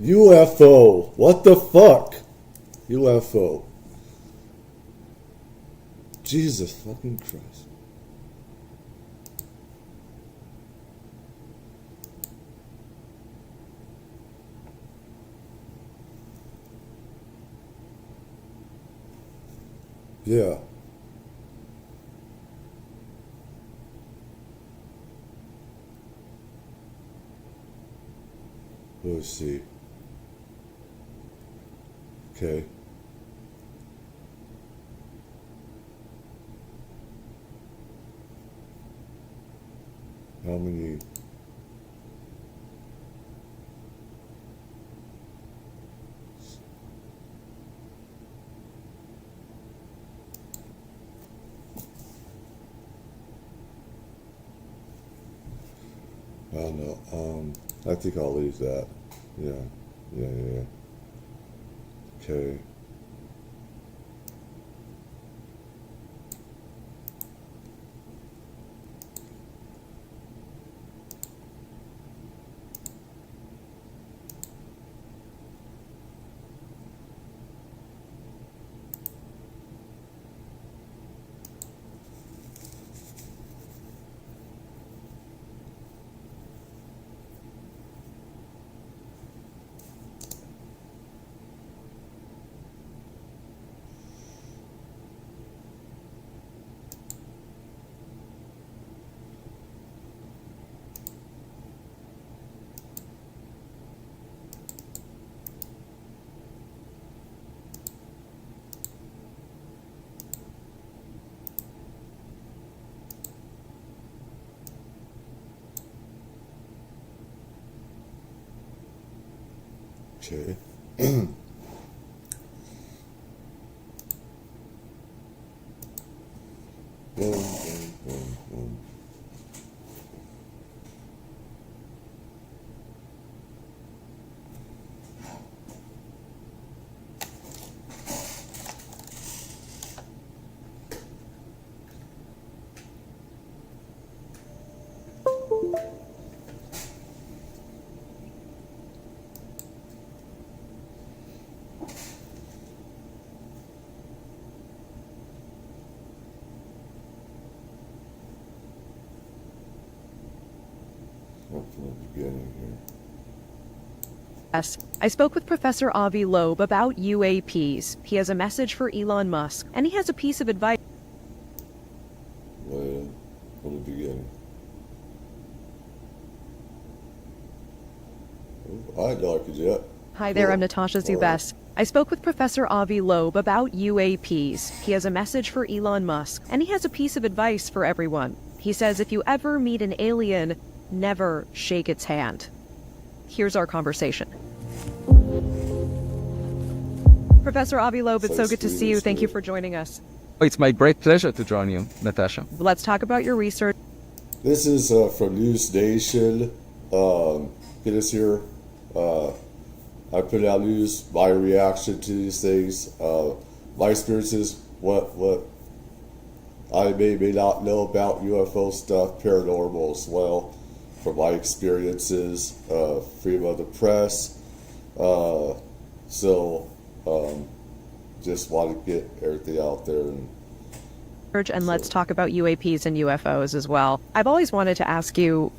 UFO. What the fuck? UFO. Jesus fucking Christ. Yeah. Let's see. Okay. How many? I don't know. I think I'll leave that. Yeah. Okay. Okay. Boom, boom. From the beginning here. Yes, I spoke with Professor Avi Loeb about UAPs. He has a message for Elon Musk, and he has a piece of advice. Well, from the beginning. I ain't like it yet. Hi there, I'm Natasha Zubes. I spoke with Professor Avi Loeb about UAPs. He has a message for Elon Musk, and he has a piece of advice for everyone. He says if you ever meet an alien, never shake its hand. Here's our conversation. Professor Avi Loeb, it's so good to see you. Thank you for joining us. It's my great pleasure to join you, Natasha. Let's talk about your research. This is from News Nation. Get us here. I put out news, my reaction to these things, my experiences, what I may not know about UFO stuff, paranormal as well, from my experiences, freedom of the press, Uh, so, just want to get everything out there. And let's talk about UAPs and UFOs as well. I've always wanted to ask you,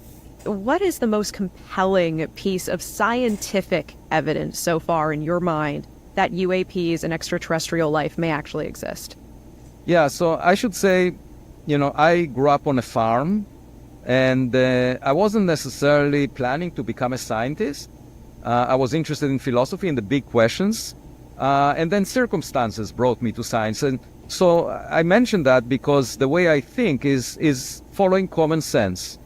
what is the most compelling piece of scientific evidence so far in your mind that UAPs and extraterrestrial life may actually exist? Yeah, so I should say, I grew up on a farm, and I wasn't necessarily planning to become a scientist. I was interested in philosophy and the big questions, and then circumstances brought me to science. And so I mentioned that because the way I think is following common sense.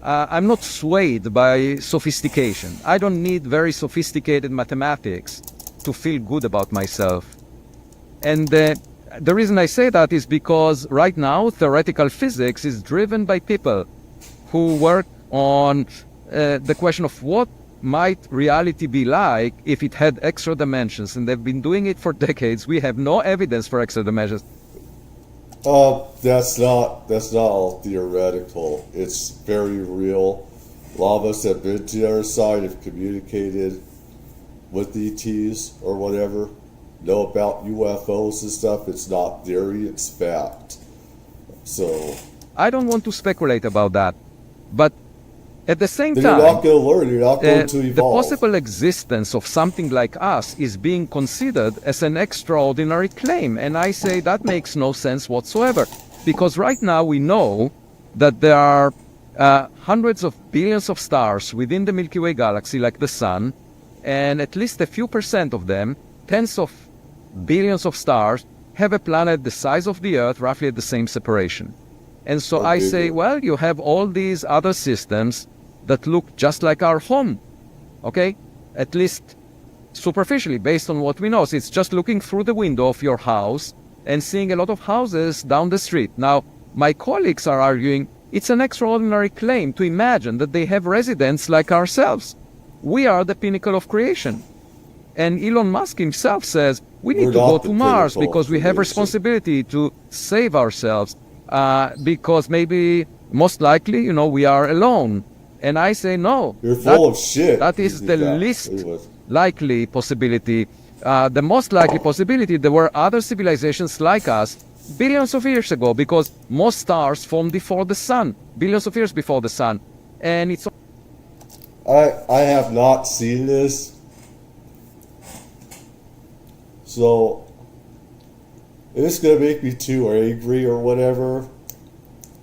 I'm not swayed by sophistication. I don't need very sophisticated mathematics to feel good about myself. And the reason I say that is because right now theoretical physics is driven by people who work on the question of what might reality be like if it had extra dimensions, and they've been doing it for decades. We have no evidence for extra dimensions. That's not all theoretical. It's very real. A lot of us have been to the other side, have communicated with ETs or whatever, know about UFOs and stuff. It's not theory, it's fact. So I don't want to speculate about that, but at the same then time, you're not going to learn. You're not going to the evolve. possible existence of something like us is being considered as an extraordinary claim. And I say that makes no sense whatsoever. Because right now we know that there are hundreds of billions of stars within the Milky Way galaxy, like the Sun, and at least a few percent of them, tens of billions of stars, have a planet the size of the Earth, roughly at the same separation. And so I say, well, you have all these other systems that look just like our home, okay? At least superficially, based on what we know. So it's just looking through the window of your house and seeing a lot of houses down the street. Now, my colleagues are arguing it's an extraordinary claim to imagine that they have residents like ourselves. We are the pinnacle of creation. And Elon Musk himself says we need to go to Mars because we have responsibility to save ourselves because maybe, most likely, we are alone. And I say no. You're full of shit. That is the least likely possibility. The most likely possibility, there were other civilizations like us billions of years ago, because most stars formed before the sun, billions of years before the sun. And it's... I have not seen this. So, if it's going to make me too angry or whatever,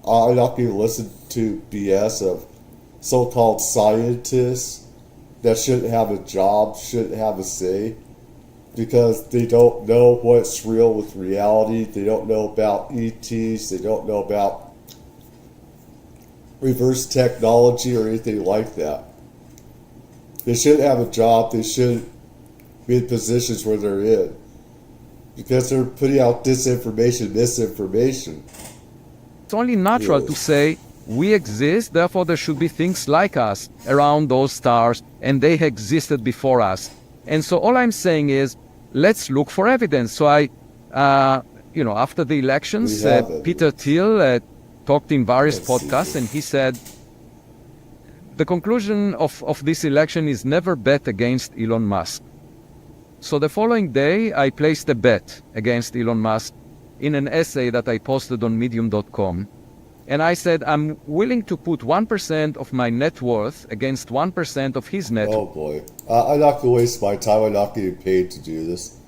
I'm not going to listen to BS of so-called scientists that shouldn't have a job, shouldn't have a say, because they don't know what's real with reality. They don't know about ETs. They don't know about reverse technology or anything like that. They shouldn't have a job. They shouldn't be in positions where they're in, because they're putting out disinformation, misinformation. It's only natural to say we exist, therefore there should be things like us around those stars, and they existed before us. And so all I'm saying is, let's look for evidence. So after the elections, Peter Thiel talked in various podcasts, and he said, the conclusion of this election is never bet against Elon Musk. So the following day, I placed a bet against Elon Musk in an essay that I posted on medium.com. And I said, I'm willing to put 1% of my net worth against 1% of his net worth. Oh boy. I'm not going to waste my time. I'm not getting paid to do this.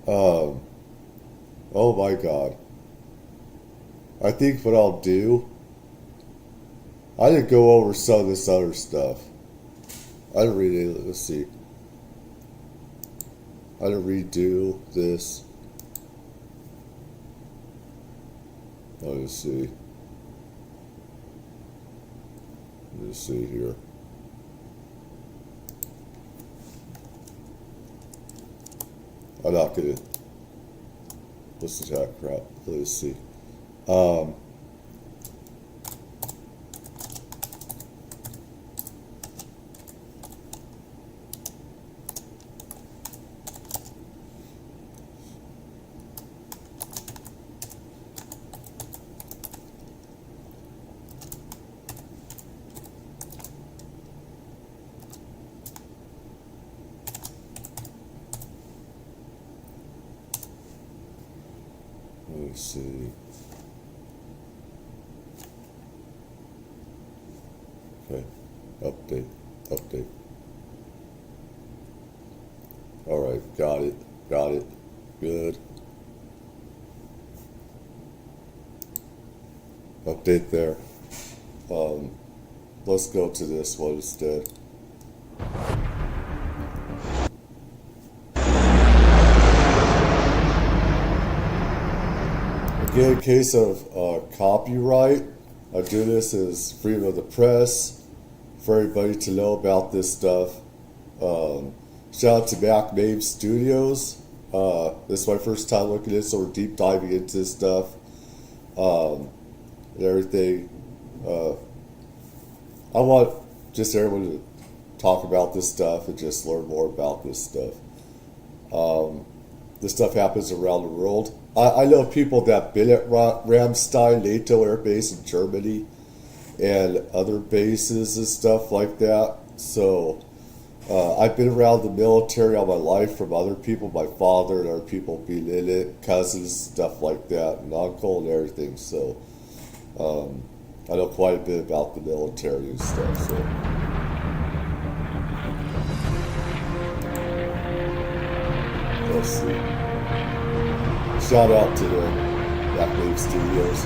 Oh my God. I think what I'll do, I didn't go over some of this other stuff. I didn't read it. Let's see. I didn't redo this. Let's see. Let's see here. I'm not gonna listen to that crap. Let's see. see. Okay, update. Alright, got it, good. Update there. Let's go to this one instead. Again, in case of copyright, I do this as freedom of the press for everybody to know about this stuff. Shout out to Mac Mave Studios. This is my first time looking at it, so we're deep diving into this stuff and everything. I want just everyone to talk about this stuff and just learn more about this stuff. This stuff happens around the world. I know people that have been at Ramstein, NATO Air Base in Germany, and other bases and stuff like that. So I've been around the military all my life from other people, my father and other people being in it, cousins, stuff like that, and uncle and everything. So I know quite a bit about the military and stuff. So. Let's see. Shout out to the Black Wave Studios.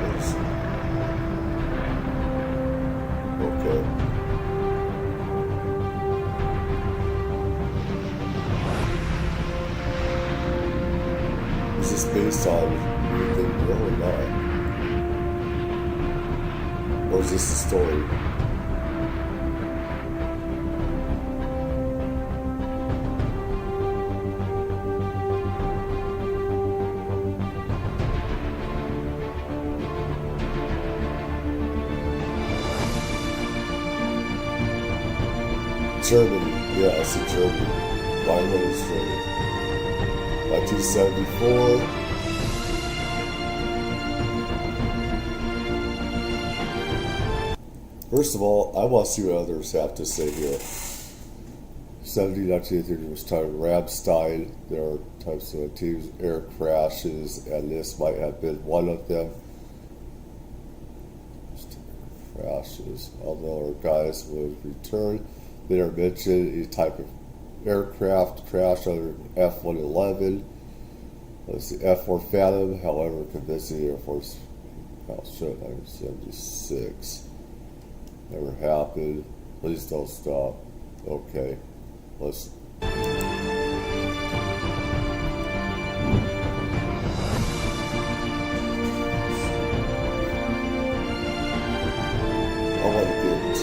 Let's see. Okay. Is this based on anything real or not? Or is this a story? Germany, yeah, I see Germany. Violent is Germany. 1974. First of all, I want to see what others have to say here. 1930 was time Ramstein. There are types of teams, air crashes, and this might have been one of them. Crashes, although our guys would return. They are mentioned a type of aircraft crash under F-111. Let's see, F-4 Phantom, however, convincing Air Force showed 1976. Never happened. Please don't stop. Okay, let's. I want to get to.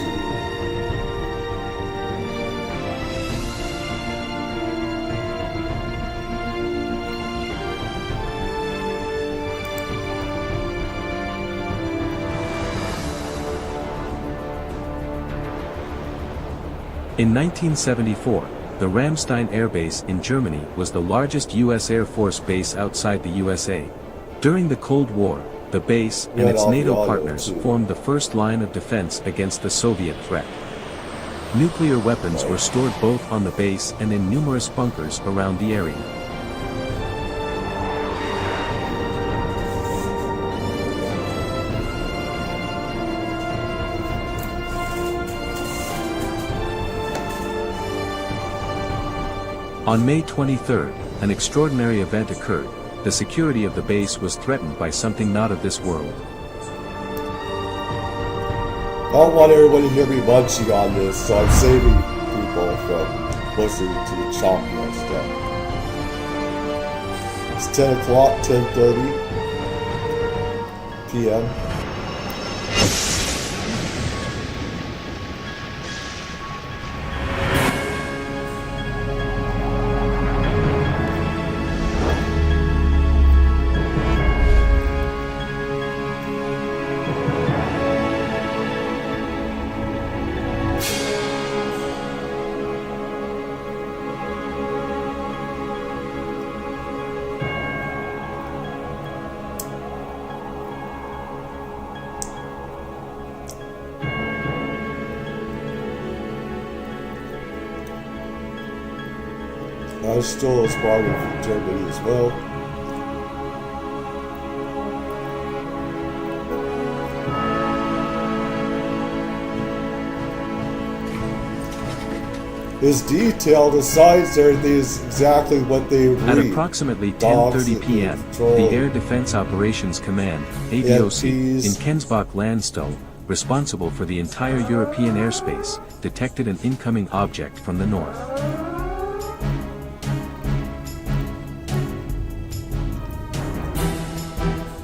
In 1974, the Ramstein Air Base in Germany was the largest U.S. Air Force base outside the USA. During the Cold War, the base and its NATO partners formed the first line of defense against the Soviet threat. Nuclear weapons were stored both on the base and in numerous bunkers around the area. On May 23, an extraordinary event occurred. The security of the base was threatened by something not of this world. I don't want everyone to hear me munching on this, so I'm saving people from listening to the chopping and stuff. It's 10 o'clock, 10:30 p.m. still is part of Germany as well. Is detailed, the signs, everything is exactly what they read. At approximately 10:30 p.m., the Air Defense Operations Command, ADOC, in Kensbach Landstuhl, responsible for the entire European airspace, detected an incoming object from the north.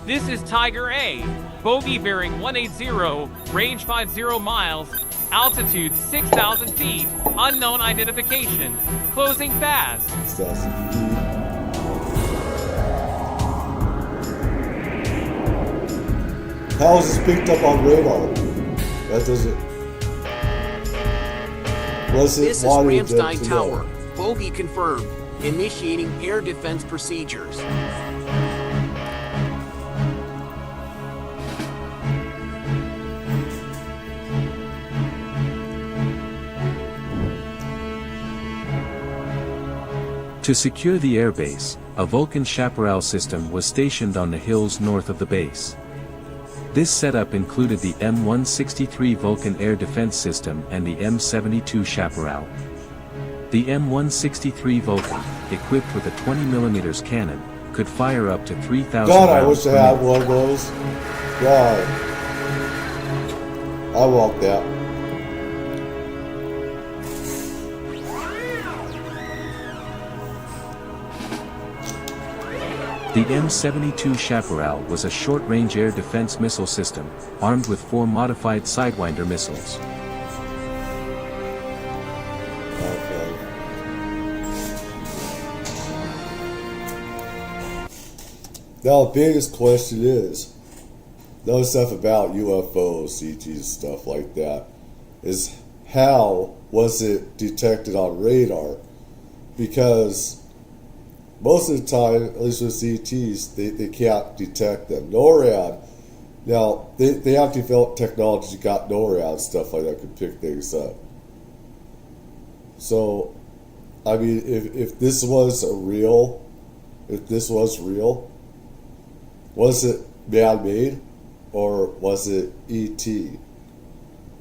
This is Tiger A, bogey bearing 180, range 50 miles, altitude 6,000 feet, unknown identification, closing fast. 6,000 feet. How is this picked up on radar? That doesn't. Was it This is monitored Ramstein to Tower. know? Bogey confirmed. Initiating air defense procedures. To secure the airbase, a Vulcan chaparral system was stationed on the hills north of the base. This setup included the M163 Vulcan air defense system and the M72 chaparral. The M163 Vulcan, equipped with a 20mm cannon, could fire up to 3,000 God, I rounds wish I per had minute. one of those. God. I want that. The M72 Chaparral was a short-range air defense missile system, armed with 4 modified Sidewinder missiles. Okay. Now the biggest question is, no stuff about UFOs, CTs, stuff like that, is how was it detected on radar? Because most of the time, at least with CTs, they can't detect them. NORAD, now, they have developed technology, got NORAD, stuff like that, could pick things up. So, I mean, if this was real, was it man-made, or was it E.T.?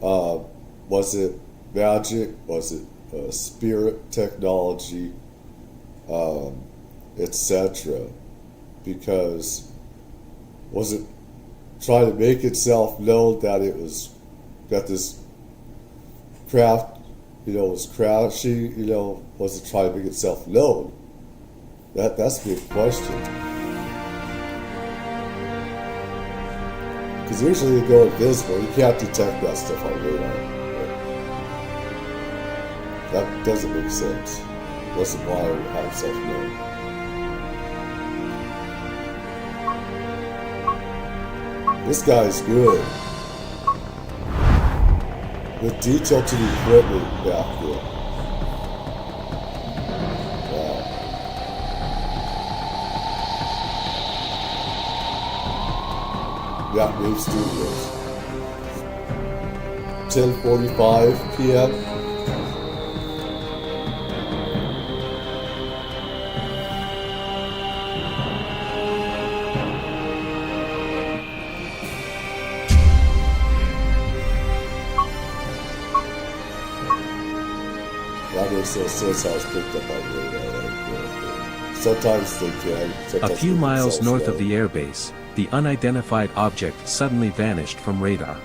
Was it magic? Was it spirit technology? Etc. Because was it trying to make itself known that it was that this craft, was crashing? Was it trying to make itself known? That's the big question. Because usually they go invisible. You can't detect that stuff on radar. That doesn't make sense. Unless why it would have itself known. This guy's good. The detail to the equipment back there. Wow. Yeah, Wave Studios. 10:45 p.m. That makes no sense how it's picked up on radar like that. Sometimes they can. A Sometimes few they miles themselves north of know. the airbase, the unidentified object suddenly vanished from radar.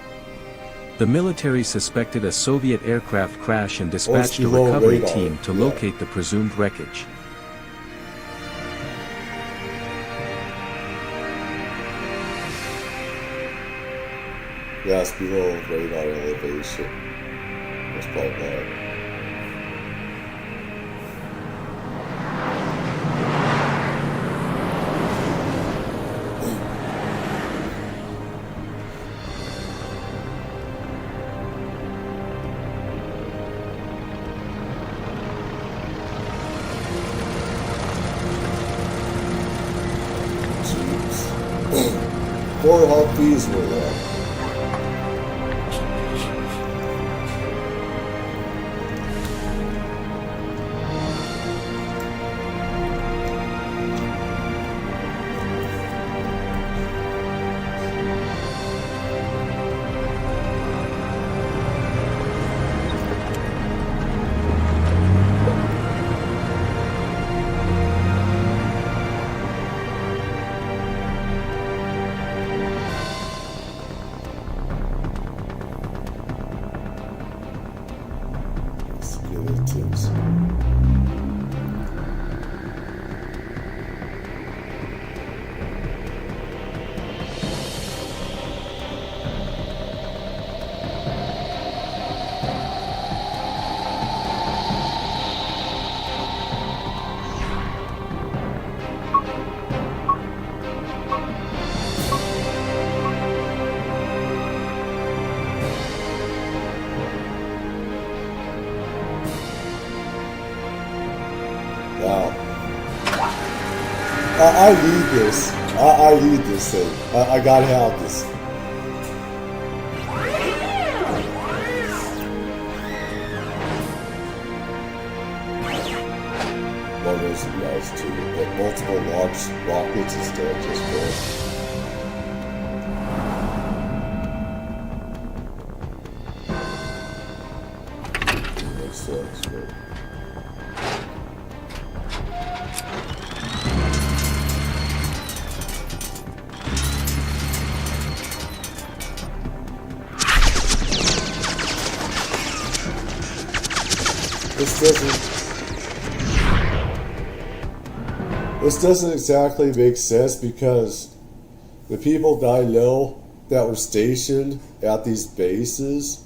The military suspected a Soviet aircraft crash and dispatched a below recovery radar, team to yeah. locate the presumed wreckage. Yeah, it's below radar elevation. That's probably bad. Jeez. 4 Humvees were there. relatives. Wow. I need this. I need this thing. I gotta have this. One of those guys too, but multiple launch rockets instead of just one. Makes sense, but... This doesn't exactly make sense because the people that I know that were stationed at these bases,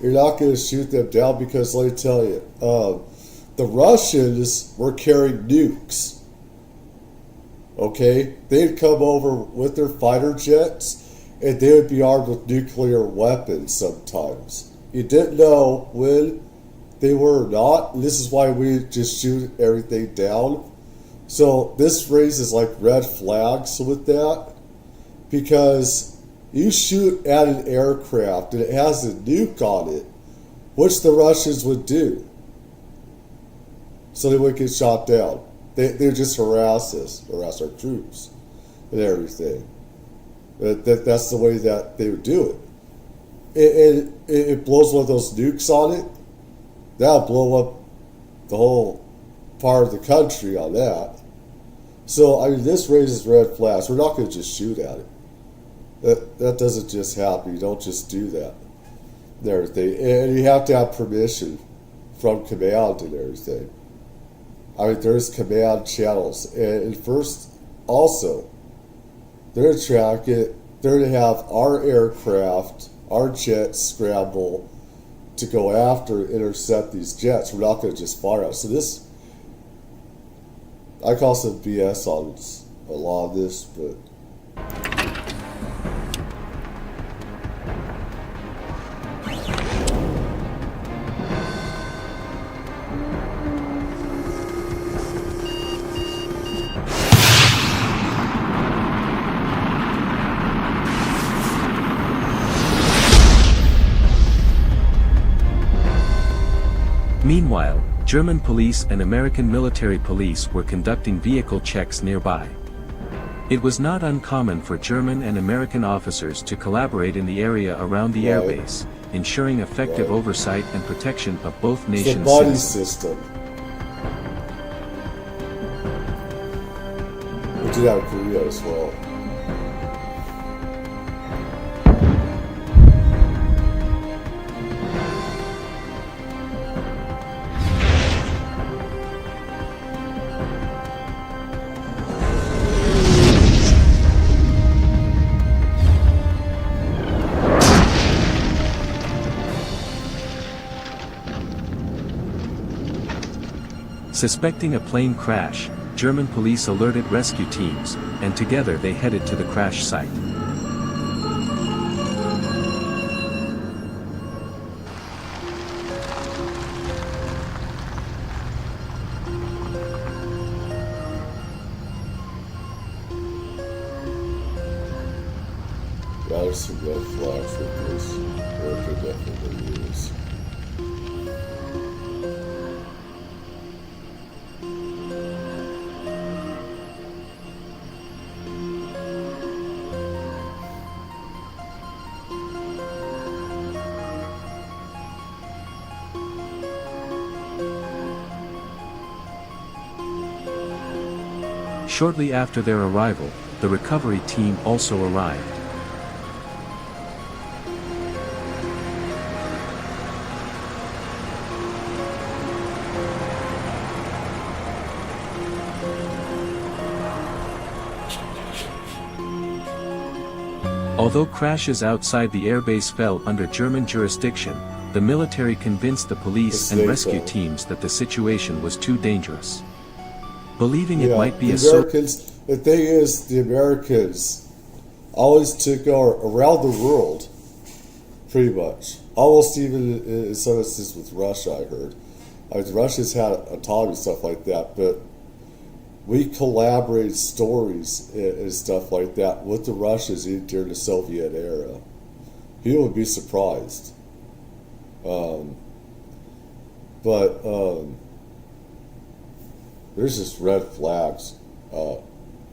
you're not going to shoot them down because let me tell you, the Russians were carrying nukes. Okay? They'd come over with their fighter jets and they would be armed with nuclear weapons sometimes. You didn't know when they were or not, and this is why we just shoot everything down. So this raises like red flags with that, because you shoot at an aircraft and it has a nuke on it, which the Russians would do. So they would get shot down. They would just harass us, harass our troops and everything. That's the way that they would do it. It blows one of those nukes on it. That'll blow up the whole part of the country on that. So, I mean, this raises red flags. We're not going to just shoot at it. That doesn't just happen. You don't just do that and everything. And you have to have permission from command and everything. I mean, there's command channels. And first, also, they're going to track it. They're going to have our aircraft, our jets scramble to go after and intercept these jets. We're not going to just fire out. So this, I call some BS on a lot of this, but Meanwhile, German police and American military police were conducting vehicle checks nearby. It was not uncommon for German and American officers to collaborate in the area around the airbase, ensuring effective oversight and protection of both nations' it's a buddy citizens. system. We did have Korea as well. Suspecting a plane crash, German police alerted rescue teams, and together they headed to the crash site. Yeah, there's some red flags with this. There could definitely use. Shortly after their arrival, the recovery team also arrived. Although crashes outside the airbase fell under German jurisdiction, the military convinced the police and rescue teams that the situation was too dangerous. Believing it might be the Americans, the thing is, the Americans always took around the world, pretty much. Almost even in some instances with Russia, I heard. The Russians had autonomy and stuff like that, but we collaborated stories and stuff like that with the Russians during the Soviet era. People would be surprised. But there's just red flags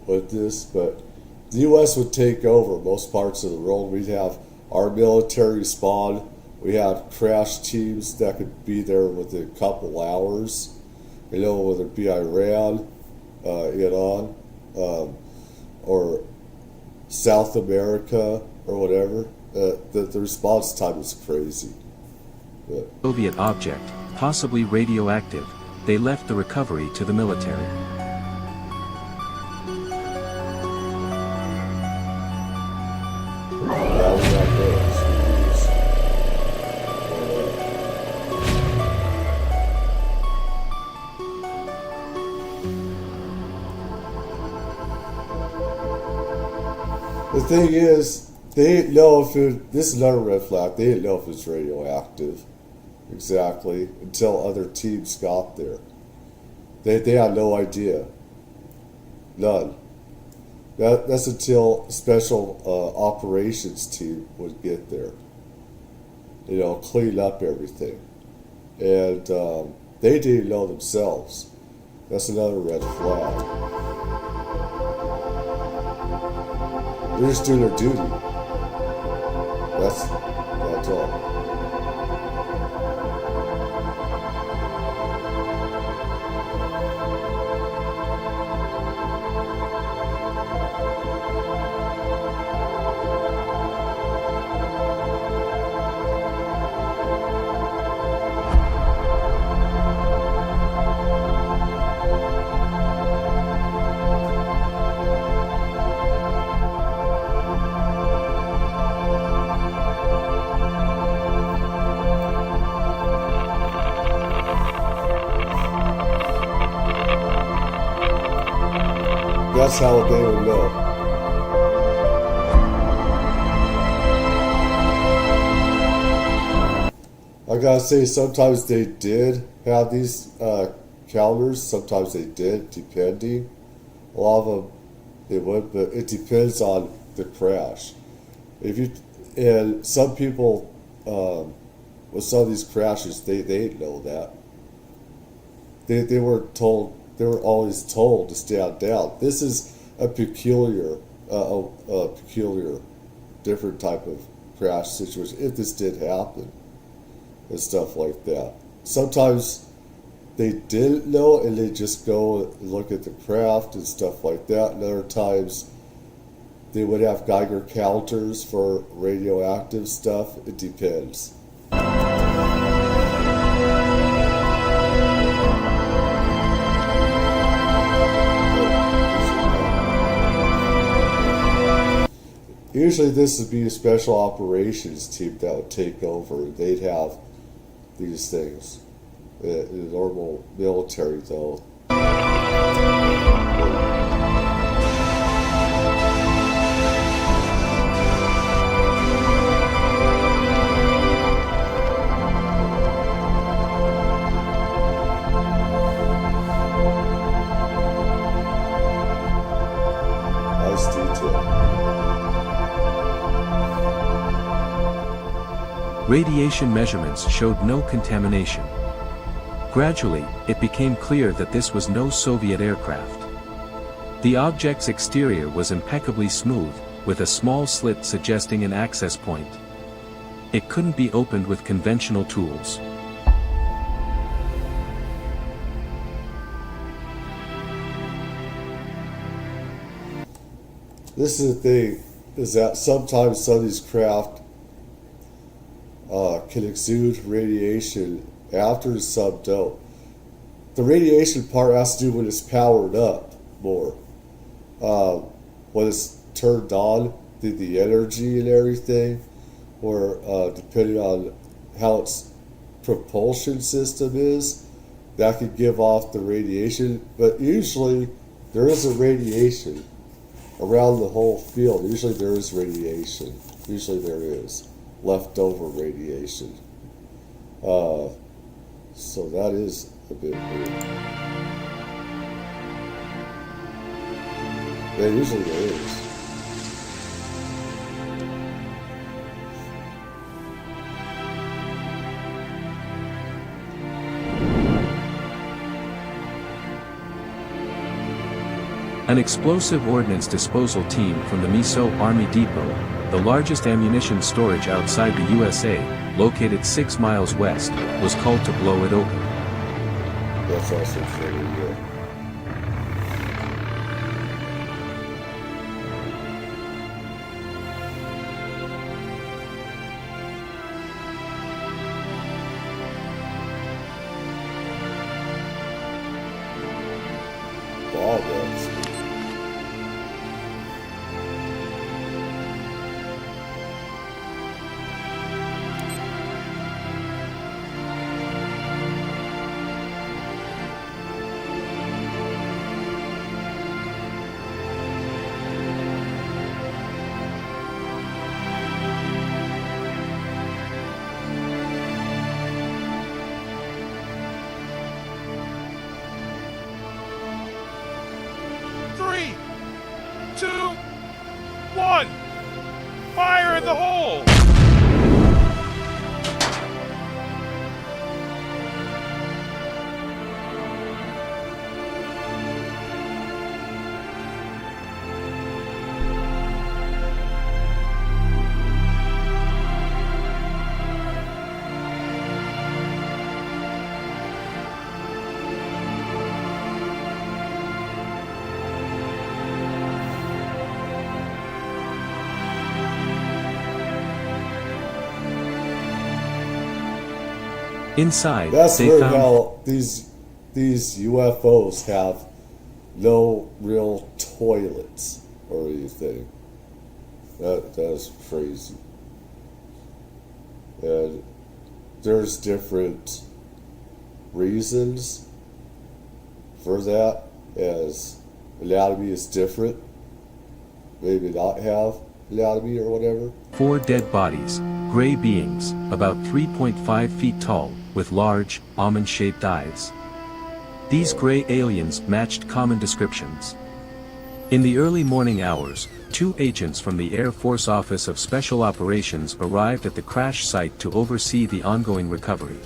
with this, but the U.S. would take over most parts of the world. We'd have our military spawn. We have crash teams that could be there within a couple hours, whether it be Iran, Iran, or South America, or whatever. The response time is crazy. But Soviet object, possibly radioactive, they left the recovery to the military. yeah, we got those. The thing is, they didn't know if this is another red flag, they didn't know if it's radioactive. Exactly, until other teams got there. They had no idea. None. That's until special operations team would get there. Clean up everything. And they didn't know themselves. That's another red flag. They're just doing their duty. That's all. That's how they would know. I gotta say, sometimes they did have these calendars. Sometimes they did, depending. A lot of them they would, but it depends on the crash. And some people with some of these crashes, they didn't know that. They were told. They were always told to stand down. This is a peculiar, different type of crash situation. If this did happen, and stuff like that. Sometimes they didn't know, and they just go and look at the craft and stuff like that. And other times, they would have Geiger counters for radioactive stuff. It depends. Usually this would be a special operations team that would take over. They'd have these things. The normal military, though. Nice detail. Radiation measurements showed no contamination. Gradually, it became clear that this was no Soviet aircraft. The object's exterior was impeccably smooth, with a small slit suggesting an access point. It couldn't be opened with conventional tools. This is the thing, is that sometimes some of these craft can exude radiation after some don't. The radiation part has to do when it's powered up more. When it's turned on, the energy and everything, or depending on how its propulsion system is, that could give off the radiation. But usually there is a radiation around the whole field. Usually there is radiation. Usually there is leftover radiation. So that is a bit weird. Yeah, usually there is. An explosive ordnance disposal team from the Miso Army Depot, the largest ammunition storage outside the USA, located 6 miles west, was called to blow it open. That's also true, yeah. Wow, that's... Three, two, one. Fire in the hole! Inside, That's they weird found how these UFOs have no real toilets or anything. That is crazy. And there's different reasons for that, as anatomy is different. Maybe not have anatomy or whatever. 4 dead bodies, gray beings, about 3.5 feet tall, with large, almond-shaped eyes. These gray aliens matched common descriptions. In the early morning hours, 2 agents from the Air Force Office of Special Operations arrived at the crash site to oversee the ongoing recovery.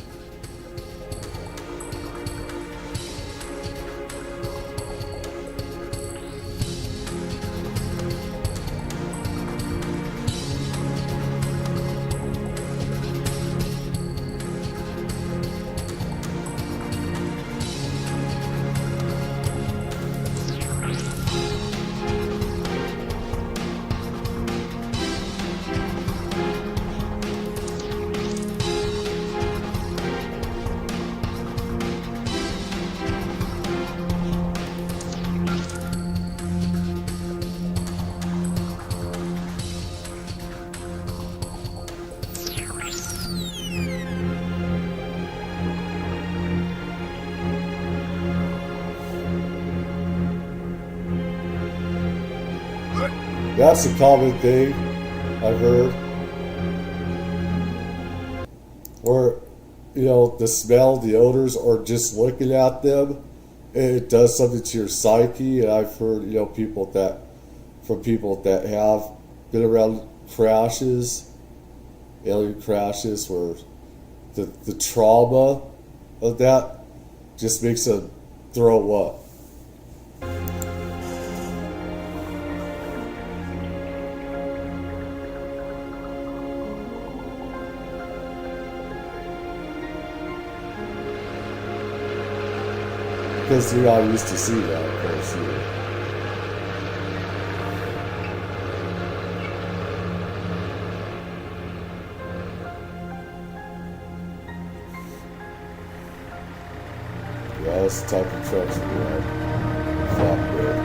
That's a common thing I've heard. Or, you know, the smell, the odors, or just looking at them, it does something to your psyche. And I've heard, you know, from people that have been around crashes, alien crashes, where the trauma of that just makes them throw up. Because you're not used to see that, of course. Yeah, that's the type of trucks we have. Flatbed.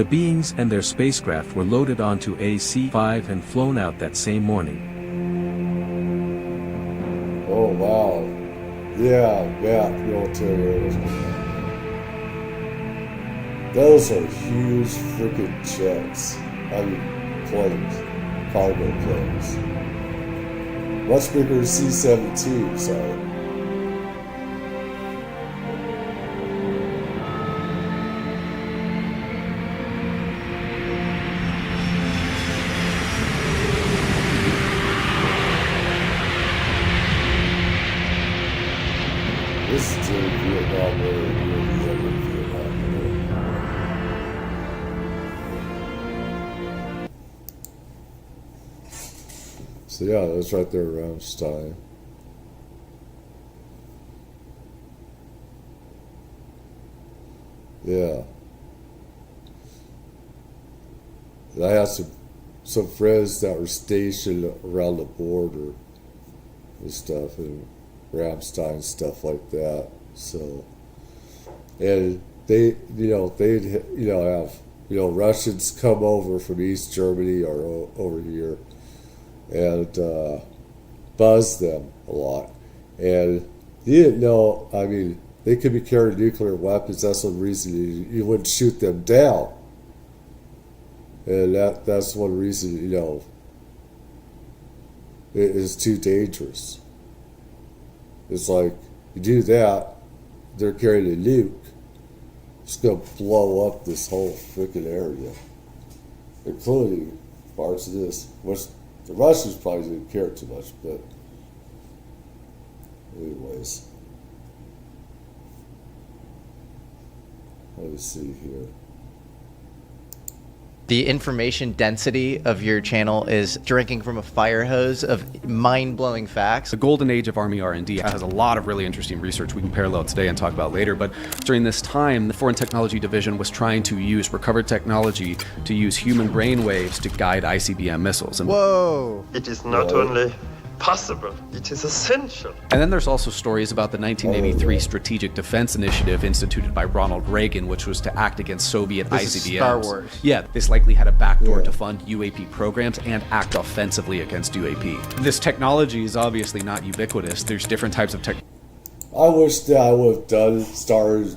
The beings and their spacecraft were loaded onto a C-5 and flown out that same morning. Oh wow. Yeah, military areas. Those are huge freaking jets. I mean, planes. Cargo planes. Much bigger than C-17, sorry. This is during Vietnam War, near the end of Vietnam War. So yeah, that's right there, Ramstein. Yeah. And I had some friends that were stationed around the border and stuff, and Ramstein, stuff like that. So, and they'd have, Russians come over from East Germany or over here and buzz them a lot. And you didn't know, I mean, they could be carrying nuclear weapons. That's one reason you wouldn't shoot them down. And that's one reason, it is too dangerous. It's like, you do that, they're carrying a nuke. It's going to blow up this whole freaking area, including parts of this, which the Russians probably didn't care too much, but anyways. Let me see here. The information density of your channel is drinking from a fire hose of mind-blowing facts. The golden age of Army R&D has a lot of really interesting research we can parallel today and talk about later, but during this time, the Foreign Technology Division was trying to use recovered technology to use human brain waves to guide ICBM missiles. And whoa! It is not only possible, it is essential. And then there's also stories about the 1983 Strategic Defense Initiative instituted by Ronald Reagan, which was to act against Soviet This is ICBMs. Star Wars. Yeah, this likely had a backdoor to fund UAP programs and act offensively against UAP. This technology is obviously not ubiquitous. There's different types of tech. I wish that I would have started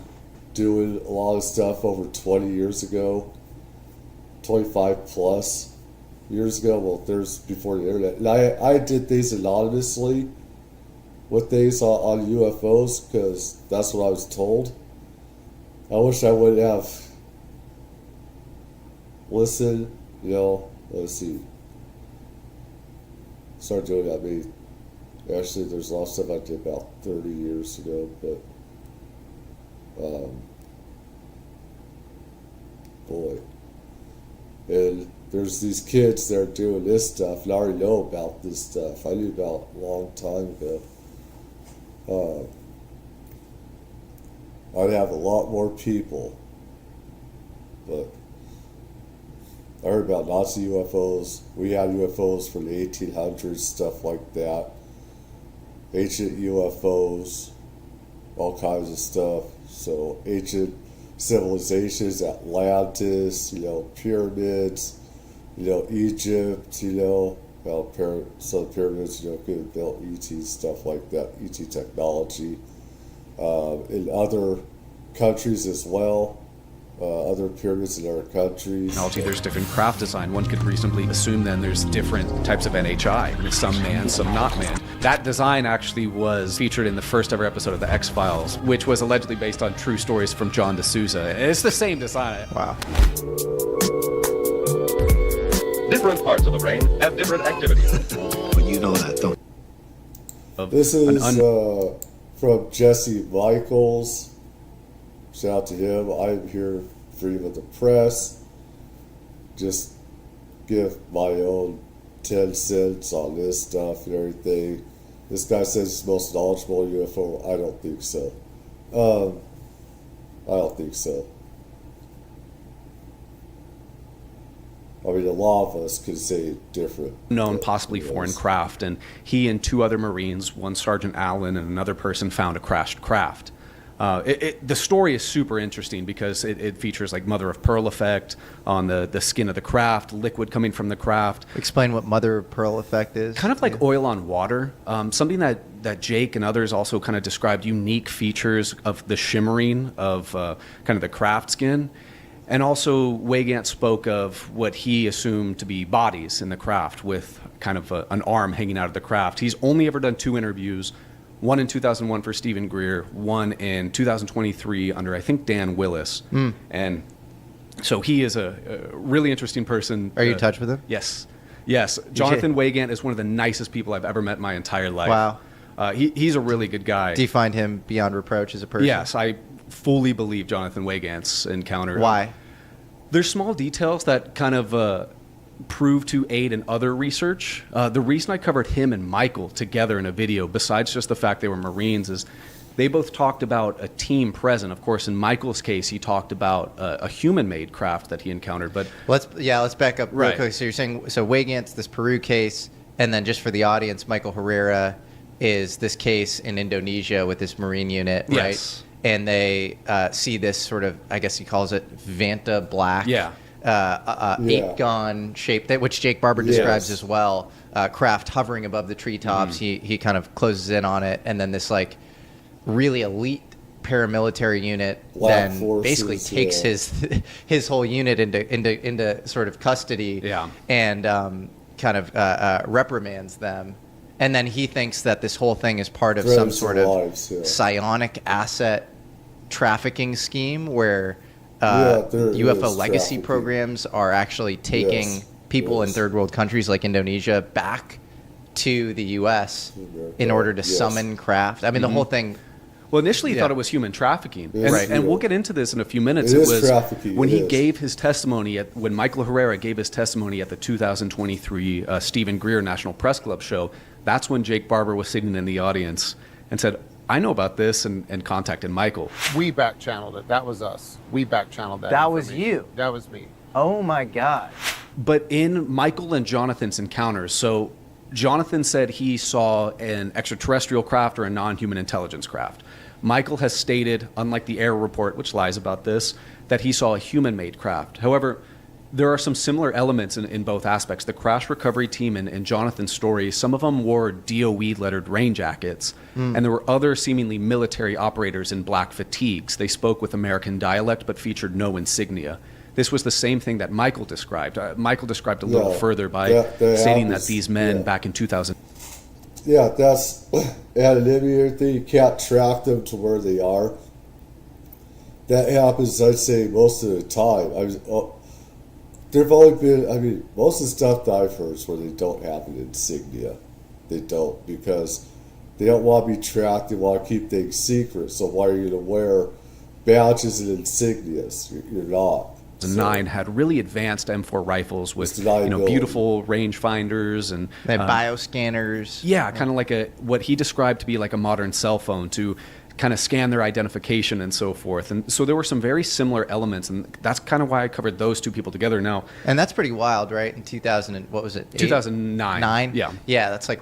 doing a lot of stuff over 20 years ago, 25 plus years ago. Well, there's before the internet. And I did things anonymously with things on UFOs because that's what I was told. I wish I would have listened, let's see. Start doing that. Actually, there's a lot of stuff I did about 30 years ago, but boy. And there's these kids that are doing this stuff, and I already know about this stuff. I knew about it a long time ago. I'd have a lot more people, but I heard about Nazi UFOs. We had UFOs from the 1800s, stuff like that. Ancient UFOs, all kinds of stuff. So ancient civilizations, Atlantis, pyramids, Egypt, some pyramids, could have built ET, stuff like that, ET technology. In other countries as well, other pyramids in other countries. Technology, there's different craft design. One could reasonably assume then there's different types of NHI. Some man, some not man. That design actually was featured in the first ever episode of The X-Files, which was allegedly based on true stories from John D'Souza. It's the same design. Wow. Different parts of the brain have different activities. Well, you know that, don't you? This is from Jesse Michaels. Shout out to him. I'm here freedom of the press. Just give my own 10 cents on this stuff and everything. This guy says he's the most knowledgeable UFO. I don't think so. I don't think so. I mean, a lot of us could say different. Known possibly foreign craft, and he and two other Marines, one Sergeant Allen and another person, found a crashed craft. The story is super interesting because it features like mother of pearl effect on the skin of the craft, liquid coming from the craft. Explain what mother of pearl effect is. Kind of like oil on water. Something that Jake and others also kind of described unique features of the shimmering of kind of the craft skin. And also Weygandt spoke of what he assumed to be bodies in the craft with kind of an arm hanging out of the craft. He's only ever done 2 interviews. One in 2001 for Stephen Greer, one in 2023 under, I think, Dan Willis. And so he is a really interesting person. Are you in touch with him? Yes. Yes. Jonathan Weygandt is one of the nicest people I've ever met in my entire life. Wow. He's a really good guy. Do you find him beyond reproach as a person? Yes, I fully believe Jonathan Weygandt's encounter. Why? There's small details that kind of prove to aid in other research. The reason I covered him and Michael together in a video, besides just the fact they were Marines, is they both talked about a team present. Of course, in Michael's case, he talked about a human-made craft that he encountered. But let's back up real Right. quick. So you're saying Weygandt's this Peru case, and then just for the audience, Michael Herrera is this case in Indonesia with this Marine unit, right? Yes. And they see this sort of, I guess he calls it Vanta Black. Yeah. Ape-gon shape, which Jake Barber describes as well. Craft hovering above the treetops. He kind of closes in on it, and then this like really elite paramilitary unit Black then forces, basically takes his whole unit into sort of custody. Yeah. And kind of reprimands them. And then he thinks that this whole thing is part of some sort of psionic asset trafficking scheme where UFO legacy programs are actually taking people in third world countries like Indonesia back to the U.S. in order to summon craft. I mean, the whole thing. Well, initially he thought it was human trafficking. And we'll get into this in a few minutes. It It is was trafficking, when it he is. gave his testimony when Michael Herrera gave his testimony at the 2023 Stephen Greer National Press Club show. That's when Jake Barber was sitting in the audience and said, I know about this, and contacted Michael. We back channeled it. That was us. We back channeled that. That was information. you. That was me. Oh my God. But in Michael and Jonathan's encounters, so Jonathan said he saw an extraterrestrial craft or a non-human intelligence craft. Michael has stated, unlike the Air Report, which lies about this, that he saw a human-made craft. However, there are some similar elements in both aspects. The crash recovery team in Jonathan's story, some of them wore DOE-lettered rain jackets, and there were other seemingly military operators in black fatigues. They spoke with American dialect but featured no insignia. This was the same thing that Michael described. Michael described a little further by stating that these men back in 2000... Yeah, that's anonymity thing. You can't track them to where they are. That happens, I'd say, most of the time. There've only been, most of the stuff that I've heard is where they don't have an insignia. They don't, because they don't want to be tracked. They want to keep things secret. So why are you going to wear badges and insignias? You're not. 2009 had really advanced M4 rifles with beautiful rangefinders and they had bioscanners. Yeah, kind of like what he described to be like a modern cell phone to kind of scan their identification and so forth. And so there were some very similar elements, and that's kind of why I covered those two people together now. And that's pretty wild, right? In 2000 and what was it? 2009. Yeah. Yeah, that's like,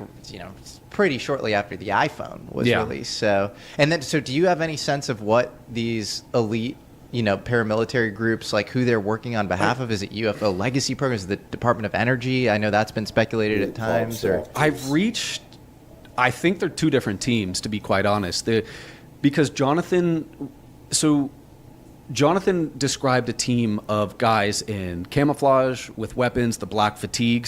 pretty shortly after the iPhone was released. So do you have any sense of what these elite paramilitary groups, like who they're working on behalf of? Is it UFO legacy programs? Is it the Department of Energy? I know that's been speculated at times. Or I think they're two different teams, to be quite honest. Because Jonathan described a team of guys in camouflage with weapons, the black fatigue,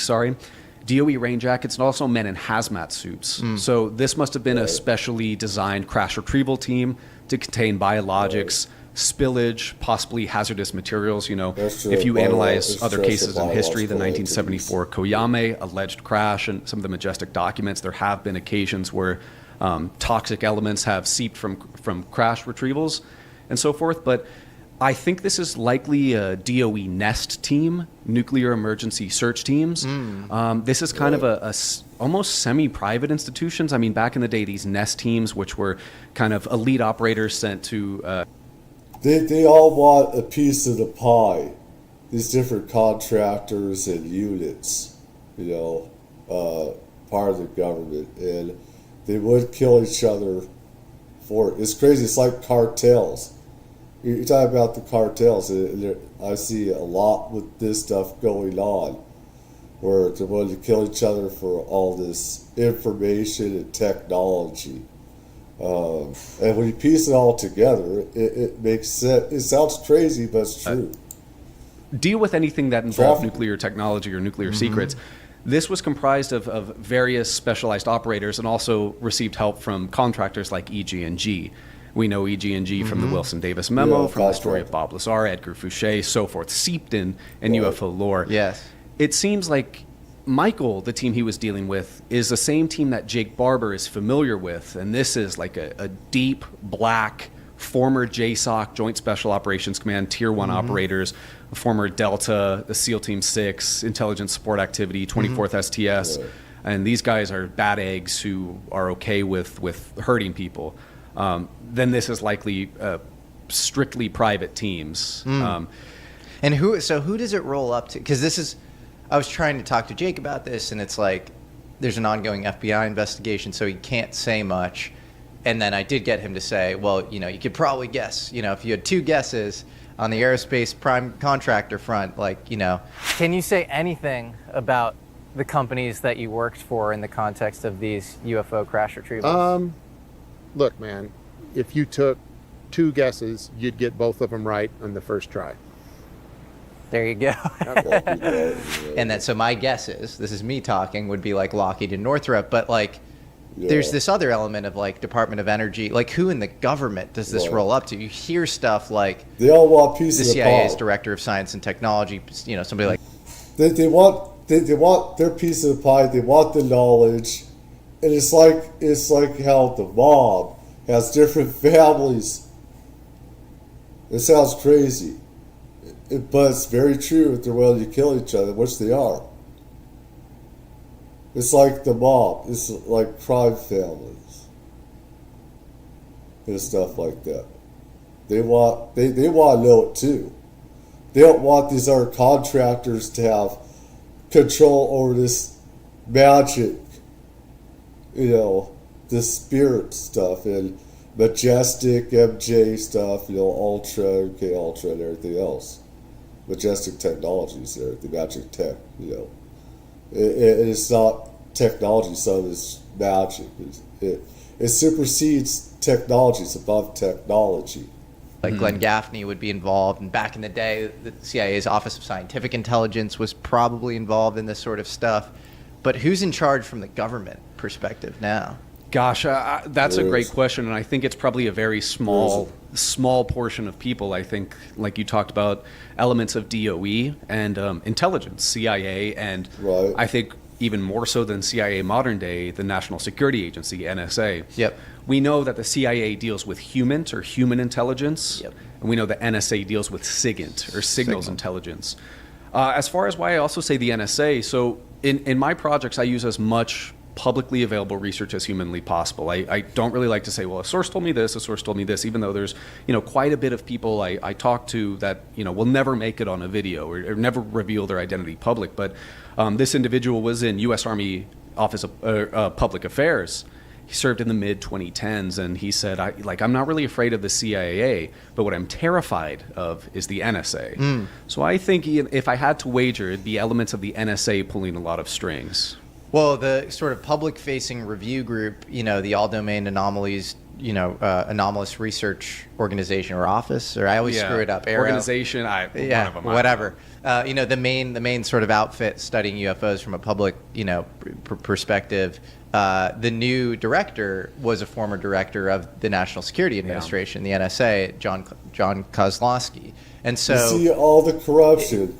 DOE rain jackets, and also men in hazmat suits. So this must have been a specially designed crash retrieval team to contain biologics, spillage, possibly hazardous materials. If you analyze other cases in history, the 1974 Koyame alleged crash and some of the majestic documents, there have been occasions where toxic elements have seeped from crash retrievals and so forth. But I think this is likely a DOE NEST team, nuclear emergency search teams. This is kind of a almost semi-private institutions. I mean, back in the day, these NEST teams, which were kind of elite operators sent to... They all want a piece of the pie. These different contractors and units, part of the government. And they would kill each other for it. It's crazy. It's like cartels. You're talking about the cartels. I see a lot with this stuff going on, where they're willing to kill each other for all this information and technology. And when you piece it all together, it makes sense. It sounds crazy, but it's true. Deal with anything that involved nuclear technology or nuclear secrets. This was comprised of various specialized operators and also received help from contractors like EG&G. We know EG&G from the Wilson Davis memo, from the story of Bob Lazar, Edgar Fouché, so forth, seeped in UFO lore. Yes. It seems like Michael, the team he was dealing with, is the same team that Jake Barber is familiar with, and this is like a deep, black, former JSOC, Joint Special Operations Command, Tier 1 operators, a former Delta, the SEAL Team 6, Intelligence Support Activity, 24th STS, and these guys are bad eggs who are okay with hurting people. Then this is likely strictly private teams. And who does it roll up to? Because this is, I was trying to talk to Jake about this, and it's like there's an ongoing FBI investigation, so he can't say much. And then I did get him to say, well, you could probably guess, if you had two guesses on the aerospace prime contractor front, Can you say anything about the companies that you worked for in the context of these UFO crash retrievals? Look, man, if you took two guesses, you'd get both of them right on the first try. There you go. And then, so my guesses, this is me talking, would be like Lockheed and Northrop, but there's this other element of Department of Energy, who in the government does this roll up to? You hear stuff like they all want pieces the of CIA's pie. Director of Science and Technology, somebody like they want their piece of the pie. They want the knowledge, and it's like how the mob has different families. It sounds crazy, but it's very true. If they're willing to kill each other, which they are. It's like the mob. It's like crime families and stuff like that. They want to know it too. They don't want these other contractors to have control over this magic, this spirit stuff and Majestic, MJ stuff, Ultra, Ultra, and everything else. Majestic Technologies there, the magic tech, It's not technology, so it's magic. It supersedes technology. It's above technology. Glenn Gaffney would be involved, and back in the day, the CIA's Office of Scientific Intelligence was probably involved in this sort of stuff. But who's in charge from the government perspective now? Gosh, that's a great question, and I think it's probably a very small portion of people. I think, like you talked about, elements of DOE and intelligence, CIA, and I think even more so than CIA modern day, the National Security Agency, NSA. Yep. We know that the CIA deals with human intelligence, and we know the NSA deals with SIGINT, or signals intelligence. As far as why I also say the NSA, so in my projects I use as much publicly available research as humanly possible. I don't really like to say, well, a source told me this, a source told me this, even though there's quite a bit of people I talk to that will never make it on a video or never reveal their identity public. But this individual was in U.S. Army Office of Public Affairs. He served in the mid-2010s, and he said, I'm not really afraid of the CIA, but what I'm terrified of is the NSA. So I think if I had to wager, it'd be elements of the NSA pulling a lot of strings. Well, the sort of public-facing review group, the All Domain Anomalies, Anomalous Research Organization or Office, or I always screw it up. Organization, one of them. Whatever. The main sort of outfit studying UFOs from a public, perspective. The new director was a former director of the National Security Administration, the NSA, John Kozlowski. And so you see all the corruption.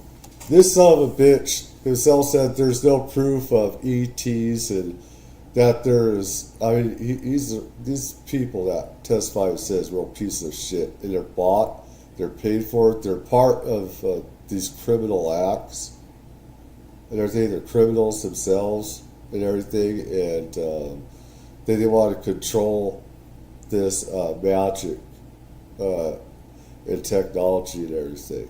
This son of a bitch himself said there's no proof of ETs and that there's. These people that testify says real piece of shit, and they're bought, they're paid for it, they're part of these criminal acts and everything. They're criminals themselves and everything, and they want to control this magic and technology and everything.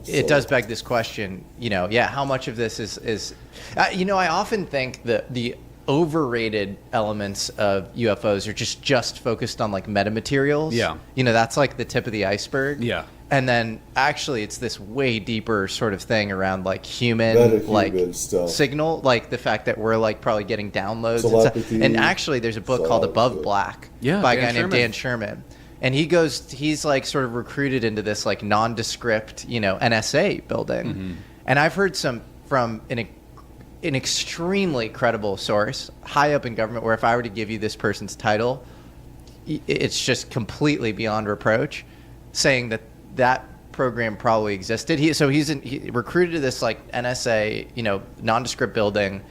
It does beg this question, how much of this is I often think that the overrated elements of UFOs are just focused on like metamaterials. Yeah. You know, that's like the tip of the iceberg. Yeah. And then actually it's this way deeper sort of thing around like human like stuff. signal, like the fact that we're like probably getting downloads Telepathy, and stuff. And actually there's a book called Above Black by a guy named Dan Sherman. And he's like sort of recruited into this like nondescript, you know, NSA building. Mm-hmm. And I've heard some from an extremely credible source high up in government where if I were to give you this person's title, it's just completely beyond reproach, saying that program probably existed. He's recruited to this like NSA, you know, nondescript building,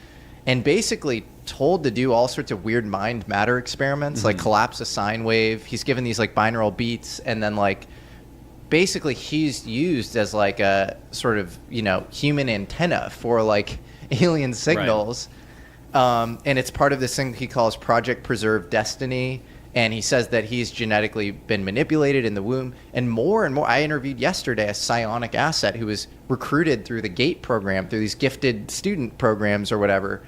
and basically told to do all sorts of weird mind matter experiments, like collapse a sine wave. He's given these like binaural beats, and then like basically he's used as like a sort of, you know, human antenna for like alien signals. Right. And it's part of this thing he calls Project Preserve Destiny. And he says that he's genetically been manipulated in the womb. And more, I interviewed yesterday a psionic asset who was recruited through the GATE program, through these gifted student programs or whatever.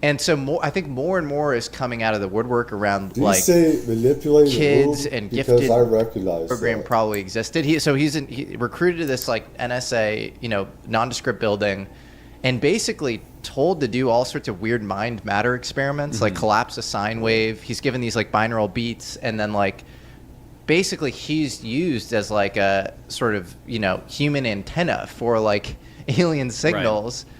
And so I think more and more is coming out of the woodwork around like kids and gifted program that probably existed. He's recruited to this like NSA, you know, nondescript building, and basically told to do all sorts of weird mind matter experiments, like collapse a sine wave. He's given these like binaural beats, and then like basically he's used as like a sort of, you know, human antenna for like alien signals. Right.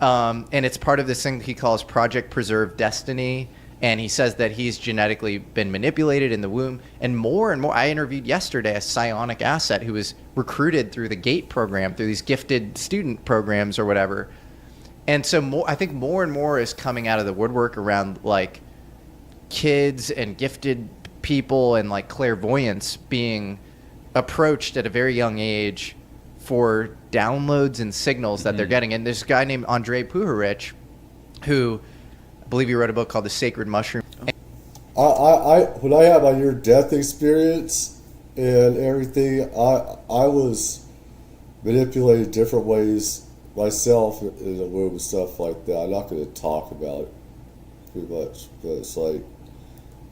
And it's part of this thing he calls Project Preserve Destiny. And he says that he's genetically been manipulated in the womb. And more, I interviewed yesterday a psionic asset who was recruited through the GATE program, through these gifted student programs or whatever. And so I think more and more is coming out of the woodwork around like kids and gifted people and like clairvoyance being approached at a very young age for downloads and signals that they're getting. And there's a guy named Andrei Puharich who I believe he wrote a book called The Sacred Mushroom. When I had my near-death experience and everything, I was manipulated different ways myself in the womb and stuff like that. I'm not going to talk about it too much, but it's like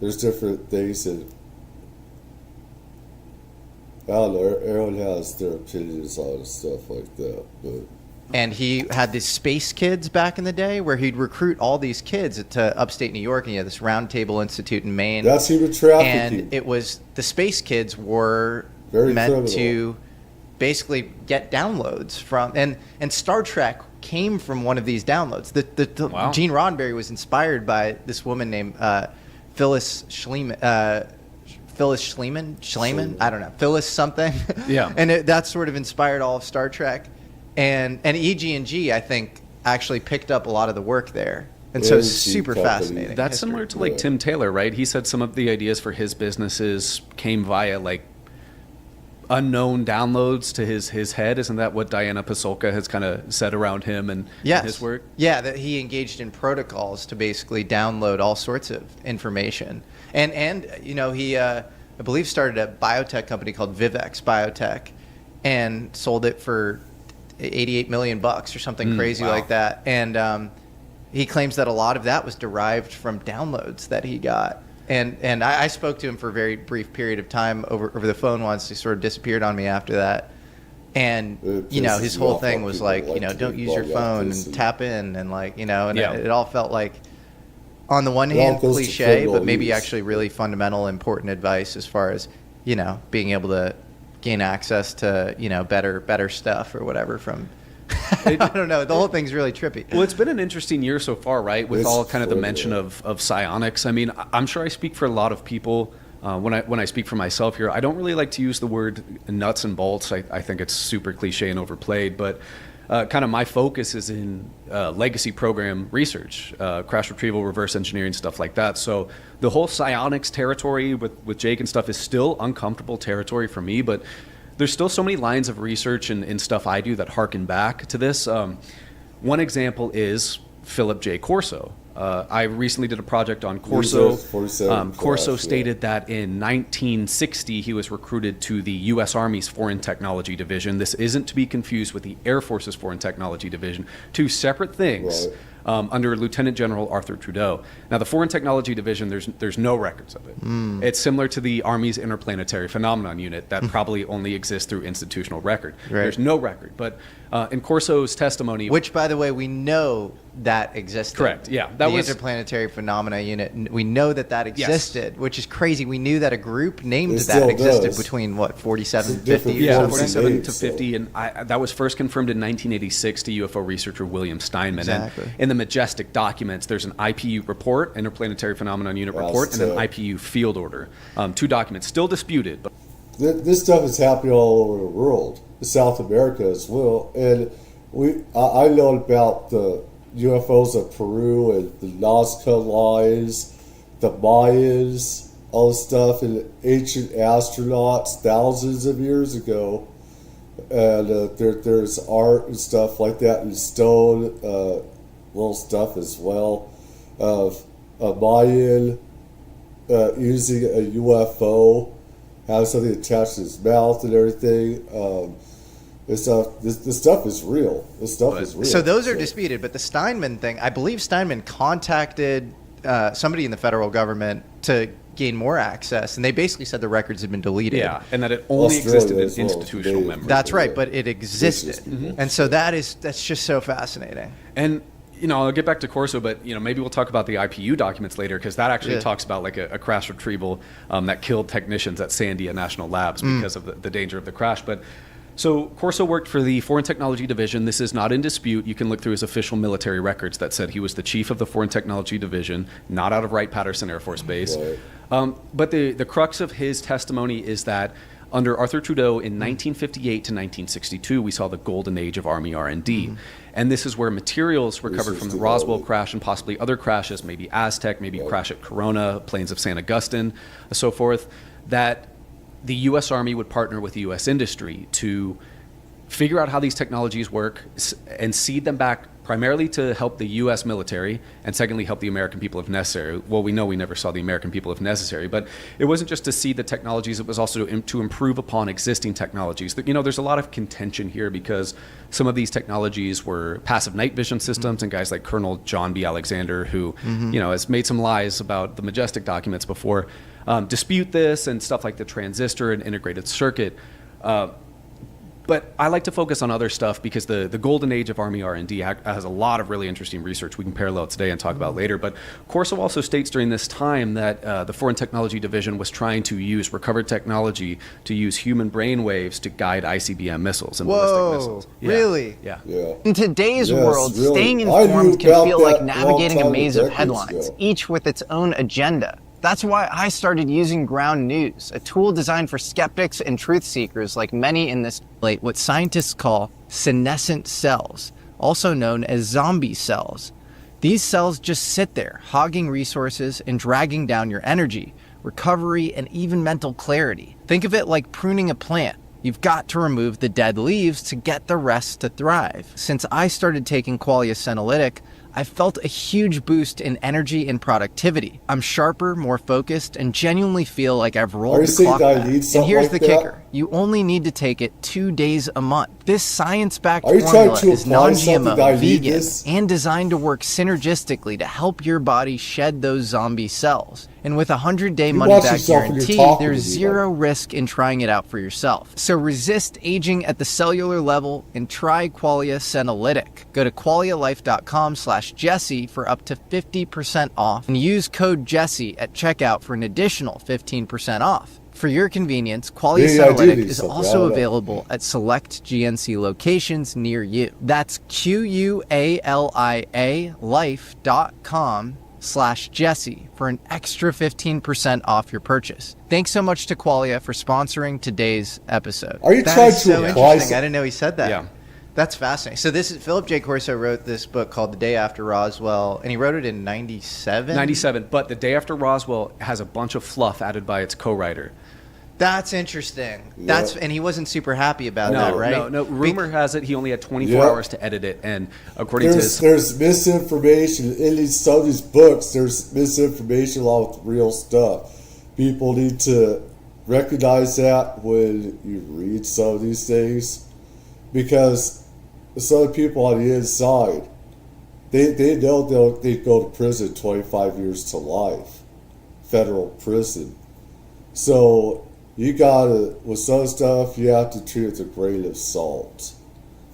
there's different things, and I don't know, everyone has their opinions on stuff like that. But and he had these space kids back in the day where he'd recruit all these kids to upstate New York, and he had this Round Table Institute in Maine. That's human trafficking. And it was, the space kids were very meant criminal. To basically get downloads from, and Star Trek came from one of these downloads. Wow. Gene Roddenberry was inspired by this woman named Phyllis Schliemann. I don't know, Phyllis something. Yeah. And that sort of inspired all of Star Trek. And EG&G, I think, actually picked up a lot of the work there. And so it's super fascinating. That's similar to like Tim Taylor, right? He said some of the ideas for his businesses came via like unknown downloads to his head. Isn't that what Diana Pasulka has kind of said around him and his work? Yeah, that he engaged in protocols to basically download all sorts of information. And you know, he I believe started a biotech company called Vivex Biotech and sold it for $88 million or something crazy like that. And he claims that a lot of that was derived from downloads that he got. And I spoke to him for a very brief period of time over the phone once. He sort of disappeared on me after that. And, you know, his whole thing was like, you know, don't use your phone and tap in and like, you know, and it all felt like, on the one hand, cliche, but maybe actually really fundamental, important advice as far as, you know, being able to gain access to, you know, better stuff or whatever from... I don't know. The whole thing's really trippy. Well, it's been an interesting year so far, right? With all kind of the mention of psionics. I mean, I'm sure I speak for a lot of people when I speak for myself here. I don't really like to use the word nuts and bolts. I think it's super cliche and overplayed. But kind of my focus is in legacy program research, crash retrieval, reverse engineering, stuff like that. So the whole psionics territory with Jake and stuff is still uncomfortable territory for me, but there's still so many lines of research and stuff I do that harken back to this. One example is Philip J. Corso. I recently did a project on Corso. Corso stated that in 1960 he was recruited to the U.S. Army's Foreign Technology Division. This isn't to be confused with the Air Force's Foreign Technology Division. Two separate things. under Lieutenant General Arthur Trudeau. Now, the Foreign Technology Division, there's no records of it. It's similar to the Army's Interplanetary Phenomenon Unit that probably only exists through institutional record. Right. There's no record. But in Corso's testimony... Which, by the way, we know that existed. Correct, yeah. That was the Interplanetary Phenomena Unit. We know that existed, which is crazy. We knew that a group named that existed between, 47 and 50? Yeah, 47 to 50. And that was first confirmed in 1986 to UFO researcher William Steinman. Exactly. And in the Majestic documents, there's an IPU report, Interplanetary Phenomenon Unit report, and an IPU field order. 2 documents, still disputed. But this stuff is happening all over the world, South America as well. And I know about the UFOs of Peru and the Nazca lines, the Mayans, all this stuff, and ancient astronauts thousands of years ago. And there's art and stuff like that in stone, little stuff as well, of a Mayan using a UFO, having something attached to his mouth and everything. This stuff is real. This stuff is real. So those are disputed, but the Steinman thing, I believe Steinman contacted somebody in the federal government to gain more access, and they basically said the records had been deleted. Yeah, and that it only existed in institutional memory. That's right, but it existed. And so that's just so fascinating. And I'll get back to Corso, but maybe we'll talk about the IPU documents later, because that actually talks about like a crash retrieval that killed technicians at Sandia National Labs because of the danger of the crash. But so Corso worked for the Foreign Technology Division. This is not in dispute. You can look through his official military records that said he was the chief of the Foreign Technology Division, not out of Wright-Patterson Air Force Base. Right. But the crux of his testimony is that under Arthur Trudeau in 1958 to 1962, we saw the golden age of Army R&D. And this is where materials recovered from the Roswell crash and possibly other crashes, maybe Aztec, maybe crash at Corona, plains of San Agustin, and so forth, that the U.S. Army would partner with the U.S. industry to figure out how these technologies work and seed them back primarily to help the U.S. military, and secondly, help the American people if necessary. Well, we know we never saw the American people if necessary, but it wasn't just to seed the technologies, it was also to improve upon existing technologies. There's a lot of contention here because some of these technologies were passive night vision systems, and guys like Colonel John B. Alexander, who has made some lies about the Majestic documents before, dispute this, and stuff like the transistor and integrated circuit. But I like to focus on other stuff because the golden age of Army R&D has a lot of really interesting research we can parallel today and talk about later. But Corso also states during this time that the Foreign Technology Division was trying to use recovered technology to use human brain waves to guide ICBM missiles and ballistic missiles. Really? Yeah. In today's world, staying informed can feel like navigating a maze of headlines, each with its own agenda. That's why I started using Ground News, a tool designed for skeptics and truth seekers like many in this what scientists call senescent cells, also known as zombie cells. These cells just sit there, hogging resources and dragging down your energy, recovery, and even mental clarity. Think of it like pruning a plant. You've got to remove the dead leaves to get the rest to thrive. Since I started taking Qualia Senolytic, I felt a huge boost in energy and productivity. I'm sharper, more focused, and genuinely feel like I've rolled the clock back. And here's the kicker. You only need to take it 2 days a month. This science-backed formula is non-GMO, vegan, and designed to work synergistically to help your body shed those zombie cells. And with a 100-day money-back guarantee, there's zero risk in trying it out for yourself. So resist aging at the cellular level and try Qualia Senolytic. Go to qualialife.com/Jesse for up to 50% off, and use code Jesse at checkout for an additional 15% off. For your convenience, Qualia Senolytic is also available at select GNC locations near you. That's QUALIA life.com/Jesse for an extra 15% off your purchase. Thanks so much to Qualia for sponsoring today's episode. Are you trying to so interesting. I didn't know he said that. Yeah. That's fascinating. So this is Philip J. Corso wrote this book called The Day After Roswell, and he wrote it in 97? 97, but The Day After Roswell has a bunch of fluff added by its co-writer. That's interesting. And he wasn't super happy about that, right? No. Rumor has it he only had 24 hours to edit it, and according to there's misinformation in some of these books. There's misinformation along with real stuff. People need to recognize that when you read some of these things, because some people on the inside they know they go to prison 25 years to life, federal prison. So you gotta, with some stuff, you have to treat it with a grain of salt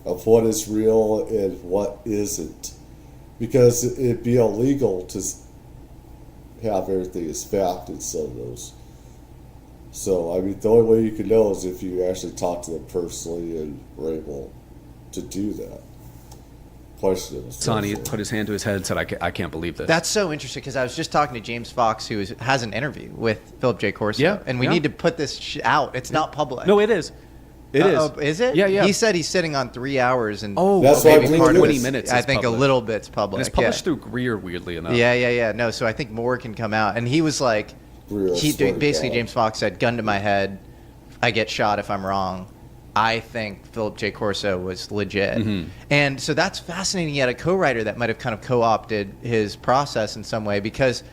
of what is real and what isn't, because it'd be illegal to have everything as fact in some of those. So I mean, the only way you can know is if you actually talk to them personally and were able to do that. Sonny put his hand to his head and said, I can't believe this. That's so interesting, because I was just talking to James Fox, who has an interview with Philip J. Corso, and we need to put this out. It's not public. No, it is. It is. Oh, is it? Yeah, yeah. He said he's sitting on 3 hours, and that's maybe part of 20 minutes. I think public. a little bit's public. And it's published through Greer, weirdly enough. Yeah. No, so I think more can come out. And he was like, basically James Fox said, gun to my head, I get shot if I'm wrong. I think Philip J. Corso was legit. And so that's fascinating. He had a co-writer that might have kind of co-opted his process in some way, because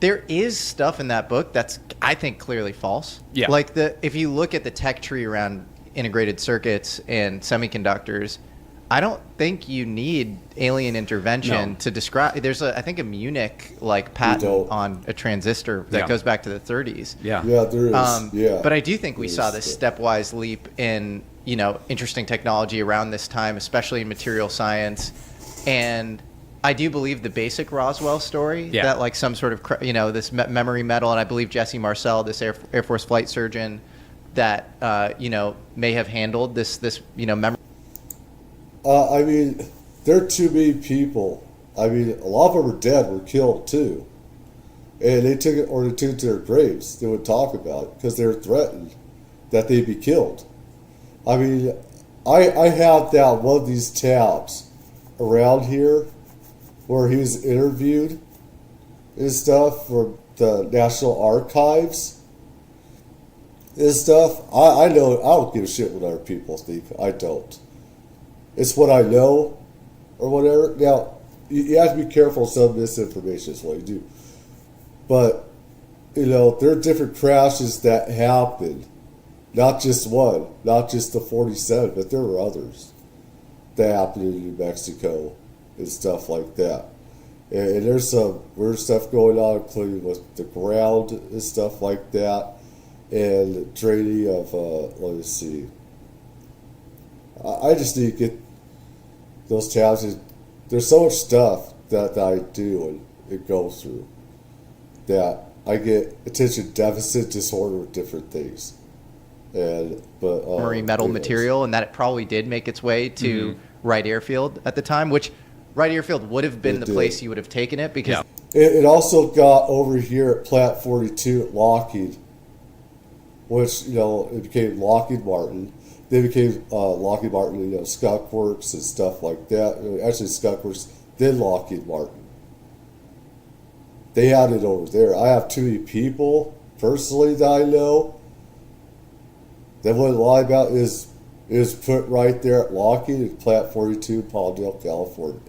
there is stuff in that book that's, I think, clearly false. Yeah. Like if you look at the tech tree around integrated circuits and semiconductors, I don't think you need alien intervention to describe. There's I think a Munich patent on a transistor that goes back to the 30s. Yeah, there is. But I do think we saw this stepwise leap in interesting technology around this time, especially in material science. And I do believe the basic Roswell story that some sort of this memory metal, and I believe Jesse Marcel, this Air Force flight surgeon, that may have handled this memory. I mean, there are too many people. I mean, a lot of them are dead, were killed too. And they took it to their graves. They would talk about it because they were threatened that they'd be killed. I mean, I have that one of these tabs around here where he was interviewed and stuff from the National Archives and stuff. I know, I don't give a shit what other people think. I don't. It's what I know, or whatever. Now, you have to be careful of some misinformation is what you do. But, there are different crashes that happened. Not just one, not just the 47, but there were others that happened in New Mexico and stuff like that. And there's some weird stuff going on, including with the ground and stuff like that, and draining of, let me see. I just need to get those tabs. There's so much stuff that I do and go through that I get attention deficit disorder with different things. Marine metal material, and that it probably did make its way to Wright Airfield at the time, which Wright Airfield would have been the place you would have taken it, because it also got over here at Plant 42 at Lockheed, which it became Lockheed Martin. They became Lockheed Martin, Skunk Works and stuff like that. Actually, Skunk Works, then Lockheed Martin. They had it over there. I have too many people, personally, that I know that wouldn't lie about is put right there at Lockheed at Plant 42, Palmdale, California.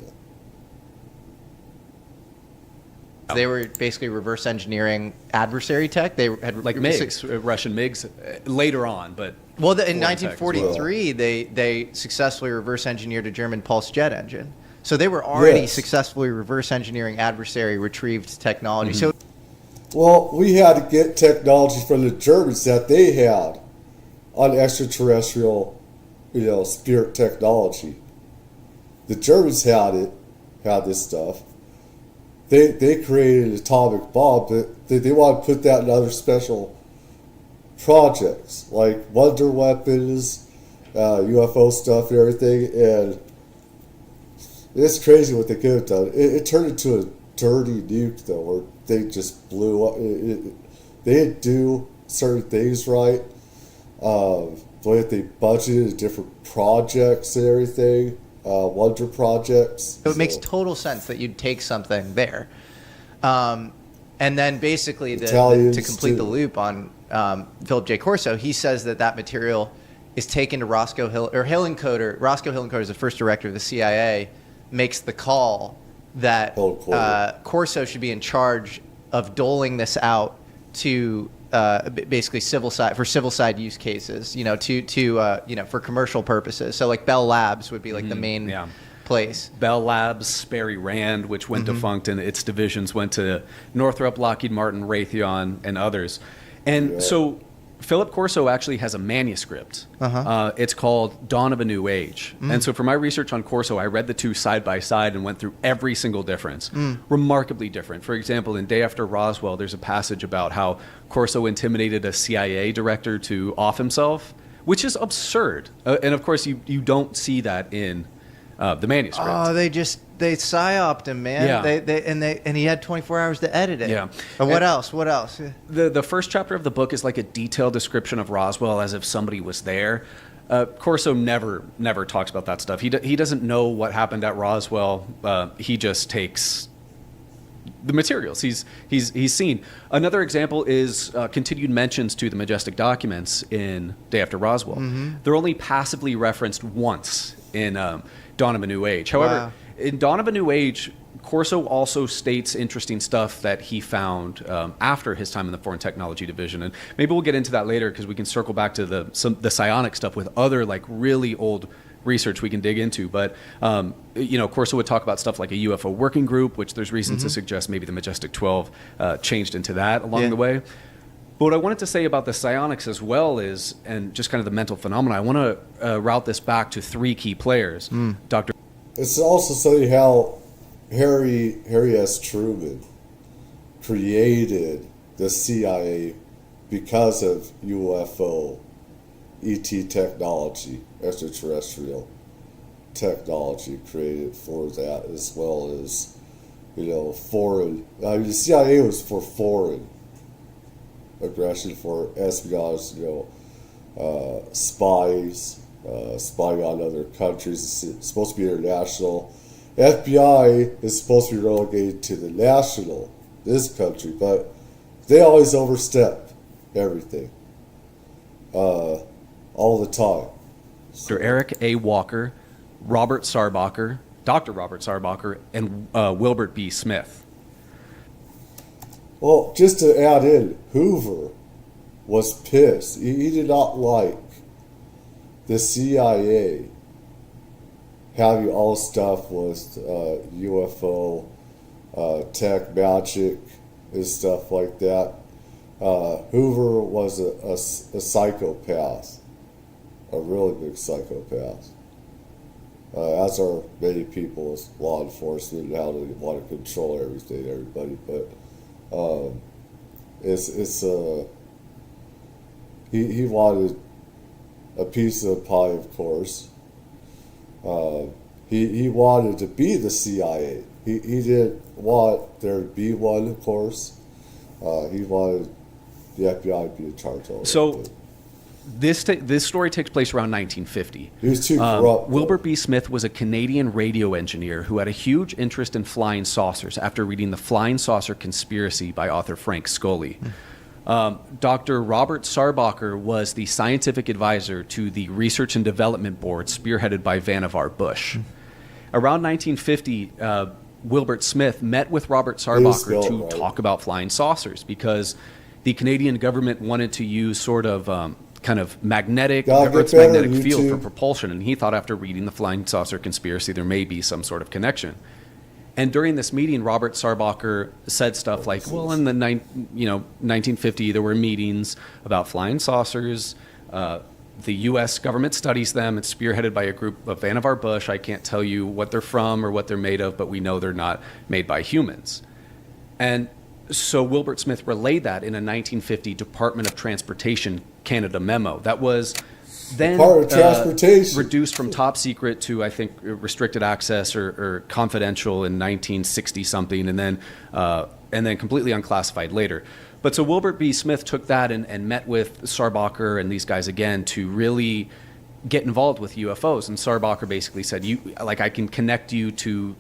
They were basically reverse engineering adversary tech. They had like MiGs, Russian MiGs, later on, but in 1943 they successfully reverse engineered a German pulse jet engine. So they were already successfully reverse engineering adversary retrieved technology. So, well, we had to get technology from the Germans that they had on extraterrestrial, spirit technology. The Germans had this stuff. They created an atomic bomb, but they want to put that in other special projects, like wonder weapons, UFO stuff and everything, and it's crazy what they could have done. It turned into a dirty nuke, though, where they just blew up. They didn't do certain things right. The way that they budgeted different projects and everything, wonder projects. So it makes total sense that you'd take something there. And then basically to complete the loop on Philip J. Corso, he says that material is taken to Roscoe Hillenkoetter. Roscoe Hillenkoetter is the first director of the CIA, makes the call that Corso should be in charge of doling this out to basically civil side use cases, for commercial purposes. So like Bell Labs would be like the main place. Bell Labs, Sperry Rand, which went defunct, and its divisions went to Northrop, Lockheed Martin, Raytheon, and others. And so Philip Corso actually has a manuscript. It's called Dawn of a New Age. And so for my research on Corso, I read the two side by side and went through every single difference. Remarkably different. For example, in Day After Roswell, there's a passage about how Corso intimidated a CIA director to off himself, which is absurd. And of course, you don't see that in the manuscript. Oh, they psyoped him, man. Yeah. And he had 24 hours to edit it. Yeah. And what else? What else? The first chapter of the book is like a detailed description of Roswell as if somebody was there. Corso never talks about that stuff. He doesn't know what happened at Roswell. He just takes the materials he's seen. Another example is continued mentions to the Majestic documents in Day After Roswell. They're only passively referenced once in Dawn of a New Age. However, in Dawn of a New Age, Corso also states interesting stuff that he found after his time in the Foreign Technology Division, and maybe we'll get into that later because we can circle back to the psionic stuff with other like really old research we can dig into. But Corso would talk about stuff like a UFO working group, which there's reason to suggest maybe the Majestic 12 changed into that along the way. But what I wanted to say about the psionics as well is, and just kind of the mental phenomena, I want to route this back to three key players. Dr. It's also saying how Harry S. Truman created the CIA because of UFO, ET technology, extraterrestrial technology created for that, as well as, foreign. The CIA was for foreign aggression, for espionage, spies, spying on other countries. It's supposed to be international. FBI is supposed to be relegated to the national, this country, but they always overstep everything, all the time. Dr. Eric A. Walker, Robert Sarbacher, Dr. Robert Sarbacher, and Wilbert B. Smith. Well, just to add in, Hoover was pissed. He did not like the CIA having all stuff with UFO, tech, magic, and stuff like that. Hoover was a psychopath, a really big psychopath. As are many people as law enforcement and how they want to control everything, everybody. But he wanted a piece of the pie, of course. He wanted to be the CIA. He didn't want there to be one, of course. He wanted the FBI to be in charge of it. So this story takes place around 1950. He was too corrupt. Wilbert B. Smith was a Canadian radio engineer who had a huge interest in flying saucers after reading The Flying Saucer Conspiracy by author Frank Scully. Dr. Robert Sarbacher was the scientific advisor to the Research and Development Board spearheaded by Vannevar Bush. Around 1950, Wilbert Smith met with Robert Sarbacher to talk about flying saucers because the Canadian government wanted to use sort of kind of Earth's magnetic field for propulsion, and he thought after reading The Flying Saucer Conspiracy there may be some sort of connection. And during this meeting, Robert Sarbacher said stuff like, well, in the 1950, there were meetings about flying saucers. The U.S. government studies them. It's spearheaded by a group of Vannevar Bush. I can't tell you what they're from or what they're made of, but we know they're not made by humans. And so Wilbert Smith relayed that in a 1950 Department of Transportation Canada memo. That was then reduced from top secret to, I think, restricted access or confidential in 1960-something, and then completely unclassified later. But so Wilbert B. Smith took that and met with Sarbacher and these guys again to really get involved with UFOs. And Sarbacher basically said, I can connect you to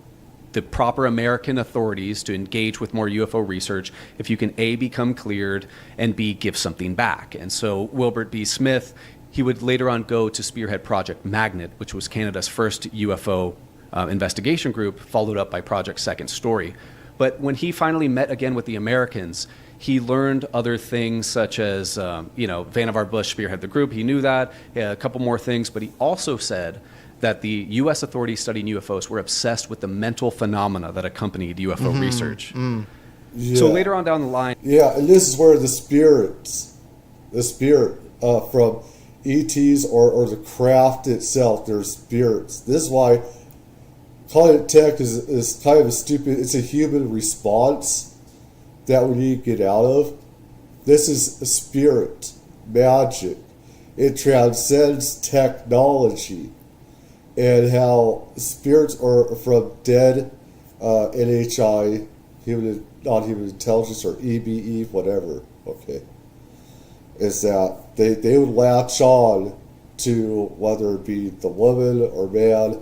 the proper American authorities to engage with more UFO research if you can A, become cleared, and B, give something back. And so Wilbert B. Smith, he would later on go to spearhead Project Magnet, which was Canada's first UFO investigation group, followed up by Project Second Story. But when he finally met again with the Americans, he learned other things such as, Vannevar Bush spearhead the group. He knew that, a couple more things, but he also said that the U.S. authorities studying UFOs were obsessed with the mental phenomena that accompanied UFO research. Yeah. So later on down the line... Yeah, and this is where the spirit from ETs or the craft itself, their spirits. This is why calling it tech is kind of a stupid, it's a human response that we need to get out of. This is a spirit, magic. It transcends technology, and how spirits are from dead NHI, non-human intelligence, or EBE, whatever, okay, is that they would latch on to whether it be the woman or man,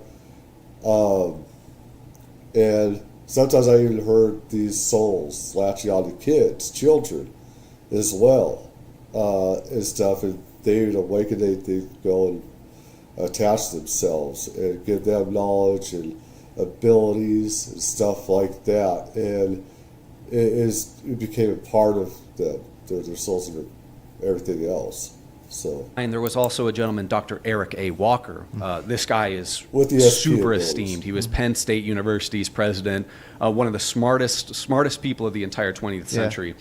and sometimes I even heard these souls latching on to kids, children, as well, and stuff, and they would awaken, they go and attach themselves and give them knowledge and abilities and stuff like that, and it became a part of them, their souls and everything else. So, and there was also a gentleman, Dr. Eric A. Walker. This guy is with the super esteemed. He was Penn State University's president, one of the smartest people of the entire 20th century.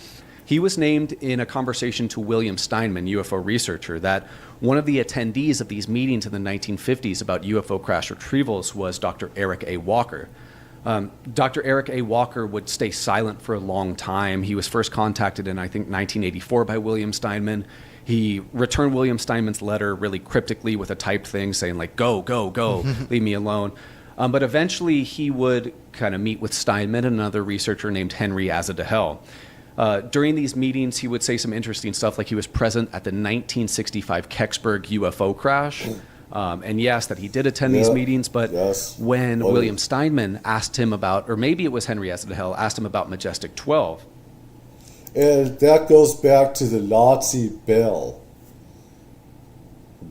He was named in a conversation to William Steinman, UFO researcher, that one of the attendees of these meetings in the 1950s about UFO crash retrievals was Dr. Eric A. Walker. Dr. Eric A. Walker would stay silent for a long time. He was first contacted in, I think, 1984 by William Steinman. He returned William Steinman's letter really cryptically with a typed thing saying, like, go, leave me alone. But eventually he would kind of meet with Steinman and another researcher named Henry Azadehel. During these meetings, he would say some interesting stuff, like he was present at the 1965 Kecksburg UFO crash. And yes, that he did attend these meetings, but when William Steinman asked him about, or maybe it was Henry Azadehel, asked him about Majestic 12. And that goes back to the Nazi Bell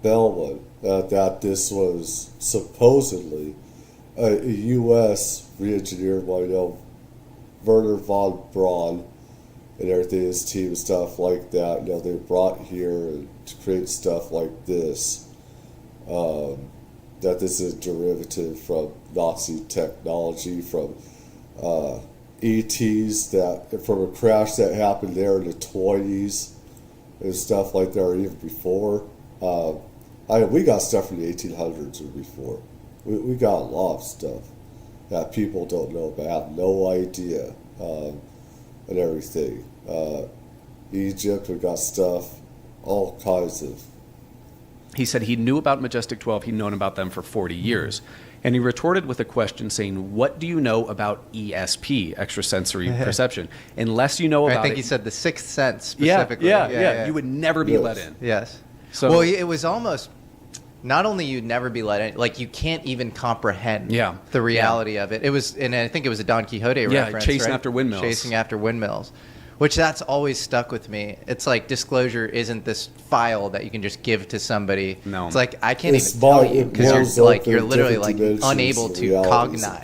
one, that this was supposedly a U.S. re-engineered by, Werner von Braun and everything, his team and stuff like that. They brought here and to create stuff like this. That this is a derivative from Nazi technology, from ETs, that from a crash that happened there in the 20s and stuff like that, or even before. We got stuff from the 1800s or before. We got a lot of stuff that people don't know about, have no idea, and everything. Egypt, we got stuff, all kinds of. He said he knew about Majestic 12, he'd known about them for 40 years. And he retorted with a question saying, what do you know about ESP, extrasensory perception? Unless you know about it. I think he said the sixth sense specifically. Yeah. You would never be let in. Yes. So, well, it was almost, not only you'd never be let in, like you can't even comprehend the reality of it. It was, and I think it was a Don Quixote reference, chasing after windmills. Chasing after windmills. Which that's always stuck with me. It's like disclosure isn't this file that you can just give to somebody. No. It's like I can't even tell you because you're literally like unable to cognize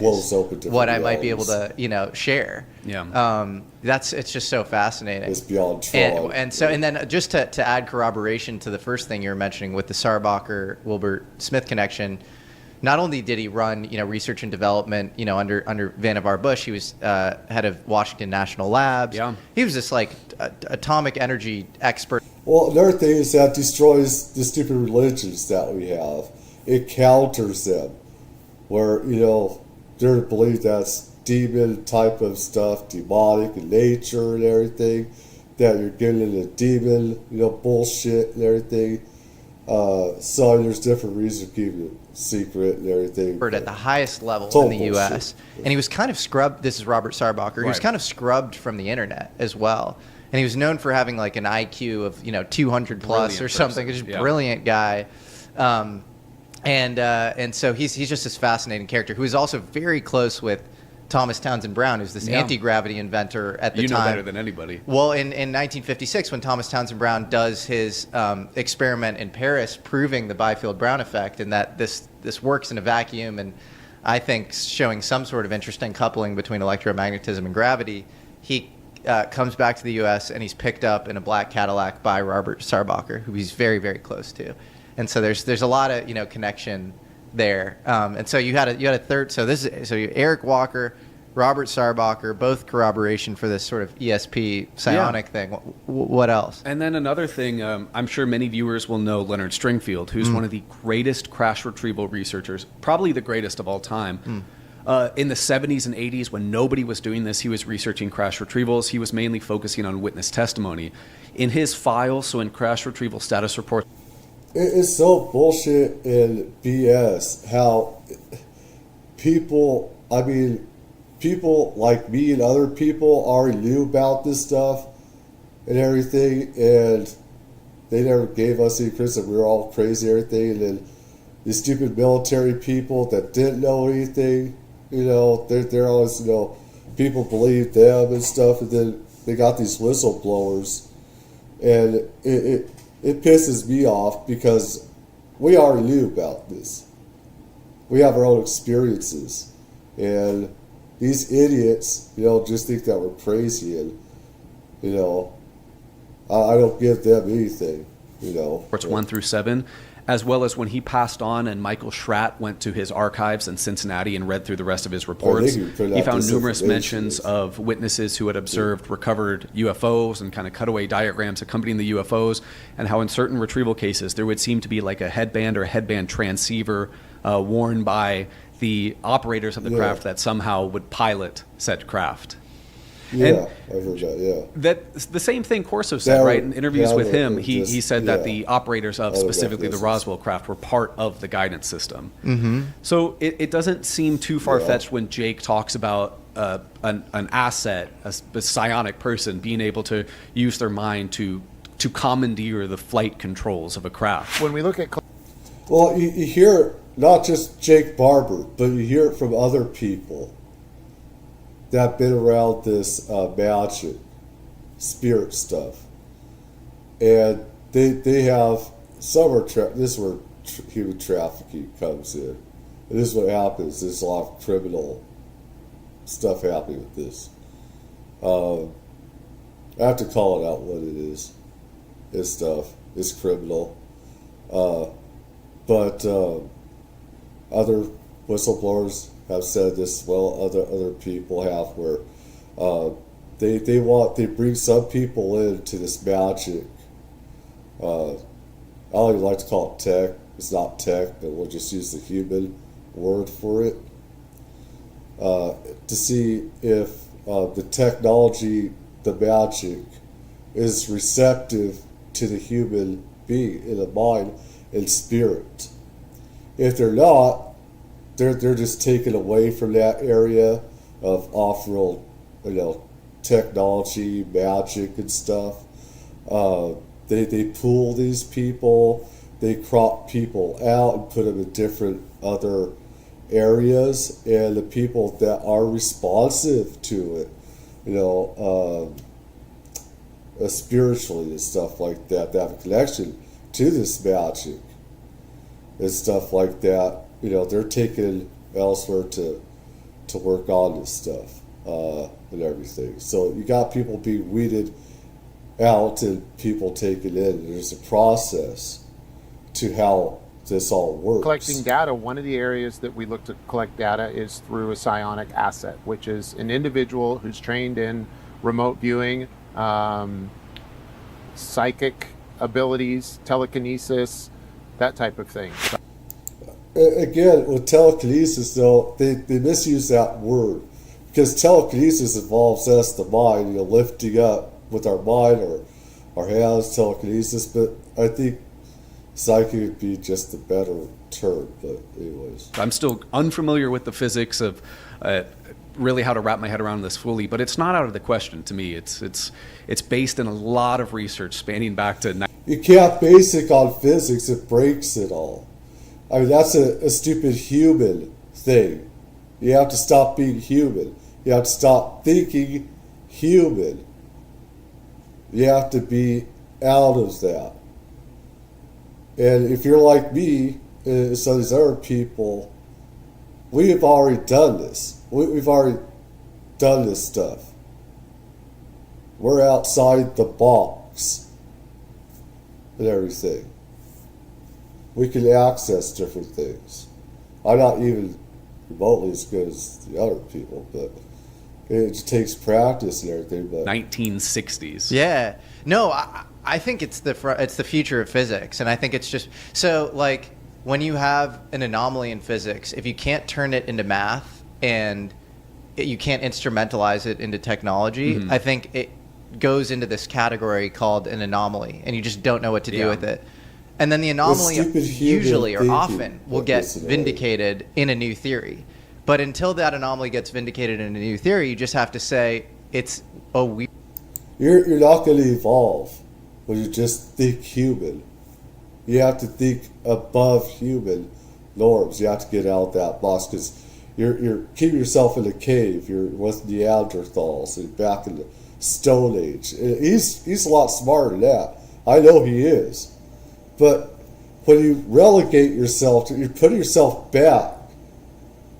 what I might be able to share. Yeah. It's just so fascinating. It's beyond trial. And then just to add corroboration to the first thing you were mentioning with the Sarbacher Wilbur Smith connection. Not only did he run, research and development, under Vannevar Bush, he was head of Washington National Labs. Yeah. He was this atomic energy expert. Well, another thing is that destroys the stupid religions that we have. It counters them, where they're to believe that's demon type of stuff, demonic in nature and everything. That you're getting into demon, bullshit and everything. So there's different reasons to keep it secret and everything. At the highest level in the U.S. And he was kind of scrubbed. This is Robert Sarbacher. He was kind of scrubbed from the internet as well. And he was known for having like an IQ of 200 plus or something. Just brilliant guy. And so he's just this fascinating character who is also very close with Thomas Townsend Brown, who's this anti-gravity inventor at the time. You know better than anybody. Well, in 1956, when Thomas Townsend Brown does his experiment in Paris proving the Byfield-Brown effect and that this works in a vacuum, and I think showing some sort of interesting coupling between electromagnetism and gravity, he comes back to the U.S. and he's picked up in a black Cadillac by Robert Sarbacher, who he's very, very close to. And so there's a lot of connection there. And so you had a third. So you Eric Walker, Robert Sarbacher, both corroboration for this sort of ESP psionic thing. What else? And then another thing, I'm sure many viewers will know Leonard Stringfield, who's one of the greatest crash retrieval researchers, probably the greatest of all time. In the 70s and 80s, when nobody was doing this, he was researching crash retrievals. He was mainly focusing on witness testimony. In his files, so in crash retrieval status reports, it's so bullshit and BS how people like me and other people already knew about this stuff and everything, and they never gave us any criticism. We were all crazy and everything, and then these stupid military people that didn't know anything, they're always, people believed them and stuff, and then they got these whistleblowers, and it pisses me off because we already knew about this. We have our own experiences, and these idiots, just think that we're crazy, and I don't give them anything, Reports 1 through 7, as well as when he passed on and Michael Schratt went to his archives in Cincinnati and read through the rest of his reports. He found numerous mentions of witnesses who had observed recovered UFOs and kind of cutaway diagrams accompanying the UFOs, and how in certain retrieval cases there would seem to be like a headband or a headband transceiver worn by the operators of the craft that somehow would pilot said craft. Yeah, I heard that, That's the same thing Corso said, right? In interviews with him, he said that the operators of specifically the Roswell craft were part of the guidance system. So it doesn't seem too far-fetched when Jake talks about an asset, a psionic person being able to use their mind to commandeer the flight controls of a craft. When we look at... Well, you hear it, not just Jake Barber, but you hear it from other people that have been around this magic, spirit stuff. And they have, some are, this is where human trafficking comes in. And this is what happens, there's a lot of criminal stuff happening with this. I have to call it out what it is. This stuff is criminal. But other whistleblowers have said this, well, other people have, where they bring some people into this magic. I don't even like to call it tech. It's not tech, but we'll just use the human word for it. To see if the technology, the magic, is receptive to the human being in the mind and spirit. If they're not, they're just taken away from that area of off-world, technology, magic, and stuff. They pool these people, they crop people out and put them in different other areas, and the people that are responsive to it, spiritually and stuff like that have a connection to this magic and stuff like that, they're taken elsewhere to work on this stuff and everything. So you got people being weeded out and people taken in. There's a process to how this all works. Collecting data, one of the areas that we look to collect data is through a psionic asset, which is an individual who's trained in remote viewing, psychic abilities, telekinesis, that type of thing. Again, with telekinesis, though, they misuse that word, because telekinesis involves us, the mind, lifting up with our mind or our hands, telekinesis, but I think psychic would be just the better term, but anyways. I'm still unfamiliar with the physics of really how to wrap my head around this fully, but it's not out of the question to me. It's based in a lot of research spanning back to... You can't base it on physics, it breaks it all. I mean, that's a stupid human thing. You have to stop being human. You have to stop thinking human. You have to be out of that. And if you're like me, and some of these other people, we have already done this. We've already done this stuff. We're outside the box and everything. We can access different things. I'm not even remotely as good as the other people, but it just takes practice and everything. But 1960s. Yeah. No, I think it's the future of physics, and I think it's just so like when you have an anomaly in physics, if you can't turn it into math and you can't instrumentalize it into technology, I think it goes into this category called an anomaly, and you just don't know what to do with it. And then the anomaly usually or often will get vindicated in a new theory. But until that anomaly gets vindicated in a new theory, you just have to say it's a weird. You're not going to evolve when you just think human. You have to think above human norms. You have to get out of that box because you're keeping yourself in a cave. You're with Neanderthals and back in the Stone Age. He's a lot smarter than that. I know he is. But when you relegate yourself, you're putting yourself back,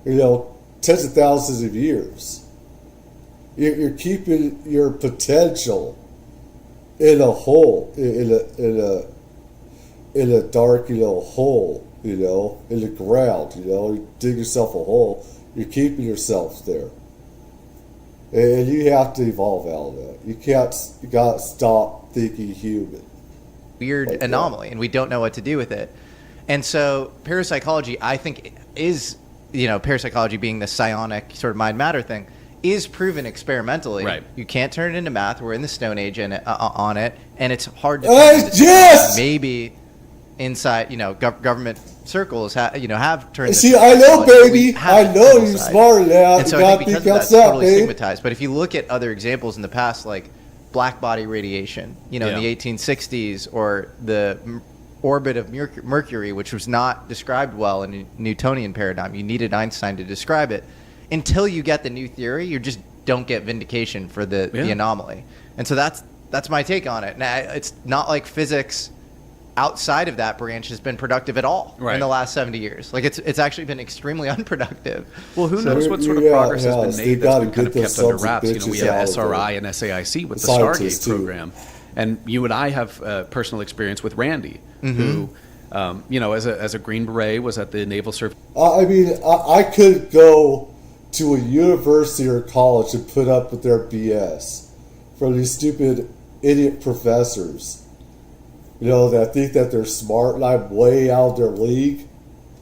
tens of thousands of years. You're keeping your potential in a hole, in a dark, hole, in the ground. You dig yourself a hole. You're keeping yourself there, and you have to evolve out of that. You got to stop thinking human. Weird anomaly, and we don't know what to do with it. And so parapsychology, I think, is, parapsychology being the psionic sort of mind matter thing, is proven experimentally. Right. You can't turn it into math. We're in the Stone Age on it, and it's hard to maybe inside, government circles have turned. See, I know, baby. I know you're smart now. And so I think because of that's totally stigmatized. But if you look at other examples in the past, like black body radiation, in the 1860s, or the orbit of Mercury, which was not described well in a Newtonian paradigm. You needed Einstein to describe it. Until you get the new theory, you just don't get vindication for the anomaly. And so that's my take on it. Now, it's not like physics outside of that branch has been productive at all in the last 70 years. Like it's actually been extremely unproductive. Well, who knows what sort of progress has been made that's been kind of kept under wraps. We have SRI and SAIC with the Stargate program. And you and I have personal experience with Randy, who, as a Green Beret, was at the Naval Surface. I could go to a university or college and put up with their BS from these stupid idiot professors. That think that they're smart, and I'm way out of their league.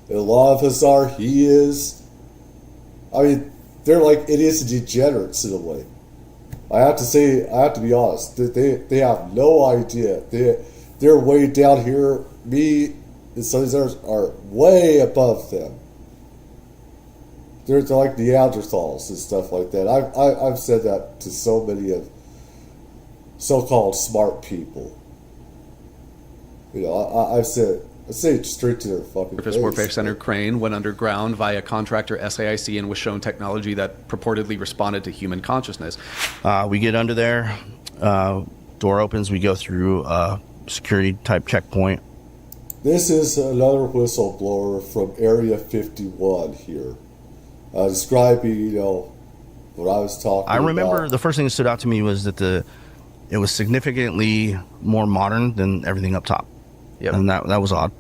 And a lot of us are. He is. They're like idiots and degenerates in a way. I have to be honest. They have no idea. They're way down here. Me and some of these others are way above them. They're like Neanderthals and stuff like that. I've said that to so many of so-called smart people. I say it straight to their fucking face. Surface Warfare Center crane went underground via contractor SAIC and was shown technology that purportedly responded to human consciousness. We get under there, door opens, we go through a security type checkpoint. This is another whistleblower from Area 51 here, describing, what I was talking about. I remember the first thing that stood out to me was that it was significantly more modern than everything up top. Yep. And that was odd.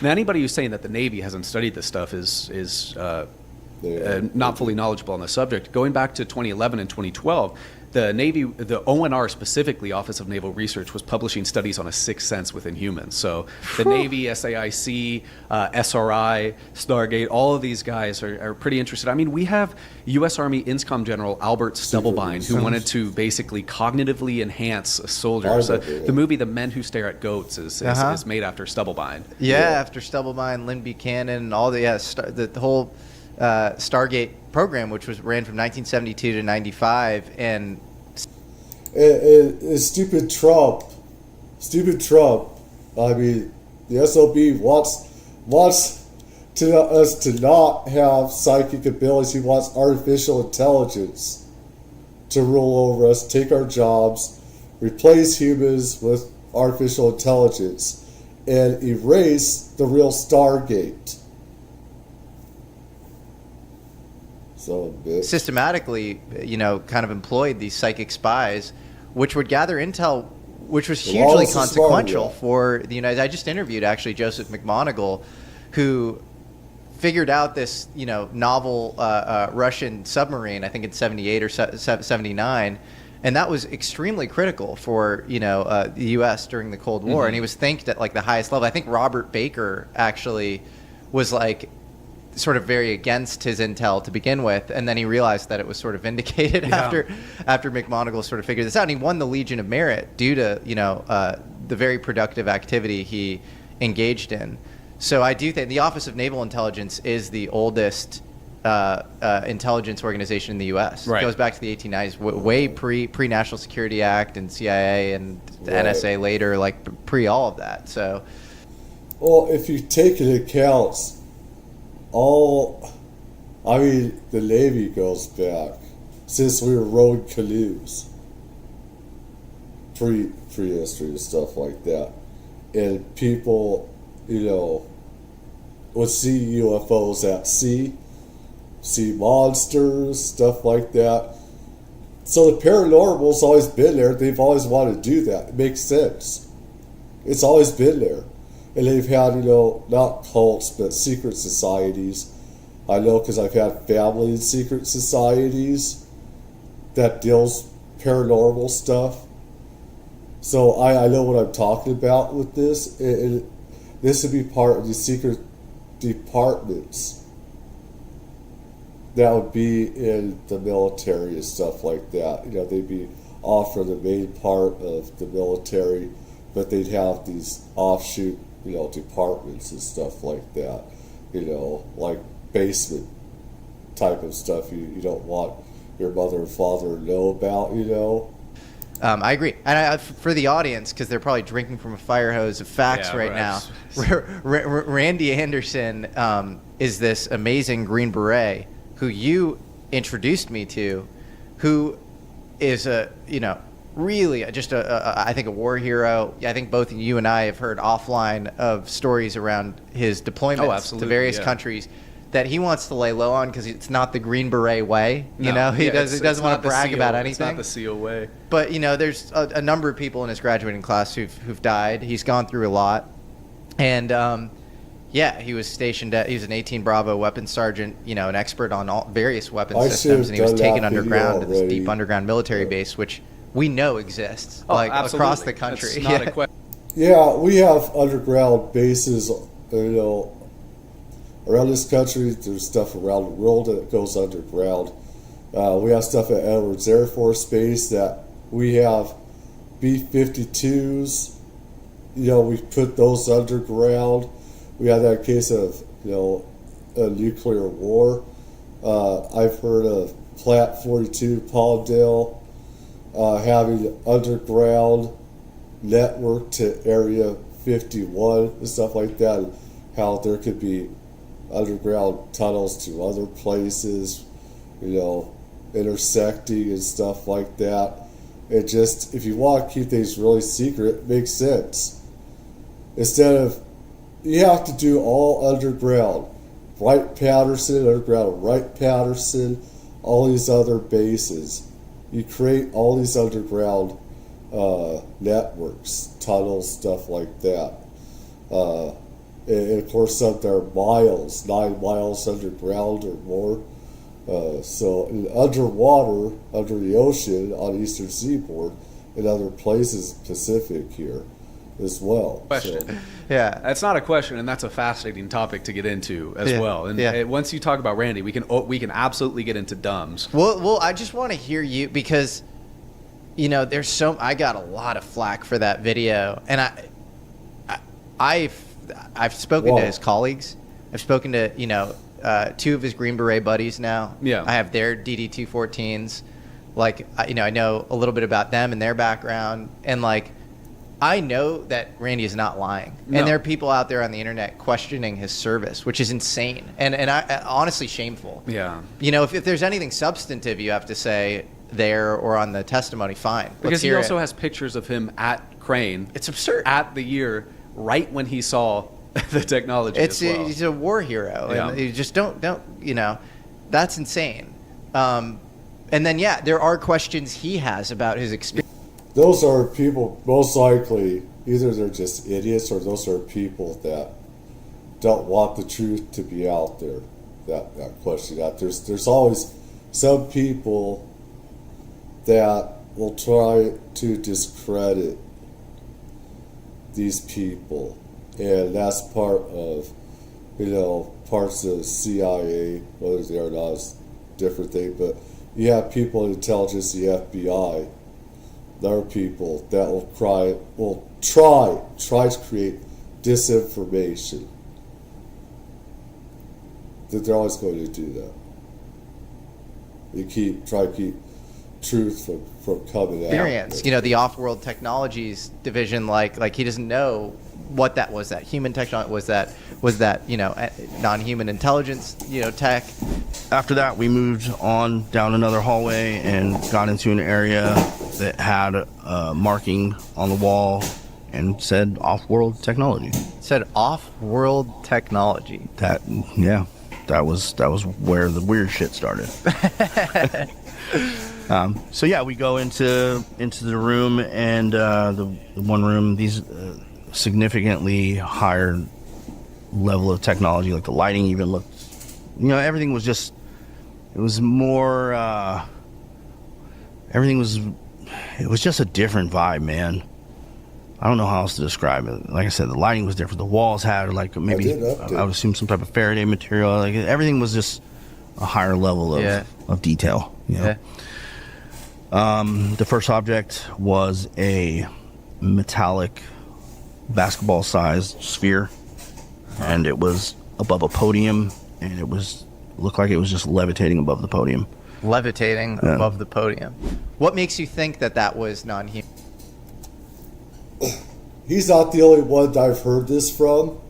Now, anybody who's saying that the Navy hasn't studied this stuff is not fully knowledgeable on the subject. Going back to 2011 and 2012, the Navy, the ONR specifically, Office of Naval Research, was publishing studies on a sixth sense within humans. So the Navy, SAIC, SRI, Stargate, all of these guys are pretty interested. We have U.S. Army INSCOM General Albert Stubblebine, who wanted to basically cognitively enhance a soldier. So the movie The Men Who Stare at Goats is made after Stubblebine. After Stubblebine, Lynn Buchanan, and all the whole Stargate program, which ran from 1972 to 95, and stupid Trump. The SOB wants us to not have psychic abilities. He wants artificial intelligence to rule over us, take our jobs, replace humans with artificial intelligence, and erase the real Stargate. Systematically, kind of employed these psychic spies, which would gather intel, which was hugely consequential for the United States. I just interviewed, actually, Joseph McMoneagle, who figured out this, novel Russian submarine, I think in 78 or 79. And that was extremely critical for, the U.S. during the Cold War. And he was thanked at like the highest level. I think Robert Baker actually was like sort of very against his intel to begin with. And then he realized that it was sort of vindicated after McMonagle sort of figured this out. And he won the Legion of Merit due to, the very productive activity he engaged in. So I do think the Office of Naval Intelligence is the oldest intelligence organization in the U.S. It goes back to the 1890s, way pre-National Security Act and CIA and the NSA later, like pre all of that. So, well, if you take into account the Navy goes back since we were rowing canoes, prehistory and stuff like that, and people, would see UFOs at sea, see monsters, stuff like that. So the paranormal's always been there. They've always wanted to do that. It makes sense. It's always been there. And they've had, not cults, but secret societies. I know because I've had family in secret societies that deals paranormal stuff. So I know what I'm talking about with this. This would be part of the secret departments that would be in the military and stuff like that. They'd be off for the main part of the military, but they'd have these offshoot, departments and stuff like that. Like basement type of stuff you don't want your mother and father to know about, I agree. And for the audience, because they're probably drinking from a fire hose of facts now, Randy Anderson is this amazing Green Beret who you introduced me to, who is really just I think a war hero. I think both you and I have heard offline of stories around his deployments to various countries that he wants to lay low on because it's not the Green Beret way. He doesn't want to brag about anything. It's not the CO way. But there's a number of people in his graduating class who've died. He's gone through a lot, and he was stationed he was an 18 Bravo weapons sergeant. An expert on all various weapons systems, and he was taken underground to this deep underground military base, which we know exists across the country. That's not a question. Yeah, we have underground bases. Around this country, there's stuff around the world that goes underground. We have stuff at Edwards Air Force Base that we have B-52s. We put those underground. We had that case of, a nuclear war. I've heard of Plat 42, Palmdale, having underground network to Area 51 and stuff like that, and how there could be underground tunnels to other places, intersecting and stuff like that. It just, if you want to keep things really secret, it makes sense. Instead of, you have to do all underground. Wright-Patterson, underground Wright-Patterson, all these other bases. You create all these underground networks, tunnels, stuff like that. And of course, some that are 9 miles underground or more. So underwater, under the ocean, on the eastern seaboard, and other places, Pacific here as well. Question. So. Yeah. That's not a question, and that's a fascinating topic to get into as well. And once you talk about Randy, we can absolutely get into dumbs. Well, I just want to hear you because, there's I got a lot of flack for that video, and I've spoken to his colleagues. I've spoken to, 2 of his Green Beret buddies now. Yeah. I have their DD-214s. I know a little bit about them and their background. And, I know that Randy is not lying. No. And there are people out there on the internet questioning his service, which is insane. And I honestly shameful. Yeah. If there's anything substantive you have to say there or on the testimony, fine. Because he also has pictures of him at Crane. It's absurd. At the year, right when he saw the technology as well. He's a war hero. Yeah. And you just don't, that's insane. And then, there are questions he has about his experience. Those are people, most likely, either they're just idiots or those are people that don't want the truth to be out there. That question. That there's always some people that will try to discredit these people, and that's part of, parts of the CIA, whether they are not, is a different thing, but you have people in intelligence, the FBI, there are people that will try to create disinformation. That they're always going to do that. You try to keep truth from coming out. Experience. The Off-World Technologies division, like he doesn't know what that was. That human technology was that non-human intelligence tech. After that, we moved on down another hallway and got into an area that had a marking on the wall and said off-world technology. Said off-world technology. That was where the weird shit started. So yeah, we go into the room, and the one room, these significantly higher level of technology, like the lighting even looked, everything was just, it was more, it was just a different vibe, man. I don't know how else to describe it. Like I said, the lighting was different. The walls had I would assume some type of Faraday material. Like everything was just a higher level of detail. Yeah. The first object was a metallic basketball-sized sphere, and it was above a podium, and it looked like it was just levitating above the podium. Levitating above the podium. What makes you think that was non-human? He's not the only one that I've heard this from.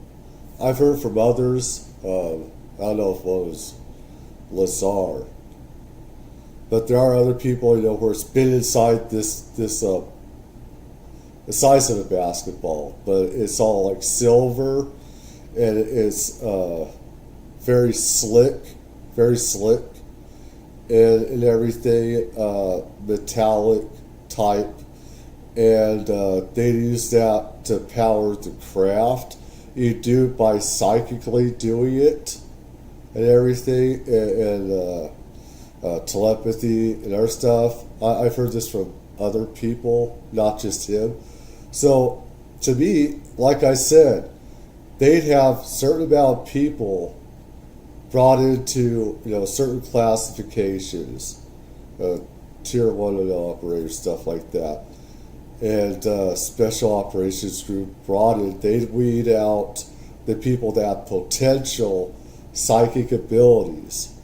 I've heard from others. I don't know if one was Lazar. But there are other people, where it's been inside this the size of a basketball, but it's all like silver, and it's very slick, and everything, metallic type. And they use that to power the craft. You do it by psychically doing it and everything, and telepathy and other stuff. I've heard this from other people, not just him. So, to me, like I said, they'd have certain amount of people brought into, certain classifications, tier 1 operators, stuff like that. And special operations group brought in, they'd weed out the people that have potential psychic abilities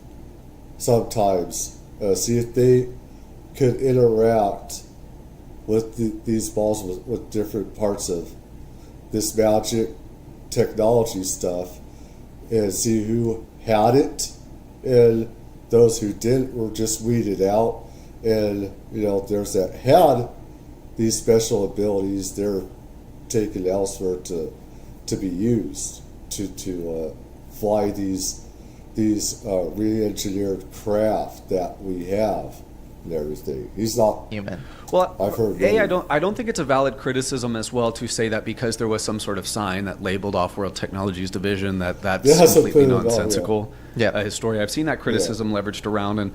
sometimes, see if they could interact with these balls with different parts of this magic technology stuff, and see who had it, and those who didn't were just weeded out. And there's that had these special abilities, they're taken elsewhere to be used to fly these re-engineered craft that we have and everything. He's not human. Well, I've heard. I don't think it's a valid criticism as well to say that because there was some sort of sign that labeled Off-World Technologies Division that's completely nonsensical. A story. I've seen that criticism leveraged around, and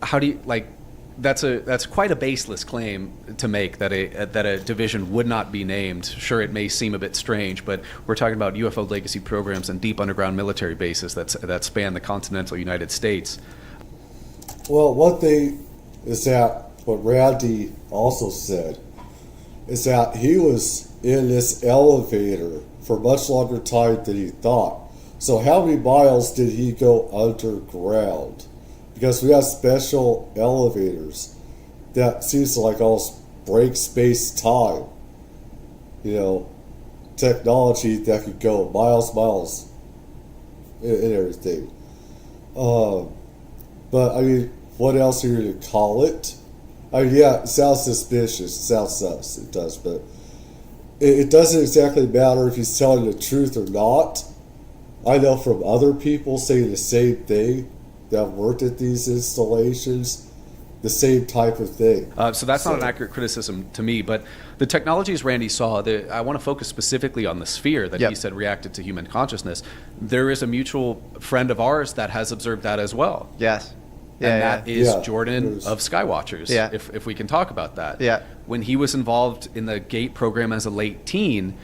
how do you like? That's quite a baseless claim to make that a division would not be named. Sure, it may seem a bit strange, but we're talking about UFO legacy programs and deep underground military bases that span the continental United States. Well, one thing is that what Randy also said is that he was in this elevator for much longer time than he thought. So how many miles did he go underground? Because we have special elevators that seems to almost break space-time. Technology that could go miles, and everything. But, I mean, what else are you going to call it? I mean, yeah, it sounds suspicious. It sounds sus. It does, but it doesn't exactly matter if he's telling the truth or not. I know from other people saying the same thing that have worked at these installations, the same type of thing. So that's not an accurate criticism to me, but the technologies Randy saw, I want to focus specifically on the sphere that he said reacted to human consciousness. There is a mutual friend of ours that has observed that as well. Yes. And that is Jordan of Skywatchers, if we can talk about that. Yeah. When he was involved in the GATE program as a late teen,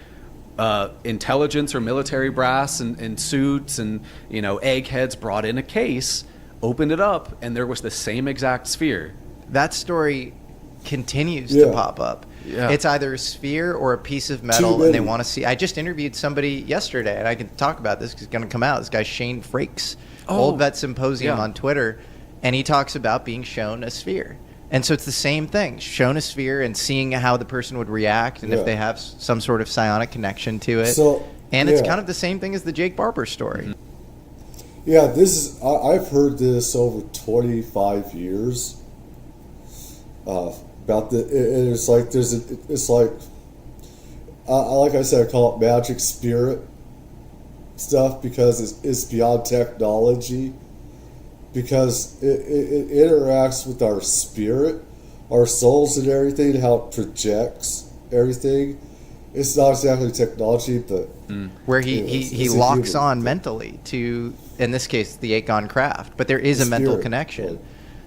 intelligence or military brass and suits and, eggheads brought in a case, opened it up, and there was the same exact sphere. That story continues to pop up. Yeah. It's either a sphere or a piece of metal, and they want to see. I just interviewed somebody yesterday, and I can talk about this because it's going to come out. This guy Shane Frakes, Old Vet Symposium on Twitter, and he talks about being shown a sphere. And so it's the same thing, shown a sphere and seeing how the person would react and if they have some sort of psionic connection to it. And it's kind of the same thing as the Jake Barber story. Yeah, I've heard this over 25 years about it's like like I said, I call it magic spirit stuff because it's beyond technology, because it interacts with our spirit, our souls and everything, how it projects everything. It's not exactly technology, but where he locks on mentally to, in this case, the Aegon craft, but there is a mental connection. Right.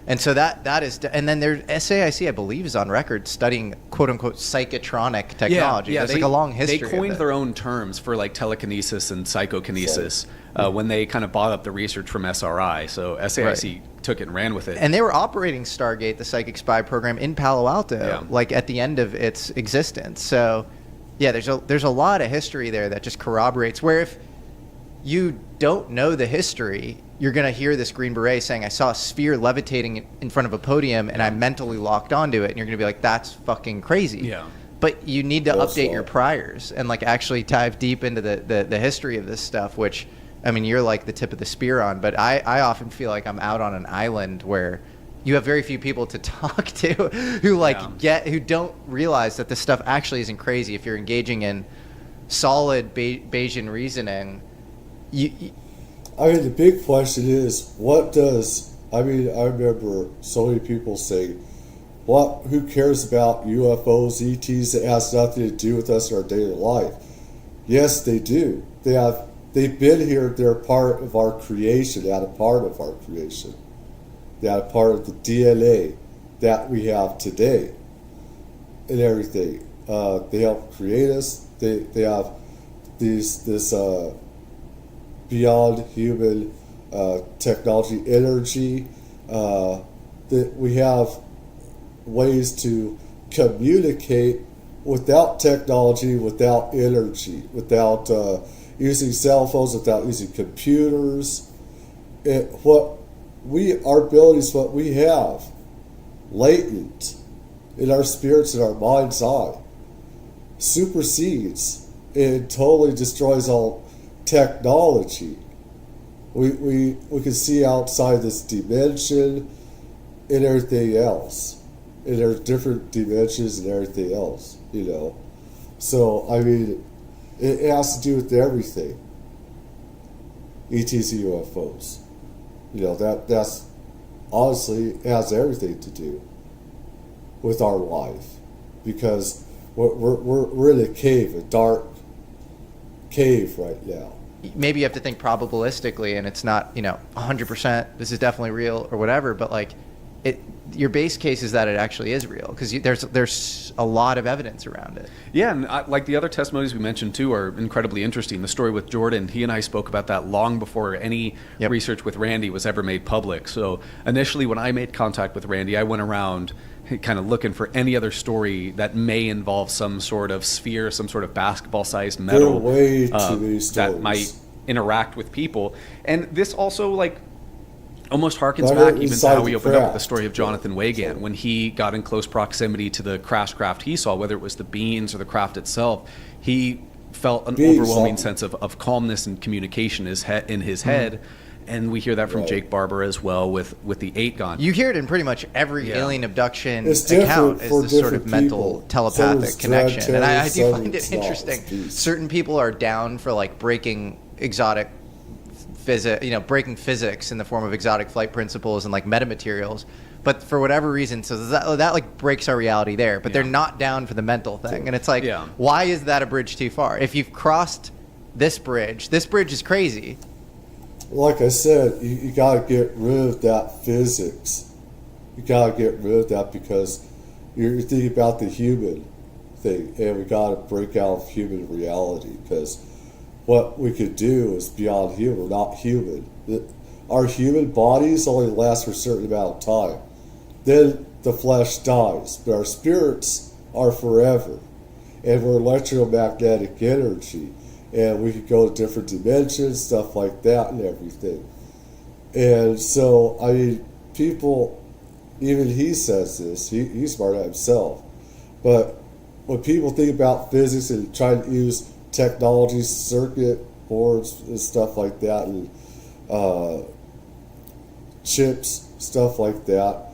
And so that is, and then there's SAIC, I believe, is on record studying quote unquote psychotronic technology. Yeah, there's like a long history. They coined their own terms for like telekinesis and psychokinesis when they kind of bought up the research from SRI. So SAIC took it and ran with it. And they were operating Stargate, the psychic spy program, in Palo Alto, like at the end of its existence. So yeah, there's a lot of history there that just corroborates. Where if you don't know the history, you're going to hear this Green Beret saying, I saw a sphere levitating in front of a podium and I mentally locked onto it. And you're going to be like, that's fucking crazy. Yeah. But you need to update your priors and like actually dive deep into the history of this stuff, which, I mean, you're like the tip of the spear on. But I often feel like I'm out on an island where you have very few people to talk to who who don't realize that this stuff actually isn't crazy. If you're engaging in solid Bayesian reasoning, I mean, the big question is, I remember so many people saying, who cares about UFOs, ETs, that has nothing to do with us in our daily life? Yes, they do. They've been here, they're part of our creation, they're a part of our creation. They're a part of the DNA that we have today and everything. They help create us. They have this beyond human technology, energy. That we have ways to communicate without technology, without energy, without using cell phones, without using computers. Our abilities, what we have latent in our spirits and our mind's eye, supersedes and totally destroys all technology. We can see outside this dimension and everything else. And there's different dimensions and everything else, So, I mean, it has to do with everything. ETs and UFOs. That's honestly has everything to do with our life. Because we're in a cave, a dark cave right now. Maybe you have to think probabilistically, and it's not 100% this is definitely real or whatever, but like your base case is that it actually is real because there's a lot of evidence around it. Yeah, and like the other testimonies we mentioned too are incredibly interesting. The story with Jordan, he and I spoke about that long before any research with Randy was ever made public. So initially when I made contact with Randy, I went around kind of looking for any other story that may involve some sort of sphere, some sort of basketball-sized metal that might interact with people. And this also almost harkens back even to how we opened up with the story of Jonathan Weygandt when he got in close proximity to the crash craft he saw, whether it was the beings or the craft itself. He felt an overwhelming sense of calmness and communication in his head. And we hear that from Jake Barber as well with the Aegon. You hear it in pretty much every alien abduction account is this sort of mental telepathic connection. And I do find it interesting. Certain people are down for breaking exotic breaking physics in the form of exotic flight principles and metamaterials, but for whatever reason, so that like breaks our reality there. But they're not down for the mental thing, and it's like, why is that a bridge too far? If you've crossed this bridge is crazy. Like I said, you got to get rid of that physics. You got to get rid of that because you're thinking about the human thing, and we got to break out of human reality because what we could do is beyond human. We're not human. Our human bodies only last for a certain amount of time. Then the flesh dies, but our spirits are forever, and we're electromagnetic energy, and we could go to different dimensions, stuff like that, and everything. And so, I mean, people, even he says this. He's smart at himself, but when people think about physics and try to use technology, circuit boards and stuff like that, and chips, stuff like that,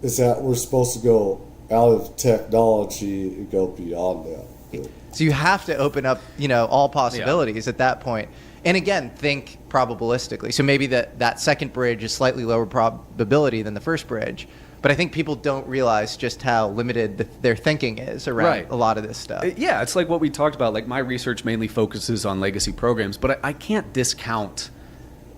is that we're supposed to go out of technology and go beyond that. So you have to open up, all possibilities at that point. And again, think probabilistically. So maybe that second bridge is slightly lower probability than the first bridge. But I think people don't realize just how limited their thinking is around a lot of this stuff. Yeah, it's like what we talked about. Like my research mainly focuses on legacy programs, but I can't discount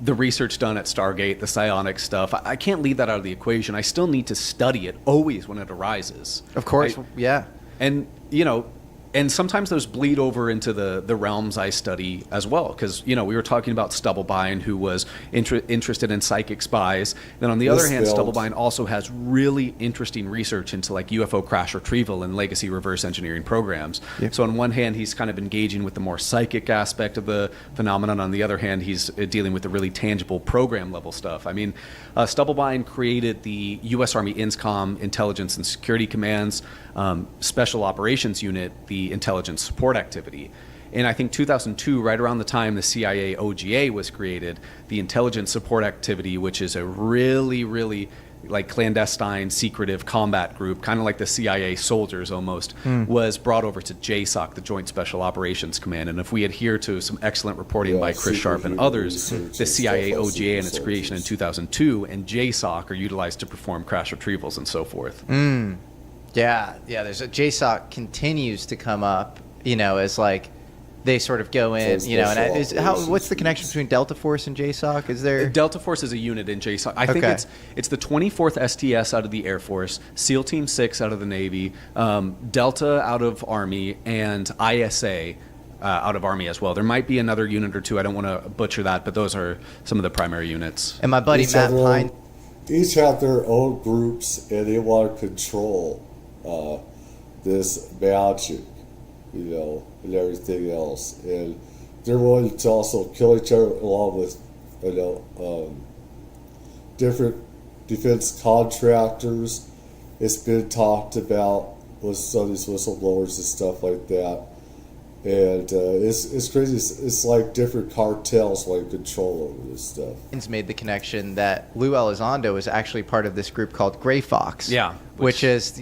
the research done at Stargate, the psionic stuff. I can't leave that out of the equation. I still need to study it always when it arises. Of course, yeah. And, and sometimes those bleed over into the realms I study as well. Because, we were talking about Stubblebine, who was interested in psychic spies. Then on the other hand, Stubblebine also has really interesting research into like UFO crash retrieval and legacy reverse engineering programs. Yep. So on one hand, he's kind of engaging with the more psychic aspect of the phenomenon. On the other hand, he's dealing with the really tangible program level stuff. I mean, Stubblebine created the U.S. Army INSCOM Intelligence and Security Command's Special Operations Unit, the Intelligence Support Activity. And I think 2002, right around the time the CIA OGA was created, the Intelligence Support Activity, which is a really, really like clandestine, secretive combat group, kind of like the CIA soldiers almost, was brought over to JSOC, the Joint Special Operations Command. And if we adhere to some excellent reporting by Chris Sharp and others, the CIA OGA and its creation in 2002 and JSOC are utilized to perform crash retrievals and so forth. Yeah, there's a JSOC continues to come up, as like they sort of go in, and what's the connection between Delta Force and JSOC? Is there Delta Force is a unit in JSOC. I think it's the 24th STS out of the Air Force, SEAL Team 6 out of the Navy, Delta out of Army, and ISA out of Army as well. There might be another unit or two. I don't want to butcher that, but those are some of the primary units. And my buddy Matt Pine. Each have their own groups, and they want to control this magic, and everything else. And they're willing to also kill each other along with, different defense contractors. It's been talked about with some of these whistleblowers and stuff like that. And it's crazy. It's like different cartels like control over this stuff. Made the connection that Lou Elizondo is actually part of this group called Gray Fox. Yeah. Which is,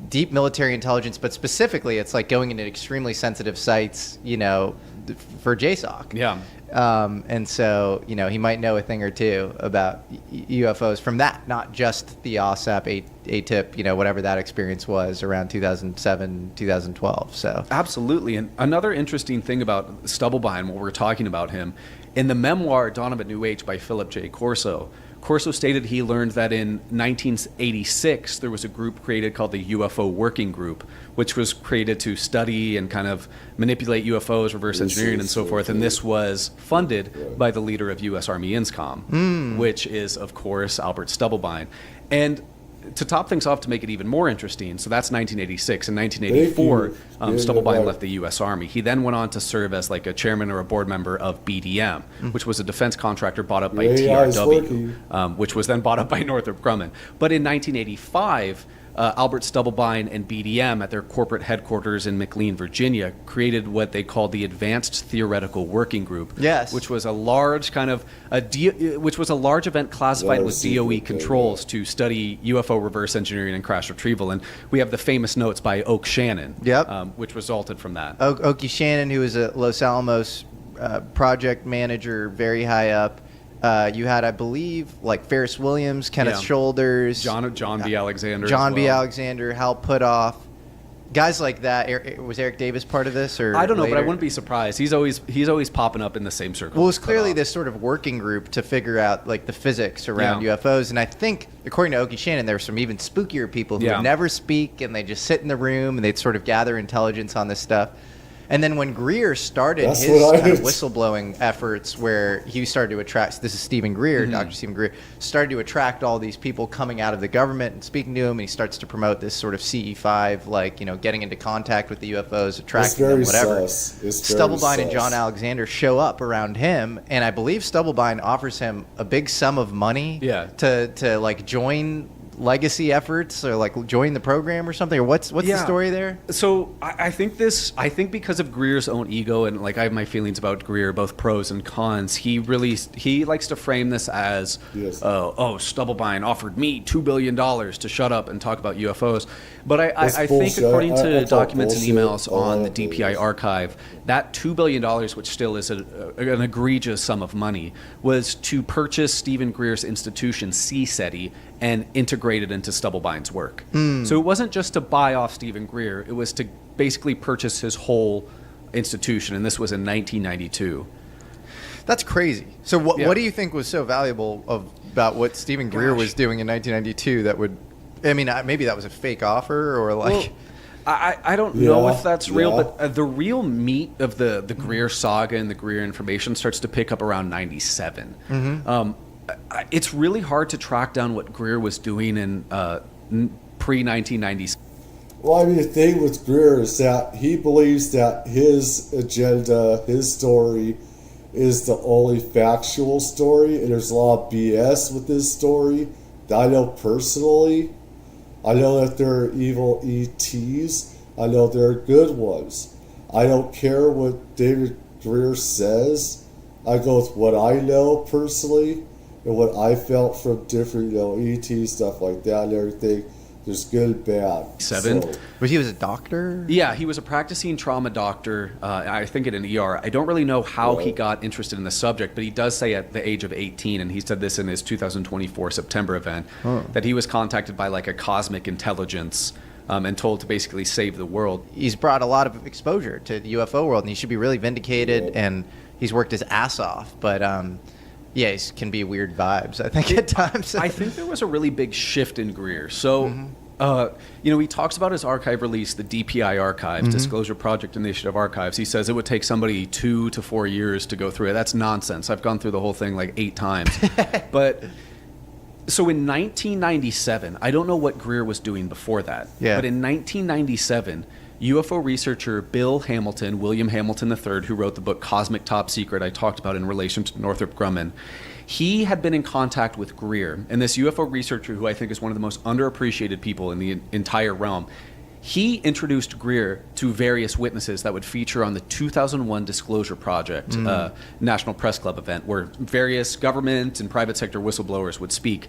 deep military intelligence, but specifically it's like going into extremely sensitive sites, for JSOC. Yeah. And so, he might know a thing or two about UFOs from that, not just the OSAP ATIP, whatever that experience was around 2007, 2012. So absolutely. And another interesting thing about Stubblebine, while we're talking about him, in the memoir Dawn of a New Age by Philip J. Corso stated he learned that in 1986 there was a group created called the UFO Working Group, which was created to study and kind of manipulate UFOs, reverse engineering, and so forth. And this was funded by the leader of U.S. Army INSCOM, which is, of course, Albert Stubblebine. And to top things off, to make it even more interesting, so that's 1986. In 1984, Stubblebine left the U.S. Army. He then went on to serve as like a chairman or a board member of BDM, which was a defense contractor bought up by TRW, which was then bought up by Northrop Grumman. But in 1985, Albert Stubblebine and BDM at their corporate headquarters in McLean, Virginia, created what they called the Advanced Theoretical Working Group, which was a large which was a large event classified with DOE controls to study UFO reverse engineering and crash retrieval. And we have the famous notes by Oak Shannon, which resulted from that. Okie Shannon, who was a Los Alamos project manager, very high up. You had, I believe, like Ferris Williams, Kenneth Shoulders, John B. Alexander, John B. Alexander, Hal Puthoff, guys like that. Was Eric Davis part of this, or I don't know, later? but I wouldn't be surprised. He's always popping up in the same circle. Well, it was clearly this sort of working group to figure out like the physics around UFOs, and I think, according to Okie Shannon, there were some even spookier people who would never speak, and they just sit in the room and they'd sort of gather intelligence on this stuff. And then when Greer started his kind of whistleblowing efforts, where he started to attract, this is Stephen Greer, Dr. Stephen Greer, started to attract all these people coming out of the government and speaking to him, and he starts to promote this sort of CE5, like, getting into contact with the UFOs, attracting them, whatever. Stubblebine and John Alexander show up around him, and I believe Stubblebine offers him a big sum of money to like join legacy efforts, or like join the program or something, or what's the story there? So I think because of Greer's own ego, and like I have my feelings about Greer, both pros and cons, he likes to frame this as Stubblebine offered me $2 billion to shut up and talk about UFOs. But I think according to documents and emails on the DPI archive, that $2 billion, which still is an egregious sum of money, was to purchase Stephen Greer's institution, CSETI, and integrate it into Stubblebine's work. So it wasn't just to buy off Stephen Greer, it was to basically purchase his whole institution, and this was in 1992. That's crazy. So what do you think was so valuable about what Stephen Greer was doing in 1992 that would, I mean, maybe that was a fake offer, or like... Well, I don't know if that's real, but the real meat of the Greer saga and the Greer information starts to pick up around 97. It's really hard to track down what Greer was doing in pre-1990s. Well, I mean, the thing with Greer is that he believes that his agenda, his story, is the only factual story, and there's a lot of BS with this story that I know personally. I know that there are evil ETs. I know there are good ones. I don't care what David Greer says. I go with what I know personally and what I felt from different, ET stuff like that and everything. There's good and bad. But he was a doctor? Yeah, he was a practicing trauma doctor, I think at an ER. I don't really know how he got interested in the subject, but he does say at the age of 18, and he said this in his 2024 September event, that he was contacted by like a cosmic intelligence and told to basically save the world. He's brought a lot of exposure to the UFO world, and he should be really vindicated, and he's worked his ass off, but... yeah, it can be weird vibes, I think, at times. I think there was a really big shift in Greer. So, he talks about his archive release, the DPI archives, Disclosure Project Initiative Archives. He says it would take somebody 2 to 4 years to go through it. That's nonsense. I've gone through the whole thing like 8 times. But so in 1997, I don't know what Greer was doing before that. Yeah. But in 1997... UFO researcher Bill Hamilton, William Hamilton III, who wrote the book Cosmic Top Secret I talked about in relation to Northrop Grumman, he had been in contact with Greer, and this UFO researcher, who I think is one of the most underappreciated people in the entire realm, he introduced Greer to various witnesses that would feature on the 2001 Disclosure Project National Press Club event, where various government and private sector whistleblowers would speak.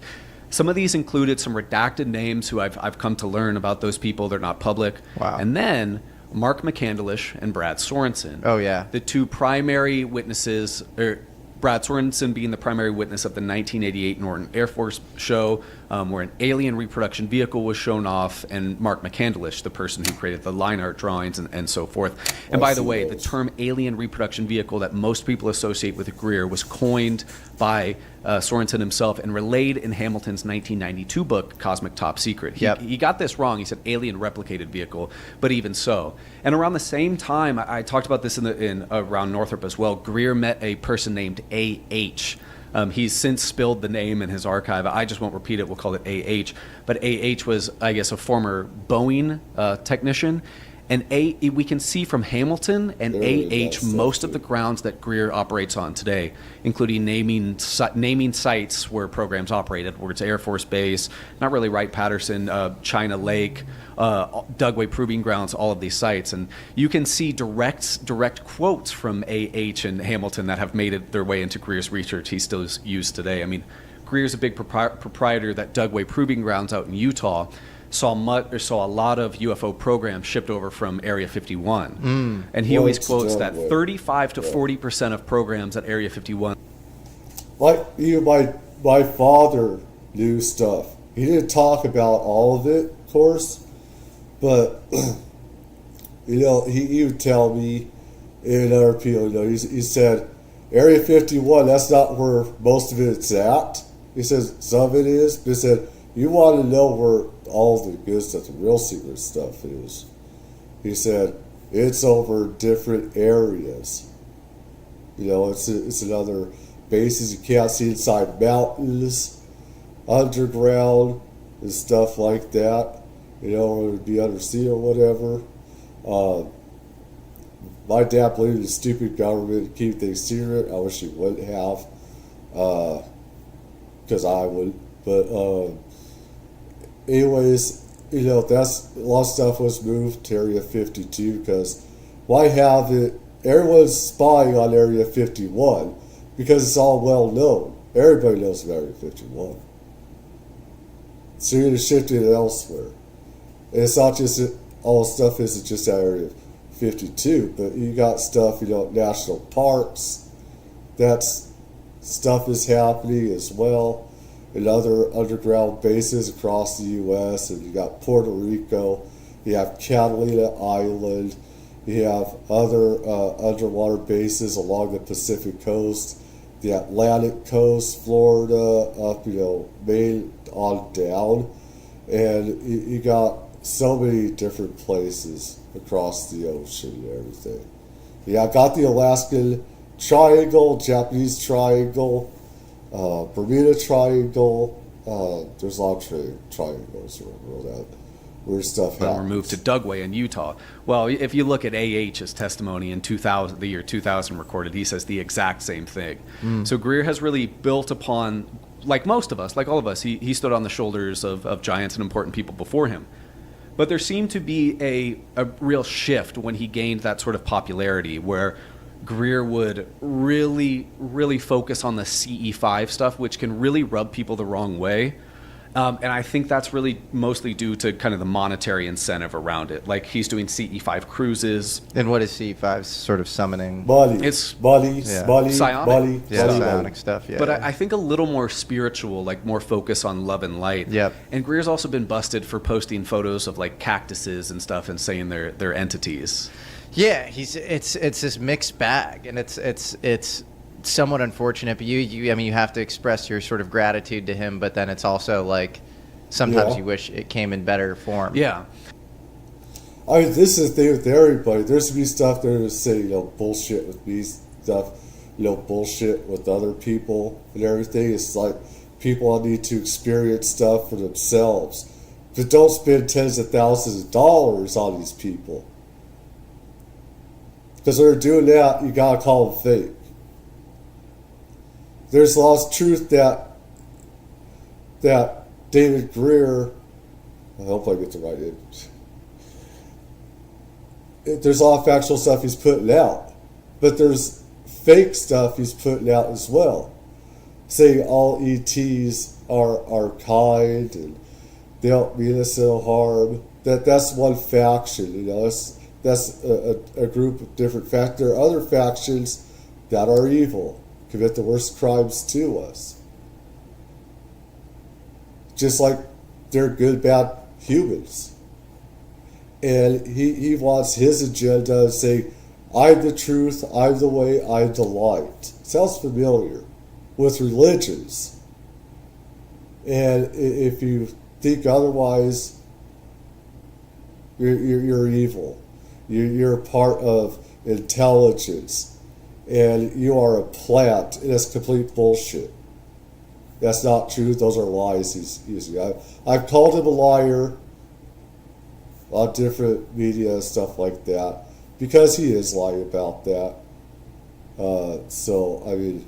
Some of these included some redacted names who I've come to learn about those people. They're not public. Wow. And then Mark McCandlish and Brad Sorensen. Oh, yeah. The two primary witnesses, Brad Sorensen being the primary witness of the 1988 Norton Air Force show, where an alien reproduction vehicle was shown off, and Mark McCandlish, the person who created the line art drawings and so forth. And by the way, the term alien reproduction vehicle that most people associate with Greer was coined by Sorensen himself and relayed in Hamilton's 1992 book, Cosmic Top Secret. He got this wrong. He said alien replicated vehicle, but even so. And around the same time, I talked about this in around Northrop as well, Greer met a person named A.H. He's since spilled the name in his archive. I just won't repeat it. We'll call it A.H. But A.H. was, I guess, a former Boeing technician. And we can see from Hamilton and A.H. most of the grounds that Greer operates on today, including naming sites where programs operated, where it's Air Force Base, not really Wright-Patterson, China Lake, Dugway Proving Grounds, all of these sites. And you can see direct quotes from A.H. and Hamilton that have made their way into Greer's research. He still is used today. I mean, Greer's a big proprietor that Dugway Proving Grounds out in Utah saw a lot of UFO programs shipped over from Area 51. And he always quotes that 35 to 40% of programs at Area 51. my father knew stuff. He didn't talk about all of it, of course, but he would tell me and other people. He said, Area 51. That's not where most of it's at. He says some of it is, but he said you want to know where all the good stuff, the real secret stuff is. He said it's over different areas. It's another bases you can't see inside mountains, underground, and stuff like that. Or it'd be undersea or whatever. My dad believed in the stupid government to keep things secret. I wish he wouldn't have, because I would. But anyways, that's a lot of stuff was moved to Area 52 because why have it? Everyone's spying on Area 51 because it's all well known. Everybody knows about Area 51. So you're going to shift it elsewhere. And it's not just all stuff isn't just that Area 52, but you got stuff, national parks. That's stuff is happening as well. And other underground bases across the U.S. And you got Puerto Rico. You have Catalina Island. You have other underwater bases along the Pacific coast, the Atlantic coast, Florida, up, Maine on down. And you got so many different places across the ocean and everything. Yeah, I got the Alaskan Triangle, Japanese Triangle, Bermuda Triangle. There's a lot of triangles around the world. Weird stuff happened. We're moved to Dugway in Utah. Well, if you look at AH's testimony in 2000, the year 2000 recorded, he says the exact same thing. So Greer has really built upon, like most of us, like all of us, he stood on the shoulders of giants and important people before him. But there seemed to be a real shift when he gained that sort of popularity where Greer would really, really focus on the CE5 stuff, which can really rub people the wrong way. And I think that's really mostly due to kind of the monetary incentive around it. Like he's doing CE5 cruises. And what is CE5 sort of summoning? It's psionic stuff. Yeah, but I think a little more spiritual, like more focus on love and light. Yep. And Greer's also been busted for posting photos of like cactuses and stuff and saying they're entities. Yeah, it's this mixed bag, and it's somewhat unfortunate, but you have to express your sort of gratitude to him, but then it's also like sometimes you wish it came in better form. Yeah. I mean, this is the thing with everybody. There's going to be stuff there to say, bullshit with me, stuff, bullshit with other people and everything. It's like people need to experience stuff for themselves. But don't spend tens of thousands of dollars on these people. Because when they're doing that, you got to call them fake. There's a lot of truth that David Greer, I hope I get the right name. There's a lot of factual stuff he's putting out, but there's fake stuff he's putting out as well. Saying all ETs are kind and they don't mean us no harm. That's one faction, That's a group of different factions. There are other factions that are evil. Commit the worst crimes to us. Just like they're good, bad humans. And he wants his agenda to say, I'm the truth, I'm the way, I'm the light. Sounds familiar with religions. And if you think otherwise, you're evil. You're a part of intelligence. And you are a plant, and that's complete bullshit. That's not true. Those are lies he's using. I've called him a liar on different media and stuff like that because he is lying about that. So, I mean...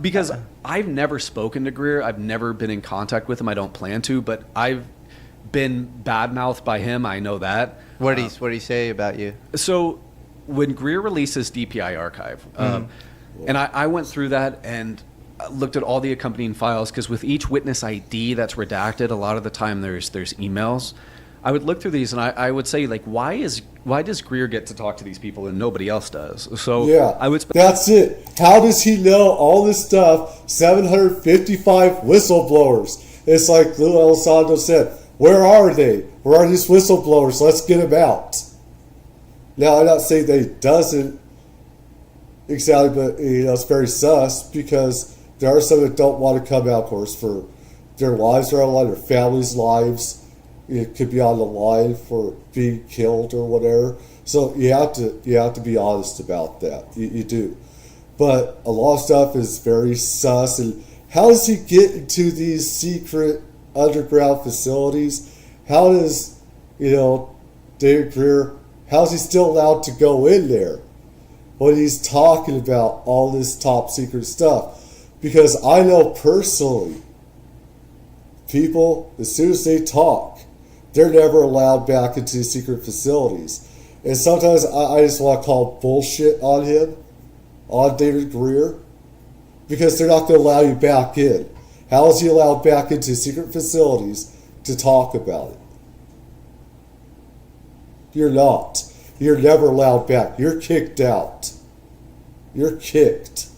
Because I've never spoken to Greer. I've never been in contact with him. I don't plan to, but I've been badmouthed by him. I know that. What did he say about you? So... when Greer released his DPI archive, and I went through that and looked at all the accompanying files, because with each witness ID that's redacted, a lot of the time there's emails. I would look through these and I would say, like, why does Greer get to talk to these people and nobody else does? So yeah, I would. That's it. How does he know all this stuff? 755 whistleblowers. It's like Lou Elizondo said. Where are they? Where are these whistleblowers? Let's get them out. Now, I'm not saying that he doesn't exactly, but it's very sus because there are some that don't want to come out, of course, for their lives are on the line, their families' lives. It could be on the line for being killed or whatever. So you have to be honest about that. You do. But a lot of stuff is very sus. And how does he get into these secret underground facilities? How does, David Greer, how's he still allowed to go in there when he's talking about all this top secret stuff? Because I know personally, people, as soon as they talk, they're never allowed back into secret facilities. And sometimes I just want to call bullshit on him, on David Greer, because they're not going to allow you back in. How is he allowed back into secret facilities to talk about it? You're not. You're never allowed back. You're kicked out. You're kicked.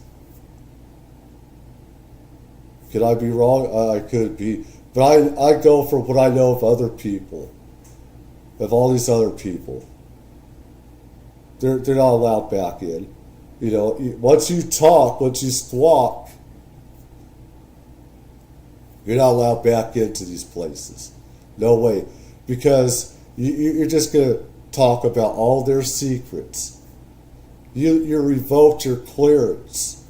Could I be wrong? I could be. But I go for what I know of other people. Of all these other people. They're not allowed back in. Once you talk, once you squawk, you're not allowed back into these places. No way. Because you're just going to talk about all their secrets. You revoked your clearance.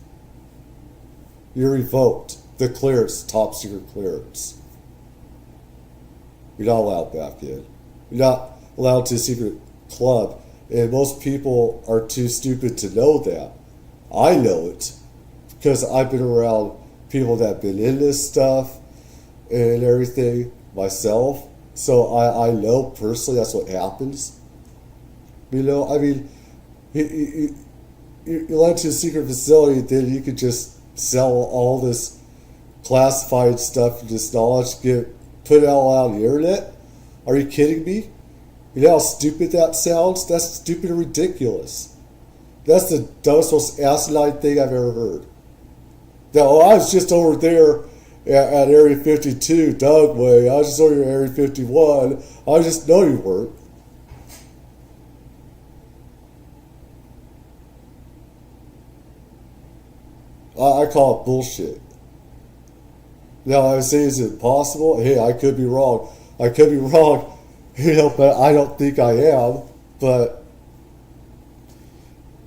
You revoked the clearance, top secret clearance. You're not allowed back in. You're not allowed to a secret club. And most people are too stupid to know that. I know it because I've been around people that have been in this stuff and everything myself. So I know personally that's what happens. You let to a secret facility, then you could just sell all this classified stuff, this knowledge, put it all out on the internet? Are you kidding me? You know how stupid that sounds? That's stupid and ridiculous. That's the dumbest, most asinine thing I've ever heard. Now, I was just over there at Area 52, Doug Way. I was just over here at Area 51. I just know you weren't. I call it bullshit. Now, I would say, is it possible? Hey, I could be wrong. I could be wrong. But I don't think I am. But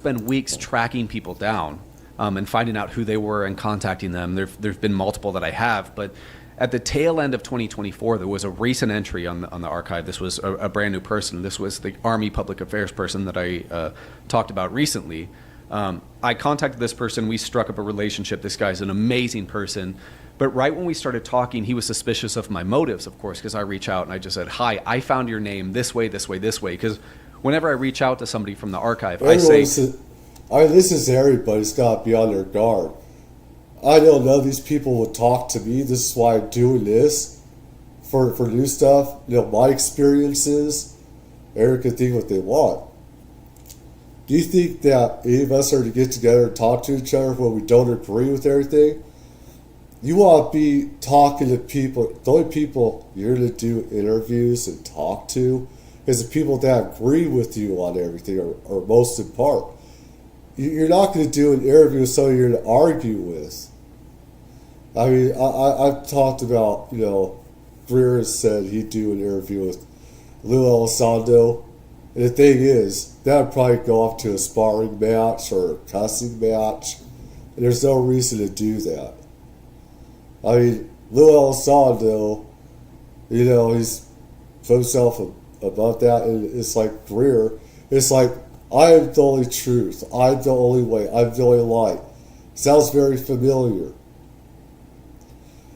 been weeks tracking people down and finding out who they were and contacting them. There's been multiple that I have, but at the tail end of 2024, there was a recent entry on the archive. This was a brand new person. This was the Army Public Affairs person that I talked about recently. I contacted this person. We struck up a relationship. This guy's an amazing person. But right when we started talking, he was suspicious of my motives, of course, because I reach out and I just said, hi, I found your name this way, this way, this way. Because whenever I reach out to somebody from the archive, I say... this is everybody's got to be on their guard. I know none of these people would talk to me. This is why I'm doing this for new stuff. My experiences. Everyone can think what they want. Do you think that any of us are to get together and talk to each other when we don't agree with everything? You want to be talking to people. The only people you're going to do interviews and talk to is the people that agree with you on everything, or most in part. You're not going to do an interview with somebody you're going to argue with. I mean, I've talked about, Greer said he'd do an interview with Lou Elizondo. And the thing is, that would probably go off to a sparring match or a cussing match. And there's no reason to do that. I mean, Lou Elizondo, he's put himself above that. And it's like Greer. It's like, I am the only truth. I'm the only way. I'm the only light. Sounds very familiar.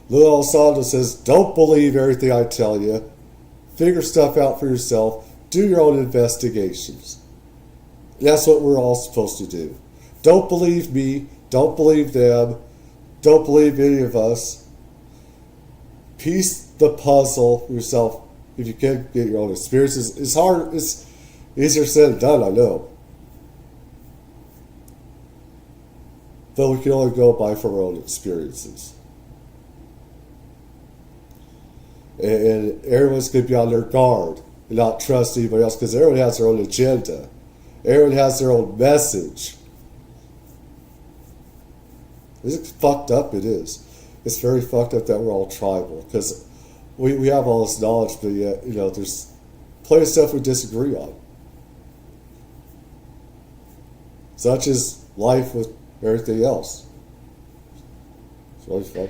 Lou Elizondo says, don't believe everything I tell you. Figure stuff out for yourself. Do your own investigations. That's what we're all supposed to do. Don't believe me. Don't believe them. Don't believe any of us. Piece the puzzle yourself. if you can get your own experiences. It's hard. It's easier said than done, I know. But we can only go by from our own experiences. And everyone's going to be on their guard and not trust anybody else because everyone has their own agenda. Everyone has their own message. It's fucked up, it is. It's very fucked up that we're all tribal because we have all this knowledge, but yet, there's plenty of stuff we disagree on. Such as life with everything else.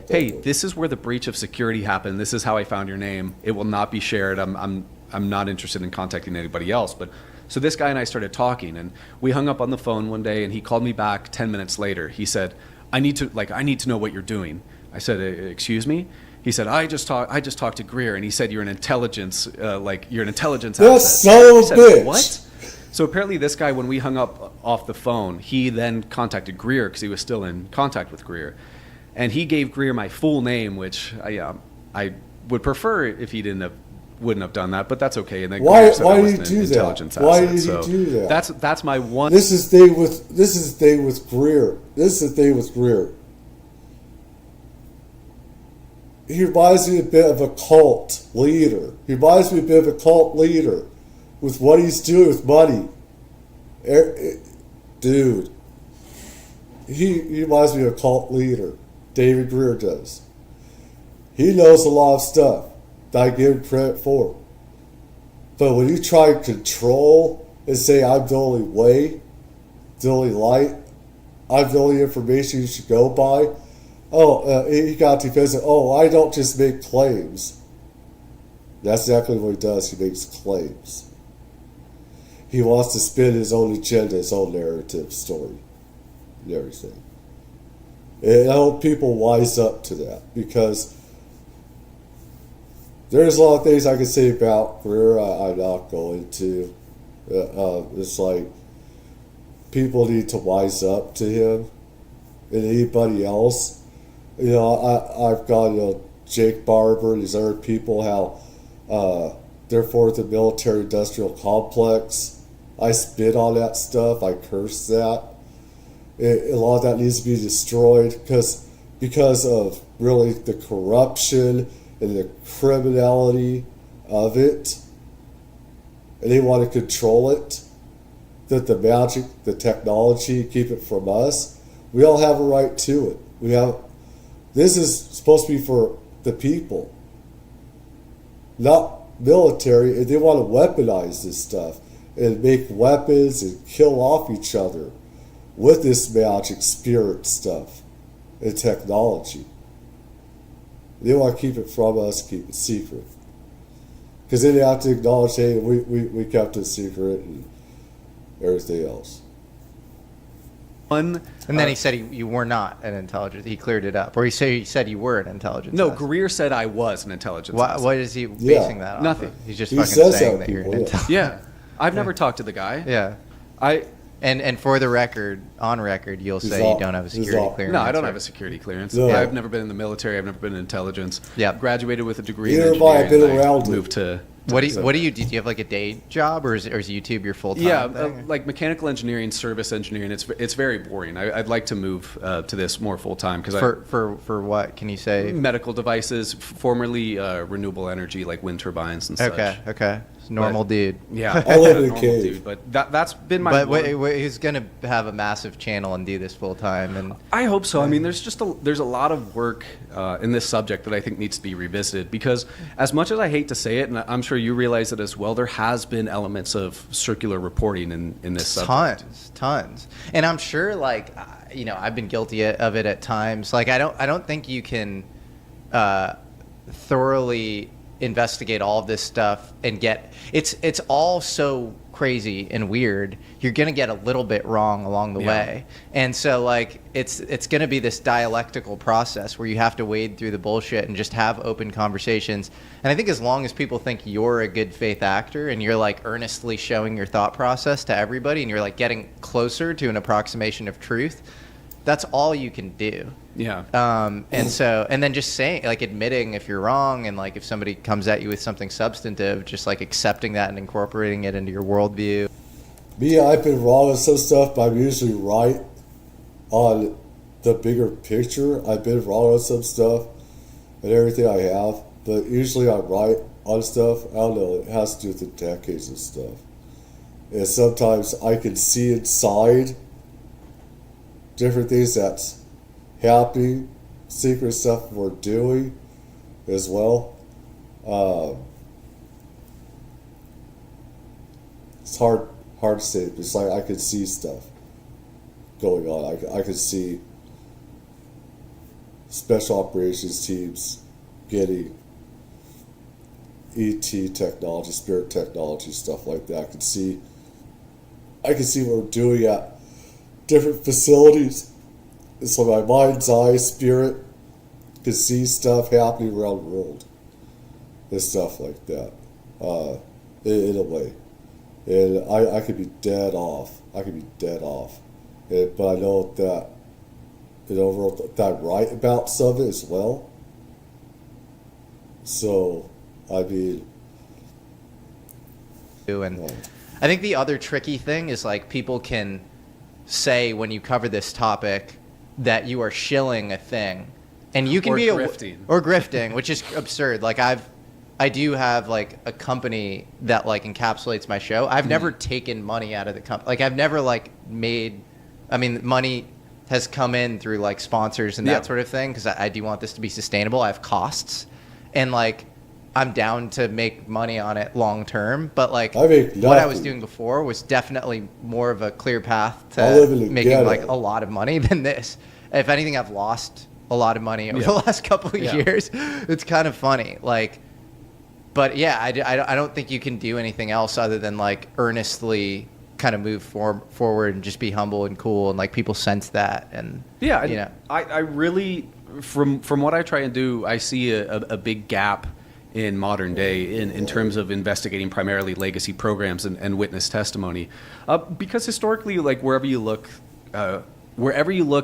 Hey, this is where the breach of security happened. This is how I found your name. It will not be shared. I'm not interested in contacting anybody else. But so this guy and I started talking, and we hung up on the phone one day, and he called me back 10 minutes later. He said, I need to know what you're doing. I said, excuse me? He said, I just talked to Greer, and he said you're an intelligence asset. That's so I said, bitch. What? So apparently this guy, when we hung up off the phone, he then contacted Greer because he was still in contact with Greer. And he gave Greer my full name, which I would prefer if he wouldn't have done that, but that's okay. And then why said did I he do intelligence that? Why asset. did he So do that? That's my one. This is the thing with Greer. This is the thing with Greer. He reminds me a bit of a cult leader. He reminds me a bit of a cult leader with what he's doing with money. Dude, he reminds me of a cult leader. David Greer does. He knows a lot of stuff that I give him credit for. But when you try to control and say I'm the only way, the only light, I'm the only information you should go by, he got defensive. I don't just make claims. That's exactly what he does. He makes claims. He wants to spin his own agenda, his own narrative story, and everything. And I hope people wise up to that because there's a lot of things I can say about Greer I'm not going to. It's like people need to wise up to him and anybody else. I've got Jake Barber and these other people, how they're for the military-industrial complex. I spit on that stuff. I curse that. A lot of that needs to be destroyed because of really the corruption and the criminality of it. And they want to control it. That the magic, the technology, keep it from us. We all have a right to it. This is supposed to be for the people, not military. And they want to weaponize this stuff and make weapons and kill off each other with this magic spirit stuff and technology. They want to keep it from us, keep it secret. Because then they have to acknowledge, hey, we kept it secret and everything else. And then he said you were not an intelligence. He cleared it up. Or he said you were an intelligence. No, asset. Greer said I was an intelligence. What is he basing that on? Nothing. He's just fucking saying that you're an intelligence. Yeah. I've never talked to the guy. Yeah. And for the record, on record, you'll say you don't have a security clearance. No, I don't have a security clearance. No. I've never been in the military. I've never been in intelligence. Yeah. Graduated with a degree in Neither have I. I've engineering. been around it. Moved to. What do you do? Do you have like a day job, or is YouTube your full time? Yeah, like mechanical engineering, service engineering. It's very boring. I'd like to move to this more full time because for what can you say? Medical devices, formerly renewable energy like wind turbines and such. Okay. Normal dude. Yeah, I live in a normal cave. dude. But that's been my. But he's gonna have a massive channel and do this full time, and I hope so. I mean, there's a lot of work in this subject that I think needs to be revisited because as much as I hate to say it, and I'm sure you realize it as well, there has been elements of circular reporting in this subject. Tons, and I'm sure I've been guilty of it at times. Like I don't think you can thoroughly investigate all of this stuff and get it's all so crazy and weird. You're gonna get a little bit wrong along the way, and so it's gonna be this dialectical process where you have to wade through the bullshit and just have open conversations. And I think as long as people think you're a good faith actor and you're earnestly showing your thought process to everybody and you're getting closer to an approximation of truth, that's all you can do. Yeah. And then just saying, like, admitting if you're wrong, and like if somebody comes at you with something substantive, just like accepting that and incorporating it into your worldview. Me, I've been wrong on some stuff, but I'm usually right on the bigger picture. I've been wrong on some stuff and everything I have, but usually I'm right on stuff. I don't know, it has to do with the decades of stuff. And sometimes I can see inside different things that's happening, secret stuff we're doing as well. It's hard to say. It's like I can see stuff going on. I can see special operations teams getting ET technology, spirit technology, stuff like that. I can see what we're doing at different facilities. It's like my mind's eye, spirit can see stuff happening around the world and stuff like that. In a way. And I could be dead off. But I know that, that I'm right about some of it as well. So, I mean... And I think the other tricky thing is, like, people can say when you cover this topic that you are shilling a thing. And you can grifting, which is absurd. Like, I do have like a company that like encapsulates my show. I've never taken money out of the company. Like I've never like money has come in through like sponsors and that sort of thing. Cause I do want this to be sustainable. I have costs and like, I'm down to make money on it long term, but like what I was doing before was definitely more of a clear path to making like a lot of money than this. If anything, I've lost a lot of money over the last couple of years. It's kind of funny. Like, but yeah, I don't think you can do anything else other than like earnestly kind of move forward and just be humble and cool, and like people sense that. And I really, from what I try and do, I see a big gap in modern day in terms of investigating primarily legacy programs and witness testimony, because historically, like wherever you look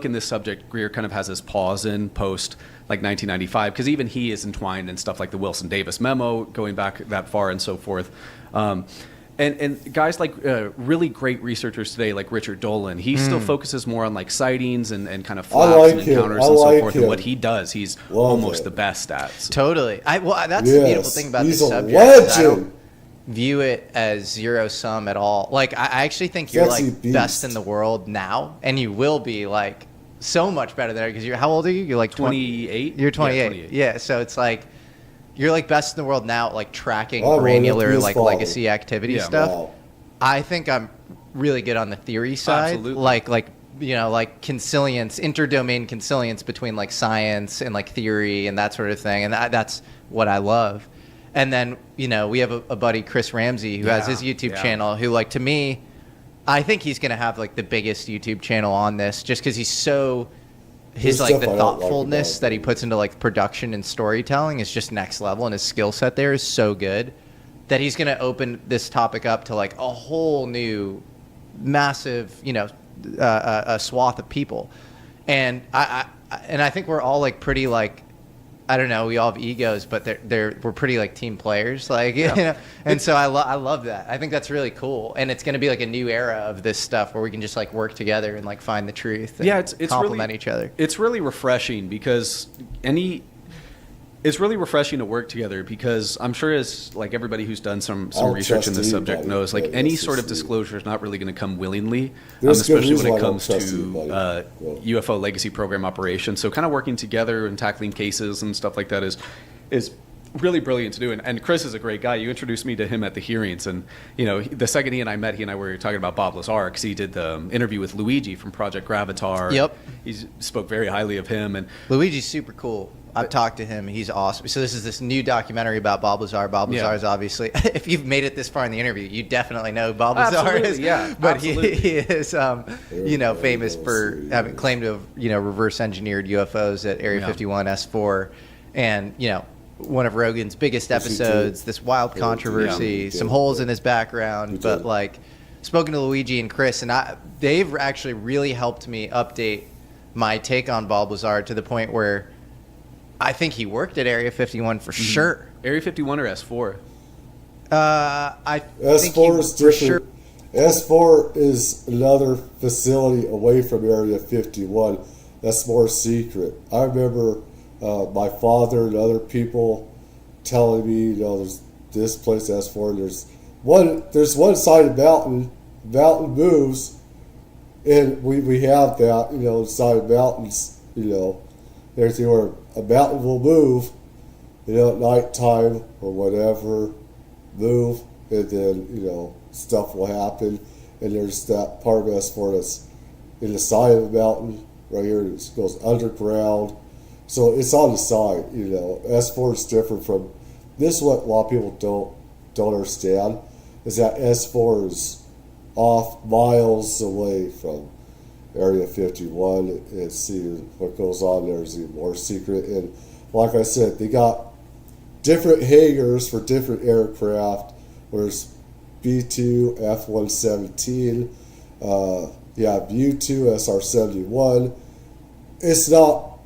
in this subject, Greer kind of has his pause in post like 1995, because even he is entwined in stuff like the Wilson Davis memo going back that far and so forth. And guys like really great researchers today, like Richard Dolan, he still focuses more on like sightings and kind of flaps and encounters and so forth. And what he does, he's almost the best at. So. Totally. That's the beautiful thing about this subject. I don't view it as zero sum at all. Like I actually think you're like best in the world now, and you will be like so much better there, because how old are you? You're like 28. You're 28. Yeah, 28. Yeah, so it's like you're like best in the world now, like tracking granular like legacy activity stuff. Wow. I think I'm really good on the theory side. Absolutely. Like like consilience, interdomain consilience between like science and like theory and that sort of thing, and that's what I love. And then we have a buddy, Chris Ramsey, who has his YouTube channel, who like to me, I think he's gonna have like the biggest YouTube channel on this, just because he's so his like the thoughtfulness that he puts into like production and storytelling is just next level, and his skill set there is so good that he's going to open this topic up to like a whole new massive a swath of people. And I think we're all like pretty like, I don't know, we all have egos, but we're pretty like team players, like and so I love that. I think that's really cool, and it's going to be like a new era of this stuff where we can just like work together and like find the truth. And it's complement really, each other. It's really refreshing because it's really refreshing to work together, because I'm sure as like everybody who's done some research in this subject knows, like any sort of disclosure is not really going to come willingly, especially when it comes to UFO legacy program operations. So kind of working together and tackling cases and stuff like that is really brilliant to do. And Chris is a great guy. You introduced me to him at the hearings, and the second he and I were talking about Bob Lazar, because he did the interview with Luigi from Project Gravatar. Yep. He spoke very highly of him, and Luigi's super cool. I've talked to him. He's awesome. So this is this new documentary about Bob Lazar. Bob Lazar is obviously, if you've made it this far in the interview, you definitely know who Bob Lazar is. Yeah, but he is, famous for having claimed to have, reverse engineered UFOs at Area 51 S4, and one of Rogan's biggest episodes. This wild controversy, some holes in his background, but like spoken to Luigi and Chris, and they've actually really helped me update my take on Bob Lazar to the point where I think he worked at Area 51 for sure. Area 51 or S4? I think S4 is different. S4 is another facility away from Area 51 that's more secret. I remember my father and other people telling me, there's this place S4. And there's one side of mountain moves, and we have that, side mountains, everything where a mountain will move, at nighttime or whatever, move, and then, stuff will happen. And there's that part of S4 that's in the side of the mountain, right here, it goes underground. So it's on the side, S4 is different from, this is what a lot of people don't understand, is that S4 is off miles away from Area 51, and see what goes on there is even more secret. And like I said, they got different hangars for different aircraft. There's B-2, F-117, U-2, SR-71. It's not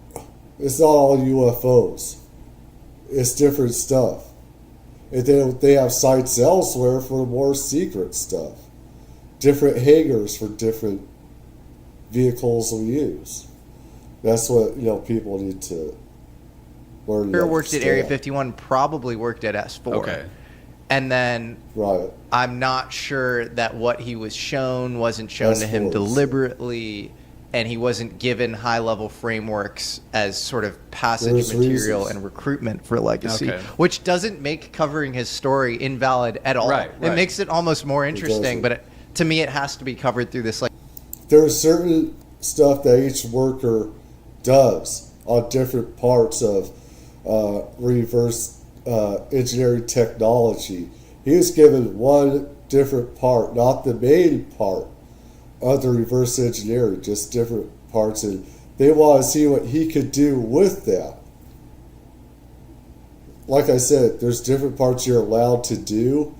all UFOs. It's different stuff. And they have sites elsewhere for more secret stuff. Different hangars for different vehicles we use. That's what people need to learn. Whoever worked at Area 51 probably worked at S4. Okay. And then right. I'm not sure that what he was shown wasn't shown to him deliberately, and he wasn't given high-level frameworks as sort of passage material and recruitment for Legacy, which doesn't make covering his story invalid at all. Right. It makes it almost more interesting, but to me it has to be covered through this. There's certain stuff that each worker does on different parts of reverse engineering technology. He was given one different part, not the main part of the reverse engineering, just different parts, and they want to see what he could do with that. Like I said, there's different parts you're allowed to do.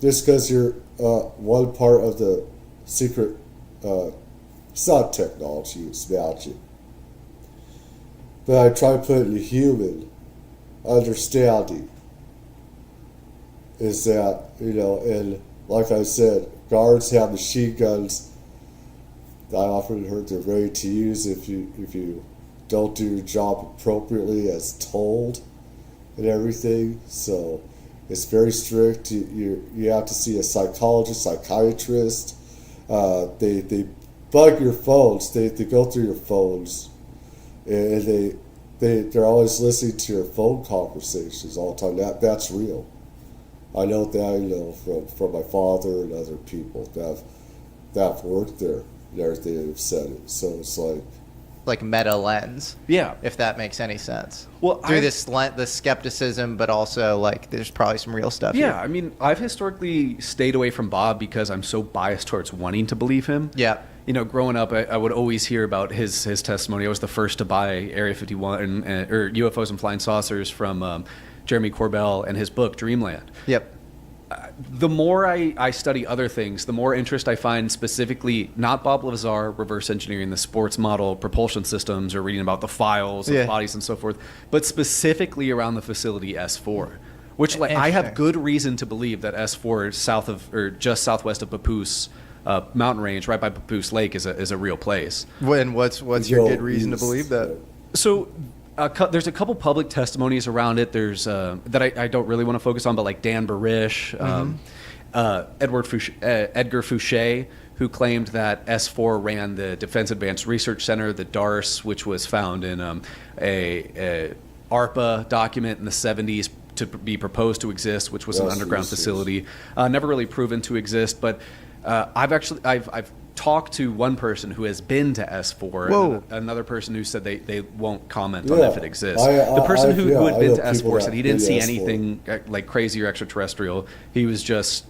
Just because you're one part of the secret, it's not technology, it's magic. But I try to put it in human understanding. Is that, and like I said, guards have machine guns. I often heard they're ready to use if you don't do your job appropriately as told and everything. So it's very strict. You have to see a psychologist, psychiatrist. They bug your phones. They go through your phones, and they're always listening to your phone conversations all the time. That's real. I know that from my father and other people that have worked there and everything have said it. So it's like meta lens. Yeah. If that makes any sense. Well, through the skepticism, but also there's probably some real stuff here. I mean, I've historically stayed away from Bob because I'm so biased towards wanting to believe him. Yeah. Growing up, I would always hear about his testimony. I was the first to buy Area 51 or UFOs and Flying Saucers from Jeremy Corbell and his book Dreamland. Yep. The more I study other things, the more interest I find specifically, not Bob Lazar, reverse engineering the sports model, propulsion systems, or reading about the files of bodies and so forth, but specifically around the facility S4, which I have good reason to believe that S4 south of or just southwest of Papoose mountain range, right by Papoose Lake, is a real place. And what's your good reason to believe that? So there's a couple public testimonies around it. There's that I don't really want to focus on, but like Dan Barish, Edgar Fouché, who claimed that S4 ran the Defense Advanced Research Center, the DARS, which was found in a ARPA document in the 70s to be proposed to exist, which was an underground facility, never really proven to exist. But I've talked to one person who has been to S4 and another person who said they won't comment on if it exists. The person who had been to S4 said he didn't see anything like crazy or extraterrestrial. He was just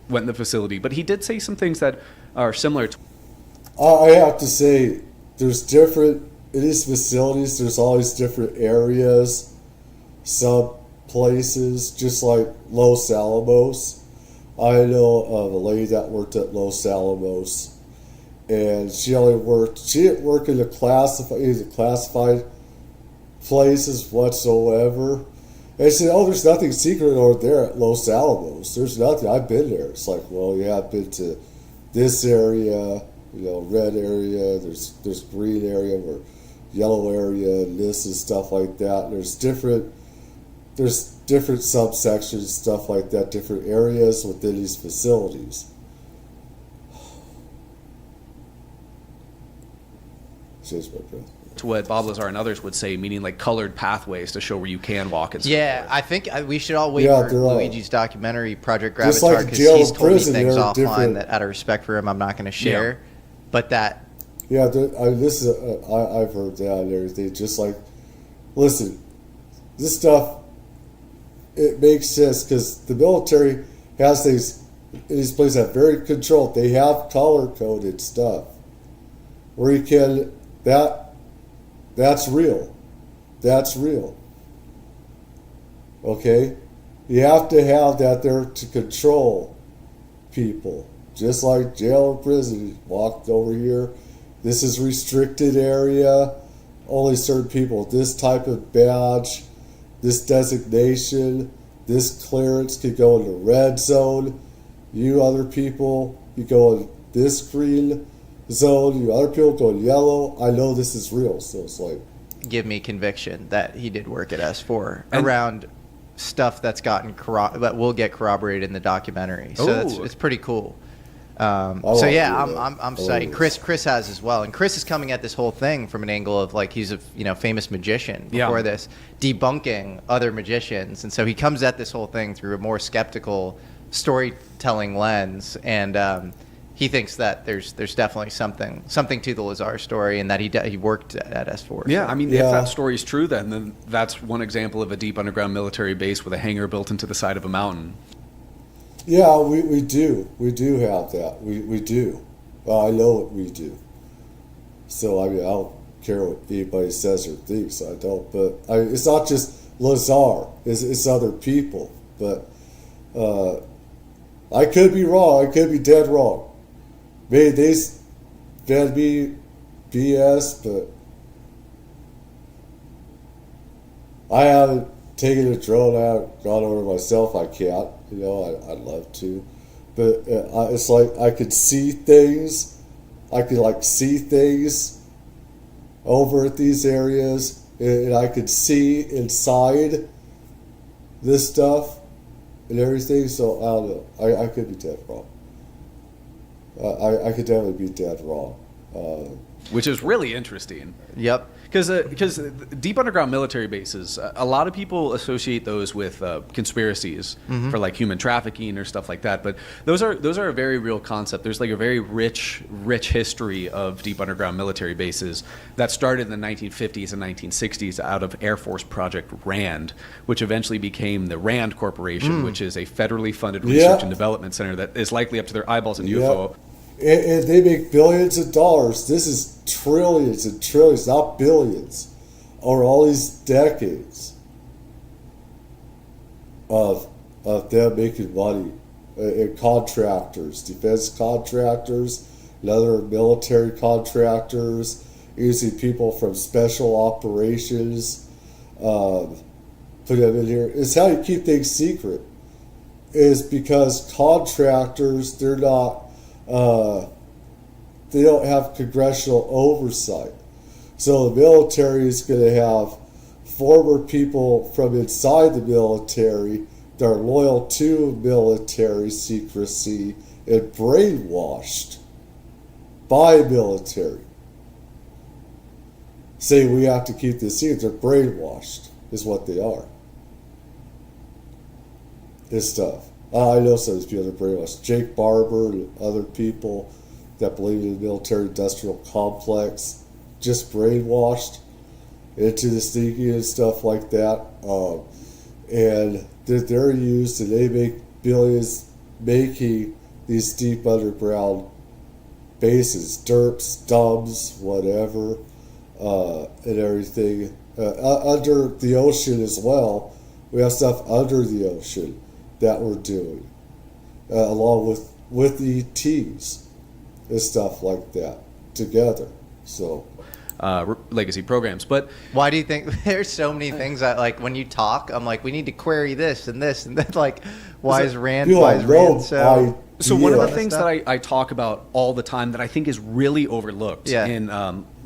went in the facility. But he did say some things that are similar to... I have to say, there's different... In these facilities, there's always different areas, sub-places, just like Los Alamos. I know of a lady that worked at Los Alamos, and she didn't work in the classified places whatsoever. And she said, oh, there's nothing secret over there at Los Alamos. There's nothing. I've been there. It's like, well, yeah, I've been to this area, red area, there's green area, or yellow area, and this and stuff like that. And there's different subsections, stuff like that, different areas within these facilities. Change my breath. To what Bob Lazar and others would say, meaning like colored pathways to show where you can walk and stuff. Yeah, I think we should all wait for Luigi's documentary, Project Gravatar, because like he's told me things offline different. that, out of respect for him, I'm not going to share. Yeah. But that... Yeah, I've heard that and everything. Just like, listen, this stuff, it makes sense because the military has these places that are very controlled. They have color-coded stuff where you can... That's real. That's real. Okay? You have to have that there to control people. Just like jail or prison. You walked over here. This is restricted area. Only certain people. This type of badge, this designation, this clearance could go in the red zone. You other people, you go in this green zone, you other people go yellow. I know this is real, so it's like, give me conviction that he did work at S4 around stuff that's that will get corroborated in the documentary. So it's pretty cool. So yeah, I'm psyched. Chris has as well, and Chris is coming at this whole thing from an angle of like he's a famous magician before this, debunking other magicians, and so he comes at this whole thing through a more skeptical storytelling lens, and he thinks that there's definitely something to the Lazar story, and that he worked at S4. Yeah, I mean, if that story is true, then that's one example of a deep underground military base with a hangar built into the side of a mountain. Yeah, we do have that. We do. I know what we do. So I mean, I don't care what anybody says or thinks. I don't. But it's not just Lazar. It's other people. But I could be wrong. I could be dead wrong. Maybe they fed me BS, but I haven't taken a drone out, gone over myself. I can't. I'd love to, but it's like I could see things. I could see things over at these areas, and I could see inside this stuff and everything. So I don't know. I could be dead wrong. I could definitely be dead wrong. Which is really interesting. Yep. Because deep underground military bases, a lot of people associate those with conspiracies for like human trafficking or stuff like that. But those are a very real concept. There's like a very rich history of deep underground military bases that started in the 1950s and 1960s out of Air Force Project RAND, which eventually became the RAND Corporation, which is a federally funded research and development center that is likely up to their eyeballs in UFO. And they make billions of dollars. This is trillions and trillions, not billions, over all these decades of them making money. And contractors, defense contractors, and other military contractors, usually people from special operations, put them in here. It's how you keep things secret. Is because contractors, they're not. They don't have congressional oversight. So the military is going to have former people from inside the military that are loyal to military secrecy and brainwashed by military. Say we have to keep this secret. They're brainwashed is what they are. This stuff. I know some of these people that are brainwashed. Jake Barber and other people that believe in the military-industrial complex, just brainwashed into this thinking and stuff like that. And they're used, and they make billions making these deep underground bases, derps, dumps, whatever, and everything. Under the ocean as well. We have stuff under the ocean that we're doing, along with ETs and stuff like that. together. So. Legacy programs. But why do you think there's so many things that, like, when you talk, I'm like, we need to query this and this and that. Like, why is Rand so? So one of the things that I talk about all the time that I think is really overlooked in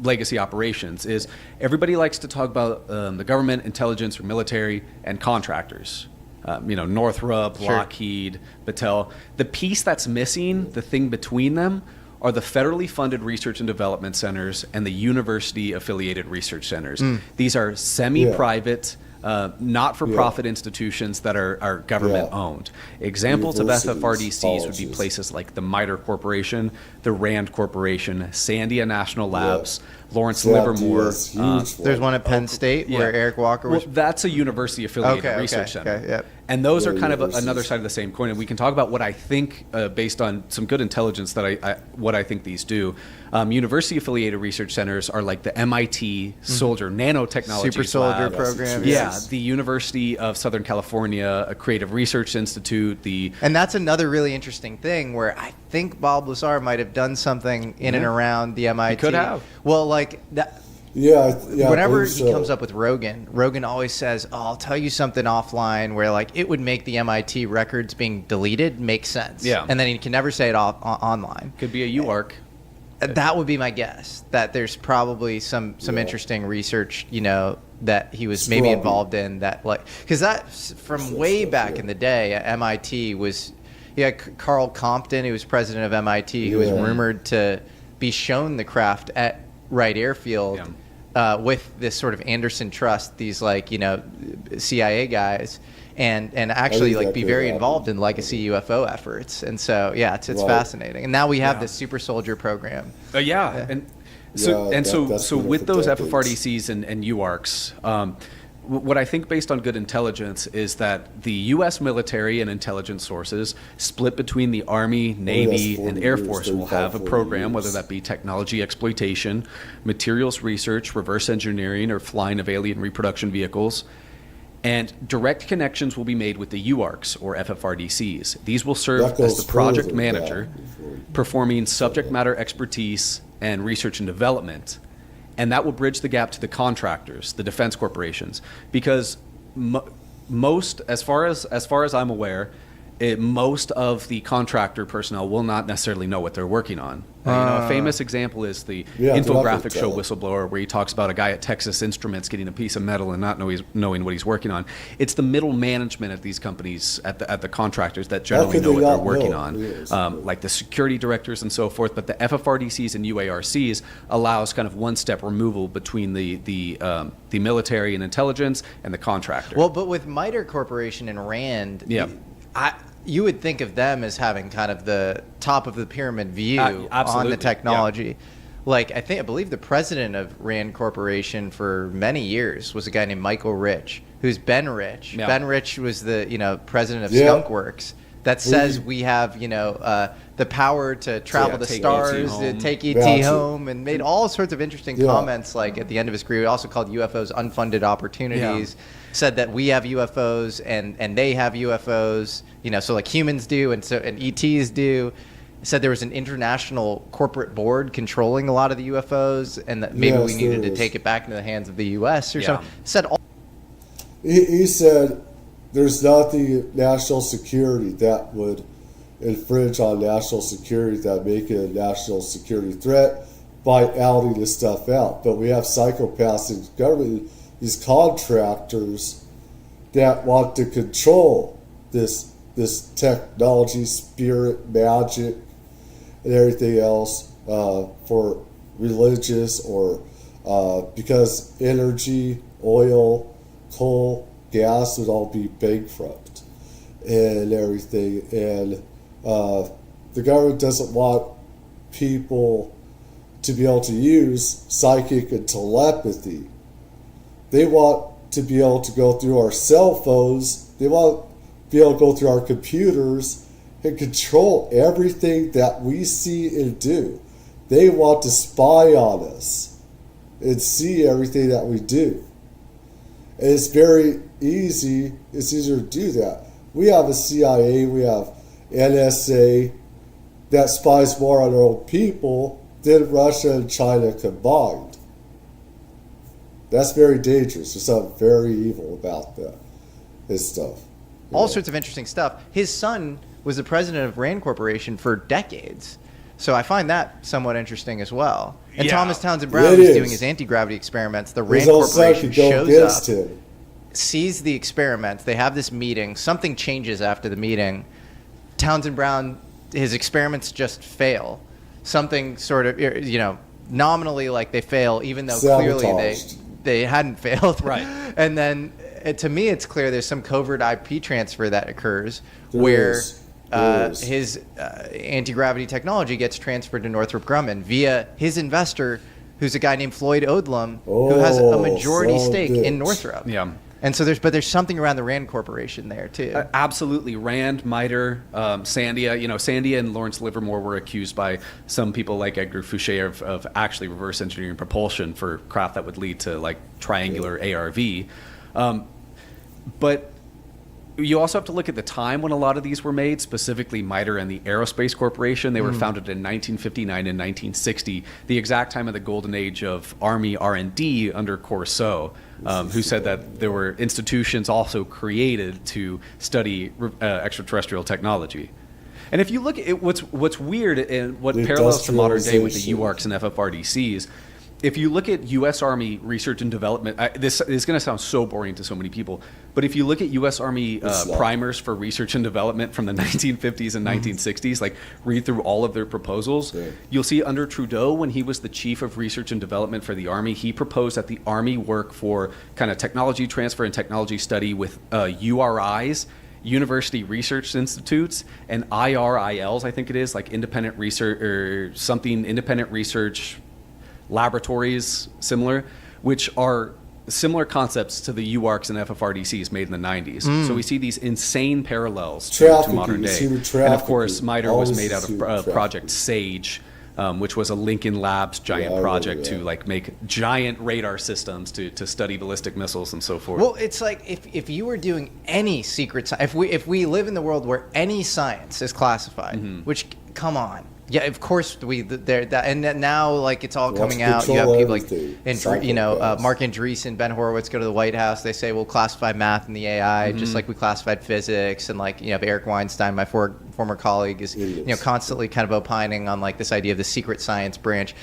legacy operations is everybody likes to talk about the government, intelligence, or military, and contractors. Northrop, Lockheed, Battelle. The piece that's missing, the thing between them, are the federally funded research and development centers and the university-affiliated research centers. These are semi-private, not-for-profit institutions that are government-owned. Examples of FFRDCs would be places like the MITRE Corporation, the RAND Corporation, Sandia National Labs, Lawrence Livermore. There's one at Penn State where Eric Walker was. Well, that's a university-affiliated research center. And those are kind of another side of the same coin. And we can talk about what I think, based on some good intelligence, that what I think these do. University-affiliated research centers are like the MIT Soldier Nanotechnology Super Soldier Lab. program. Yeah, the University of Southern California, a Creative Research Institute. And that's another really interesting thing where I think Bob Lazar might have done something in and around the MIT. He could have. Well, like that. Whenever he comes up with Rogan always says, "Oh, I'll tell you something offline," where like it would make the MIT records being deleted make sense. Yeah. And then he can never say it online. Could be a UARC. That would be my guess. That there's probably some interesting research, that he was maybe involved in. That because that from way back in the day at MIT was, Carl Compton, who was president of MIT, who was rumored to be shown the craft at Wright Airfield with this sort of Anderson Trust, these CIA guys, and actually be very involved in legacy UFO efforts. And so it's fascinating. And now we have this Super Soldier program. And so with those FFRDCs and UARCs, what I think based on good intelligence is that the U.S. military and intelligence sources split between the Army, Navy, and Air Force will have a program, whether that be technology exploitation, materials research, reverse engineering, or flying of alien reproduction vehicles. And direct connections will be made with the UARCs, or FFRDCs. These will serve as the project manager, performing subject matter expertise and research and development. And that will bridge the gap to the contractors, the defense corporations, because most, as far as I'm aware, most of the contractor personnel will not necessarily know what they're working on. A famous example is the infographic show Whistleblower, where he talks about a guy at Texas Instruments getting a piece of metal and not knowing what he's working on. It's the middle management at these companies, at the contractors, that generally know what they're working on, like the security directors and so forth. But the FFRDCs and UARCs allows kind of one-step removal between the military and intelligence and the contractor. Well, but with MITRE Corporation and RAND, you would think of them as having kind of the top of the pyramid view on the technology. I believe the president of RAND Corporation for many years was a guy named Michael Rich, who's Ben Rich. Ben Rich was the president of Skunk Works. That says we have the power to travel the stars, to take ET home, and made all sorts of interesting comments. Like at the end of his career, he also called UFOs unfunded opportunities. Said that we have UFOs and they have UFOs, so like humans do and ETs do. Said there was an international corporate board controlling a lot of the UFOs, and that maybe we needed to take it back into the hands of the U.S. or something. He said there's nothing national security that would infringe on national security, that make it a national security threat by outing this stuff out. But we have psychopaths in government, these contractors that want to control this technology, spirit, magic, and everything else for religious or because energy, oil, coal, gas would all be bankrupt and everything. And the government doesn't want people to be able to use psychic and telepathy. They want to be able to go through our cell phones. They want to be able to go through our computers and control everything that we see and do. They want to spy on us and see everything that we do. And it's very easy. It's easier to do that. We have a CIA, we have NSA that spies more on our own people than Russia and China combined. That's very dangerous. There's something very evil about that. His stuff. All sorts of interesting stuff. His son was the president of Rand Corporation for decades. So I find that somewhat interesting as well. And Thomas Townsend Brown is doing his anti-gravity experiments. The Rand Corporation shows up, sees the experiments. They have this meeting. Something changes after the meeting. Townsend Brown, his experiments just fail. Something sort of, nominally like they fail, even though clearly they hadn't failed. Right. And then to me, it's clear there's some covert IP transfer that occurs his anti-gravity technology gets transferred to Northrop Grumman via his investor, who's a guy named Floyd Odlum, who has a majority stake in Northrop. Yeah. And so there's something around the Rand Corporation there too. Absolutely, Rand, MITRE, Sandia. Sandia and Lawrence Livermore were accused by some people like Edgar Fouché of actually reverse engineering propulsion for craft that would lead to like triangular ARV. But you also have to look at the time when a lot of these were made, specifically MITRE and the Aerospace Corporation. They were founded in 1959 and 1960, the exact time of the golden age of Army R&D under Corso, who said that there were institutions also created to study extraterrestrial technology. And if you look at it, what's weird and what parallels to modern day with the UARCs and FFRDCs, if you look at U.S. Army research and development, this is going to sound so boring to so many people, but if you look at U.S. Army primers for research and development from the 1950s and 1960s, like read through all of their proposals, you'll see under Trudeau, when he was the chief of research and development for the Army, he proposed that the Army work for kind of technology transfer and technology study with URIs, University Research Institutes, and IRILs, I think it is, like independent research or something, independent research laboratories, similar, which are similar concepts to the UARCs and FFRDCs made in the 90s. So we see these insane parallels to modern day. And of course, MITRE was made out of Project SAGE, which was a Lincoln Labs giant project to like make giant radar systems to study ballistic missiles and so forth. Well, it's like if you were doing any secret science, if we live in the world where any science is classified, which, come on. Yeah, of course and now like it's all coming out. You have people like Mark Andreessen, Ben Horowitz go to the White House. They say we'll classify math and the AI just like we classified physics. And like Eric Weinstein, my former colleague, is constantly kind of opining on like this idea of the secret science branch.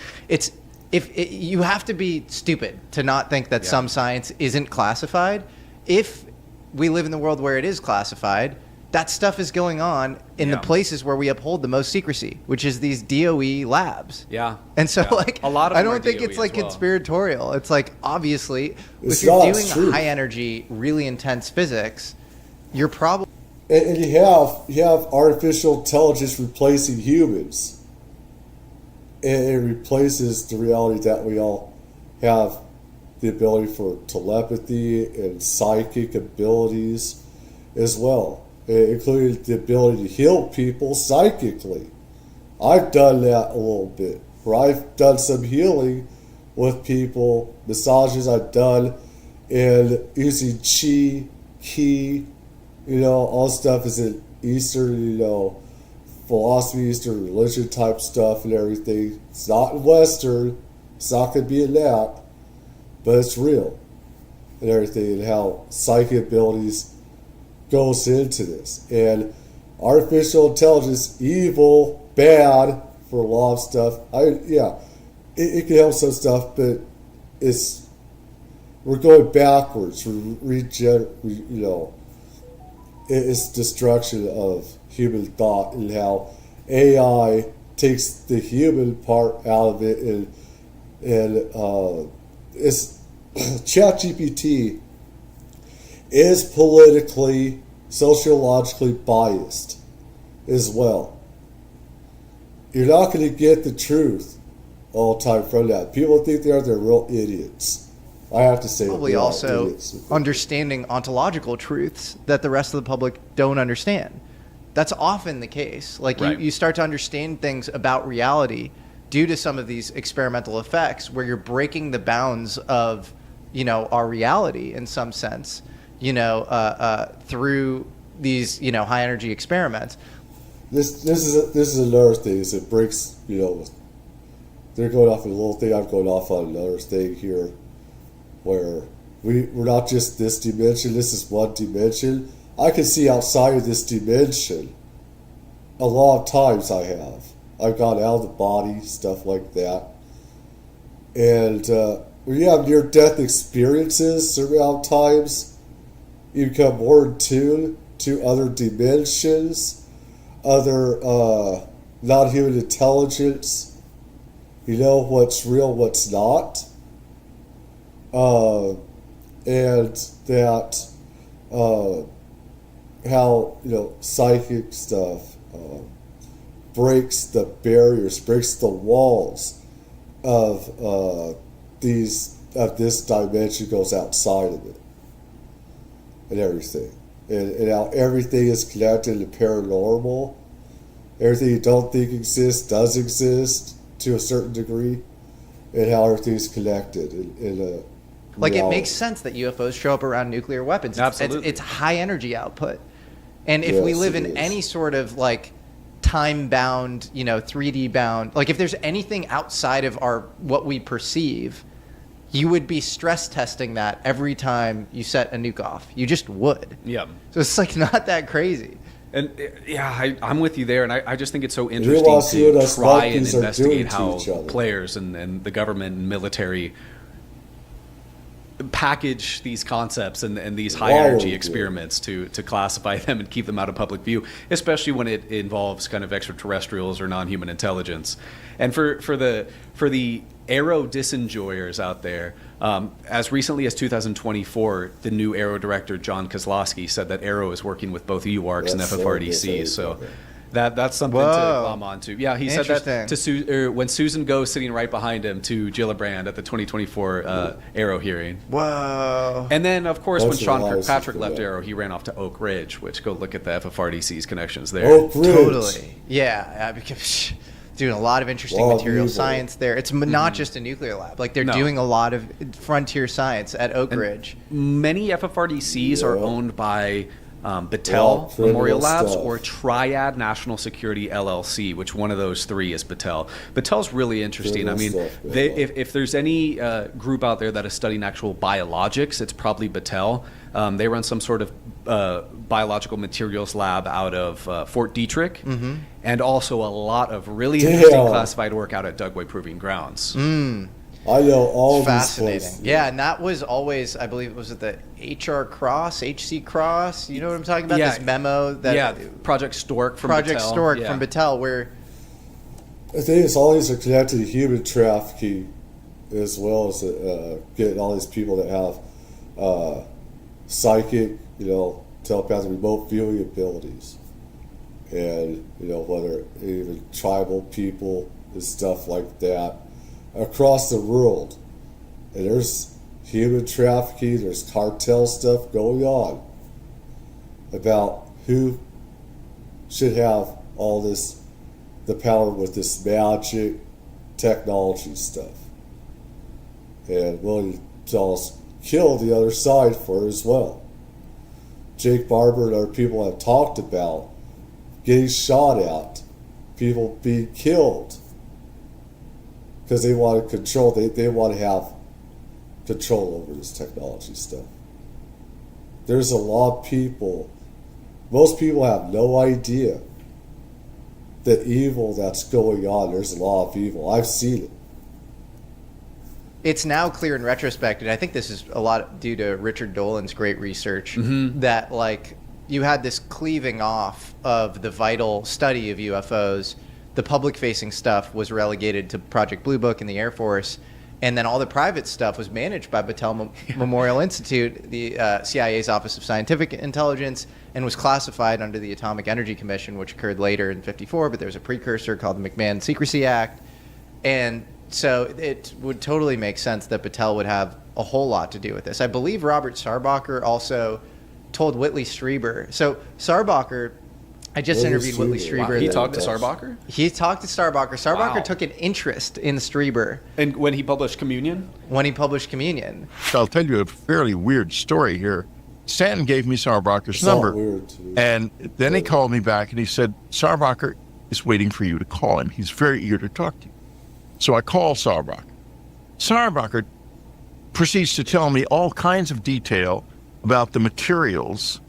You have to be stupid to not think that some science isn't classified. If we live in the world where it is classified, that stuff is going on in the places where we uphold the most secrecy, which is these DOE labs. Yeah. And so like a lot of I don't think DOE it's like as well. conspiratorial. It's like obviously if you're doing high energy, really intense physics, you're probably and you have artificial intelligence replacing humans. And it replaces the reality that we all have the ability for telepathy and psychic abilities as well, including the ability to heal people psychically. I've done that a little bit, where I've done some healing with people, massages I've done, and using chi, ki, all stuff is in Eastern, philosophy, Eastern religion type stuff and everything. It's not in Western, it's not going to be in that, but it's real and everything, and how psychic abilities goes into this. And artificial intelligence, evil, bad for a lot of stuff. It can help some stuff, but we're going backwards. It's destruction of human thought, and how AI takes the human part out of it, and it's ChatGPT is politically, sociologically biased as well. You're not going to get the truth all the time from that. People think they're real idiots. I have to say, probably also understanding ontological truths that the rest of the public don't understand. That's often the case. Like you start to understand things about reality due to some of these experimental effects, where you're breaking the bounds of our reality in some sense. Through these, high energy experiments. This is another thing. Is it breaks, they're going off on a little thing. I'm going off on another thing here, where we're not just this dimension. This is one dimension. I can see outside of this dimension. A lot of times I have. I've gone out of the body, stuff like that. And when you have near-death experiences, certain amount of times, you become more in tune to other dimensions, other non-human intelligence. You know what's real, what's not. And that how, psychic stuff breaks the barriers, breaks the walls of this dimension, goes outside of it, and everything, and how everything is connected to paranormal. Everything you don't think exists does exist to a certain degree, and how everything's connected in a like reality. It makes sense that UFOs show up around nuclear weapons. Absolutely. It's high energy output. And if we live in any sort of like time bound, 3D bound, like if there's anything outside of what we perceive, you would be stress testing that every time you set a nuke off. You just would. Yeah. So it's like not that crazy. And I'm with you there, and I just think it's so interesting to try and investigate how players and the government and military package these concepts and these high energy experiments to classify them and keep them out of public view, especially when it involves kind of extraterrestrials or non-human intelligence. And for the aero disenjoyers out there, as recently as 2024, the new aero director John Kozlowski said that aero is working with both UARCs and FFRDCs. So that's something to glom onto. Yeah, he said that to when Susan goes sitting right behind him to Gillibrand at the 2024 Aero hearing. Whoa! And then, of course, when Sean Kirkpatrick left Aero, he ran off to Oak Ridge, which go look at the FFRDC's connections there. Oak Ridge. Totally. Yeah, because doing a lot of interesting material science there. It's not just a nuclear lab. Like they're doing a lot of frontier science at Oak Ridge. Many FFRDCs are owned by Battelle Memorial Labs or Triad National Security LLC, which one of those three is Battelle. Battelle's really interesting. I mean, if there's any group out there that is studying actual biologics, it's probably Battelle. They run some sort of biological materials lab out of Fort Detrick, and also a lot of really interesting classified work out at Dugway Proving Grounds. I know all fascinating. these Yeah, and that was always, I believe, was it the HC Cross? You know what I'm talking about? This memo that Project Stork from Project Battelle. Stork from Battelle, where I think it's all these are connected to human trafficking, as well as getting all these people that have psychic, telepathic, remote viewing abilities, and whether even tribal people and stuff like that across the world. And there's human trafficking, there's cartel stuff going on about who should have all this, the power with this magic technology stuff, and willing to almost kill the other side for it as well. Jake Barber and other people have talked about getting shot at, people being killed, because they want to control, they want to have control over this technology stuff. There's a lot of people, most people have no idea the evil that's going on. There's a lot of evil. I've seen it. it's now clear in retrospect, and I think this is a lot due to Richard Dolan's great research, that like you had this cleaving off of the vital study of UFOs. The public-facing stuff was relegated to Project Blue Book in the Air Force, and then all the private stuff was managed by Battelle Memorial Institute, the CIA's Office of Scientific Intelligence, and was classified under the Atomic Energy Commission, which occurred later in '54, but there was a precursor called the McMahon Secrecy Act. And so it would totally make sense that Battelle would have a whole lot to do with this. I believe Robert Sarbacher also told Whitley Strieber. So Sarbacher, I just interviewed Whitley Strieber. Wow. He talked to Sarbacher? He talked to Sarbacher. Sarbacher took an interest in Strieber. And when he published Communion? When he published Communion. So I'll tell you a fairly weird story here. Stanton gave me Sarbacher's number. And then he called me back and he said, Sarbacher is waiting for you to call him. He's very eager to talk to you. So I call Sauerbach. Sauerbacher proceeds to tell me all kinds of detail about the materials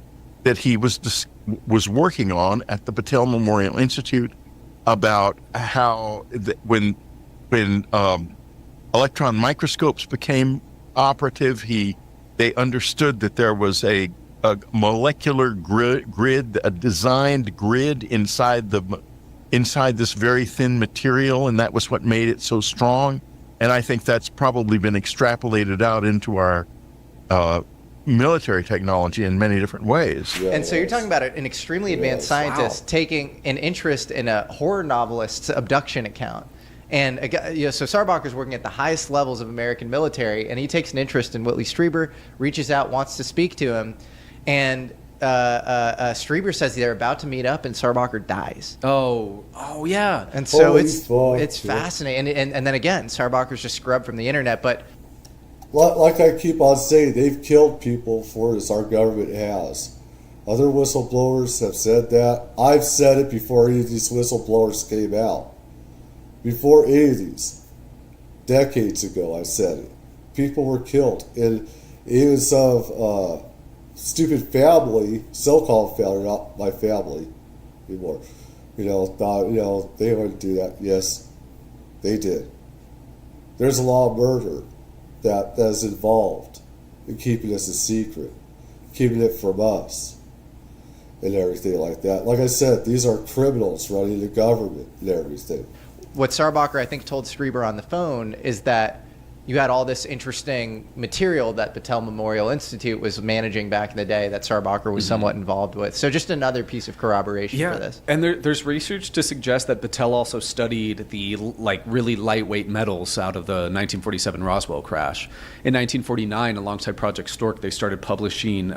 that he was working on at the Battelle Memorial Institute, about how when electron microscopes became operative, they understood that there was a molecular grid, a designed grid inside this very thin material, and that was what made it so strong. And I think that's probably been extrapolated out into our military technology in many different ways. Yeah, and so you're talking about an extremely advanced scientist taking an interest in a horror novelist's abduction account. And so Sauerbacher's working at the highest levels of American military, and he takes an interest in Whitley Strieber, reaches out, wants to speak to him, and Strieber says they're about to meet up, and Sauerbacher dies. Oh yeah. And so it's fascinating. And then again, Sauerbacher's just scrubbed from the internet, but like I keep on saying, they've killed people for this. Our government has. Other whistleblowers have said that. I've said it before any of these whistleblowers came out. Before any of these, decades ago, I said it. People were killed, and even some stupid family, so-called family, not my family anymore. Thought they wouldn't do that. Yes, they did. There's a law of murder that is involved in keeping this a secret, keeping it from us, and everything like that. Like I said, these are criminals running the government and everything. What Sauerbacher, I think, told Strieber on the phone is that you had all this interesting material that Battelle Memorial Institute was managing back in the day that Sauerbacher was somewhat involved with. So just another piece of corroboration for this. And there's research to suggest that Battelle also studied the really lightweight metals out of the 1947 Roswell crash. In 1949, alongside Project Stork, they started publishing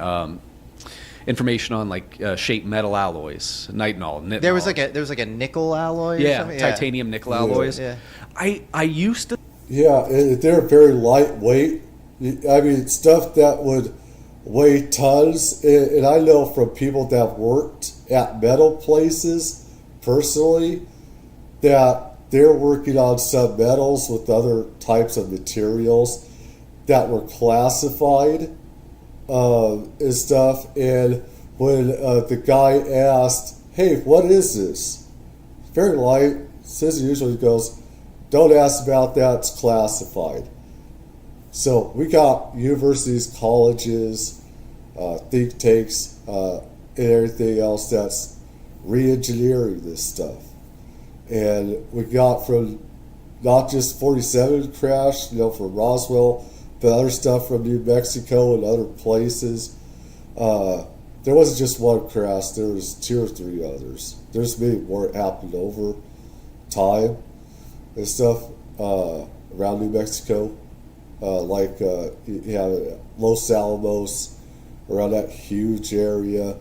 information on shaped metal alloys, nitinol. There was like a nickel alloy. Or something? Titanium nickel alloys. Yeah. I used to. Yeah, they're very lightweight. I mean, stuff that would weigh tons. And I know from people that have worked at metal places personally that they're working on some metals with other types of materials that were classified and stuff. And when the guy asked, "Hey, what is this?" Very light. Says usually goes, "Don't ask about that, it's classified." So we got universities, colleges, think tanks, and everything else that's re-engineering this stuff. And we got from not just 47 crash, from Roswell, but other stuff from New Mexico and other places. There wasn't just one crash, there was 2 or 3 others. There's many more happened over time and stuff around New Mexico, you have Los Alamos, around that huge area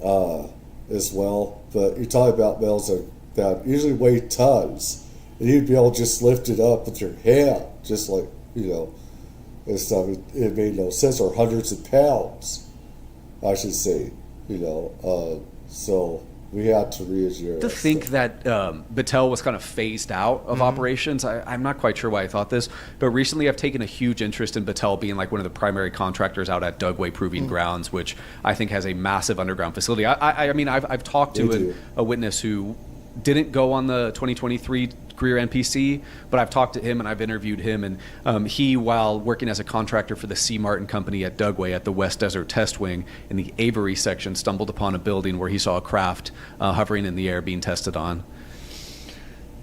as well. But you're talking about metals that usually weigh tons, and you'd be able to just lift it up with your hand, just like, and stuff. It made no sense, or hundreds of pounds, I should say, so we had to re-engineer. To think that Battelle was kind of phased out of operations. I'm not quite sure why I thought this, but recently I've taken a huge interest in Battelle being like one of the primary contractors out at Dugway Proving Grounds, which I think has a massive underground facility. I mean, I've talked to a witness who didn't go on the 2023 career NPC, but I've talked to him and I've interviewed him, and he, while working as a contractor for the C. Martin Company at Dugway at the West Desert Test Wing in the Avery section, stumbled upon a building where he saw a craft hovering in the air being tested on.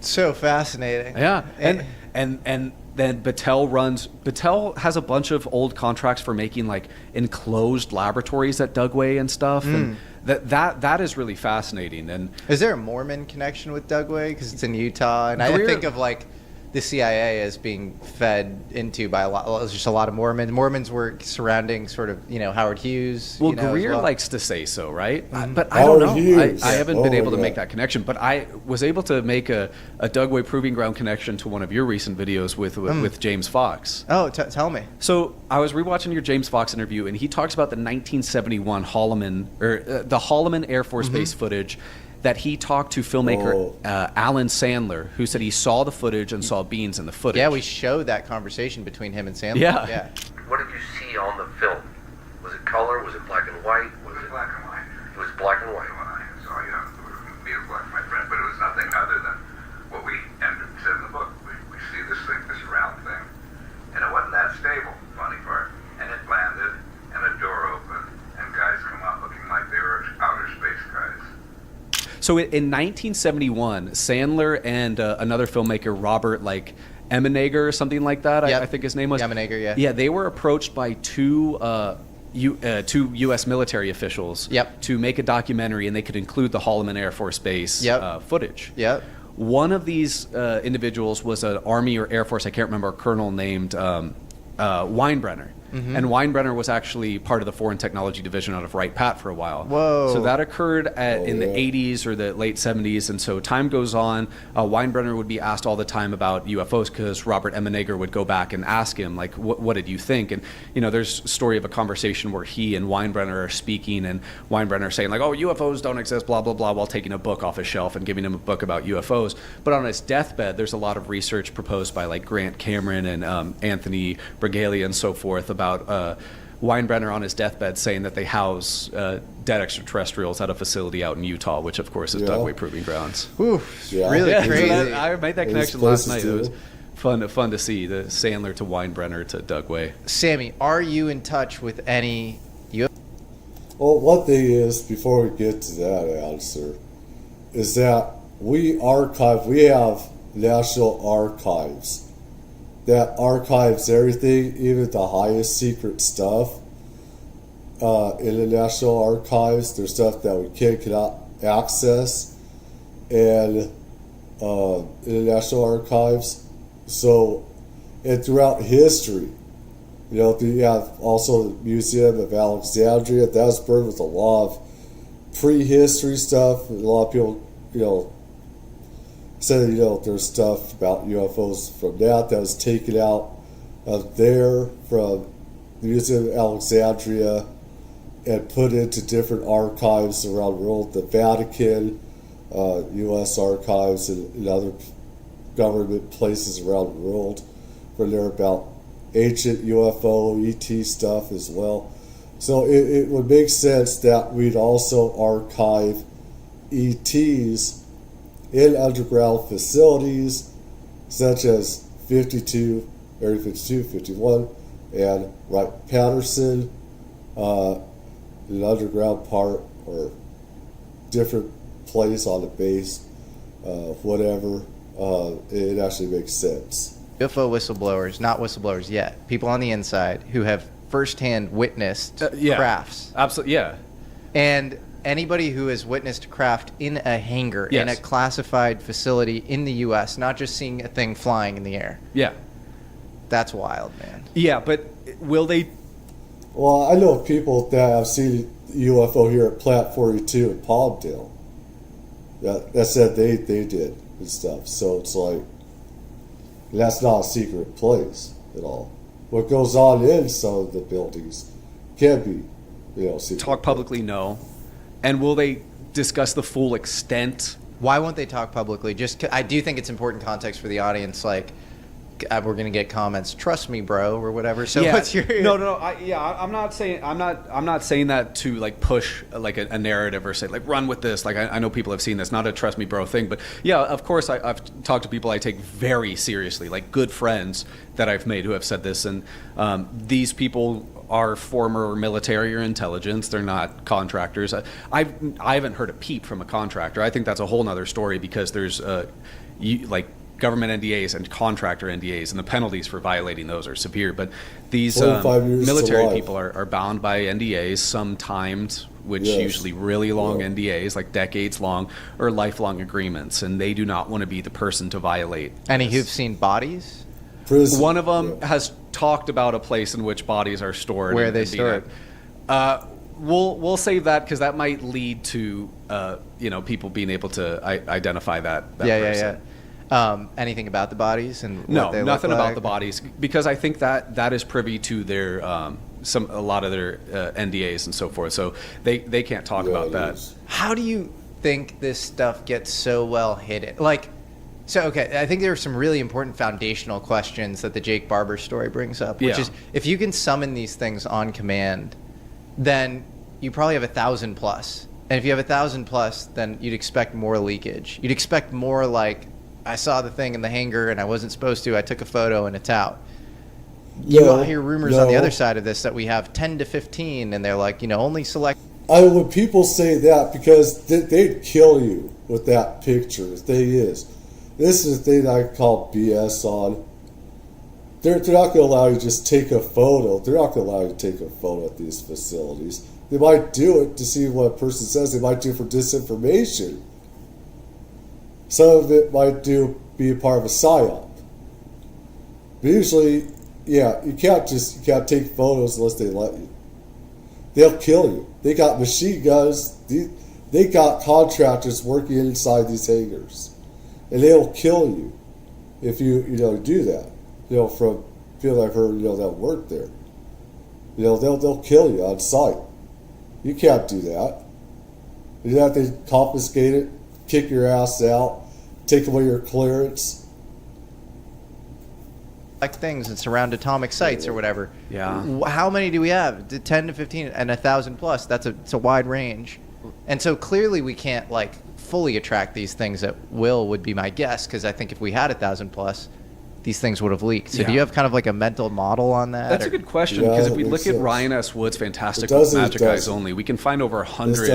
So fascinating. Yeah, and then Battelle has a bunch of old contracts for making like enclosed laboratories at Dugway and stuff, and that is really fascinating. And is there a Mormon connection with Dugway because it's in Utah? And I think of like the CIA as being fed into by a lot of Mormons. Mormons were surrounding sort of Howard Hughes. Well, Greer likes to say so, right? But I don't know. I haven't been able to make that connection. But I was able to make a Dugway Proving Ground connection to one of your recent videos with James Fox. Oh, tell me. So I was rewatching your James Fox interview, and he talks about the 1971 Holloman or the Holloman Air Force Base footage. that he talked to filmmaker Alan Sandler, who said he saw the footage and saw beings in the footage. Yeah, we showed that conversation between him and Sandler. Yeah. What did you see on the film? Was it color? Was it black and white? Was it black and white? It was black and white. So yeah, me as black and white print, but it was nothing other than what we said in the book. We see this thing, this round thing, and it wasn't that stable. Funny part, and it landed, and a door opened, and guys come out looking like they were outer space guys. So in 1971, Sandler and another filmmaker, Robert Emenager or something like that, I think his name was. Emenager, yeah. Yeah, they were approached by two U.S. military officials to make a documentary, and they could include the Holloman Air Force Base footage. Yep. One of these individuals was an Army or Air Force, I can't remember, a colonel named Weinbrenner. Mm-hmm. And Weinbrenner was actually part of the Foreign Technology Division out of Wright-Patt for a while. Whoa. So that occurred in the 80s or the late 70s. And so time goes on. Weinbrenner would be asked all the time about UFOs because Robert Emenager would go back and ask him, like, what did you think? And, there's a story of a conversation where he and Weinbrenner are speaking, and Weinbrenner saying, like, oh, UFOs don't exist, blah, blah, blah, while taking a book off his shelf and giving him a book about UFOs. But on his deathbed, there's a lot of research proposed by, like, Grant Cameron and Anthony Bragalia and so forth about Weinbrenner on his deathbed saying that they house dead extraterrestrials at a facility out in Utah, which of course is Dugway Proving Grounds. Really crazy. So I made that connection last night. It was fun to see the Sandler to Weinbrenner to Dugway. Sammy, are you in touch with any UFO? Well, one thing is, before we get to that answer, is that we have National Archives that archives everything, even the highest secret stuff. In the National Archives, there's stuff that we cannot access, and in the National Archives. So, and throughout history, you have also the Museum of Alexandria. That's burned with a lot of prehistory stuff. A lot of people, said, there's stuff about UFOs from that was taken out of there from the Museum of Alexandria and put into different archives around the world, the Vatican, U.S. archives, and other government places around the world, where they're about ancient UFO, ET stuff as well. So it would make sense that we'd also archive ETs in underground facilities such as 52, Area 52, 51, and Wright-Patterson, an underground part or different place on the base, whatever. It actually makes sense. UFO whistleblowers, not whistleblowers yet, people on the inside who have firsthand witnessed crafts. Absolutely, yeah. And anybody who has witnessed craft in a hangar, in a classified facility in the U.S., not just seeing a thing flying in the air. Yeah. That's wild, man. Yeah, but will they... Well, I know people that have seen UFO here at Plant 42 in Palmdale that said they did and stuff. So it's like, that's not a secret place at all. What goes on in some of the buildings can be, secret. Talk publicly, no. And will they discuss the full extent? Why won't they talk publicly? I do think it's important context for the audience. Like, we're going to get comments. Trust me, bro, or whatever. So what's your? No. I'm not saying that to like push like a narrative or say like run with this. Like I know people have seen this. Not a trust me, bro thing, but yeah, of course I've talked to people I take very seriously, like good friends that I've made who have said this, and these people are former military or intelligence. They're not contractors. I haven't heard a peep from a contractor. I think that's a whole nother story because there's government NDAs and contractor NDAs, and the penalties for violating those are severe. But these military people are bound by NDAs, some timed, which usually really long NDAs, like decades long, or lifelong agreements, and they do not want to be the person to violate. Any who've seen bodies? Prison. One of them has talked about a place in which bodies are stored. Where are they stored? We'll save that because that might lead to people being able to identify that person. Anything about the bodies and no, what they nothing look about like? the bodies, because I think that is privy to their a lot of their NDAs and so forth. So they can't talk about that. How do you think this stuff gets so well hidden? Like, so, okay, I think there are some really important foundational questions that the Jake Barber story brings up, which is, if you can summon these things on command, then you probably have 1,000 plus. And if you have 1,000 plus, then you'd expect more leakage. You'd expect more like, I saw the thing in the hangar and I wasn't supposed to, I took a photo and it's out. You hear rumors on the other side of this that we have 10 to 15, and they're like, you know, only select. When people say that, because they'd kill you with that picture. The thing is, this is the thing I call BS on. They're not going to allow you to just take a photo. They're not going to allow you to take a photo at these facilities. They might do it to see what a person says. They might do it for disinformation. Some of it might be a part of a psyop. But usually, yeah, you can't take photos unless they let you. They'll kill you. They got machine guns. They got contractors working inside these hangars. And they'll kill you if you do that. From people I've heard, that work there. They'll kill you on sight. You can't do that. You have to confiscate it, kick your ass out, take away your clearance. Like things and surround atomic sites or whatever. Yeah. How many do we have? 10 to 15 and 1,000 plus. It's a wide range. And so clearly we can't like fully attract these things at will, would be my guess, because I think if we had 1,000 plus, these things would have leaked. So do you have kind of like a mental model on that? That's a good question, because if we look at Ryan S. Wood's Fantastical Magic Eyes Only, we can find over 100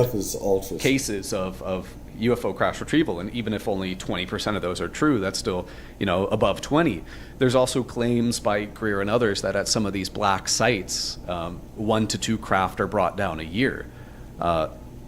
cases of UFO crash retrieval, and even if only 20% of those are true, that's still, above 20. There's also claims by Greer and others that at some of these black sites, 1 to 2 craft are brought down a year.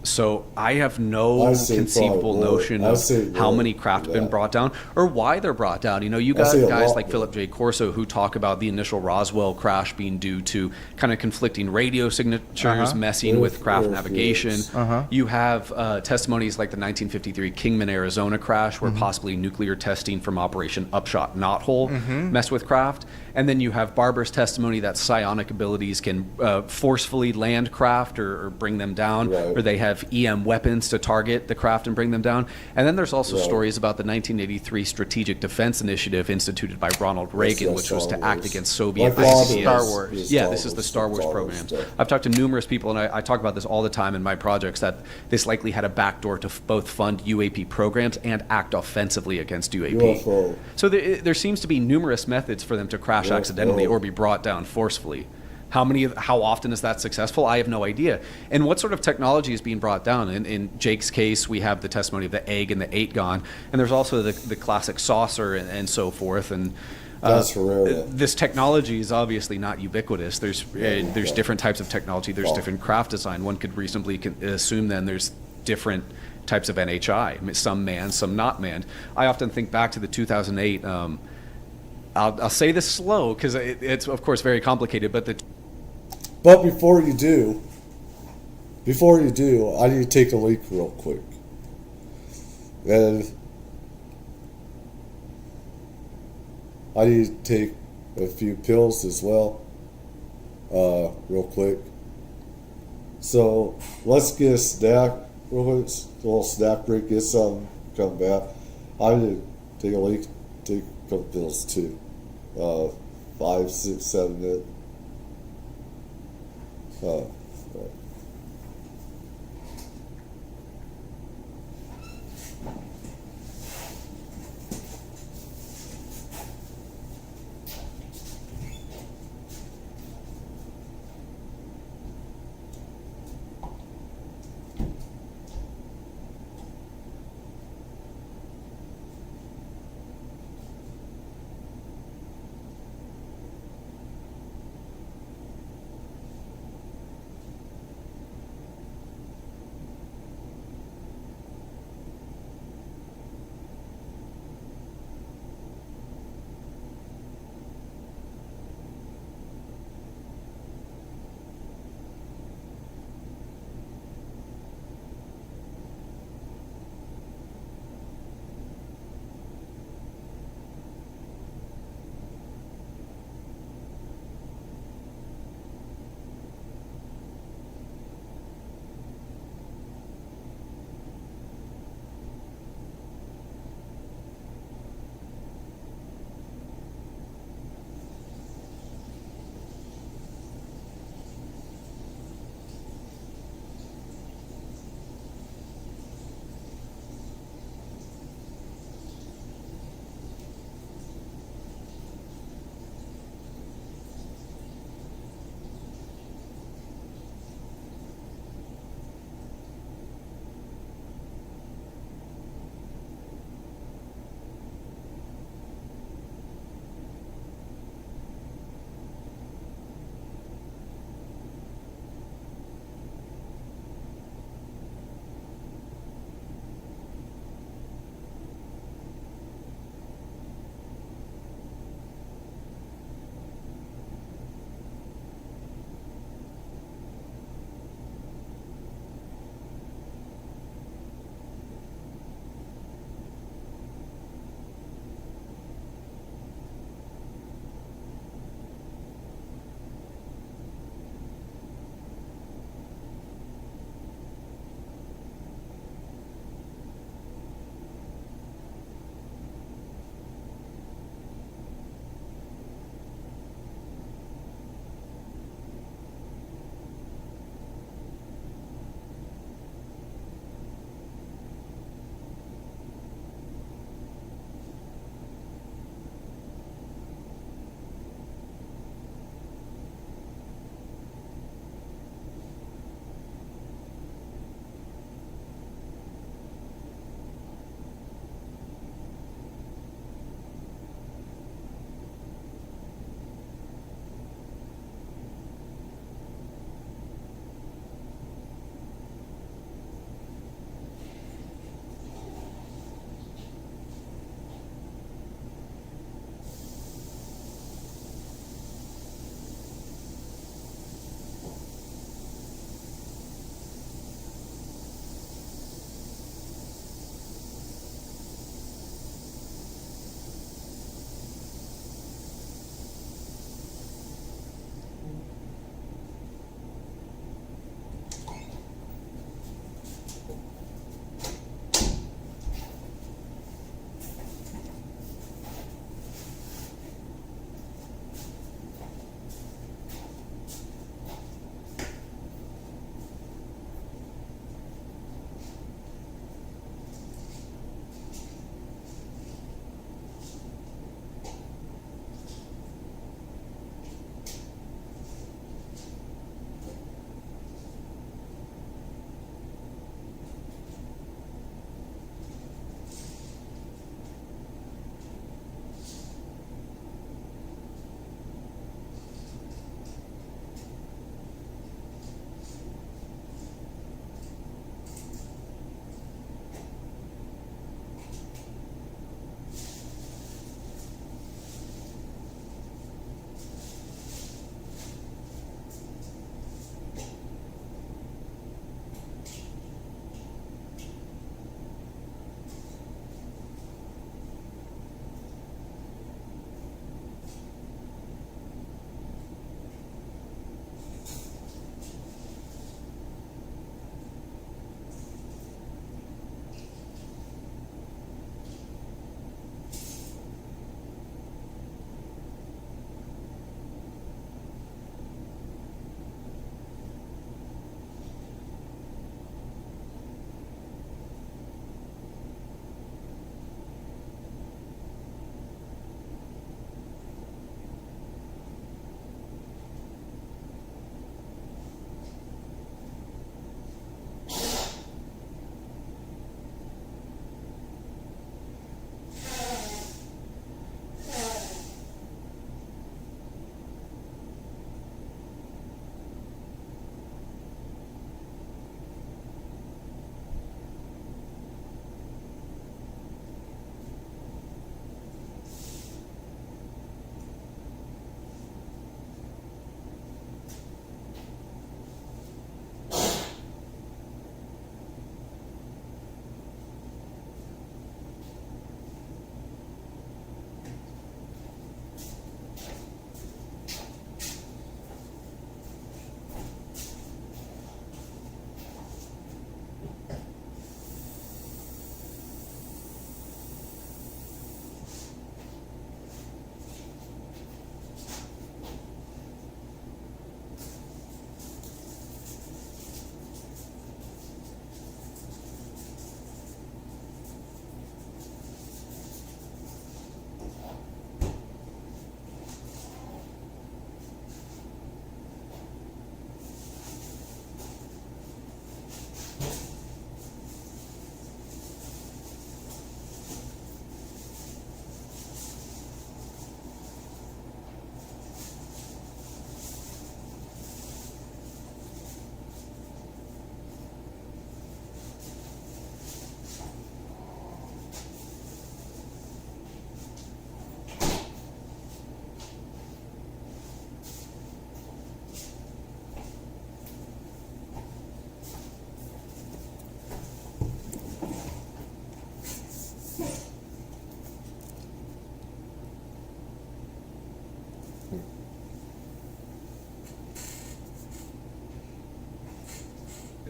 So I have no conceivable notion of how many craft have been brought down or why they're brought down. You got guys like Philip J. Corso who talk about the initial Roswell crash being due to kind of conflicting radio signatures messing with craft navigation. You have testimonies like the 1953 Kingman, Arizona crash where possibly nuclear testing from Operation Upshot Knothole messed with craft. And then you have Barber's testimony that psionic abilities can forcefully land craft or bring them down, or they have EM weapons to target the craft and bring them down. And then there's also stories about the 1983 Strategic Defense Initiative instituted by Ronald Reagan, which was to act against Soviet ideas. Star Wars. Yeah, this is the Star Wars program. I've talked to numerous people, and I talk about this all the time in my projects, that this likely had a backdoor to both fund UAP programs and act offensively against UAP. UFO. So there seems to be numerous methods for them to crash accidentally or be brought down forcefully. How often is that successful? I have no idea. And what sort of technology is being brought down? In Jake's case, we have the testimony of the egg and the 8-gon, and there's also the classic saucer and so forth. And this technology is obviously not ubiquitous. There's different types of technology. There's different craft design. One could reasonably assume then there's different types of NHI, some manned, some not manned. I often think back to the 2008. I'll say this slow because it's of course very complicated, but before you do, I need to take a leak real quick. And I need to take a few pills as well, real quick. So let's get a snack, a little snack break, get something, come back. I need to take a leak, take a couple pills too. 5, 6, 7 minutes. Right.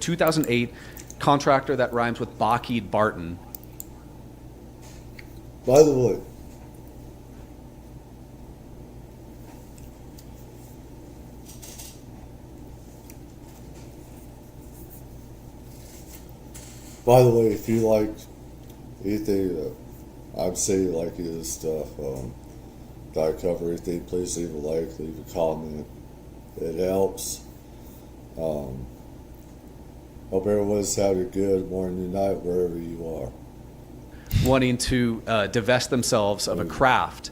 2008 contractor that rhymes with Lockheed Barton. By the way, if you like anything I'm saying, like his stuff, that I cover anything, please leave a like, leave a comment. It helps. Hope everyone's having a good morning, night, wherever you are. Wanting to divest themselves of a craft,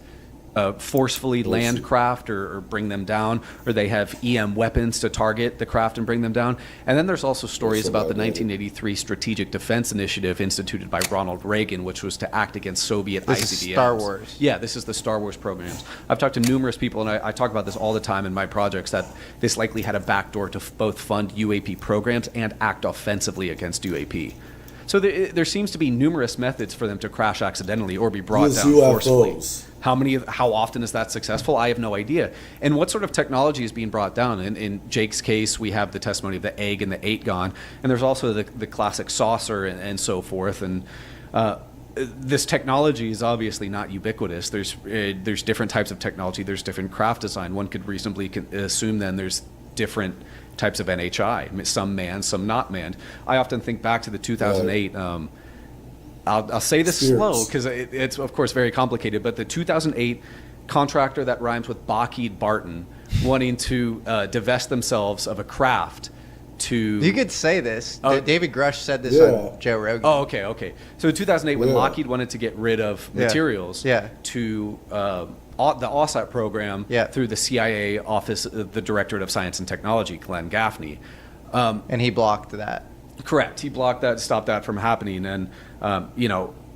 forcefully land craft or bring them down, or they have EM weapons to target the craft and bring them down. And then there's also stories about the 1983 Strategic Defense Initiative instituted by Ronald Reagan, which was to act against Soviet ICBMs. This is Star Wars. Yeah, this is the Star Wars programs. I've talked to numerous people, and I talk about this all the time in my projects, that this likely had a backdoor to both fund UAP programs and act offensively against UAP. So there seems to be numerous methods for them to crash accidentally or be brought down forcibly. How often is that successful? I have no idea. And what sort of technology is being brought down? In Jake's case, we have the testimony of the egg and the 8-gon, and there's also the classic saucer and so forth. And this technology is obviously not ubiquitous. There's different types of technology. There's different craft design. One could reasonably assume then there's different types of NHI, some manned, some not manned. I often think back to the 2008, I'll say this slow because it's of course very complicated, but the 2008 contractor that rhymes with Lockheed Barton wanting to divest themselves of a craft to... You could say this. David Grush said this on Joe Rogan. Oh, okay. So in 2008, when Lockheed wanted to get rid of materials to the OSAT program through the CIA Office of the Directorate of Science and Technology, Glenn Gaffney. And he blocked that. Correct. He blocked that, stopped that from happening. And,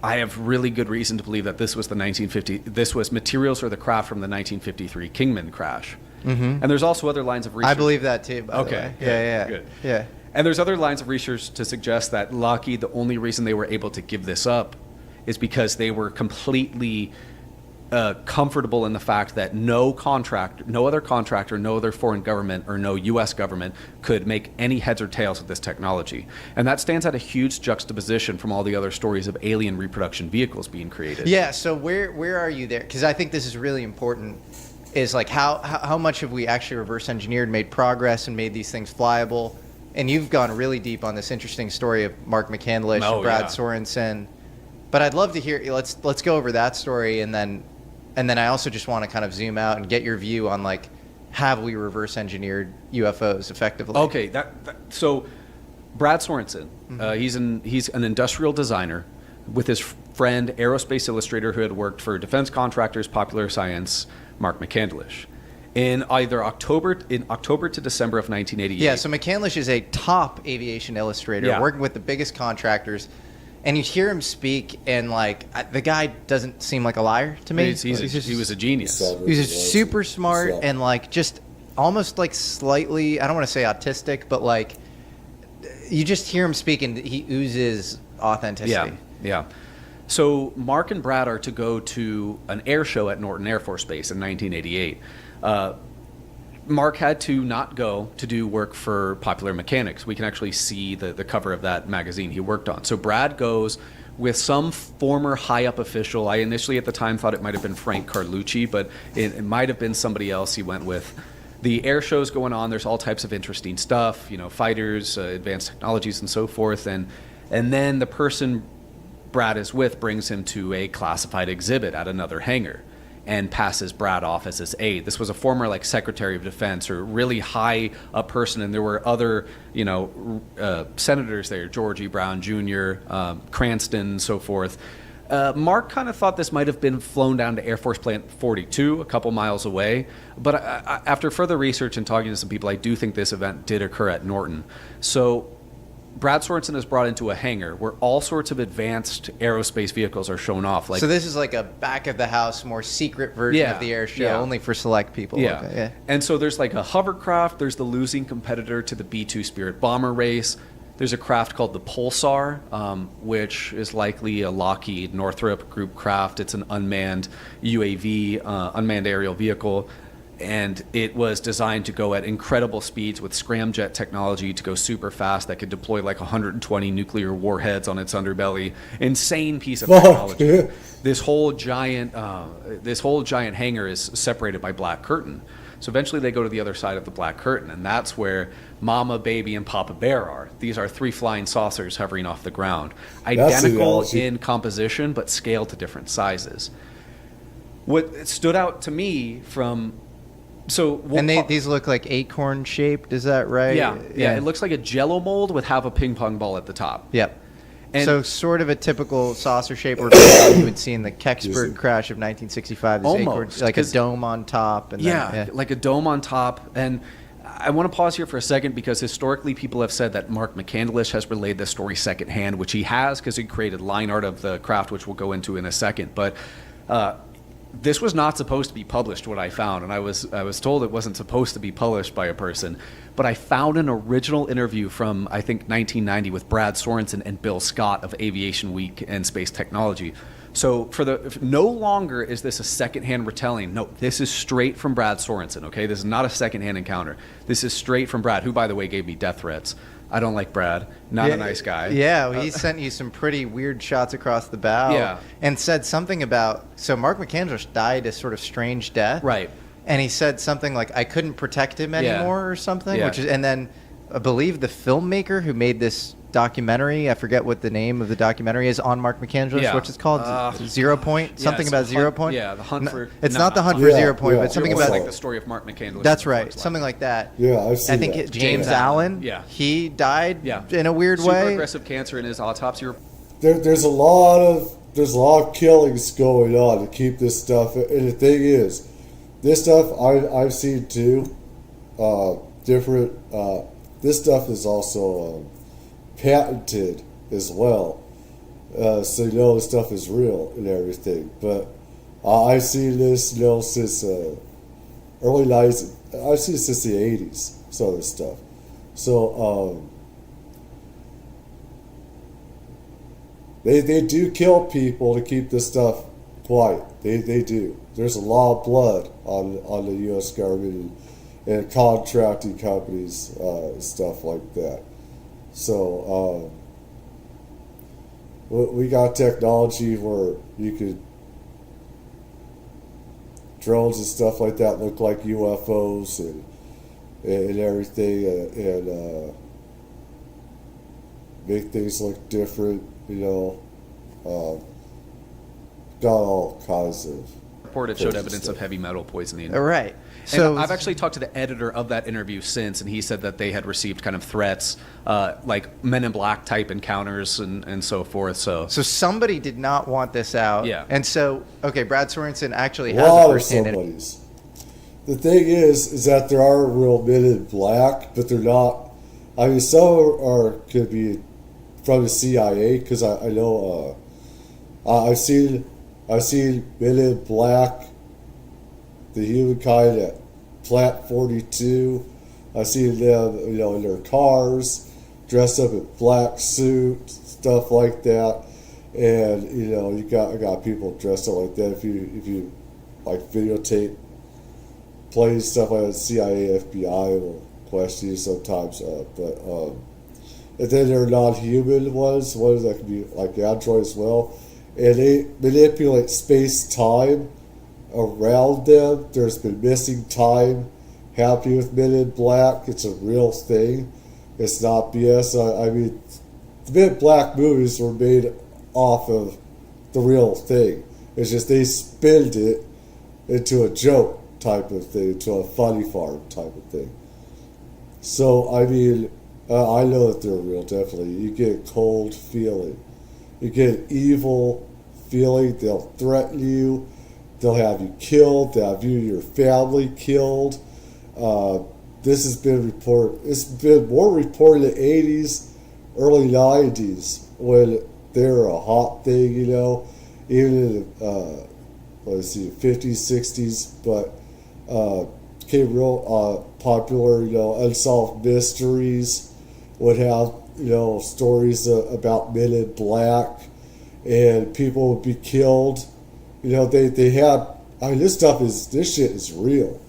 I have really good reason to believe that this was this was materials for the craft from the 1953 Kingman crash. Mm-hmm. And there's also other lines of research. I believe that too, by the way. Good. Yeah. And there's other lines of research to suggest that Lockheed, the only reason they were able to give this up is because they were completely comfortable in the fact that no other contractor, no other foreign government, or no U.S. government could make any heads or tails of this technology. And that stands at a huge juxtaposition from all the other stories of alien reproduction vehicles being created. Yeah, so where are you there? Because I think this is really important, is like how much have we actually reverse engineered, made progress, and made these things flyable? And you've gone really deep on this interesting story of Mark McCandlish and Brad Sorensen. But I'd love to hear, let's go over that story, and then I also just want to kind of zoom out and get your view on, like, have we reverse engineered UFOs effectively? Okay, so Brad Sorensen, he's an industrial designer with his friend, Aerospace Illustrator, who had worked for defense contractors, Popular Science, Mark McCandlish. In October to December of 1988. Yeah, so McCandlish is a top aviation illustrator, working with the biggest contractors. And you hear him speak, and like the guy doesn't seem like a liar to me. He was a genius. He's just super smart and like just almost like slightly, I don't want to say autistic, but like you just hear him speak and he oozes authenticity. Yeah. So Mark and Brad are to go to an air show at Norton Air Force Base in 1988. Mark had to not go to do work for Popular Mechanics. We can actually see the cover of that magazine he worked on. So Brad goes with some former high-up official. I initially at the time thought it might have been Frank Carlucci, but it might have been somebody else he went with. The air show's going on. There's all types of interesting stuff, fighters, advanced technologies, and so forth. And then the person Brad is with brings him to a classified exhibit at another hangar and passes Brad off as his aide. This was a former Secretary of Defense or really high up person, and there were other senators there, George E. Brown Jr., Cranston, and so forth. Mark kind of thought this might have been flown down to Air Force Plant 42, a couple miles away. But after further research and talking to some people, I do think this event did occur at Norton. So Brad Sorensen is brought into a hangar where all sorts of advanced aerospace vehicles are shown off. So this is like a back of the house, more secret version of the air show, only for select people. Yeah. Okay, yeah. And so there's like a hovercraft. There's the losing competitor to the B-2 Spirit bomber race. There's a craft called the Pulsar, which is likely a Lockheed Northrop Group craft. It's an unmanned UAV, unmanned aerial vehicle. and it was designed to go at incredible speeds with scramjet technology to go super fast that could deploy like 120 nuclear warheads on its underbelly. Insane piece of technology. This whole giant hangar is separated by black curtain. So eventually they go to the other side of the black curtain, and that's where Mama, Baby, and Papa Bear are. These are 3 flying saucers hovering off the ground. Identical in composition, but scaled to different sizes. What stood out to me from... these look like acorn shaped, is that right? Yeah. It looks like a Jell-O mold with half a ping pong ball at the top. Yep. And so sort of a typical saucer shape or you would see in the Kecksburg crash of 1965. Almost. Like a dome on top. And like a dome on top. And I want to pause here for a second because historically people have said that Mark McCandlish has relayed this story secondhand, which he has because he created line art of the craft, which we'll go into in a second. But this was not supposed to be published, what I found, and I was told it wasn't supposed to be published by a person, but I found an original interview from, I think, 1990 with Brad Sorensen and Bill Scott of Aviation Week and Space Technology. So no longer is this a secondhand retelling. No, this is straight from Brad Sorensen, okay? This is not a secondhand encounter. This is straight from Brad, who, by the way, gave me death threats. I don't like Brad. Not a nice guy. Yeah, he sent you some pretty weird shots across the bow. Yeah. And said something about... So Mark McCandlish died a sort of strange death. Right. And he said something like, I couldn't protect him anymore or something. Yeah. And then I believe the filmmaker who made this documentary, I forget what the name of the documentary is on Mark McCandlish. Yeah. What's it called? 0 Point? Something about 0 Point? Yeah, the hunt for... It's not the hunt for 0 Point, but something about... like the story of Mark McCandlish. That's right. Something like that. Yeah, I've seen I think James Allen. Yeah. He died in a weird way. Super aggressive cancer in his autopsy report. There's a lot of killings going on to keep this stuff. And the thing is, this stuff I've seen too. This stuff is also patented as well, so you know this stuff is real and everything. But I've seen this, since early 90s. I've seen it since the 80s. Some of this stuff. So they do kill people to keep this stuff quiet. They do. There's a lot of blood on the U.S. government and contracting companies, stuff like that. So we got technology where you could drones and stuff like that look like UFOs and everything, and make things look different. Got all kinds of. Report it showed evidence of heavy metal poisoning. Right. So I've actually talked to the editor of that interview since, and he said that they had received kind of threats, like Men in Black type encounters and so forth. So somebody did not want this out. Yeah. And so, Brad Sorensen actually has a a first-hand somebody's. The thing is that there are real Men in Black, but they're not. I mean, some could be from the CIA, because I know I've seen Men in Black, the humankind at Plant 42. I've seen them, in their cars, dressed up in black suits, stuff like that. And you got people dressed up like that. If you like videotape plays stuff like that, CIA, FBI will question you sometimes. And then there are non-human ones that can be like Android as well, and they manipulate space-time around them. There's been missing time happening with Men in Black. It's a real thing. It's not BS. I mean, the Men in Black movies were made off of the real thing. It's just they spinned it into a joke type of thing, into a funny farm type of thing. So, I mean, I know that they're real, definitely. You get a cold feeling. You get an evil feeling. They'll threaten you. They'll have you killed. They'll have you and your family killed. This has been reported. It's been more reported in the 80s, early 90s, when they were a hot thing, even in the 50s, 60s, but became real popular. Unsolved mysteries would have stories about Men in Black, and people would be killed. They had. I mean, this shit is real.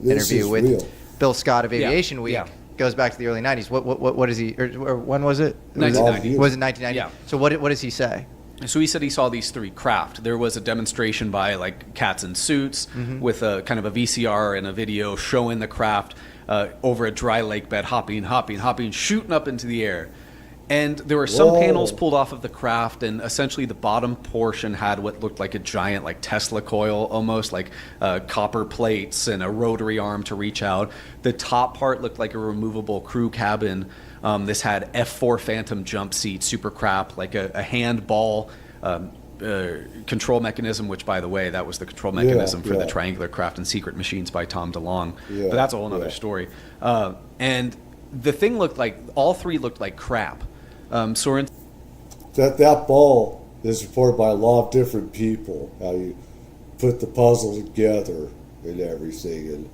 interview with real. Bill Scott of Aviation Week. Yeah. Goes back to the early 90s. What is he, or when was it? 1990. Was it 1990? Yeah. So what does he say? So he said he saw these 3 craft. There was a demonstration by like cats in suits with a kind of a VCR and a video showing the craft over a dry lake bed, hopping, shooting up into the air. And there were some panels pulled off of the craft, and essentially the bottom portion had what looked like a giant, like Tesla coil, almost like copper plates and a rotary arm to reach out. The top part looked like a removable crew cabin. This had F4 Phantom jump seat, super crap, like a handball control mechanism, which, by the way, that was the control mechanism for the Triangular Craft and Secret Machines by Tom DeLonge. But that's a whole other story. And the thing looked like, all 3 looked like crap. Soren? That ball is reported by a lot of different people, how you put the puzzle together and everything. And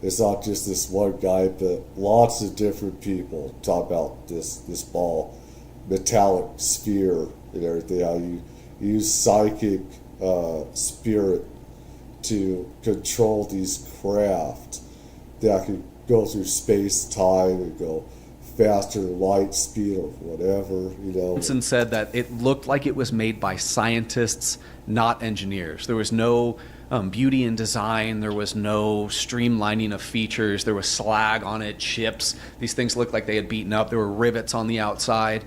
it's not just this one guy, but lots of different people talk about this ball, metallic sphere and everything, how you use psychic spirit to control these craft that can go through space-time and go faster than light speed or whatever, Johnson said that it looked like it was made by scientists, not engineers. There was no beauty in design. There was no streamlining of features. There was slag on it, chips. These things looked like they had beaten up. There were rivets on the outside.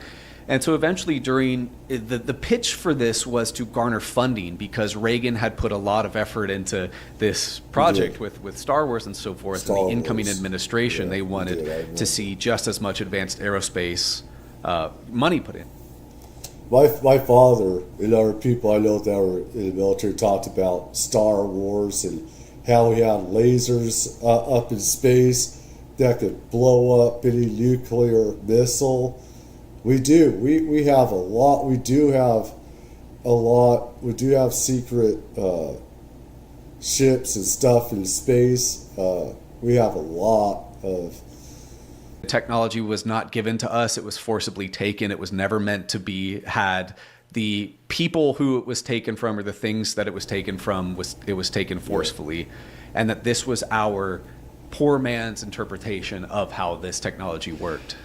And so eventually during the pitch for this was to garner funding, because Reagan had put a lot of effort into this project with Star Wars and so forth. In the incoming administration, they wanted to see just as much advanced aerospace money put in. My father and other people I know that were in the military talked about Star Wars and how we had lasers up in space that could blow up any nuclear missile. We do. We have a lot. We do have a lot. We do have secret ships and stuff in space. We have a lot of. The technology was not given to us. It was forcibly taken. It was never meant to be had. The people who it was taken from, or the things that it was taken from, it was taken forcefully, and that this was our poor man's interpretation of how this technology worked.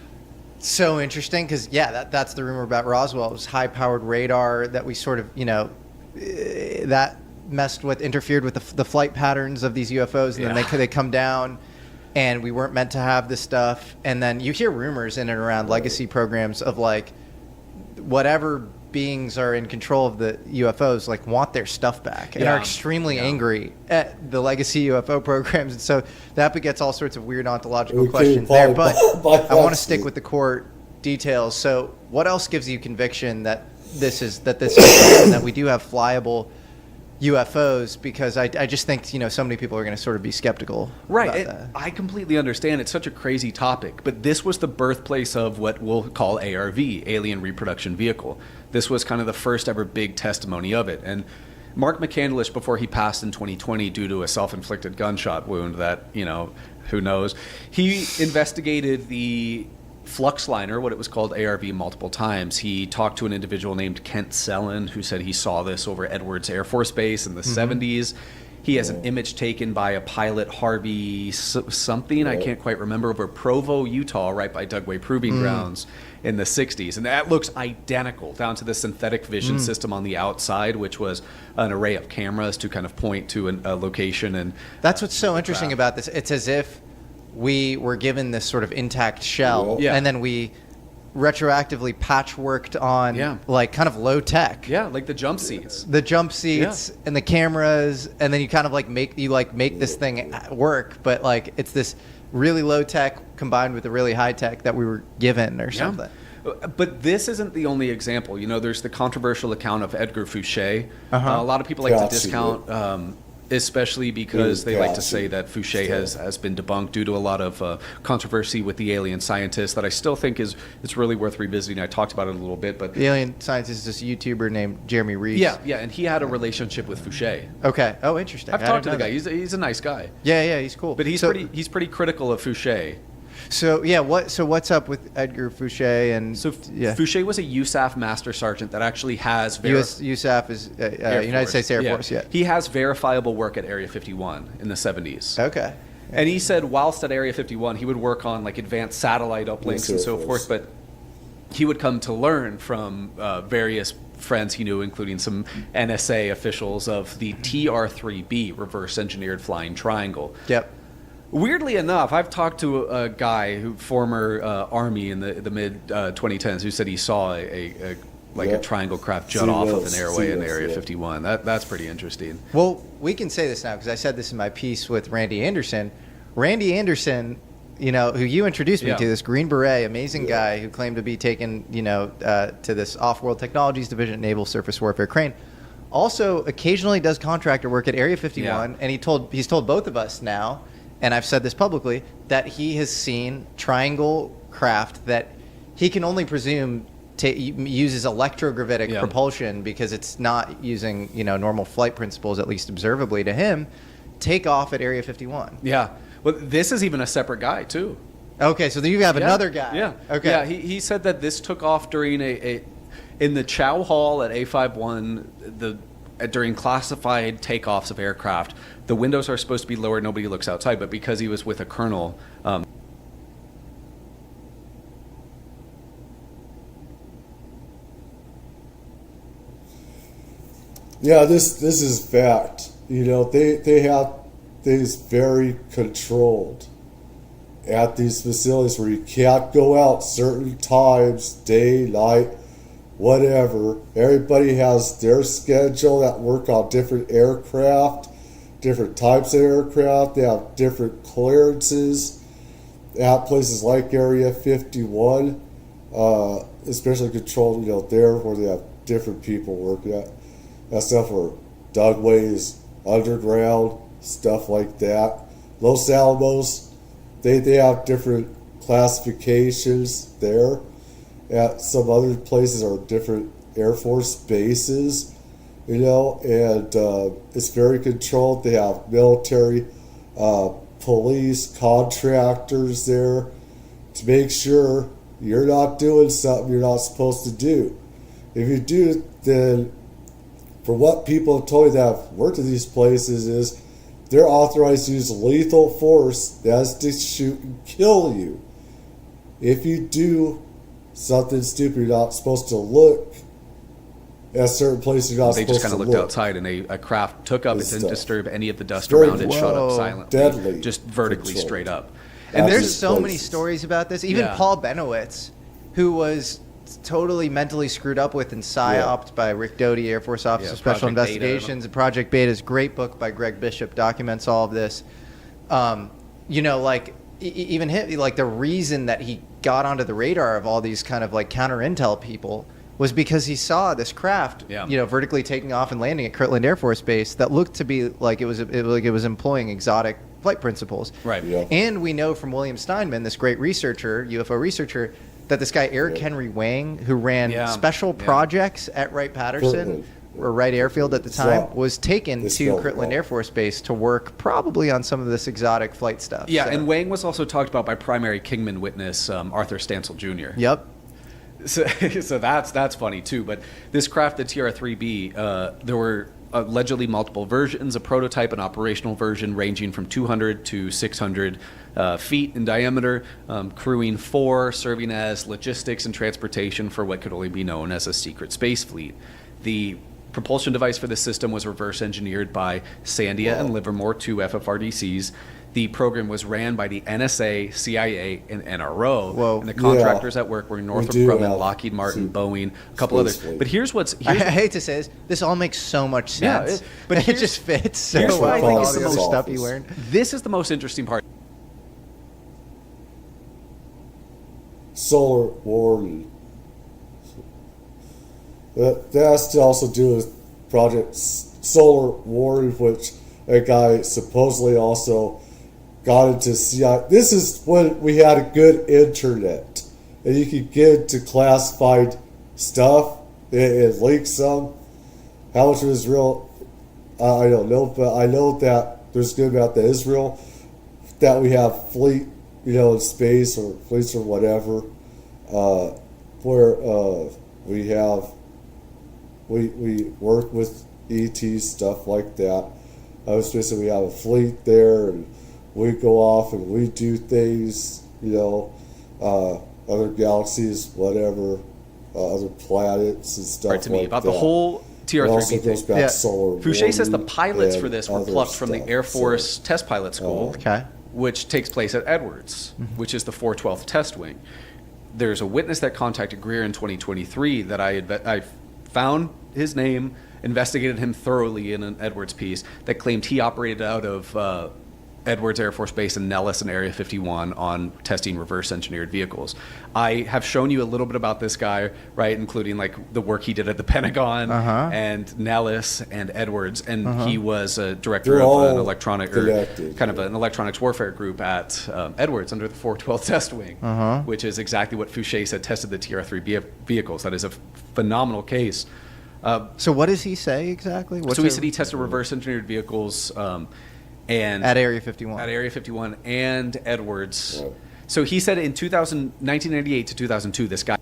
So interesting, because that's the rumor about Roswell. It was high-powered radar that we sort of, that interfered with the flight patterns of these UFOs, and then they come down, and we weren't meant to have this stuff. And then you hear rumors in and around legacy programs of like whatever beings are in control of the UFOs like want their stuff back and are extremely angry at the legacy UFO programs, and so that begets all sorts of weird ontological questions there. But I want to stick with the core details. So, what else gives you conviction that this is and that we do have flyable UFOs? Because I just think so many people are going to sort of be skeptical. Right. I completely understand. It's such a crazy topic, but this was the birthplace of what we'll call ARV, Alien Reproduction Vehicle. This was kind of the first ever big testimony of it. And Mark McCandlish, before he passed in 2020 due to a self-inflicted gunshot wound that, who knows, he investigated the Fluxliner, what it was called, ARV, multiple times. He talked to an individual named Kent Sellen, who said he saw this over Edwards Air Force Base in the 70s. He has an image taken by a pilot, Harvey something, I can't quite remember, over Provo, Utah, right by Dugway Proving Grounds in the 60s. And that looks identical down to the synthetic vision system on the outside, which was an array of cameras to kind of point to a location. And that's what's so interesting about this. It's as if we were given this sort of intact shell, and then we retroactively patchworked on like kind of low tech. Yeah, like the jump seats. The jump seats and the cameras, and then you kind of like make this thing work, but like it's this really low tech combined with the really high tech that we were given or something. But this isn't the only example. There's the controversial account of Edgar Fouché. A lot of people like to discount especially because they like to say that Fouché has been debunked due to a lot of controversy with the alien scientist that I still think it's really worth revisiting. I talked about it a little bit, but the alien scientist is this YouTuber named Jeremy Reeves. Yeah, and he had a relationship with Fouché. Okay. Oh, interesting. I've talked to the guy. He's a nice guy. Yeah, he's cool. But he's pretty critical of Fouché. So what's up with Edgar Fouché? And Fouché was a USAF Master Sergeant that actually has USAF is United States Air Force. Yeah, he has verifiable work at Area 51 in the 70s. Okay, And he said whilst at Area 51, he would work on like advanced satellite uplinks and so forth, but he would come to learn from various friends he knew, including some NSA officials, of the TR-3B, reverse engineered flying triangle. Yep. Weirdly enough, I've talked to a guy who former Army in the mid 2010s who said he saw a triangle craft jut off of an airway in Area 51. That's pretty interesting. Well, we can say this now because I said this in my piece with Randy Anderson. Randy Anderson, you know, who you introduced me to, this Green Beret, amazing guy who claimed to be taken, you know, to this Off-World Technologies Division at Naval Surface Warfare Crane. Also, occasionally does contractor work at Area 51, and he's told both of us now, and I've said this publicly, that he has seen triangle craft that he can only presume uses electrogravitic propulsion because it's not using, you know, normal flight principles, at least observably to him, take off at Area 51. Yeah. Well, this is even a separate guy, too. Okay, so you have another guy. Yeah. Okay. Yeah, he said that this took off during in the Chow Hall at A51, during classified takeoffs of aircraft. The windows are supposed to be lowered, nobody looks outside, but because he was with a colonel... Yeah, this is fact. You know, they have things very controlled at these facilities where you can't go out certain times, day, night, whatever. Everybody has their schedule that work on different aircraft, different types of aircraft. They have different clearances at places like Area 51, especially controlled, you know, there where they have different people working at. That stuff where Dugways, underground, stuff like that. Los Alamos, they have different classifications there. At some other places are different Air Force bases, you know, and it's very controlled. They have military, police, contractors there to make sure you're not doing something you're not supposed to do. If you do, then for what people have told me that have worked at these places is they're authorized to use lethal force that's to shoot and kill you. If you do something stupid, you're not supposed to look at certain places you're not supposed to look. They just kind of looked outside and a craft took up. It didn't disturb any of the dust around it, shot up silently. Deadly. Just vertically straight up. And there's so many stories about this. Even Paul Benowitz, who was totally mentally screwed up with and psyoped by Rick Doty, Air Force Office of Special Investigations, and Project Beta's great book by Greg Bishop documents all of this. You know, like even him, like the reason that he got onto the radar of all these kind of like counter intel people was because he saw this craft, you know, vertically taking off and landing at Kirtland Air Force Base that looked to be like it was employing exotic flight principles. Right. Yeah. And we know from William Steinman, this great researcher, UFO researcher, that this guy Eric Henry Wang, who ran special projects at Wright-Patterson, or Wright Airfield at the time, was taken to Kirtland Air Force Base to work probably on some of this exotic flight stuff. Yeah, and Wang was also talked about by primary Kingman witness Arthur Stancil Jr. Yep. So that's funny too. But this craft, the TR-3B, there were allegedly multiple versions, a prototype, an operational version ranging from 200 to 600 feet in diameter, crewing 4, serving as logistics and transportation for what could only be known as a secret space fleet. The propulsion device for the system was reverse engineered by Sandia and Livermore, 2 FFRDCs. The program was ran by the NSA, CIA, and NRO. And the contractors at work were Northrop Grumman, Lockheed Martin, Boeing, a couple others. But here's I hate to say this all makes so much sense. But it just fits so well with all the other stuff you learned. This is the most interesting part. Solar warning. That has to also do with Project Solar Warning, which a guy supposedly also got into CIA. This is when we had a good internet, and you could get into classified stuff and leak some. How much of Israel, I don't know, but I know that there's good about the Israel, that we have fleet, you know, in space or fleets or whatever, where we work with ET stuff like that. I was basically we have a fleet there, and we go off and we do things, other galaxies, whatever, other planets and stuff Right, to me, like about that. the whole TR3B also goes thing. back solar Fouché says the warming pilots for and this were other plucked from the stuff. Air Force Test Pilot School, which takes place at Edwards, which is the 412th Test Wing. There's a witness that contacted Greer in 2023 that I found his name, investigated him thoroughly in an Edwards piece that claimed he operated out of Edwards Air Force Base in Nellis and Area 51 on testing reverse engineered vehicles. I have shown you a little bit about this guy, right, including like the work he did at the Pentagon and Nellis and Edwards, and he was a director of an electronic or kind of an electronics warfare group at Edwards under the 412th Test Wing, which is exactly what Fouché said tested the TR-3 vehicles. That is a phenomenal case. So what does he say exactly? So he said he tested reverse engineered vehicles and at Area 51. At Area 51 and Edwards. Right. So he said in 1998 to 2002, this guy.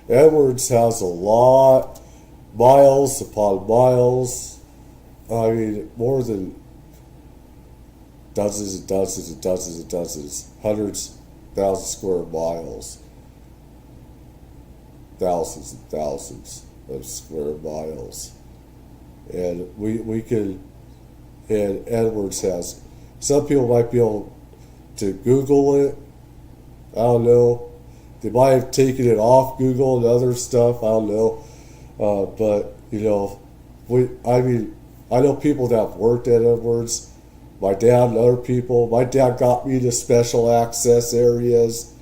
Edwards has a lot, miles upon miles. I mean, more than dozens and dozens and dozens and dozens, hundreds, thousands of square miles, thousands and thousands of square miles. And we can, and Edwards has, some people might be able to Google it. I don't know. They might have taken it off Google and other stuff. I don't know. But, I know people that have worked at Edwards. My dad and other people. My dad got me to special access areas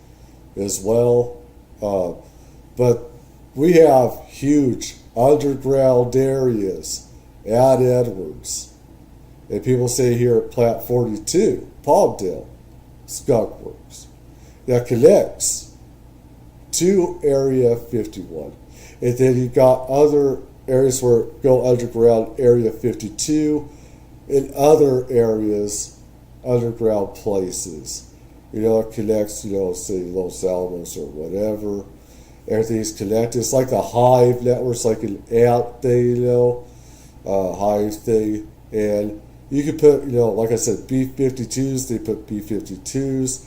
as well. But we have huge underground areas at Edwards. And people say here at Plant 42, Palmdale, Skunk Works, that connects to Area 51. And then you got other areas where go underground, Area 52, and other areas, underground places. It connects, say Los Alamos or whatever. Everything's connected. It's like a hive network. It's like an ant thing, hive thing. And you can put, like I said, B-52s. They put B-52s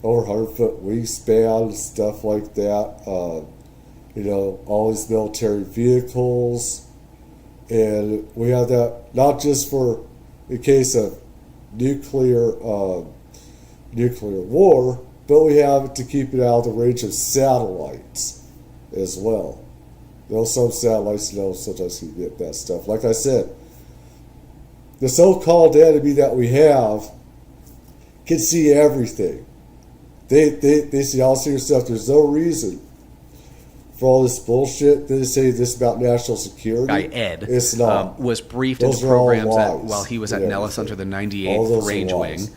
over 100-foot wingspan and stuff like that. All these military vehicles. And we have that not just for in case of nuclear war, but we have it to keep it out of the range of satellites as well. Some satellites, sometimes you get that stuff. Like I said, the so-called enemy that we have can see everything. They see all serious stuff. There's no reason for all this bullshit. They say this about national security. Guy Ed it's not. Was briefed into programs while he was at Nellis under the 98th Range Wing,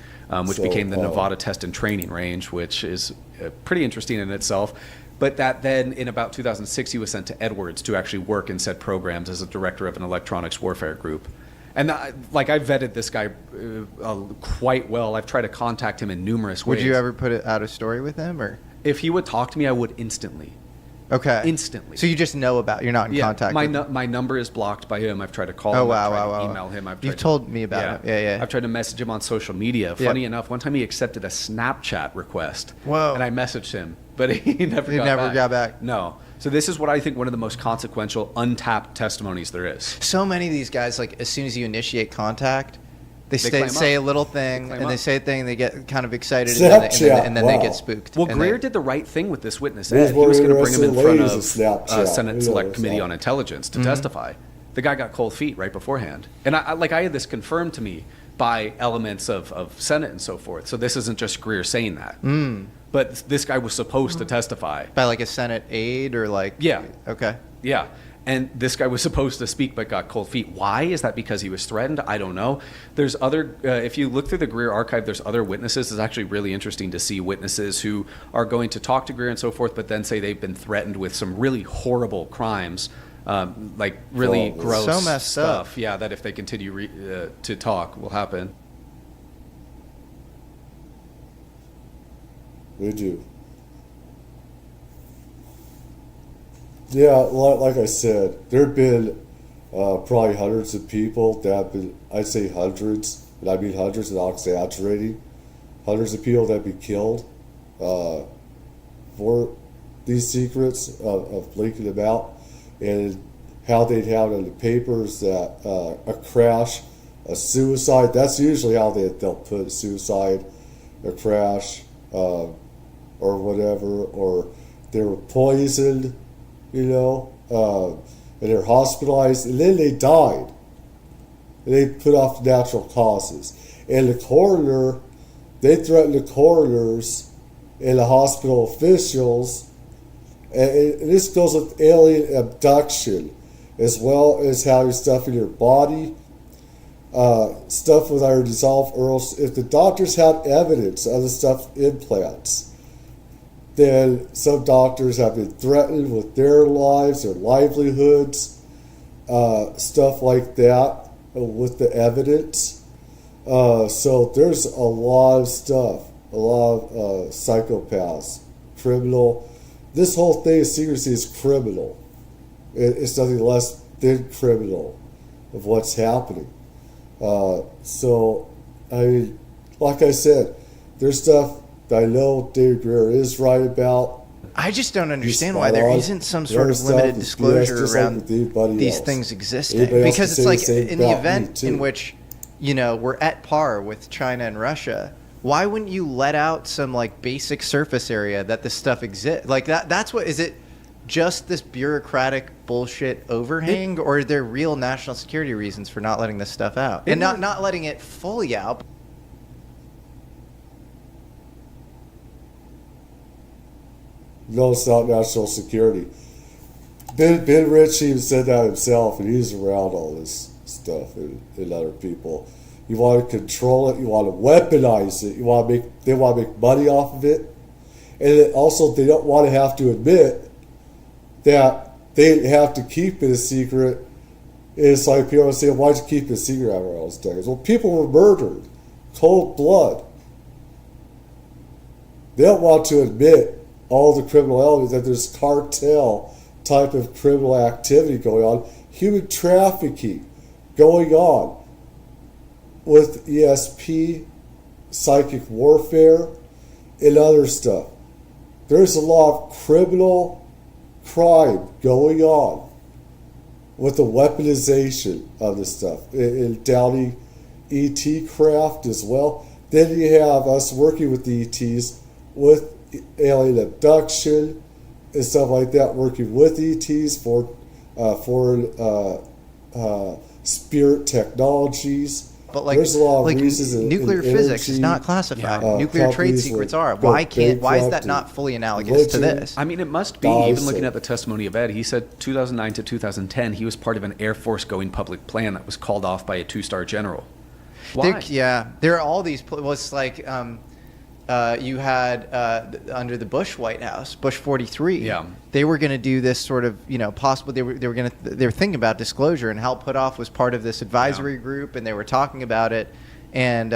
which became the Nevada Test and Training Range, which is pretty interesting in itself. But that then, in about 2006, he was sent to Edwards to actually work in said programs as a director of an electronics warfare group. And I vetted this guy quite well. I've tried to contact him in numerous ways. Would you ever put it out a story with him, or if he would talk to me, I would instantly. Okay. Instantly. So you just know you're not in contact with him? My number is blocked by him. I've tried to call him. I've tried to email him. You've told me about him. Yeah. I've tried to message him on social media. Funny enough, one time he accepted a Snapchat request. Whoa. And I messaged him, but he never got back. No. So this is what I think one of the most consequential, untapped testimonies there is. So many of these guys, like as soon as you initiate contact, they say a little thing, and they say a thing, and they get kind of excited, and then they get spooked. Well, Greer did the right thing with this witness. Ed. He was going to bring him in front of Senate Select Committee on Intelligence to testify. The guy got cold feet right beforehand. And I had this confirmed to me by elements of Senate and so forth. So this isn't just Greer saying that. But this guy was supposed to testify. By like a Senate aide or like... Yeah. Okay. Yeah. And this guy was supposed to speak but got cold feet. Why? Is that because he was threatened? I don't know. There's other... if you look through the Greer archive, there's other witnesses. It's actually really interesting to see witnesses who are going to talk to Greer and so forth, but then say they've been threatened with some really horrible crimes, like really gross so messed stuff. Up. Yeah, that if they continue to talk will happen. We do. Yeah, like I said, there have been probably hundreds of people that have been, I'd say hundreds, and I mean hundreds, and not exaggerating, hundreds of people that have been killed for these secrets of leaking them out, and how they'd have it in the papers that a crash, a suicide, that's usually how they'll put suicide, a crash, or whatever, or they were poisoned, and they're hospitalized, and then they died. And they put off natural causes. And the coroner, they threatened the coroners and the hospital officials, and this goes with alien abduction, as well as having stuff in your body, stuff with our dissolved earls. If the doctors have evidence of the stuff implants, then some doctors have been threatened with their lives, their livelihoods, stuff like that, with the evidence. So there's a lot of stuff, a lot of psychopaths, criminal. This whole thing of secrecy is criminal. It's nothing less than criminal of what's happening. So, I mean, like I said, there's stuff that I know David Greer is right about. I just don't understand why there isn't some sort of limited disclosure around these things existing. Because it's like, in the event in which, we're at par with China and Russia, why wouldn't you let out some like basic surface area that this stuff exists? Like that's what, is it just this bureaucratic bullshit overhang, or are there real national security reasons for not letting this stuff out? And not letting it fully out. No, it's not national security. Ben Rich even said that himself, and he's around all this stuff and other people. You want to control it. You want to weaponize it. They want to make money off of it, and also they don't want to have to admit that they have to keep it a secret. It's like people say, "Why'd you keep it a secret after all those decades?" Well, people were murdered, cold blood. They don't want to admit all the criminal elements, that there's cartel type of criminal activity going on, human trafficking going on with ESP, psychic warfare, and other stuff. There's a lot of criminal crime going on with the weaponization of this stuff, and downing ET craft as well. Then you have us working with the ETs with alien abduction and stuff like that, working with ETs for foreign spirit technologies. But like, there's a lot of reasons nuclear physics is not classified. Nuclear trade secrets are. Why is that not fully analogous to this? I mean, it must be. Even looking at the testimony of Ed, he said 2009 to 2010, he was part of an Air Force going public plan that was called off by a 2-star general. Why? There are all these. Well, it's like you had under the Bush White House, Bush 43. Yeah. They were going to do this sort of, possible. They were thinking about disclosure, and Hal Puthoff was part of this advisory group, and they were talking about it, and.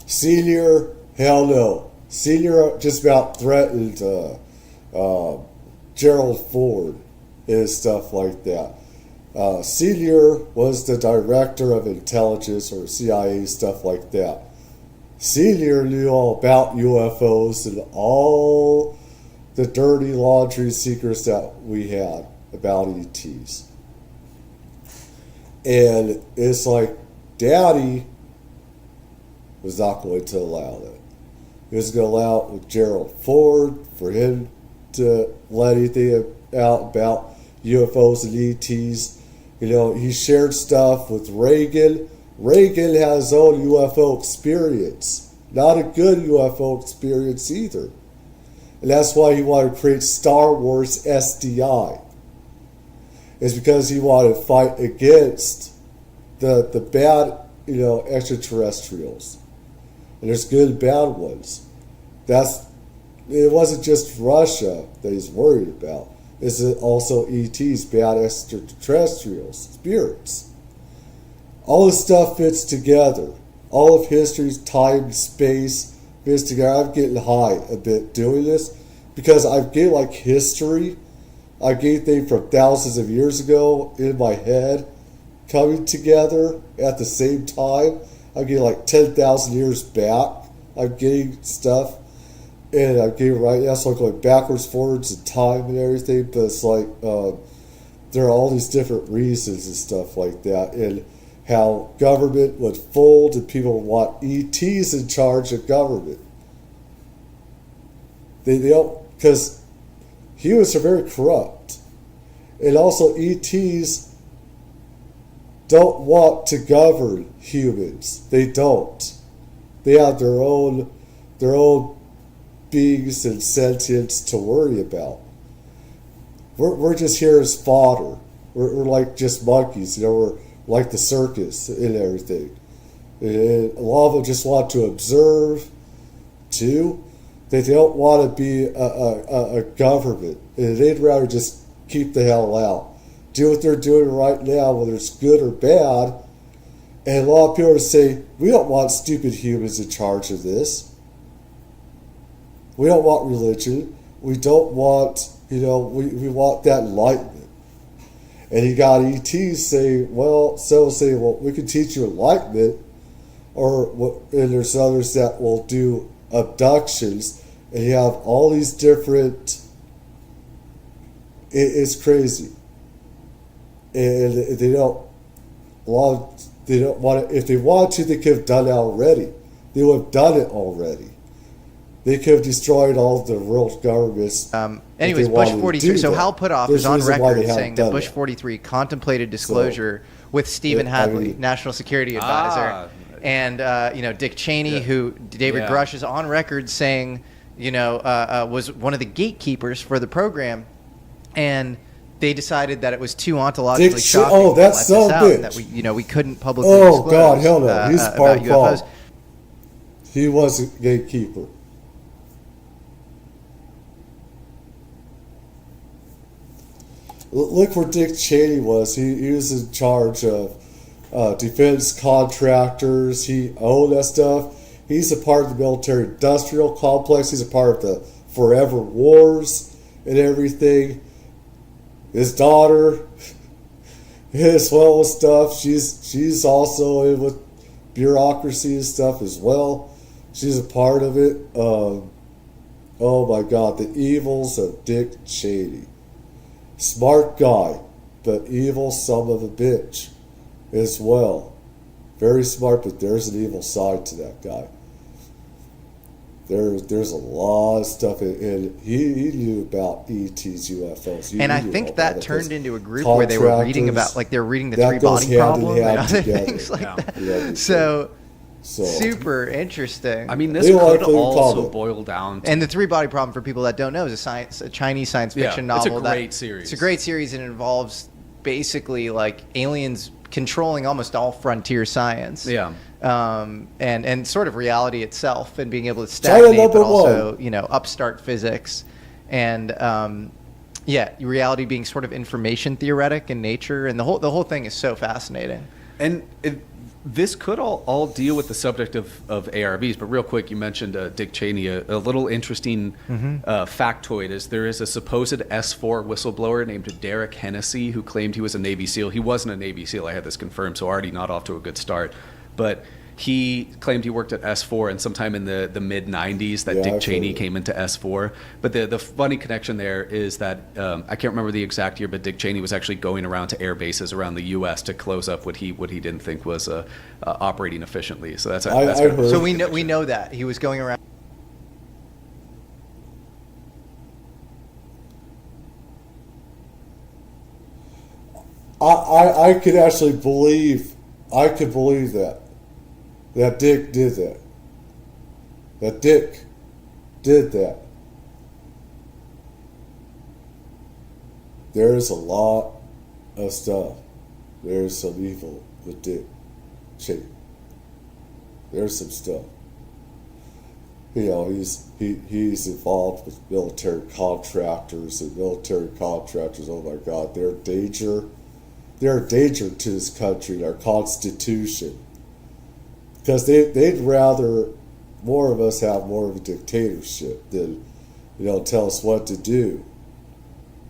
Senior, hell no. Senior just about threatened Gerald Ford and stuff like that. Senior was the director of intelligence, or CIA, stuff like that. Senior knew all about UFOs and all the dirty laundry secrets that we had about ETs. And it's like Daddy was not going to allow that. He was going to allow it with Gerald Ford for him to let anything out about UFOs and ETs. He shared stuff with Reagan. Reagan had his own UFO experience. Not a good UFO experience either. And that's why he wanted to create Star Wars SDI. It's because he wanted to fight against the bad, extraterrestrials. And there's good and bad ones. It wasn't just Russia that he's worried about. It's also ETs, bad extraterrestrials, spirits. All this stuff fits together. All of history's time, space, this together. I'm getting high a bit doing this because I've gained like history. I gained things from thousands of years ago in my head coming together at the same time. I'm getting like 10,000 years back. I'm getting stuff, and I'm getting right now, so I'm going backwards, forwards in time and everything. But it's like there are all these different reasons and stuff like that, and how government would fold and people want ETs in charge of government. They don't, because humans are very corrupt, and also ETs don't want to govern humans. They don't. They have their own beings and sentience to worry about. We're just here as fodder. We're like just monkeys, we're like the circus and everything. And a lot of them just want to observe too. They don't want to be a government. And they'd rather just keep the hell out. Do what they're doing right now, whether it's good or bad. And a lot of people say, we don't want stupid humans in charge of this. We don't want religion. We don't want, we want that enlightenment. And you got ETs say, well, we can teach you enlightenment. And there's others that will do abductions. And you have all these different, it's crazy. And they don't want to, if they want to, they could have done it already. They would have done it already. They could have destroyed all the world governments. Anyways, Bush 43. So Hal Puthoff is on record saying that Bush 43 contemplated disclosure with Stephen Hadley, National Security Advisor, and Dick Cheney, who David Grush is on record saying, was one of the gatekeepers for the program, and they decided that it was too ontologically shocking to let this out, and that we couldn't publicly disclose. Oh God, hell no! He's part of UFOs. He was a gatekeeper. Look where Dick Cheney was. He was in charge of defense contractors. He owned that stuff. He's a part of the military-industrial complex. He's a part of the forever wars and everything. His daughter, as well as stuff. She's also in with bureaucracy and stuff as well. She's a part of it. Oh my God, the evils of Dick Cheney. Smart guy, but evil son of a bitch as well. Very smart, but there's an evil side to that guy. There's a lot of stuff, and he knew about ETs, UFOs. And I think that turned into a group where they were reading about, like they were reading the three-body problem and other things like that. Yeah. So super interesting. I mean, this could also boil down to... And the three-body problem, for people that don't know, is a Chinese science fiction novel. It's a great series. It's a great series, and it involves basically like aliens controlling almost all frontier science. Yeah. And sort of reality itself, and being able to stagnate, but also upstart physics, and reality being sort of information theoretic in nature, and the whole thing is so fascinating. And this could all deal with the subject of ARVs, but real quick, you mentioned Dick Cheney. A little interesting factoid is there is a supposed S4 whistleblower named Derek Hennessy who claimed he was a Navy SEAL. He wasn't a Navy SEAL. I had this confirmed, so already not off to a good start. But he claimed he worked at S4, and sometime in the mid-'90s that Dick Cheney came into S4. But the funny connection there is that, I can't remember the exact year, but Dick Cheney was actually going around to air bases around the U.S. to close up what he didn't think was operating efficiently. So that's so we know that he was going around. I could actually believe that Dick did that. That Dick did that. There's a lot of stuff. There's some evil with Dick Cheney. There's some stuff. He's involved with military contractors, and military contractors, oh my God, they're a danger. They're a danger to this country and our Constitution. Because they'd rather more of us have more of a dictatorship than, tell us what to do.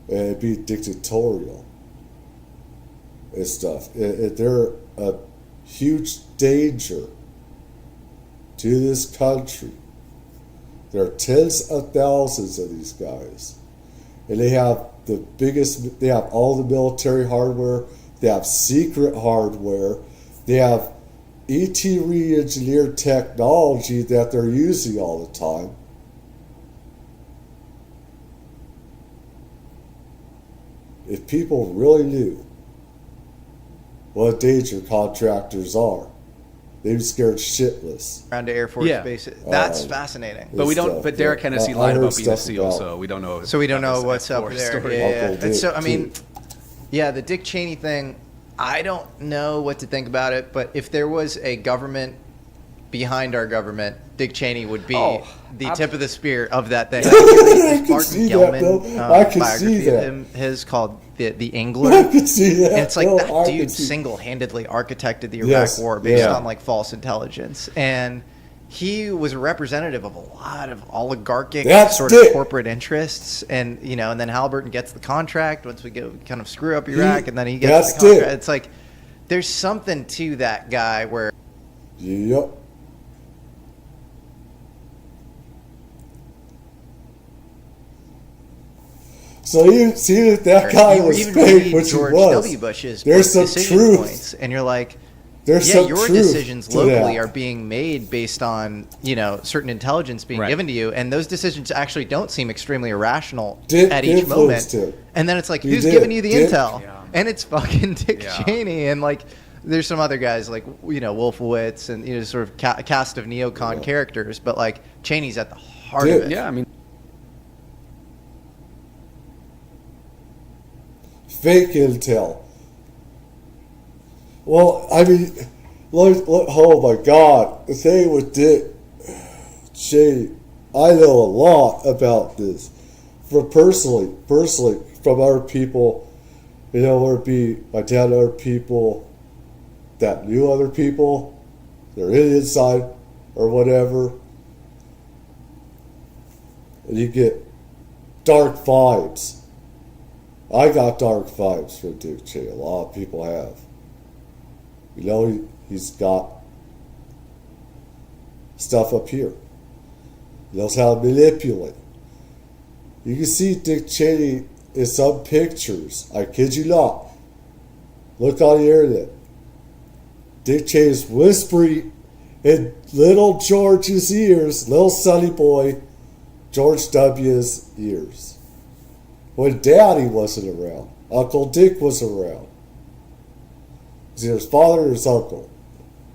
And it'd be dictatorial and stuff. They're a huge danger to this country. There are tens of thousands of these guys. And they have they have all the military hardware, they have secret hardware, they have ET re-engineered technology that they're using all the time. If people really knew what danger contractors are, they'd be scared shitless. Around the Air Force Base. That's fascinating. But we don't. But Derek Hennessy lied about being a SEAL, so we don't know. So we don't know what's up there. Story. Yeah. And so I mean, the Dick Cheney thing. I don't know what to think about it, but if there was a government behind our government, Dick Cheney would be the tip of the spear of that thing. Martin Gellman biography of him, his called the Angler. I can see that. And it's like that dude single-handedly architected the Iraq War based on like false intelligence, and he was a representative of a lot of oligarchic sort of corporate interests, and and then Halliburton gets the contract once we go kind of screw up Iraq, and then he gets the contract. It's like there's something to that guy where. Yep. So you see that guy was fake, which George he was. W. Bush's There's some decision points, and you're like, your decisions locally are being made based on certain intelligence being given to you, and those decisions actually don't seem extremely irrational at each moment. And then it's like, who's giving you the intel? Yeah. And it's fucking Dick Cheney, and like, there's some other guys like Wolfowitz, and sort of cast of neocon characters, but like Cheney's at the heart of it. Yeah, I mean. Fake intel. Well, I mean, oh my God. The thing with Dick Cheney, I know a lot about this. Personally, from other people, whether it be my dad, other people that knew other people, they're in inside or whatever. And you get dark vibes. I got dark vibes from Dick Cheney. A lot of people have. He's got stuff up here. He knows how to manipulate. You can see Dick Cheney in some pictures. I kid you not. Look on the internet. Dick Cheney's whispering in little George's ears, little sonny boy, George W.'s ears. When Daddy wasn't around, Uncle Dick was around. It's either his father or his uncle.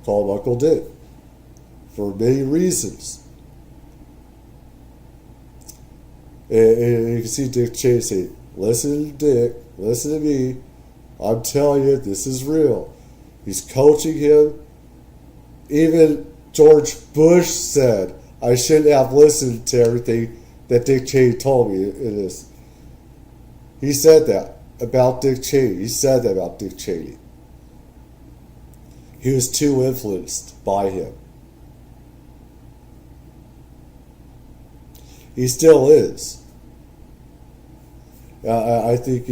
Call him Uncle Dick. For many reasons. And you can see Dick Cheney say, listen to Dick, listen to me. I'm telling you, this is real. He's coaching him. Even George Bush said, I shouldn't have listened to everything that Dick Cheney told me in this. He said that about Dick Cheney. He said that about Dick Cheney. He was too influenced by him. He still is. I think,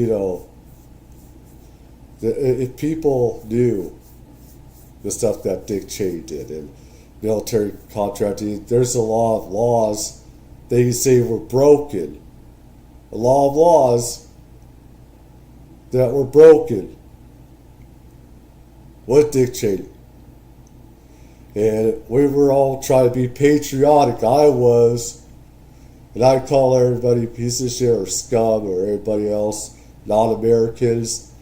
if people knew the stuff that Dick Cheney did and military contracting, there's a lot of laws that you say were broken. A lot of laws that were broken with Dick Cheney. And we were all trying to be patriotic. I was. And I'd call everybody piece of shit or scum or everybody else, non-Americans,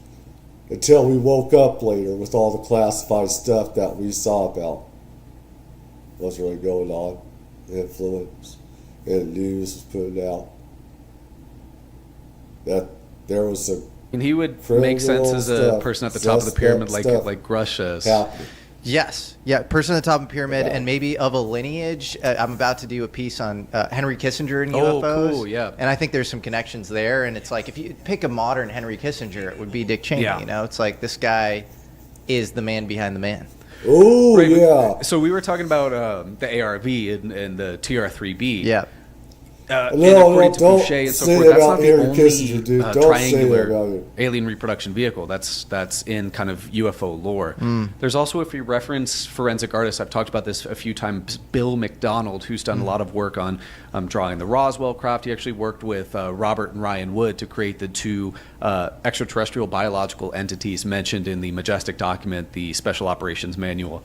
until we woke up later with all the classified stuff that we saw about what's really going on, influence, and the news was putting out. That there was a and he would make sense as a person at the top of the pyramid, like Russia's. Yes, person at the top of the pyramid, and maybe of a lineage. I'm about to do a piece on Henry Kissinger and UFOs. Oh, cool, yeah. And I think there's some connections there. And it's like, if you pick a modern Henry Kissinger, it would be Dick Cheney. Yeah. It's like, this guy is the man behind the man. Oh, right, yeah. So we were talking about the ARV and the TR3B. Yeah. And according to don't Boucher and so say forth, that that's about not the Aaron only Kissinger, dude. Don't say that triangular about it. alien reproduction vehicle that's in kind of UFO lore. There's also, if you reference forensic artists, I've talked about this a few times, Bill McDonald, who's done a lot of work on drawing the Roswell craft. He actually worked with Robert and Ryan Wood to create the two extraterrestrial biological entities mentioned in the Majestic document, the Special Operations Manual.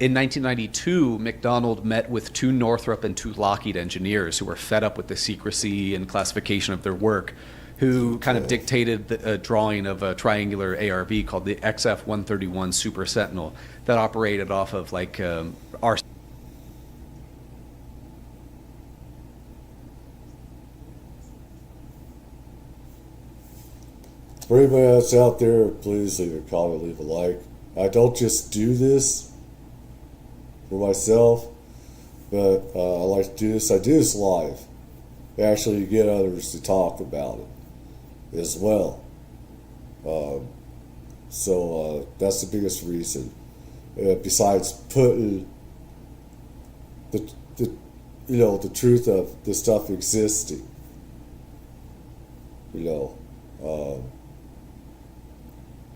In 1992, McDonald met with 2 Northrop and 2 Lockheed engineers who were fed up with the secrecy and classification of their work, who kind of dictated a drawing of a triangular ARV called the XF-131 Super Sentinel that operated off of like our... For anybody that's out there, please leave a comment, leave a like. I don't just do this for myself, but I like to do this. I do this live. Actually, you get others to talk about it as well. So that's the biggest reason. Besides putting the truth of the stuff existing.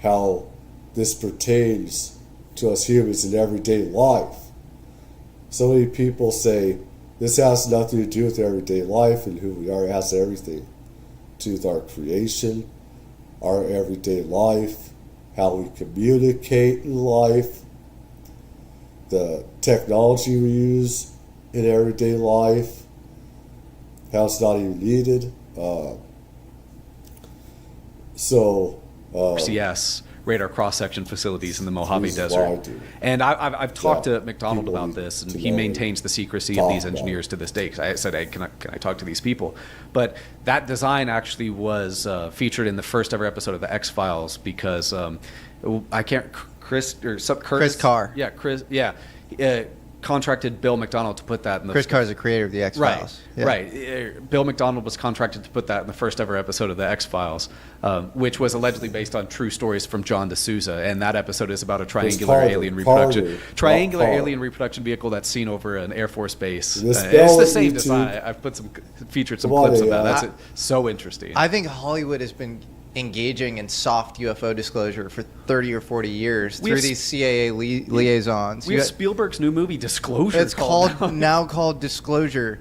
How this pertains to us humans in everyday life. So many people say this has nothing to do with everyday life and who we are. It has everything to do with our creation, our everyday life, how we communicate in life, the technology we use in everyday life, how it's not even needed. RCS, radar cross-section facilities in the Mojave Desert. And I've talked to McDonald about this, and he maintains the secrecy of these engineers to this day. Because I said, hey, can I talk to these people? But that design actually was featured in the first ever episode of the X-Files because I can't... Chris Carr. Yeah, Chris. Yeah. Contracted Bill McDonald to put that in the... Chris Carr is the creator of the X-Files. Right. Bill McDonald was contracted to put that in the first ever episode of the X-Files, which was allegedly based on true stories from John D'Souza, and that episode is about a triangular alien reproduction vehicle that's seen over an Air Force base. It's the same design. I've put featured some clips of that. That's so interesting. I think Hollywood has been engaging in soft UFO disclosure for 30 or 40 years through these CIA liaisons. We have Spielberg's new movie, Disclosure. It's now called Disclosure.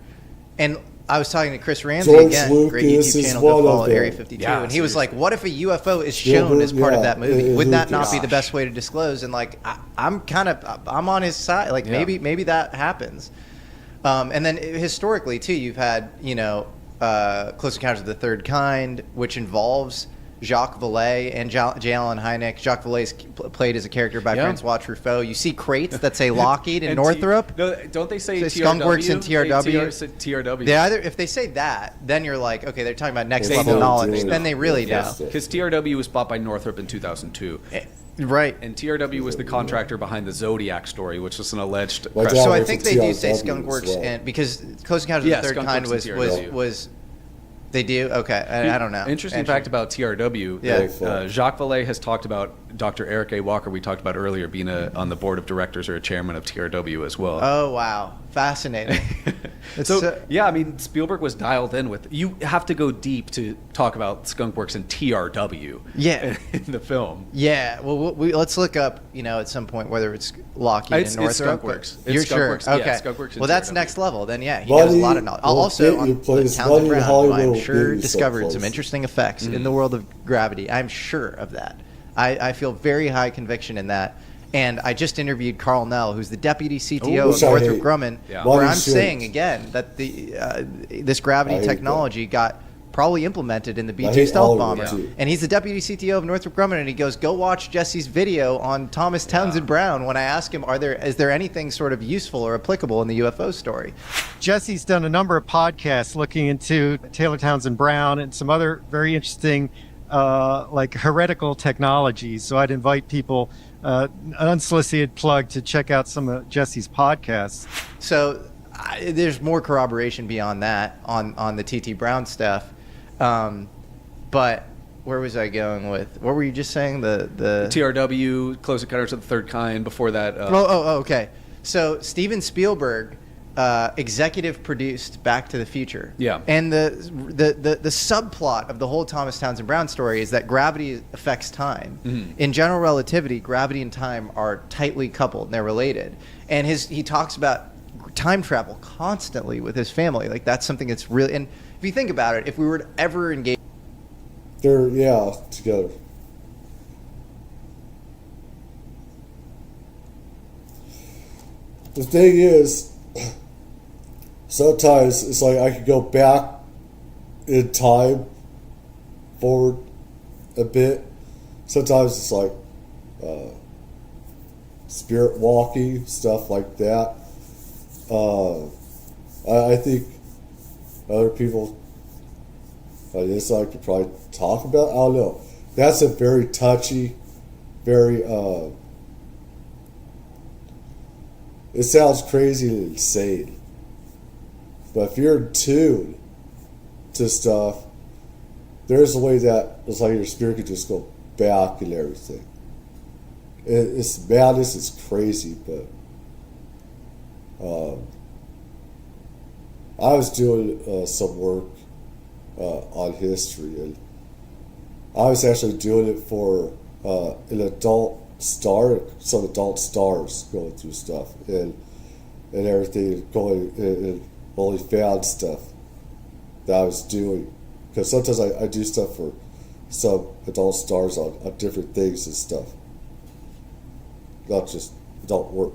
And I was talking to Chris Ramsey again, great YouTube channel, go follow Area 52, and he was like, what if a UFO is shown as part of that movie? Would that not be the best way to disclose? And like, I'm on his side. Like maybe that happens. And then historically too, you've had, Close Encounters of the Third Kind, which involves Jacques Vallée and J. Allen Hynek. Jacques Vallée is played as a character by Francois Truffaut. You see crates that say Lockheed and Northrop. Don't they say Skunkworks and TRW? TRW. If they say that, then you're like, okay, they're talking about next level knowledge. Then they really know. Because TRW was bought by Northrop in 2002. Right. And TRW was the contractor behind the Zodiac story, which was an alleged... So I think they do say Skunkworks, and because Close Encounters of the Third Kind was they do? Okay. I don't know. Interesting fact about TRW. Yeah. Jacques Vallée has talked about Dr. Eric A. Walker, we talked about earlier, being on the board of directors or a chairman of TRW as well. Oh, wow. Fascinating. Spielberg was dialed in with... You have to go deep to talk about Skunkworks and TRW in the film. Yeah. Well, let's look up, at some point, whether it's Lockheed and Northrop. It's Skunkworks. You're sure? Okay. Yeah, Skunkworks and that's TRW. next level. Then, he knows a lot of knowledge. Also, on Townsend Brown, who I'm sure discovered some interesting effects in the world of gravity. I'm sure of that. I feel very high conviction in that. And I just interviewed Carl Nell, who's the deputy CTO of Northrop Grumman, where I'm saying again that this gravity technology got probably implemented in the B-2 stealth bomber. And he's the deputy CTO of Northrop Grumman, and he goes, go watch Jesse's video on Thomas Townsend Brown when I ask him, is there anything sort of useful or applicable in the UFO story? Jesse's done a number of podcasts looking into Taylor Townsend Brown and some other very interesting like heretical technologies. So I'd invite people, an unsolicited plug, to check out some of Jesse's podcasts. So there's more corroboration beyond that on the TT Brown stuff. But where was I going with? What were you just saying? The TRW, Close Encounters of the Third Kind. Before that. Okay. So Steven Spielberg executive produced Back to the Future. Yeah. And the subplot of the whole Thomas Townsend Brown story is that gravity affects time. Mm-hmm. In general relativity, gravity and time are tightly coupled and they're related. And he talks about time travel constantly with his family. Like that's something that's really, and if you think about it, if we were to ever engage, they're together. The thing is, sometimes it's like I could go back in time, forward a bit. Sometimes it's like spirit walking, stuff like that. I think other people on the inside could probably talk about. I don't know. That's a very touchy, very. It sounds crazy and insane. But if you're in tune to stuff, there's a way that it's like your spirit could just go back and everything. It's madness, it's crazy, but I was doing some work on history, and I was actually doing it for an adult star, some adult stars going through stuff and everything, going and only found stuff that I was doing, because sometimes I do stuff for some adult stars on different things and stuff, not just adult work,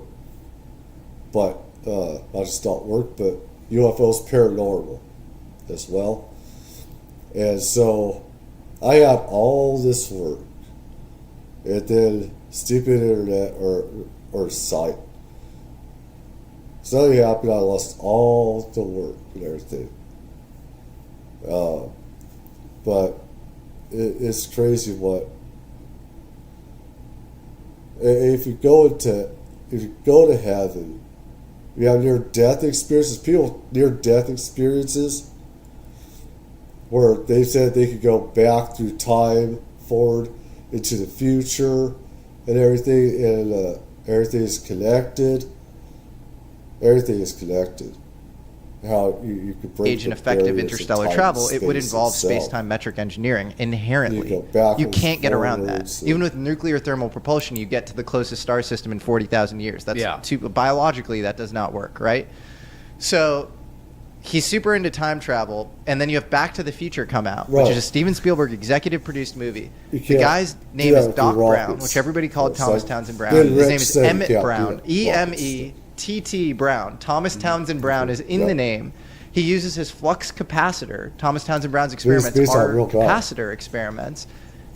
but not just adult work, but UFOs, paranormal as well. And so I had all this work, and then stupid internet or site. Something happened, I lost all the work and everything. But it's crazy what, if you go to heaven, you have near-death experiences. People near-death experiences where they said they could go back through time, forward into the future, and everything, and everything is connected. Everything is connected. How you could break age and effective interstellar travel, it would involve space-time metric engineering inherently. You can't get around that. Even with nuclear thermal propulsion, you get to the closest star system in 40,000 years. That's biologically, that does not work, right? So he's super into time travel, and then you have Back to the Future come out, which is a Steven Spielberg executive-produced movie. The guy's name is Doc Brown, which everybody called Thomas Townsend Brown. His name is Emmett Brown, E-M-E-T-T Brown. Thomas Townsend Brown is in the name. He uses his flux capacitor. Thomas Townsend Brown's experiments are capacitor experiments,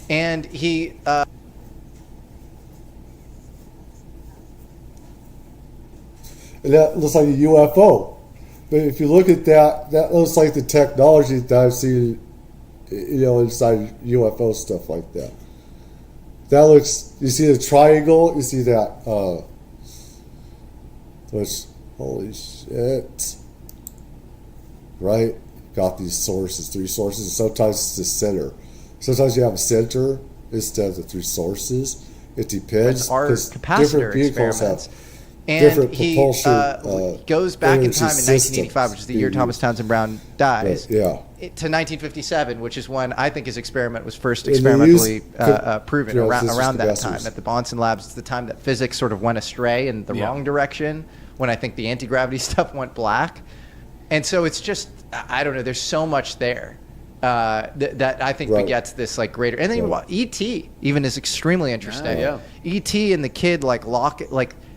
and he. And that looks like a UFO. But if you look at that, that looks like the technology that I've seen, inside UFO stuff like that. That looks, you see the triangle, you see that, which, holy shit. Right? Got these sources, 3 sources, and sometimes it's the center. Sometimes you have a center instead of the 3 sources. It depends. Our capacitor experiments. And he goes back in time in 1985, which is the year Thomas Townsend Brown dies, to 1957, which is when I think his experiment was first experimentally proven, around that time at the Bonson Labs. It's the time that physics sort of went astray in the wrong direction, when I think the anti-gravity stuff went black. And so it's just, I don't know, there's so much there that I think begets this like greater. And then E.T. even is extremely interesting. E.T. and the kid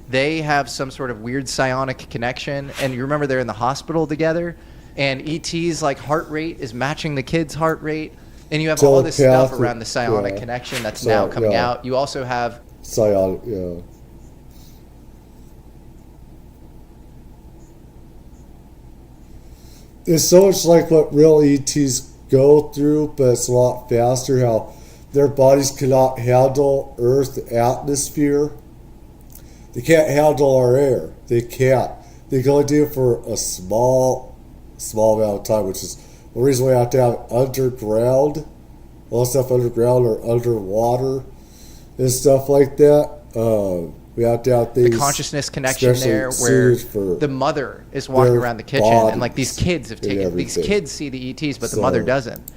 they have some sort of weird psionic connection, and you remember they're in the hospital together, and E.T.'s like heart rate is matching the kid's heart rate, and you have all this stuff around the psionic connection that's now coming out. You also have psionic, It's so much like what real ETs go through, but it's a lot faster. How their bodies cannot handle Earth's atmosphere. They can't handle our air. They can't. They can only do it for a small amount of time, which is the reason we have to have underground all stuff underground or underwater and stuff like that. We have to have things, the consciousness connection there, where the mother is walking around the kitchen, and like these kids have taken these kids see the ETs, but the mother doesn't.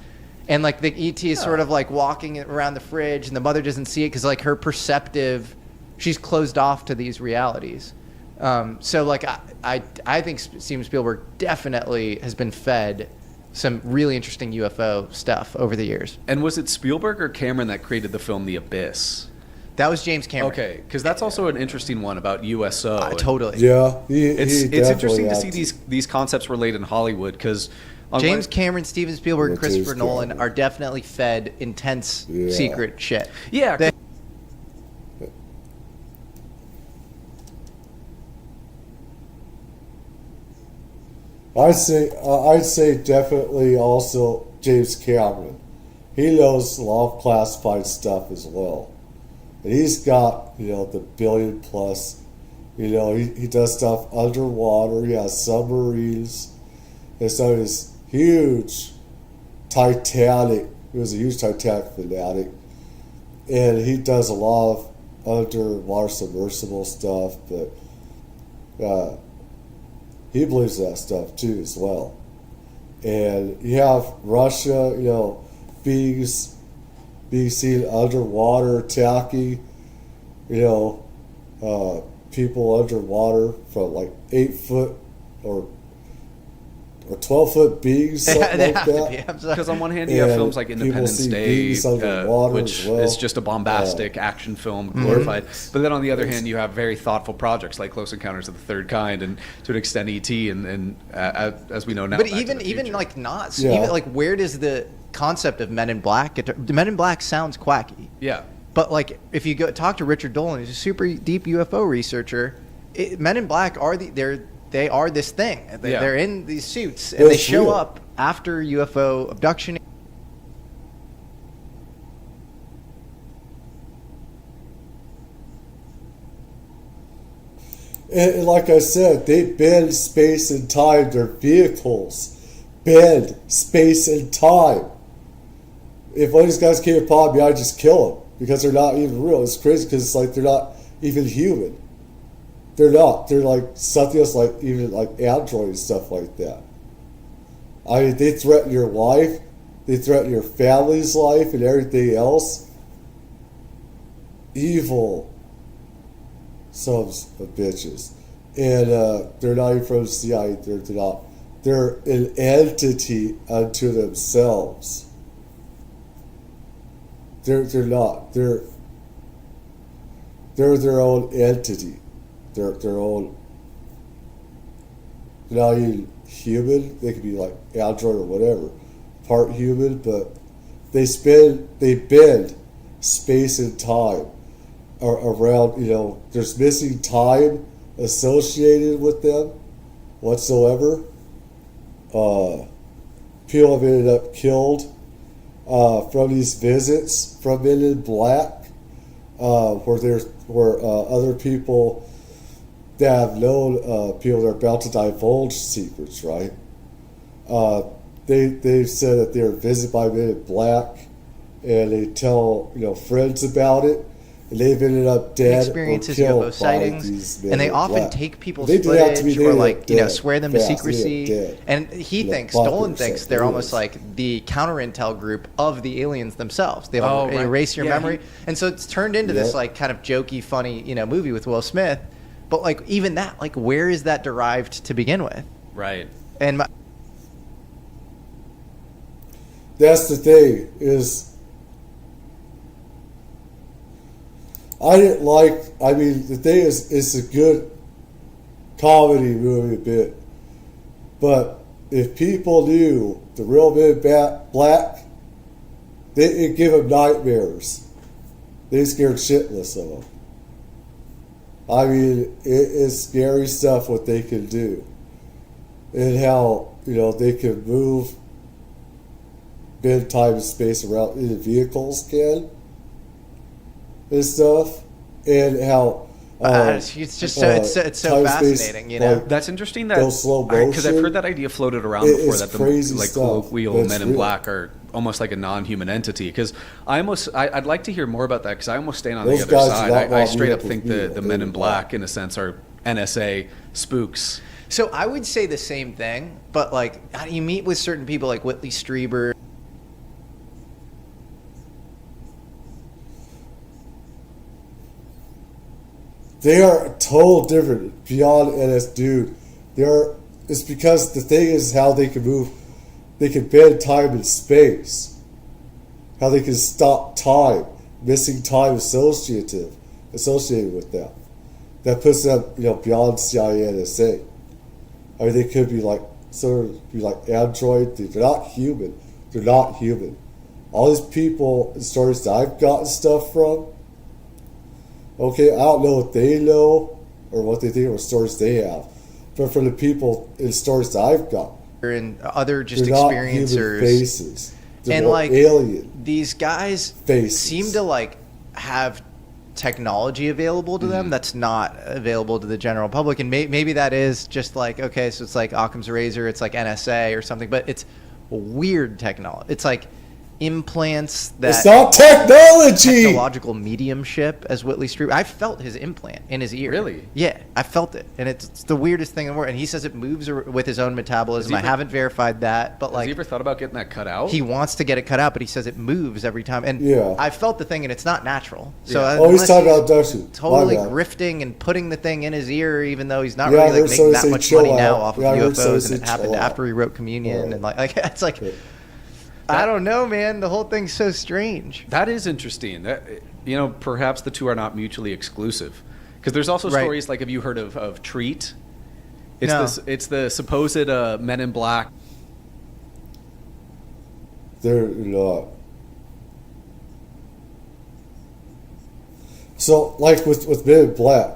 And like the ET is sort of like walking around the fridge, and the mother doesn't see it because like her perceptive, she's closed off to these realities. So like I think Steven Spielberg definitely has been fed some really interesting UFO stuff over the years. And was it Spielberg or Cameron that created the film The Abyss? That was James Cameron. Okay, because that's also an interesting one about USO. Totally. Yeah, it's interesting to see these concepts related in Hollywood because James Cameron, Steven Spielberg, and Christopher Nolan are definitely fed intense secret shit. Yeah. I'd say definitely also James Cameron. He knows a lot of classified stuff as well. And he's got, the billion plus, he does stuff underwater. He has submarines. And so he's huge Titanic. He was a huge Titanic fanatic. And he does a lot of underwater submersible stuff, but he believes that stuff too as well. And you have Russia, being seen underwater attacking, people underwater from like 8 foot or 12-foot beings, something like that. Because on one hand, you have films like Independence Day, which is just a bombastic action film, glorified. But then on the other hand, you have very thoughtful projects like Close Encounters of the Third Kind, and to an extent, E.T. and as we know now. But even like not, even like where does the concept of Men in Black Men in Black sounds quacky. Yeah. But like if you go talk to Richard Dolan, he's a super deep UFO researcher. Men in Black are they are this thing. They're in these suits, and they show up after UFO abduction. And like I said, they bend space and time. Their vehicles bend space and time. If one of these guys came upon me, I'd just kill them because they're not even real. It's crazy because it's like they're not even human. They're not. They're like something else, like even like android and stuff like that. I mean, they threaten your life. They threaten your family's life and everything else. Evil sons of bitches. And they're not even from the CIA. They're not. They're an entity unto themselves. They're not. They're their own entity. Their own. They're not even human. They could be like android or whatever, part human, but they bend space and time around. There's missing time associated with them whatsoever. People have ended up killed from these visits from Men in Black, where other people that have known people that are about to divulge secrets, right? They said that they were visited by Men in Black, and they tell friends about it, and they've ended up dead experiences or killed UFO sightings, these Men and they in often Black. take people's They didn't have to footage be or dead swear them to fast. secrecy. Dead. And he thinks, bunkers, Dolan thinks, like they're it almost is. like the counter intel group of the aliens themselves. They Oh, right. erase your Yeah, memory, and so it's turned into this Yeah. like kind of jokey, funny movie with Will Smith. But like even that, like where is that derived to begin with? Right. And That's the thing is, the thing is, it's a good comedy movie a bit, but if people knew the real Men in Black, it'd give them nightmares. They scared shitless of them. I mean, it's scary stuff what they can do, and how they can move bend time and space around in the vehicles can and stuff, and how it's just so it's so fascinating, That's interesting go slow motion. because I've heard that idea floated around before, that the crazy like stuff. colloquial That's Men in real. Black are almost like a non-human entity. Because I'd like to hear more about that, because I almost stand on Those the other guys do side. not I want straight me up to think be the Men in Black, in a sense, are NSA spooks. So I would say the same thing, but like you meet with certain people like Whitley Strieber. They are total different, beyond NS, dude. It's because the thing is how they can move. They can bend time and space. How they can stop time, missing time associated with that. That puts them, beyond CIA and NSA. I mean, they could be like android. They're not human. They're not human. All these people and stories that I've gotten stuff from. Okay, I don't know what they know or what they think or stories they have, but from the people and stories that I've got, and other just they're experiencers, not human faces. They're and more like alien. These guys faces. seem to like have technology available to them that's not available to the general public, and maybe that is just like, okay, so it's like Occam's razor, it's like NSA or something, but it's weird technology. It's like implants that it's not technology. Technological mediumship, as Whitley Strieber. I felt his implant in his ear. Really? Yeah, I felt it, and it's the weirdest thing in the world. And he says it moves with his own metabolism. I haven't verified that, but like, has he ever thought about getting that cut out? he wants to get it cut out, but he says it moves every time. And Yeah. I felt the thing, and it's not natural. So He's talking about abduction. totally My bad. grifting and putting the thing in his ear, even though he's not Yeah, I really heard like making that somebody much say chill money now out. off of Yeah, I heard UFOs. somebody And say it happened chill after he wrote Communion, Right. and like it's like. I don't know, man. The whole thing's so strange. That is interesting. That, perhaps the two are not mutually exclusive. Because there's also Right. stories like, have you heard of Treat? It's No. it's the supposed Men in Black. They're not. So, like with Men in Black,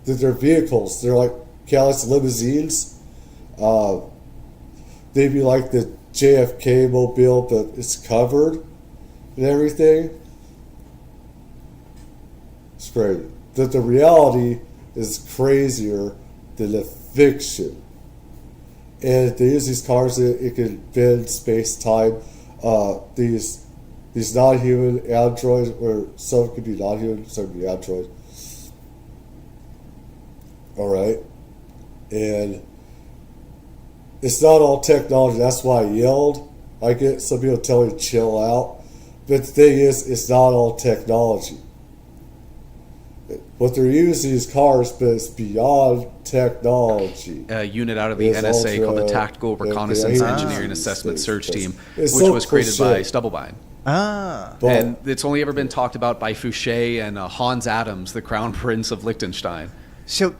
their vehicles, they're like Cadillacs limousines. They'd be like the JFK mobile, but it's covered and everything. It's crazy. That the reality is crazier than the fiction. And they use these cars that it can bend space time. These non-human androids, or some could be non-human, some could be android. All right, and it's not all technology. That's why I yelled. I get some people tell me to chill out, but the thing is, it's not all technology. What they're using is cars, but it's beyond technology. A unit out of the It's NSA called the ultra- Tactical Reconnaissance yeah, Engineering Assessment Search Team, It's which so was created cliche. by Stubblebine. Ah. But- And it's only ever been talked about by Fouché and Hans Adams, the Crown Prince of Liechtenstein. So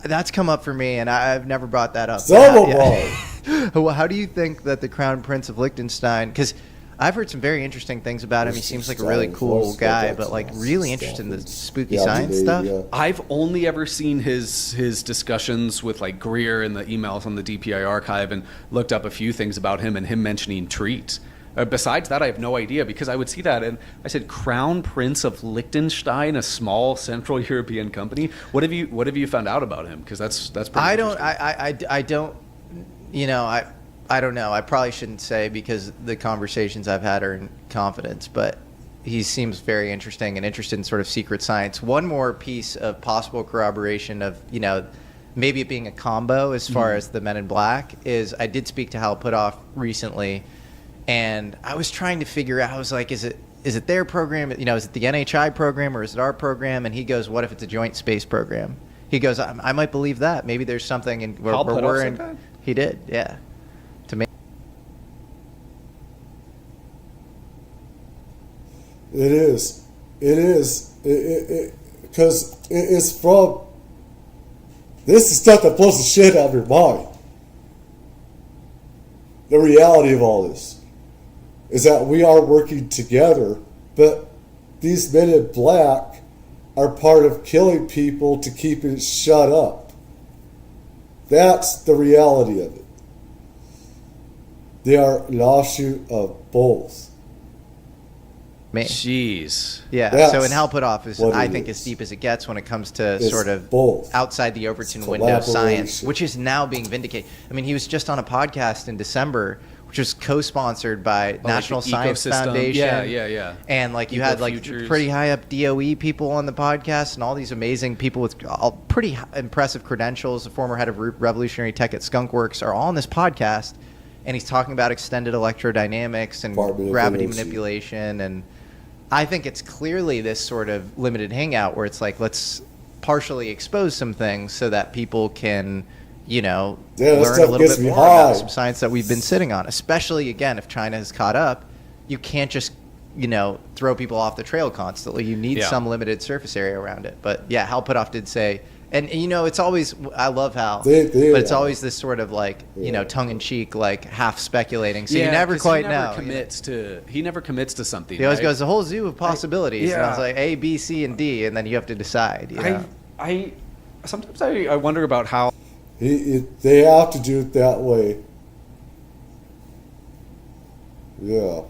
that's come up for me, and I've never brought that up. Stubblebine. Well, how do you think that the Crown Prince of Liechtenstein? Because I've heard some very interesting things about him. He seems like a really cool guy, but like really interested in the spooky science stuff. I've only ever seen his discussions with like Greer and the emails on the DPI archive, and looked up a few things about him and him mentioning Treat. Besides that, I have no idea, because I would see that and I said, Crown Prince of Liechtenstein, a small Central European company. What have you found out about him? Because that's pretty. I don't. I don't. I don't know. I probably shouldn't say, because the conversations I've had are in confidence, but he seems very interesting and interested in sort of secret science. One more piece of possible corroboration of, maybe it being a combo as far as the Men in Black is, I did speak to Hal Putoff recently, and I was trying to figure out, I was like, is it their program? Is it the NHI program or is it our program? And he goes, what if it's a joint space program? He goes, I might believe that. Maybe there's something in where we're in. That? He did, yeah. To me. It is. Because it's from. This is stuff that blows the shit out of your mind. The reality of all this is that we are working together, but these Men in Black are part of killing people to keep it shut up. That's the reality of it. They are an offshoot of both. Jeez. Yeah. That's so in Hal Putoff is, what I it think, is. as deep as it gets when it comes to It's sort of both. outside the Overton It's window science, collaboration. which is now being vindicated. I mean, he was just on a podcast in December which was co-sponsored by National like Science ecosystem. Foundation. Yeah. And like you had like Ecofutures. pretty high up DOE people on the podcast, and all these amazing people with pretty impressive credentials. The former head of Revolutionary Tech at Skunkworks are all on this podcast, and he's talking about extended electrodynamics and gravity manipulation. And I think it's clearly this sort of limited hangout where it's like, let's partially expose some things so that people can, learn a little bit more about some science that we've been sitting on. Especially, again, if China has caught up, you can't just, throw people off the trail constantly. You need some limited surface area around it. But yeah, Hal Puthoff did say, and it's always, I love Hal, but it's always this sort of like, tongue-in-cheek, like half speculating. So you never quite know. He never commits to something. He always goes, the whole zoo of possibilities. And I was like, A, B, C, and D, and then you have to decide. I sometimes I wonder about how they have to do it that way. Yeah.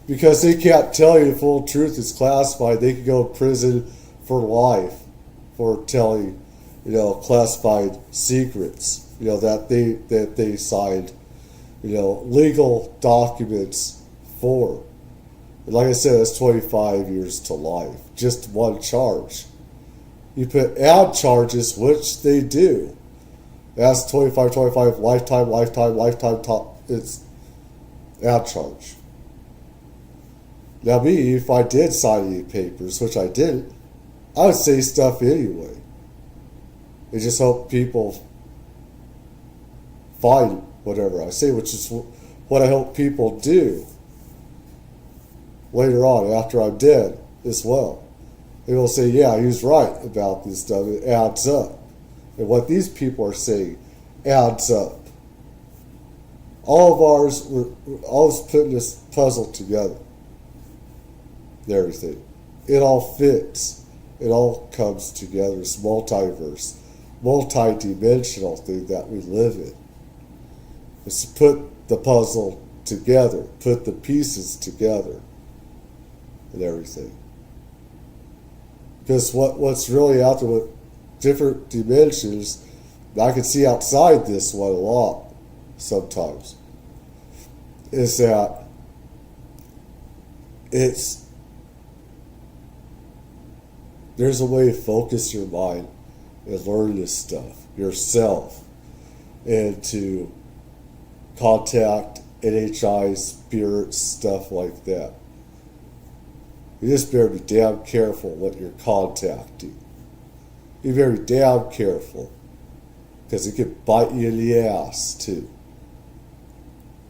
Because they can't tell you the full truth is classified. They could go to prison for life for telling, classified secrets, that they signed, legal documents for. And like I said, it's 25 years to life. Just one charge. You put add charges, which they do. That's 25, lifetime, it's add charge. Now me, if I did sign any papers, which I didn't, I would say stuff anyway. It just hope people find whatever I say, which is what I hope people do later on after I'm dead as well. They will say, yeah, he was right about this stuff. It adds up. And what these people are saying adds up. All of ours, we're always putting this puzzle together. And everything. It all fits. It all comes together. It's multiverse, multi-dimensional thing that we live in. It's to put the puzzle together, put the pieces together, and everything. Because what's really out there with different dimensions, I can see outside this one a lot sometimes, is that there's a way to focus your mind and learn this stuff yourself and to contact NHI, spirits, stuff like that. You just better be damn careful what you're contacting. You better be damn careful, because it could bite you in the ass too.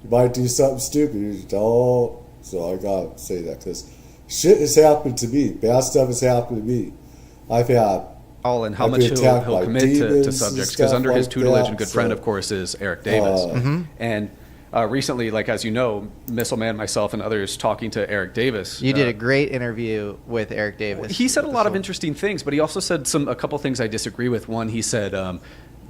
You might do something stupid, you don't. So I gotta say that, because shit has happened to me. Bad stuff has happened to me. I've had. And how much he'll commit to subjects, because under his tutelage and good friend, of course, is Eric Davis. And recently, like as you know, Missile Man, myself, and others talking to Eric Davis. You did a great interview with Eric Davis. He said a lot of interesting things, but he also said a couple things I disagree with. One, he said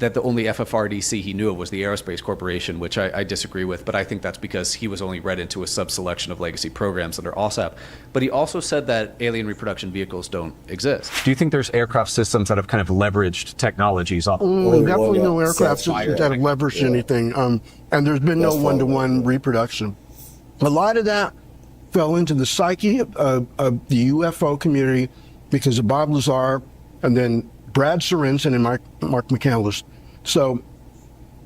that the only FFRDC he knew of was the Aerospace Corporation, which I disagree with, but I think that's because he was only read into a sub-selection of legacy programs under OSAP. But he also said that alien reproduction vehicles don't exist. Do you think there's aircraft systems that have kind of leveraged technologies off? Definitely no aircraft systems that have leveraged anything, and there's been no one-to-one reproduction. A lot of that fell into the psyche of the UFO community because of Bob Lazar and then Brad Sorensen and Mark McCandless. So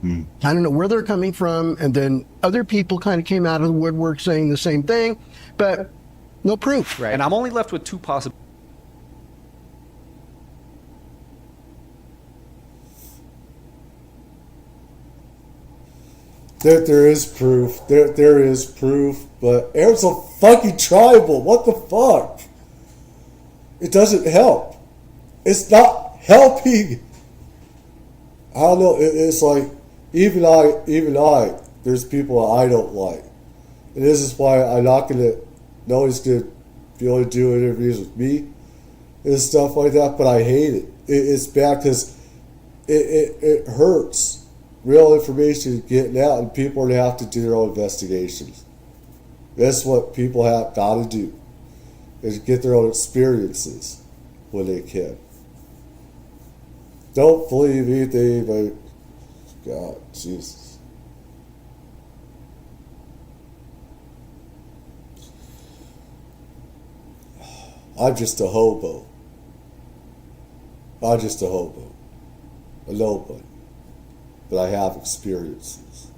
I don't know where they're coming from, and then other people kind of came out of the woodwork saying the same thing, but no proof. Right. And I'm only left with two possible. There is proof. There is proof, but Air's a fucking tribal. What the fuck? It doesn't help. It's not helping. I don't know. It's like even I. There's people I don't like, and this is why I'm not gonna. Nobody's gonna be able to do interviews with me and stuff like that. But I hate it. It's bad because it hurts. Real information getting out, and people are gonna have to do their own investigations. That's what people have got to do, is get their own experiences when they can. Don't believe anything, but God, Jesus. I'm just a hobo. I'm just a hobo. A nobody. But I have experiences.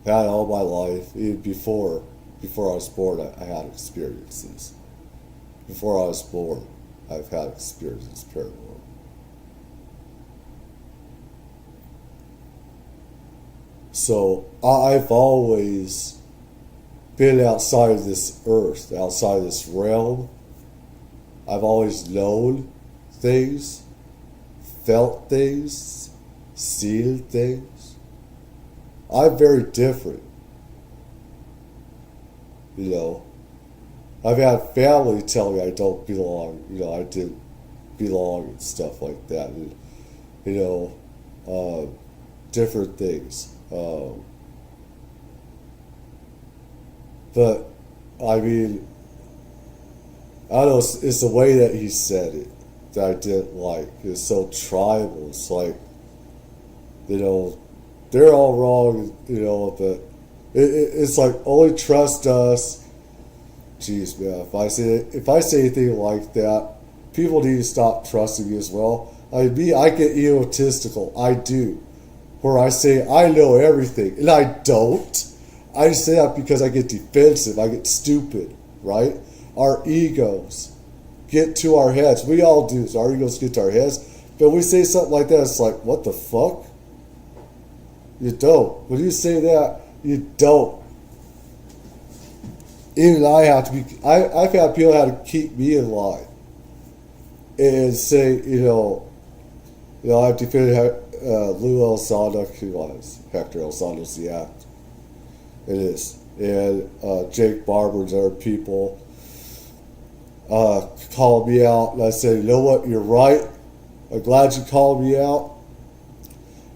I had all my life, even before I was born, I had experiences. Before I was born, I've had experiences paranormal. So I've always been outside of this earth, outside of this realm. I've always known things, felt things, seen things. I'm very different. You know, I've had family tell me I don't belong, you know, I didn't belong and stuff like that. And, you know, different things. But, I mean, I don't know, it's the way that he said it that I didn't like. It's so tribal. It's like, you know, they're all wrong, you know, but it's like, only trust us. Jeez, man, if I say anything like that, people need to stop trusting me as well. I get egotistical. I do. Where I say I know everything, and I don't. I say that because I get defensive. I get stupid, right? Our egos get to our heads. We all do. So our egos get to our heads. But we say something like that, it's like, what the fuck? You don't. When you say that, you don't. Even I have to be. I've had people have to keep me in line and say, you know, I've defended Lou Elizondo, who was Hector Elizondo's the act. It is, and Jake Barber and other people called me out, and I said, you know what, you're right. I'm glad you called me out.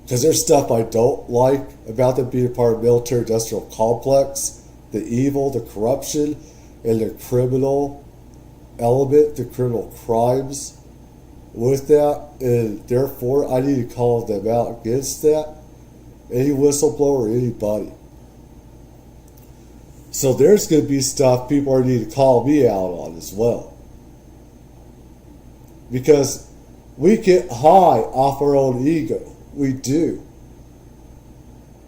Because there's stuff I don't like about them being a part of the military-industrial complex, the evil, the corruption, and the criminal element, the criminal crimes with that, and therefore I need to call them out against that. Any whistleblower, anybody. So there's going to be stuff people are need to call me out on as well. Because we get high off our own ego. We do.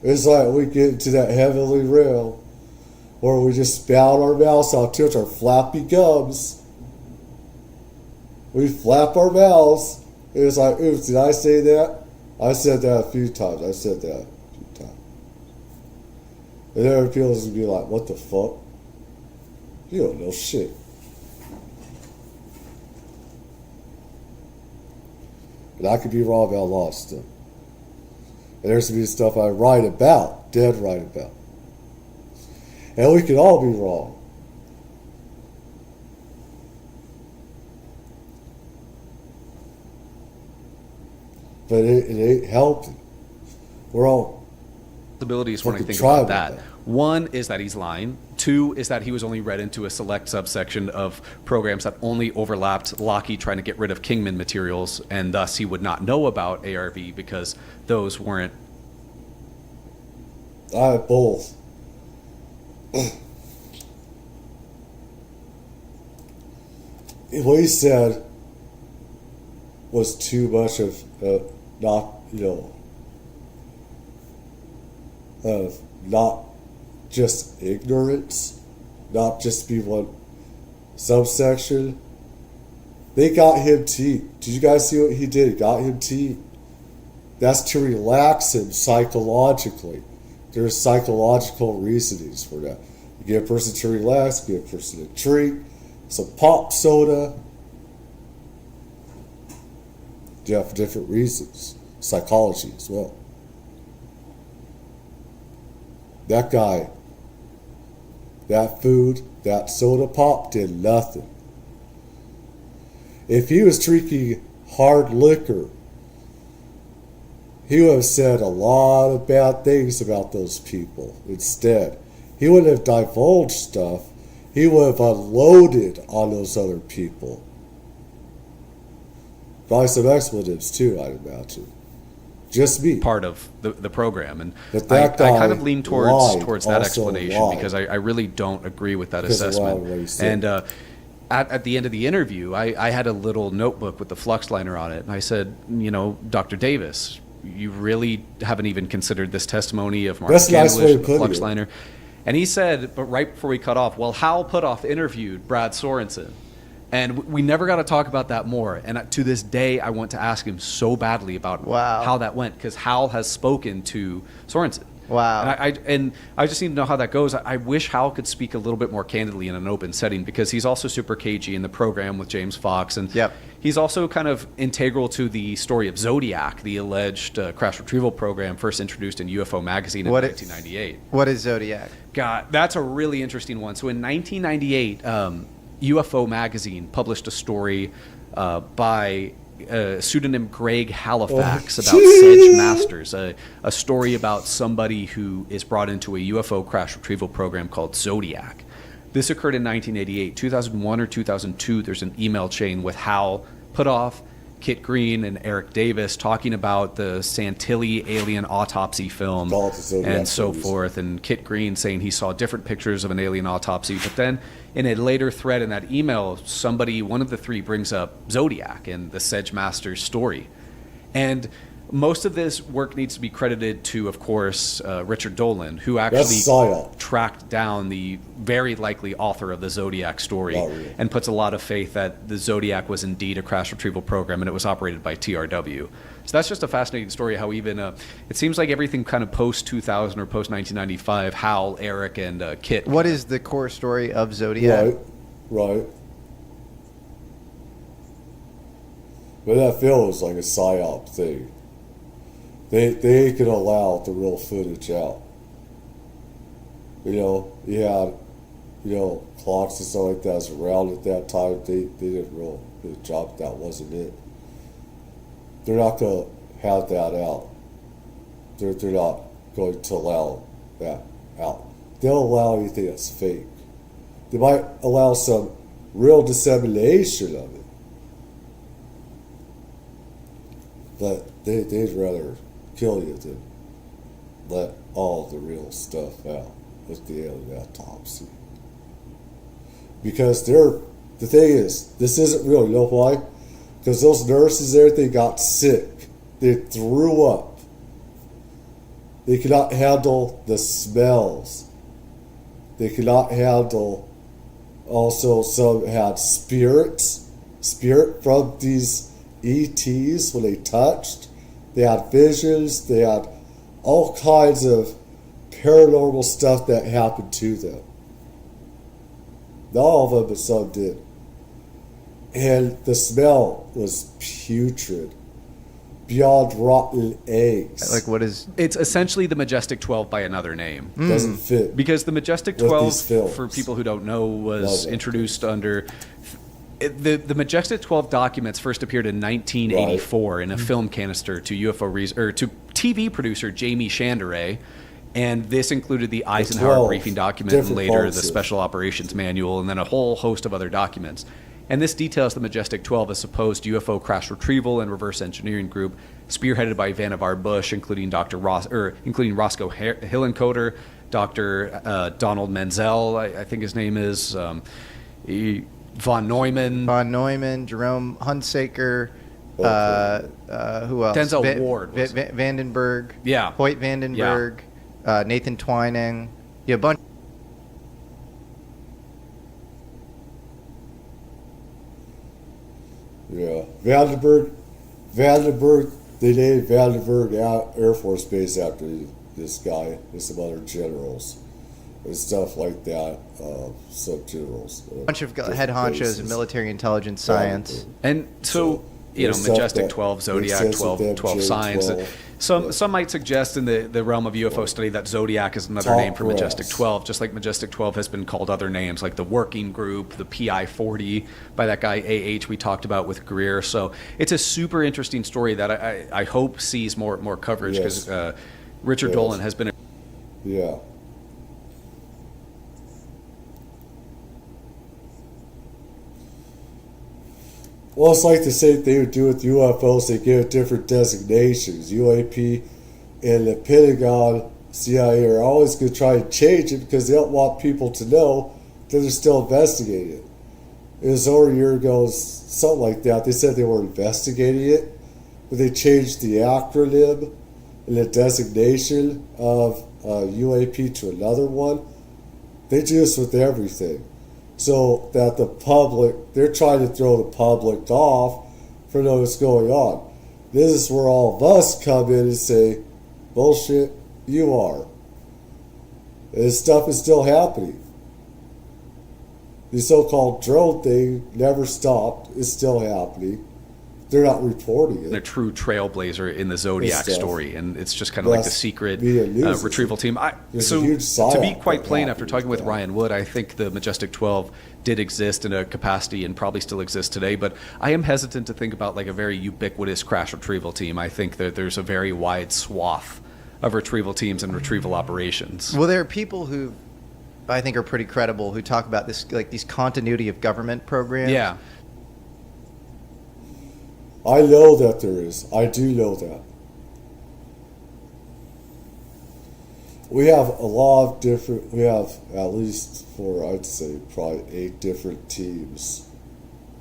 It's like we get into that heavenly realm where we just spout our mouths out to our flappy gums. We flap our mouths. It's like, oops, did I say that? I said that a few times. And then people is going to be like, what the fuck? You don't know shit. And I could be wrong about a lot of stuff. And there's going to be stuff I write about, dead right about. And we can all be wrong. But it ain't helping. We're all possibilities when I think about that. One is that he's lying. Two is that he was only read into a select subsection of programs that only overlapped Lockheed trying to get rid of Kingman materials, and thus he would not know about ARV because those weren't. Both. What he said was too much of not just ignorance, not just be one subsection. They got him tea. Did you guys see what he did? He got him tea. That's to relax him psychologically. There's psychological reasonings for that. You get a person to relax, you get a person to drink some pop soda. Yeah, for different reasons. Psychology as well. That guy, that food, that soda pop did nothing. If he was drinking hard liquor, he would have said a lot of bad things about those people. Instead, he wouldn't have divulged stuff. He would have unloaded on those other people. Probably some expletives too, I'd imagine. Just me. part of the program. And But I that guy kind of lean towards that also explanation lied. because I really don't agree with that Because of assessment. what he said. And at the end of the interview, I had a little notebook with the flux liner on it, and I said, Dr. Davis, you really haven't even considered this testimony of Martin That's a nice way Candlish, of the putting flux it. liner. And he said, but right before we cut off, well, Hal Puthoff interviewed Brad Sorensen. And we never got to talk about that more. And to this day, I want to ask him so badly about how that went, because Hal has spoken to Sorensen. Wow. And I just need to know how that goes. I wish Hal could speak a little bit more candidly in an open setting, because he's also super cagey in the program with James Fox. And he's also kind of integral to the story of Zodiac, the alleged crash retrieval program first introduced in UFO magazine in 1998. What is Zodiac? God, that's a really interesting one. So in 1998, UFO magazine published a story by pseudonym Greg Halifax about Sedge Masters, a story about somebody who is brought into a UFO crash retrieval program called Zodiac. This occurred in 1988. 2001 or 2002, there's an email chain with Hal Puthoff, Kit Green, and Eric Davis talking about the Santilli alien autopsy film and so forth, and Kit Green saying he saw different pictures of an alien autopsy. But then in a later thread in that email, one of the three brings up Zodiac and the Sedge Masters story. And most of this work needs to be credited to, of course, Richard Dolan, who actually tracked down the very likely author of the Zodiac story and puts a lot of faith that the Zodiac was indeed a crash retrieval program and it was operated by TRW. So that's just a fascinating story how even, it seems like everything kind of post-2000 or post-1995, Hal, Eric, and Kit. What is the core story of Zodiac? Right. But that feels like a psyop thing. They can allow the real footage out. You had, clocks and stuff like that was around at that time. They did a real good job. That wasn't it. They're not going to have that out. They're not going to allow that out. They'll allow anything that's fake. They might allow some real dissemination of it. But they'd rather kill you than let all the real stuff out with the alien autopsy. Because the thing is, this isn't real. You know why? Because those nurses and everything got sick. They threw up. They could not handle the smells. They could not handle, also some had spirit from these ETs when they touched. They had visions. They had all kinds of paranormal stuff that happened to them. Not all of them, but some did. And the smell was putrid, beyond rotten eggs. Like what is? It's essentially the Majestic 12 by another name. Doesn't fit. Because the Majestic 12, for people who don't know, was introduced under... The Majestic 12 documents first appeared in 1984 in a film canister to to TV producer Jamie Chandray, and this included the Eisenhower briefing document and later the Special Operations Manual, and then a whole host of other documents. And this details the Majestic 12, a supposed UFO crash retrieval and reverse engineering group spearheaded by Vannevar Bush, including including Roscoe Hillenkoetter, Dr. Donald Menzel, I think his name is. Von Neumann, Jerome Hunsaker, who else? Denzel Ward, Vandenberg, Hoyt Vandenberg, Nathan Twining, a bunch. Yeah, Vandenberg. They named Vandenberg Air Force Base after this guy and some other generals and stuff like that. Some generals. A bunch of head honchos in military intelligence science. And so Majestic 12, Zodiac 12 signs. Some might suggest in the realm of UFO study that Zodiac is another name for Majestic 12, just like Majestic 12 has been called other names, like the Working Group, the PI-40 by that guy AH we talked about with Greer. So it's a super interesting story that I hope sees more coverage, because Richard Dolan has been Well, it's like the same thing we do with UFOs. They give different designations. UAP and the Pentagon, CIA are always going to try to change it because they don't want people to know that they're still investigating it. It was over a year ago, something like that. They said they were investigating it, but they changed the acronym and the designation of UAP to another one. They do this with everything. So that the public, they're trying to throw the public off for knowing what's going on. This is where all of us come in and say, bullshit, you are. And this stuff is still happening. The so-called drone thing never stopped. It's still happening. They're not reporting it. A true trailblazer in the Zodiac story, and it's just kind of like the secret retrieval team. To be quite plain, after talking with Ryan Wood, I think the Majestic 12 did exist in a capacity and probably still exists today, but I am hesitant to think about like a very ubiquitous crash retrieval team. I think that there's a very wide swath of retrieval teams and retrieval operations. Well, there are people who I think are pretty credible who talk about this, like these continuity of government programs. Yeah. I know that there is. I do know that. We have a lot of different, we have at least I'd say probably 8 different teams,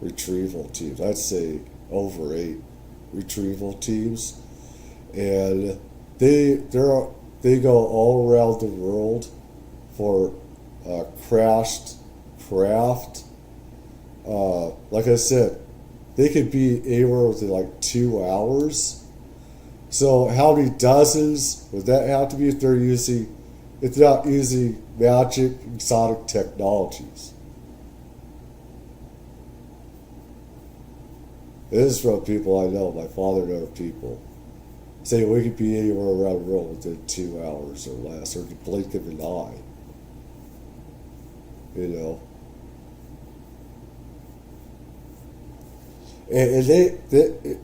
retrieval teams. I'd say over 8 retrieval teams. And they go all around the world for crashed craft. Like I said, they could be anywhere within like 2 hours. So how many dozens would that have to be if they're not using magic exotic technologies? This is from people I know. My father knows people. Say we could be anywhere around the world within 2 hours or less, or the blink of an eye. You know. And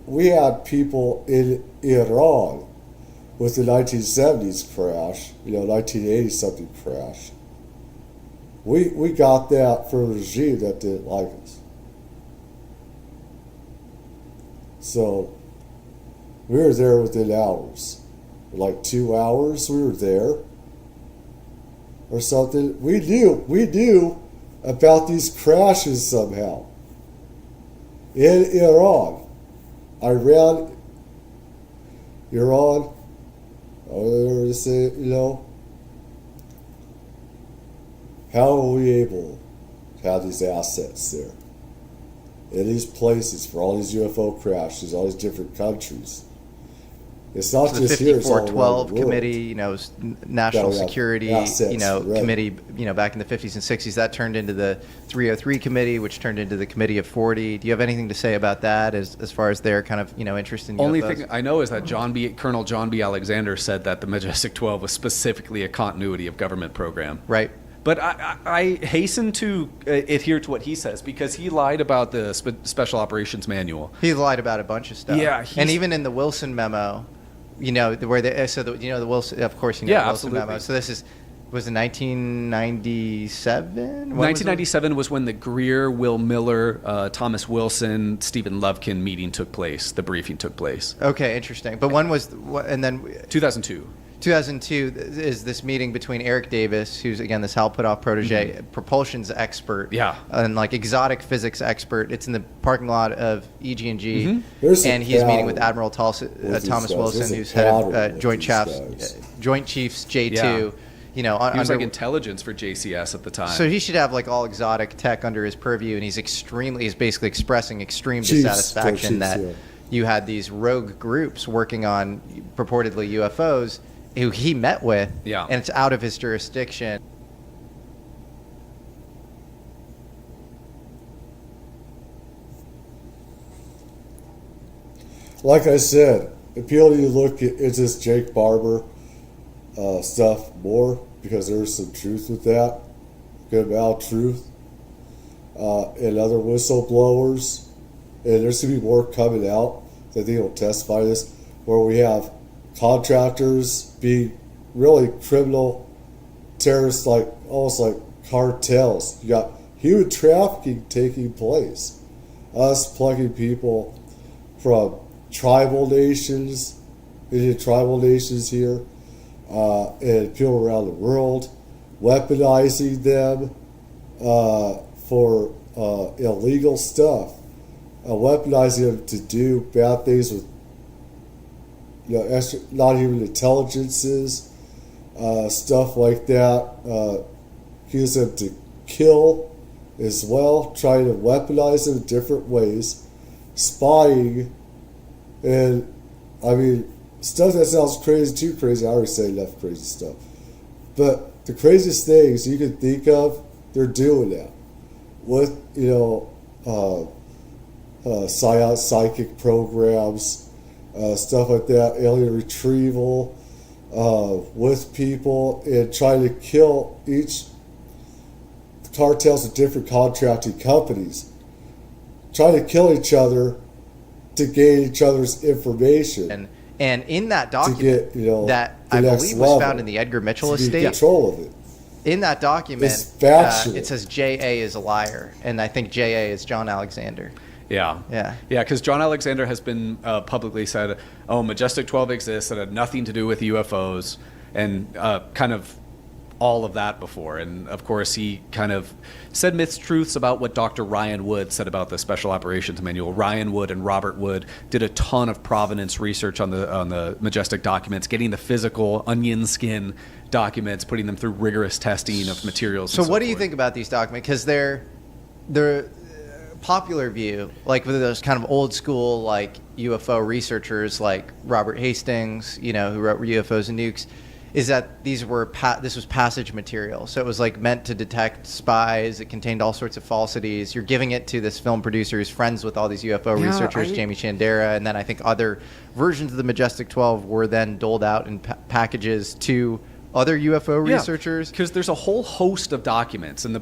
we had people in Iran with the 1970s crash, 1980 something crash. We got that from a regime that didn't like us. So we were there within hours, like 2 hours. We were there, or something. We knew about these crashes somehow. In Iran, Iran, how are we able to have these assets there? In these places for all these UFO crashes, all these different countries. It's not so just the here. It's all 5412 around the committee, national security, committee, back in the 50s and 60s, that turned into the 303 committee, which turned into the committee of 40. Do you have anything to say about that as far as their kind of, interest in UFOs? Only thing I know is that Colonel John B. Alexander said that the Majestic 12 was specifically a continuity of government program. Right. But I hasten to adhere to what he says because he lied about the Special Operations Manual. He lied about a bunch of stuff. Yeah. And even in the Wilson memo, where they the Wilson, of course, the Wilson absolutely. memo. So this was in 1997? 1997 was when the Greer, Will Miller, Thomas Wilson, Stephen Lufkin meeting took place. The briefing took place. Okay, interesting. But when was, and then 2002. 2002 is this meeting between Eric Davis, who's again this Hal Puthoff protege, propulsions expert, and like exotic physics expert. It's in the parking lot of EG&G, and he's meeting with Admiral Thomas Wilson, who's head of Joint Chiefs J2. Yeah. He was like intelligence for JCS at the time. So he should have like all exotic tech under his purview, and he's basically expressing extreme dissatisfaction that you had these rogue groups working on purportedly UFOs who he met with, and it's out of his jurisdiction. Like I said, appeal to look into this Jake Barber stuff more because there's some truth with that, good amount of truth, and other whistleblowers, and there's going to be more coming out that they will testify to this, where we have contractors being really criminal terrorists, almost like cartels. You got human trafficking taking place us plugging people from tribal nations, Indian tribal nations here, and people around the world, weaponizing them for illegal stuff, weaponizing them to do bad things with non-human intelligences, stuff like that. Use them to kill as well, trying to weaponize them in different ways, spying, and I mean, stuff that sounds crazy, too crazy. I already say enough crazy stuff. But the craziest things you can think of, they're doing that. With, psychic programs, stuff like that, alien retrieval, with people, and trying to kill each cartels of different contracting companies, trying to kill each other to gain each other's information. And in that document that I believe was found in the Edgar Mitchell estate, control of it. In that document, it says J.A. is a liar, and I think J.A. is John Alexander. Yeah, because John Alexander has been publicly said, Majestic 12 exists, it had nothing to do with UFOs, and kind of all of that before. And of course, he kind of said mistruths about what Dr. Ryan Wood said about the Special Operations Manual. Ryan Wood and Robert Wood did a ton of provenance research on the Majestic documents, getting the physical onion skin documents, putting them through rigorous testing of materials. So what do you think about these documents? Because they're popular view, like with those kind of old school like UFO researchers like Robert Hastings, who wrote UFOs and Nukes, is that this was passage material. So it was like meant to detect spies. It contained all sorts of falsities. You're giving it to this film producer who's friends with all these UFO researchers, Jamie Chandera, and then I think other versions of the Majestic 12 were then doled out in packages to other UFO researchers. Because there's a whole host of documents, and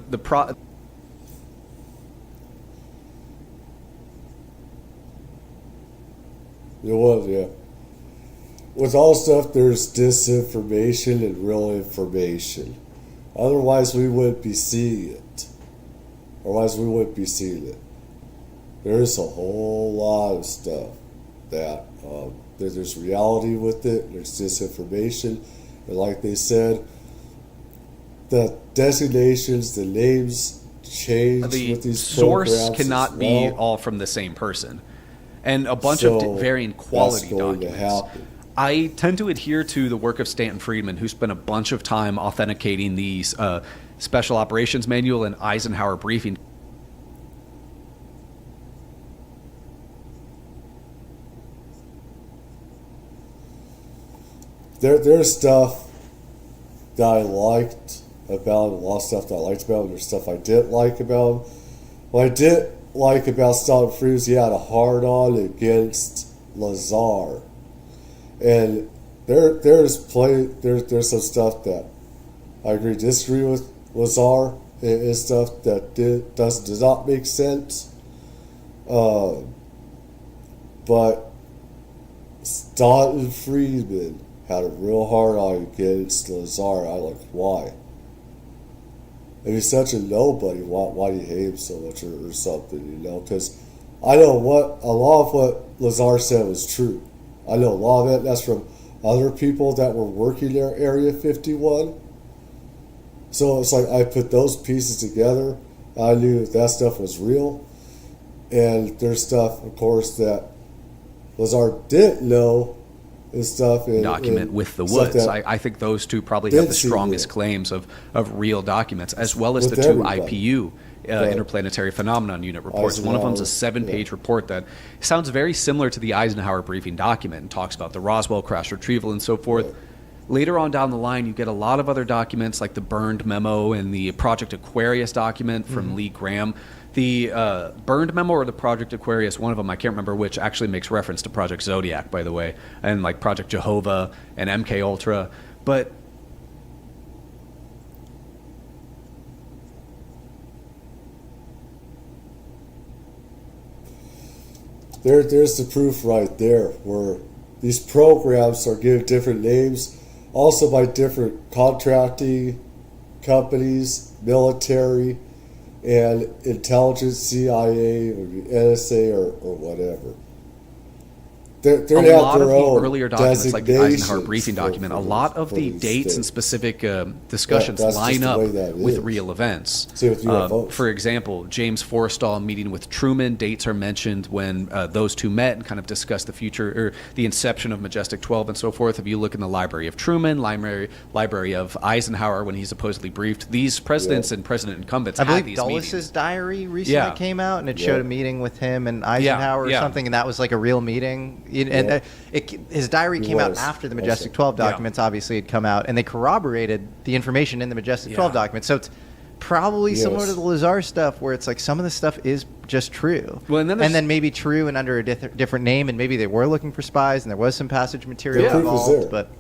It was, yeah. With all stuff, there's disinformation and real information. Otherwise, we wouldn't be seeing it. There's a whole lot of stuff that there's reality with it. There's disinformation, and like they said, the designations, the names change with these programs. The source cannot be all from the same person, and a bunch of varying quality documents. I tend to adhere to the work of Stanton Friedman, who spent a bunch of time authenticating these Special Operations Manual and Eisenhower Briefing. There's stuff that I liked about him, a lot of stuff that I liked about him. There's stuff I didn't like about him. What I did like about Stanton Friedman is he had a hard-on against Lazar. And there's some stuff that I disagree with Lazar and stuff that does not make sense. But Stanton Friedman had a real hard on against Lazar. I like, why? If he's such a nobody, why do you hate him so much or something, Because I know a lot of what Lazar said was true. I know a lot of it, that's from other people that were working there, Area 51. So it's like I put those pieces together. I knew that stuff was real. And there's stuff, of course, that Lazar didn't know and stuff. Document with the Woods. I think those two probably have the strongest claims of real documents, as well as the two IPU. Interplanetary Phenomenon Unit reports. One of them is a 7-page report that sounds very similar to the Eisenhower Briefing document and talks about the Roswell crash retrieval and so forth. Later on down the line, you get a lot of other documents like the burned memo and the Project Aquarius document from Lee Graham. The burned memo or the Project Aquarius, one of them, I can't remember which, actually makes reference to Project Zodiac, by the way, and like Project Jehovah and MK Ultra. But there's the proof right there, where these programs are given different names, also by different contracting companies, military, and intelligence, CIA or NSA or whatever. They're a lot of the earlier documents, like the Eisenhower briefing document, a lot of the dates and specific discussions line up with real events. For example, James Forrestal meeting with Truman, dates are mentioned when those two met and kind of discussed the future or the inception of Majestic 12 and so forth. If you look in the Library of Truman, library of Eisenhower when he supposedly briefed, these presidents and president incumbents had these Dulles' meetings. diary recently came out, and it showed a meeting with him and Eisenhower or something, and that was like a real meeting. And his diary came out after the Majestic 12 documents obviously had come out, and they corroborated the information in the Majestic 12 documents. So it's probably similar to the Lazar stuff, where it's like some of the stuff is just true. Well, and then maybe true and under a different name, and maybe they were looking for spies, and there was some passage material involved. But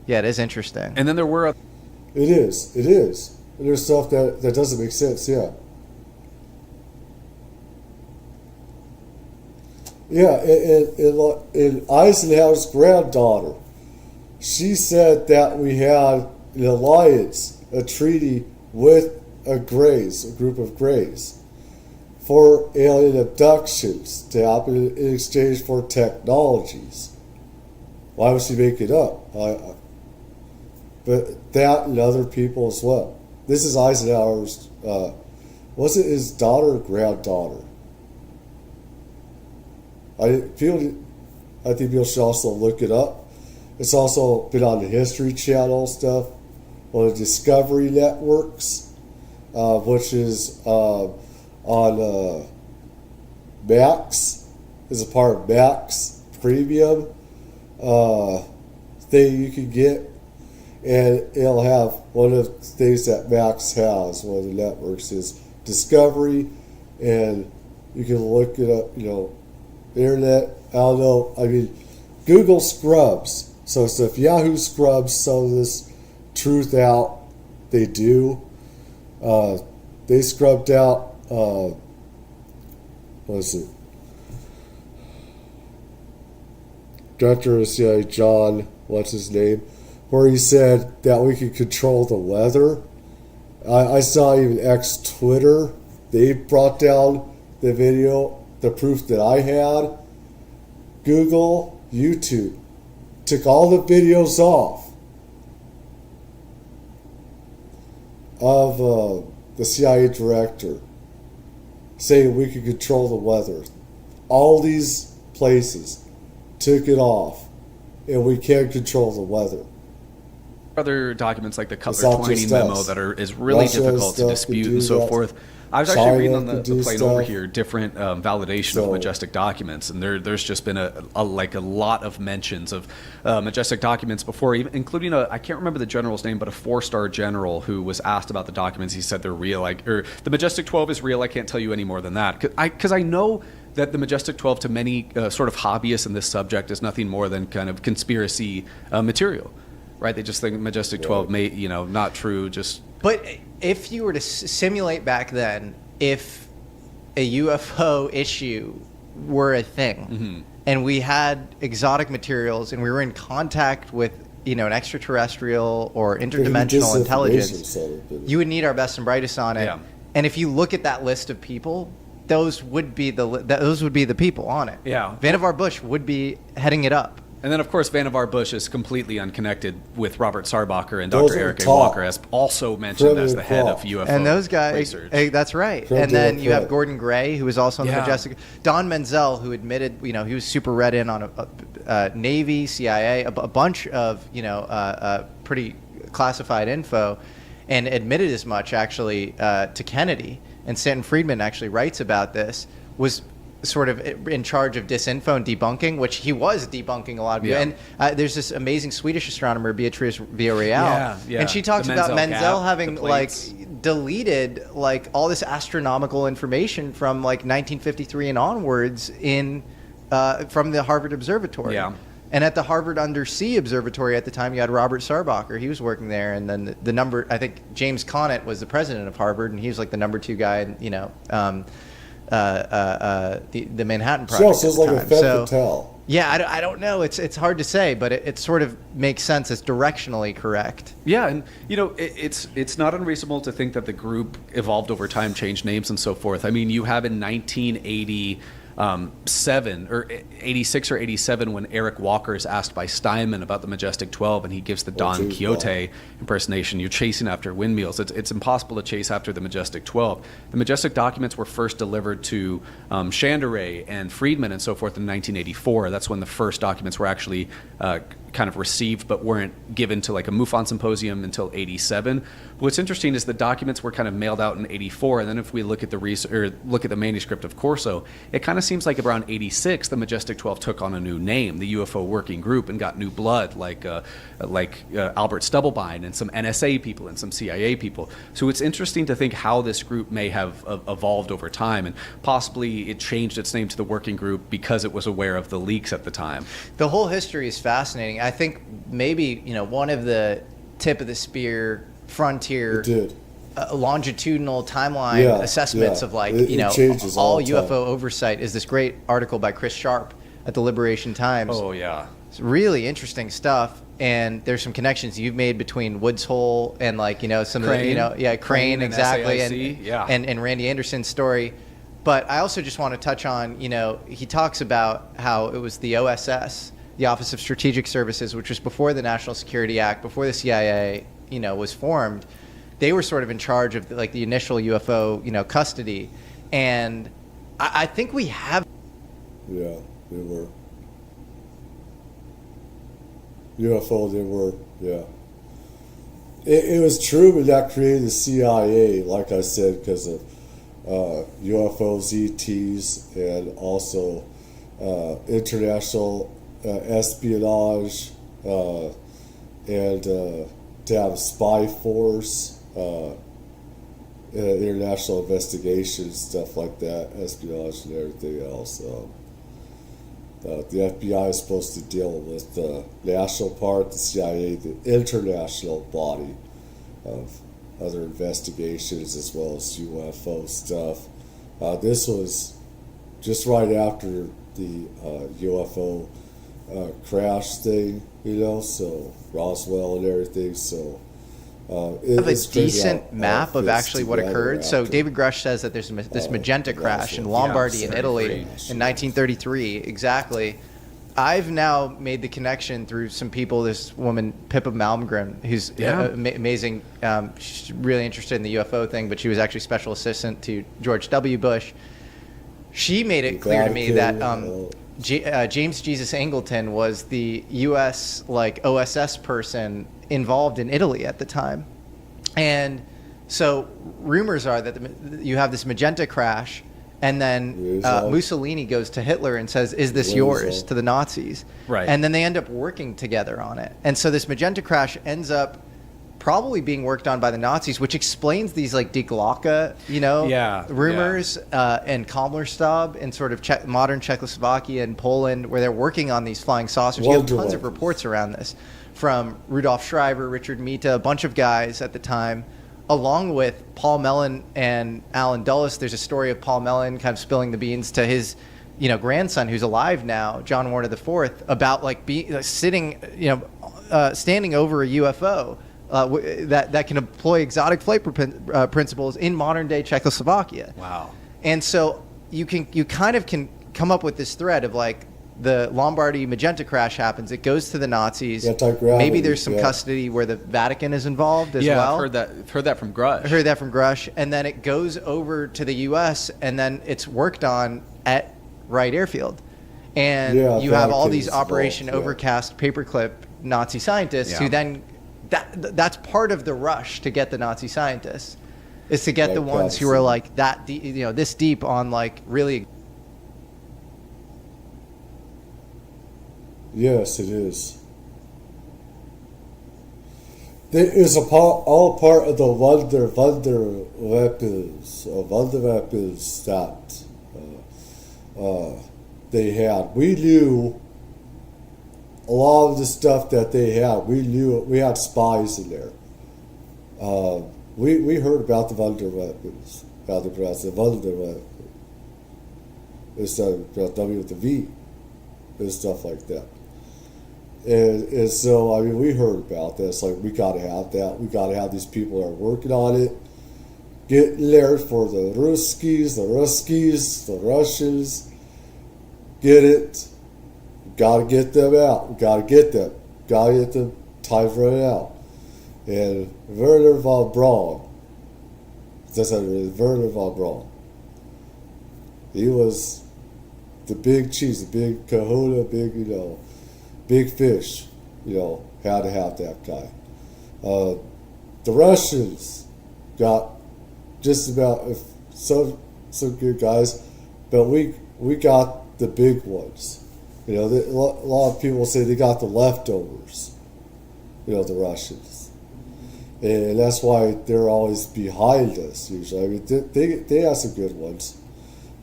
yeah, it is interesting. And then there were... It is. And there's stuff that doesn't make sense, Yeah, and Eisenhower's granddaughter, she said that we had an alliance, a treaty with a group of Greys, for alien abductions to happen in exchange for technologies. Why would she make it up? But that and other people as well. This is Eisenhower's, was it his daughter or granddaughter? I think you should also look it up. It's also been on the History Channel stuff, on the Discovery Networks, which is on Max, is a part of Max Premium thing you can get, and it'll have one of the things that Max has. One of the networks is Discovery, and you can look it up. Internet, I don't know. I mean, Google scrubs. So if Yahoo scrubs some of this truth out, they do. They scrubbed out, what is it? Director of CIA, John, what's his name? Where he said that we could control the weather. I saw even Twitter. They brought down the video, the proof that I had. Google, YouTube took all the videos off of the CIA director saying we could control the weather. All these places took it off, and we can't control the weather. Other documents like the Cutler Twining memo that is really difficult to dispute and so forth. I was actually reading on the plane over here different validation of Majestic documents, and there's just been a lot of mentions of Majestic documents before, even including I can't remember the general's name, but a 4-star general who was asked about the documents. He said they're real, or the Majestic 12 is real. I can't tell you any more than that, because I know that the Majestic 12 to many sort of hobbyists in this subject is nothing more than kind of conspiracy material, right? They just think Majestic 12 may, not true, just... But if you were to simulate back then, if a UFO issue were a thing, and we had exotic materials, and we were in contact with, an extraterrestrial or interdimensional intelligence, you would need our best and brightest on it. Yeah. And if you look at that list of people, those would be the people on it. Yeah. Vannevar Bush would be heading it up. And then, of course, Vannevar Bush is completely unconnected with Robert Sarbacher, and Dr. Eric A. Walker as also mentioned as the head of UFO and those guys, research. That's right. And then you have Gordon Gray, who was also on the Majestic. Don Menzel, who admitted, he was super read in on a Navy, CIA, a bunch of, pretty classified info, and admitted as much, actually, to Kennedy. And Stanton Friedman actually writes about this, was sort of in charge of disinfo and debunking, which he was debunking a lot of you. And there's this amazing Swedish astronomer, Beatrice Villarreal, and she talks about Menzel having deleted all this astronomical information from 1953 and onwards from the Harvard Observatory. Yeah. And at the Harvard Undersea Observatory at the time, you had Robert Sarbacher. He was working there, and then I think James Conant was the president of Harvard, and he was the number 2 guy, the Manhattan She Project. also is like a femme fatale. Yeah, I don't know. It's hard to say, but it sort of makes sense. It's directionally correct. Yeah, and it's not unreasonable to think that the group evolved over time, changed names and so forth. I mean, you have in 1987 or 86 or 87 when Eric Walker is asked by Steinman about the Majestic 12, and he gives the Don Quixote impersonation. You're chasing after windmills. It's impossible to chase after the Majestic 12. The Majestic documents were first delivered to Chandray and Friedman and so forth in 1984. That's when the first documents were actually kind of received but weren't given to like a MUFON symposium until 87. What's interesting is the documents were kind of mailed out in 84, and then if we look at the look at the manuscript of Corso, it kind of seems like around 86 the Majestic 12 took on a new name, the UFO Working Group, and got new blood like Albert Stubblebine and some NSA people and some CIA people. So it's interesting to think how this group may have evolved over time, and possibly it changed its name to the Working Group because it was aware of the leaks at the time. The whole history is fascinating. I think maybe one of the tip of the spear frontier longitudinal timeline assessments of like all UFO oversight is this great article by Chris Sharp at the Liberation Times. Oh yeah, it's really interesting stuff. And there's some connections you've made between Woods Hole and some Crane. of the Crane exactly, SAIC, and Randy Anderson's story. But I also just want to touch on he talks about how it was the OSS, the Office of Strategic Services, which was before the National Security Act, before the CIA was formed. They were sort of in charge of the initial UFO custody, and I think we have. Yeah, they were. UFO, they were, yeah. It was Truman that created the CIA, like I said, because of UFOs, ETs, and also international espionage, and to have a spy force, international investigations, stuff like that, espionage and everything else. The FBI is supposed to deal with the national part, the CIA, the international body of other investigations as well as UFO stuff. This was just right after the UFO crash thing, so Roswell and everything. So I have a decent map of actually what occurred. So David Grush says that there's this magenta crash in Lombardy in Italy in 1933. Exactly. I've now made the connection through some people. This woman, Pippa Malmgren, who's amazing. She's really interested in the UFO thing, but she was actually special assistant to George W. Bush. She made it clear to me that James Jesus Angleton was the U.S. OSS person involved in Italy at the time, and so rumors are that you have this magenta crash, and then Mussolini goes to Hitler and says, "Is this yours?" to the Nazis, right? And then they end up working together on it, and so this magenta crash ends up probably being worked on by the Nazis, which explains these Die Glocke, rumors, and Kamlerstab in sort of modern Czechoslovakia and Poland, where they're working on these flying saucers. You have tons of reports around this from Rudolf Schreiber, Richard Mita, a bunch of guys at the time, along with Paul Mellon and Alan Dulles. There's a story of Paul Mellon kind of spilling the beans to his grandson, who's alive now, John Warner IV, about standing over a UFO. That can employ exotic flight principles in modern day Czechoslovakia. Wow! And so you kind of can come up with this thread of the Lombardy magenta crash happens. It goes to the Nazis. Maybe there's some custody where the Vatican is involved as well. Yeah, I've heard that from Grush. I heard that from Grush, and then it goes over to the U.S. and then it's worked on at Wright Airfield, and you have all these Operation Overcast paperclip Nazi scientists who then. That's part of the rush to get the Nazi scientists, is to get the ones who are this deep on really. Yes, it is. It is all part of the wonder weapons that they had. We knew. A lot of the stuff that they had, we knew we had spies in there. We heard about the wonder weapons, about the Wonder Weapon. instead of W with the V and stuff like that. And so, I mean, we heard about this. Like, we got to have that. We got to have these people that are working on it. Getting there for the Ruskies, the Russians. Get it. Got to get them out. We got to get them. Got to get them. Time's running out. And Werner von Braun. That's how it is. Werner von Braun. He was the big cheese, the big kahuna, big, big fish, had to have that guy. The Russians got just about some good guys, but we got the big ones. A lot of people say they got the leftovers, the Russians. And that's why they're always behind us, usually. I mean, they have some good ones,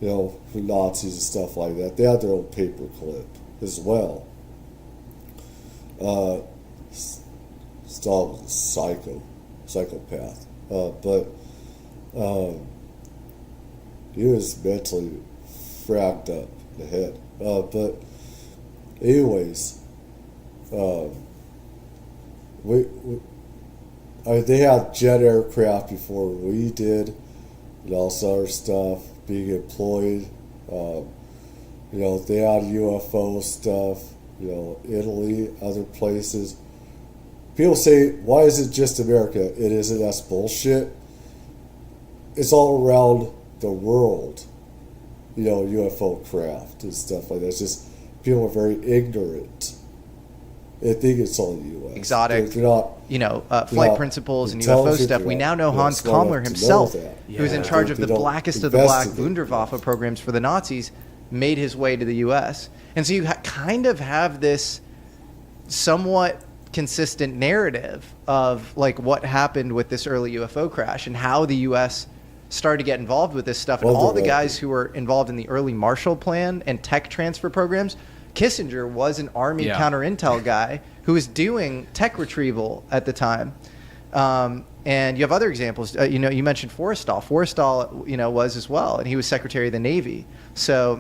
for Nazis and stuff like that. They have their own paperclip as well. Stalin was a psychopath. But he was mentally fracked up in the head. But anyways, they had jet aircraft before we did, and all this other stuff being employed. They had UFO stuff. Italy, other places. People say, why is it just America? It isn't. That's bullshit. It's all around the world, UFO craft and stuff like that. It's just people are very ignorant. They think it's only U.S. Exotic, they're not, flight principles and UFO stuff. We now know Hans Kammler himself, who's in charge of the blackest of the black Wunderwaffe programs for the Nazis, made his way to the U.S. And so you kind of have this somewhat consistent narrative of like what happened with this early UFO crash and how the U.S. started to get involved with this stuff. And all the guys who were involved in the early Marshall Plan and tech transfer programs, Kissinger was an Army counter-intel guy who was doing tech retrieval at the time. And you have other examples. You mentioned Forrestal. Forrestal, was as well, and he was Secretary of the Navy. So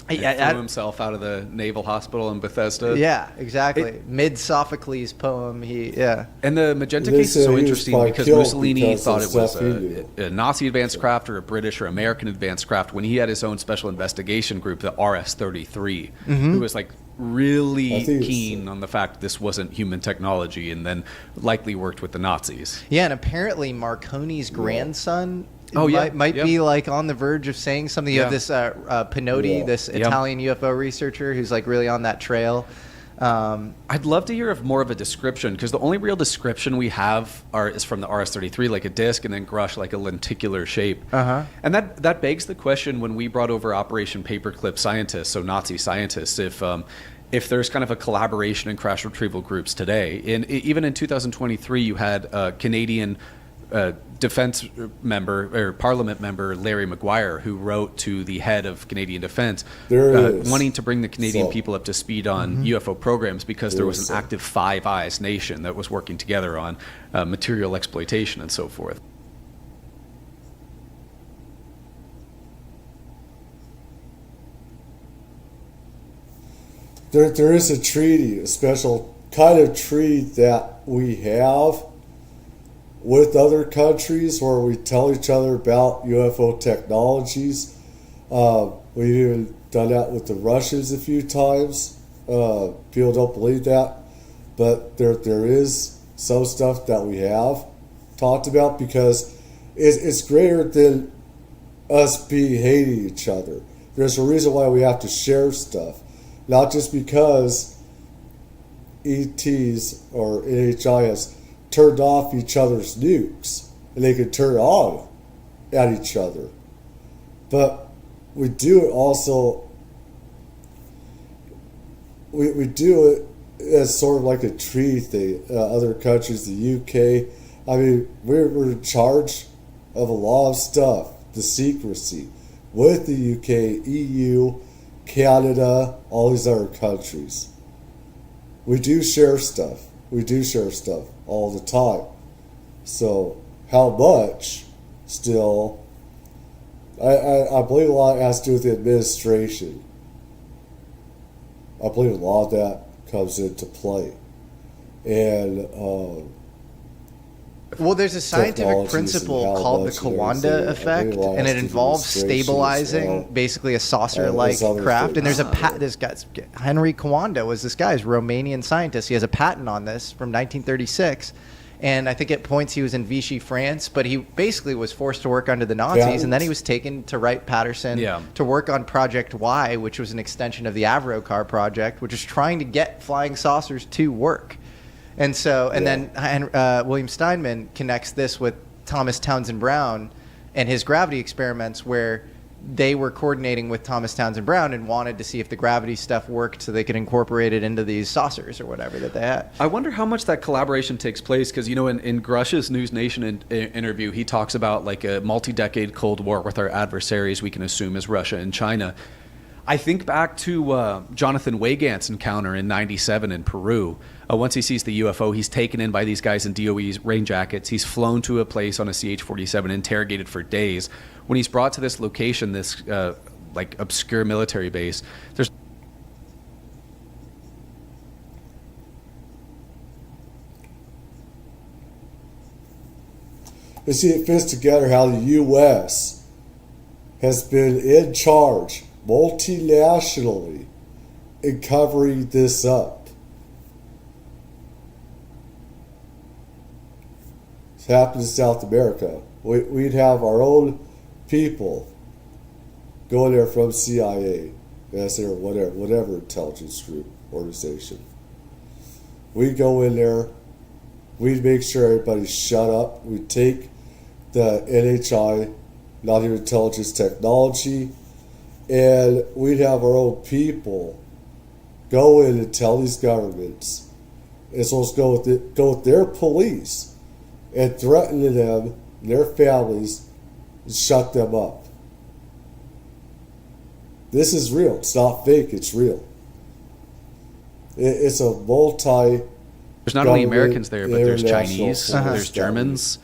he threw himself out of the naval hospital in Bethesda. Yeah, exactly. Mid Sophocles poem. And the Magenta case is so interesting because Mussolini thought it was a Nazi advanced craft or a British or American advanced craft when he had his own special investigation group, the RS-33, who was like really keen on the fact this wasn't human technology, and then likely worked with the Nazis. Yeah, and apparently Marconi's grandson might be like on the verge of saying something. You have this Pinotti, this Italian UFO researcher who's like really on that trail. I'd love to hear more of a description, because the only real description we have is from the RS-33, like a disc, and then Grush, like a lenticular shape. And that begs the question when we brought over Operation Paperclip scientists, so Nazi scientists, if there's kind of a collaboration in crash retrieval groups today. Even in 2023, you had a Canadian defense member or parliament member Larry Maguire, who wrote to the head of Canadian Defense wanting to bring the Canadian people up to speed on UFO programs, because there was an active Five Eyes nation that was working together on material exploitation and so forth. There is a treaty, a special kind of treaty that we have with other countries where we tell each other about UFO technologies. We've even done that with the Russians a few times. People don't believe that, but there is some stuff that we have talked about, because it's greater than us hating each other. There's a reason why we have to share stuff, not just because ETs or NHI has turned off each other's nukes and they can turn on at each other, but we do it also. We do it as sort of like a treaty thing. Other countries, the UK, I mean, we're in charge of a lot of stuff, the secrecy, with the UK, EU, Canada, all these other countries. We do share stuff. We do share stuff all the time. So how much still I believe a lot has to do with the administration. I believe a lot of that comes into play. And well, there's a scientific principle called the Kawanda effect, and it involves stabilizing basically a saucer-like craft. And there's this guy, Henry Kawanda was this guy, he's a Romanian scientist. He has a patent on this from 1936. And I think at points he was in Vichy, France, but he basically was forced to work under the Nazis, and then he was taken to Wright-Patterson to work on Project Y, which was an extension of the Avrocar project, which is trying to get flying saucers to work. And so, and then William Steinman connects this with Thomas Townsend Brown and his gravity experiments, where they were coordinating with Thomas Townsend Brown and wanted to see if the gravity stuff worked so they could incorporate it into these saucers or whatever that they had. I wonder how much that collaboration takes place, because, in Grush's News Nation interview, he talks about like a multi-decade Cold War with our adversaries we can assume is Russia and China. I think back to Jonathan Weygandt's encounter in '97 in Peru. Once he sees the UFO, he's taken in by these guys in DOE's rain jackets. He's flown to a place on a CH-47, interrogated for days. When he's brought to this location, this like obscure military base, there's you see, it fits together how the U.S. has been in charge multinationally in covering this up. It's happened in South America. We'd have our own people going there from CIA, NSA, or whatever intelligence group, organization. We'd go in there, we'd make sure everybody's shut up, we'd take the NHI, non-human intelligence technology, and we'd have our own people go in and tell these governments, and so let's go with their police and threaten them and their families and shut them up. This is real. It's not fake. It's real. It's a multi. There's not only Americans there, but there's Chinese, there's Germans,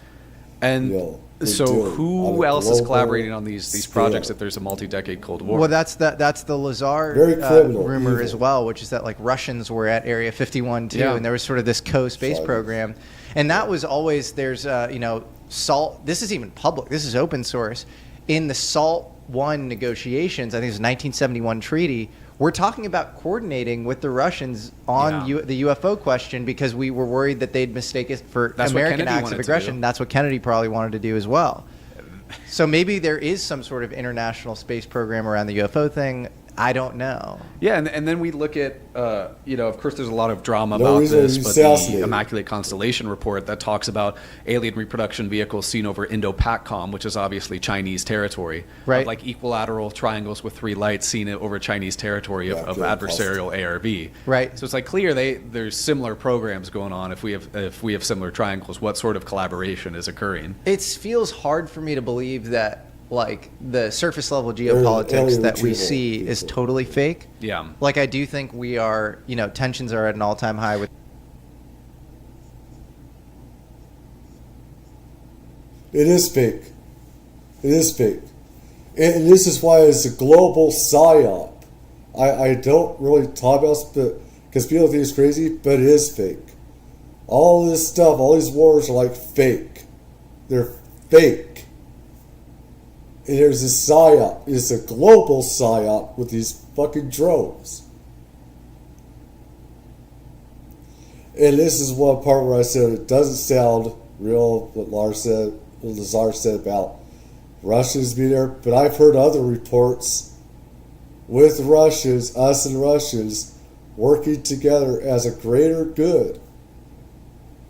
and so who else is collaborating on these projects if there's a multi-decade Cold War? Well, that's the Lazar rumor as well, which is that like Russians were at Area 51 too, and there was sort of this co-space program, and that was always there's SALT. This is even public. This is open source. In the SALT 1 negotiations, I think it was a 1971 treaty. We're talking about coordinating with the Russians on the UFO question because we were worried that they'd mistake it for American acts of aggression. That's what Kennedy probably wanted to do as well. So maybe there is some sort of international space program around the UFO thing. I don't know. Yeah, and then we look at, of course there's a lot of drama about this, but the Immaculate Constellation report that talks about alien reproduction vehicles seen over Indo-PACOM, which is obviously Chinese territory. Right. Like equilateral triangles with 3 lights seen over Chinese territory of adversarial ARV. Right. So it's like clear there's similar programs going on. If we have similar triangles, what sort of collaboration is occurring? It feels hard for me to believe that like the surface level geopolitics that we see is totally fake. Yeah. Like I do think we are, tensions are at an all-time high with. It is fake. It is fake. And this is why it's a global psyop. I don't really talk about it because people think it's crazy, but it is fake. All this stuff, all these wars are like fake. They're fake. And there's a psyop. It's a global psyop with these fucking drones. And this is one part where I said it doesn't sound real, what Lazar said about Russians being there. But I've heard other reports with Russians, us and Russians, working together as a greater good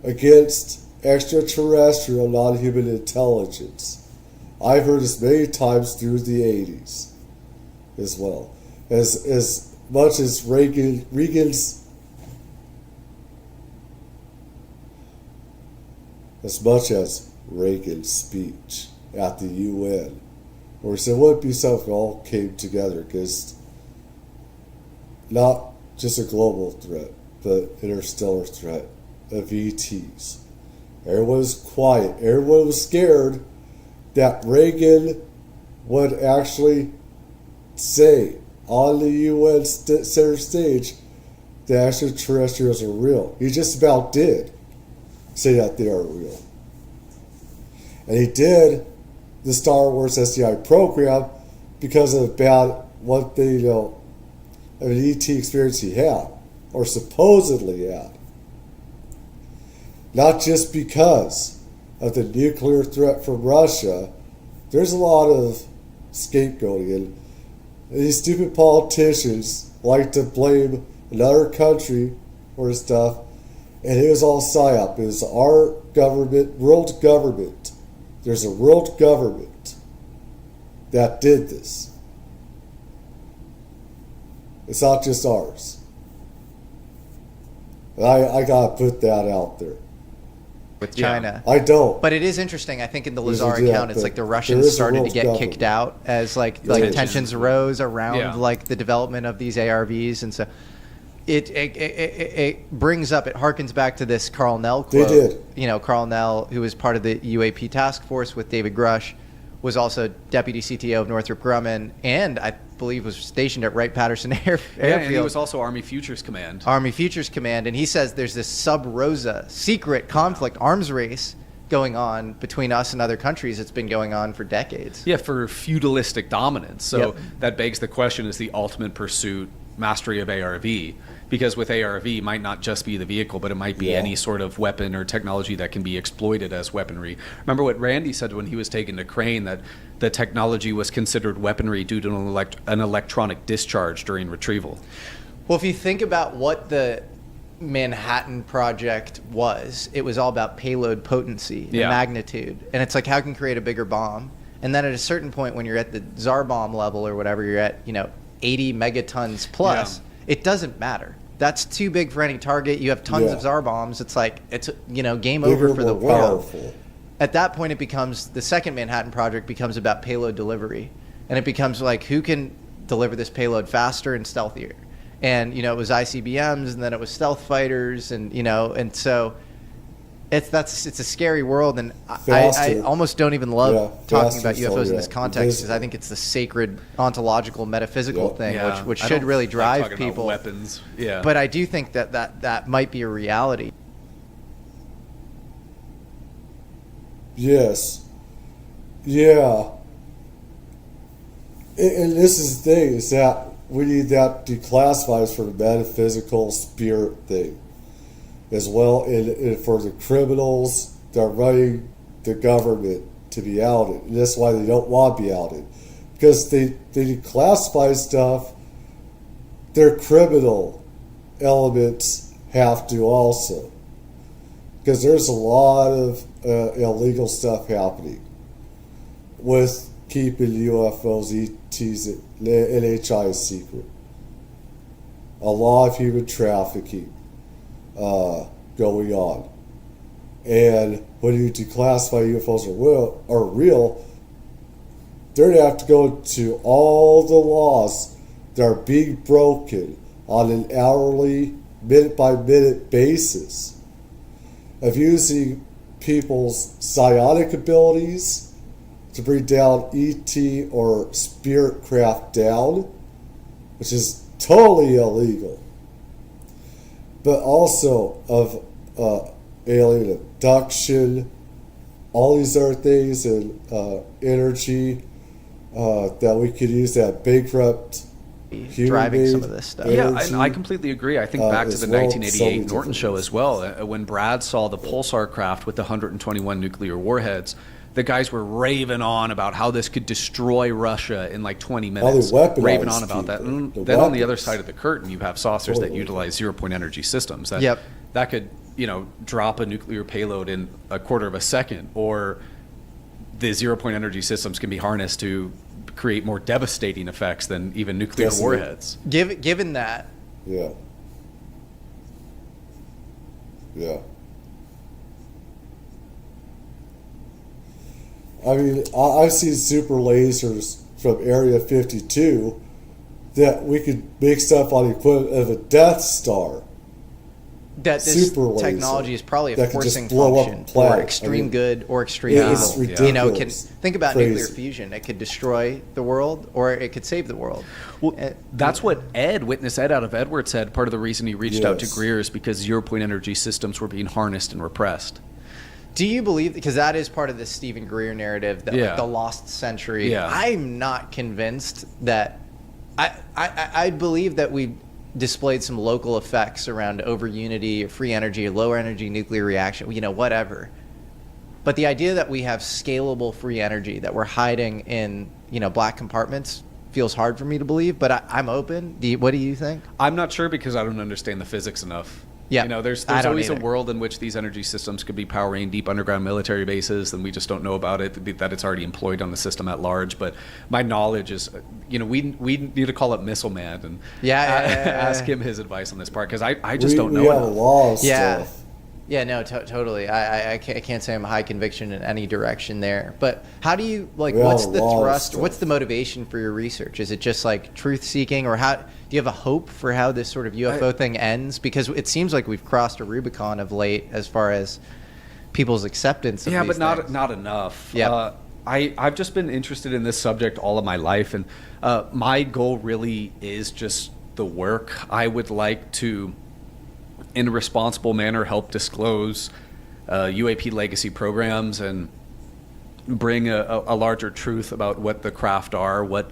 against extraterrestrial non-human intelligence. I've heard this many times through the 80s as well. As much as Reagan's speech at the UN, where he said, would it be something we all came together against not just a global threat, but interstellar threat of ETs. Everyone was quiet. Everyone was scared that Reagan would actually say on the UN center stage that extraterrestrials are real. He just about did say that they are real. And he did the Star Wars SDI program because of about what they, an ET experience he had, or supposedly had. Not just because of the nuclear threat from Russia. There's a lot of scapegoating, and these stupid politicians like to blame another country for stuff, and it was all PSYOP. It was our government, world government. There's a world government that did this. It's not just ours. And I gotta put that out there. With China. I don't. But it is interesting. I think in the Lazar account, it's like the Russians started to get kicked out as like tensions arose around like the development of these ARVs, and so it brings up, it harkens back to this Carl Nell quote. They did. You know, Carl Nell, who was part of the UAP task force with David Grush, was also deputy CTO of Northrop Grumman, and I believe was stationed at Wright-Patterson Airfield. And he was also Army Futures Command. Army Futures Command, and he says there's this sub-Rosa secret conflict, arms race going on between us and other countries. It's been going on for decades. Yeah, for feudalistic dominance. So that begs the question, is the ultimate pursuit mastery of ARV? Because with ARV, it might not just be the vehicle, but it might be any sort of weapon or technology that can be exploited as weaponry. Remember what Randy said when he was taken to Crane, that the technology was considered weaponry due to an electronic discharge during retrieval. Well, if you think about what the Manhattan Project was, it was all about payload potency and magnitude. And it's like, how can you create a bigger bomb? And then at a certain point, when you're at the Tsar bomb level or whatever, you're at 80 megatons plus, it doesn't matter. That's too big for any target. You have tons of Tsar bombs. It's like, it's game over for the world. Powerful. At that point, it becomes, the second Manhattan Project becomes about payload delivery. And it becomes like, who can deliver this payload faster and stealthier? And, it was ICBMs, and then it was stealth fighters, and, and so it's a scary world. And I almost don't even love talking about UFOs in this context, because I think it's the sacred ontological metaphysical thing, which should really drive people. Weapons. But I do think that might be a reality. Yes. Yeah. And this is the thing, is that we need that declassified for the metaphysical spirit thing, as well, and for the criminals that are running the government to be outed. And that's why they don't want to be outed, because they declassify stuff their criminal elements have to also, because there's a lot of illegal stuff happening with keeping UFOs, ETs, and NHI secret. A lot of human trafficking going on. And when you declassify UFOs are real, they're going to have to go to all the laws that are being broken on an hourly, minute-by-minute basis of using people's psionic abilities to bring down ET or spirit craft down, which is totally illegal. But also of alien abduction, all these other things, and energy that we could use that bankrupt driving some of this stuff. Yeah, I completely agree. I think back to the 1988 Norton show as well, when Brad saw the Pulsar craft with the 121 nuclear warheads. The guys were raving on about how this could destroy Russia in like 20 minutes. Raving on about that. And then on the other side of the curtain, you have saucers that utilize zero-point energy systems. That could, drop a nuclear payload in a quarter of a second, or the zero-point energy systems can be harnessed to create more devastating effects than even nuclear warheads. Given that. Yeah. I mean, I've seen super lasers from Area 52 that we could make stuff on the equivalent of a Death Star. that this super laser technology is probably a that could just forcing blow up function a planet. for extreme I mean, good or extreme it's evil. You know, ridiculous. think about Crazy. nuclear fusion. It could destroy the world or it could save the world. Well, that's what Witness Ed out of Edward said. Part of the reason he reached out to Greer is because zero-point energy systems were being harnessed and repressed. Do you believe, because that is part of the Stephen Greer narrative, that like the lost century? Yeah. I'm not convinced that. I believe that we displayed some local effects around over unity or free energy or lower energy nuclear reaction, you know, whatever. But the idea that we have scalable free energy that we're hiding in, you know, black compartments feels hard for me to believe, but I'm open. What do you think? I'm not sure because I don't understand the physics enough. Yeah, you know, there's always a world in which these energy systems could be powering deep underground military bases, and we just don't know about it, that it's already employed on the system at large. But my knowledge is, you know, we need to call up Missile Man and ask him his advice on this part, because I just don't know. We have a lot of stuff. Yeah, no, totally. I can't say I'm high conviction in any direction there. But how do you, like, what's the thrust, what's the motivation for your research? Is it just like truth seeking, or how do you have a hope for how this sort of UFO thing ends? Because it seems like we've crossed a Rubicon of late as far as people's acceptance of these but things. not enough. Yeah. I've just been interested in this subject all of my life, and my goal really is just the work. I would like to, in a responsible manner, help disclose UAP legacy programs and bring a larger truth about what the craft are, what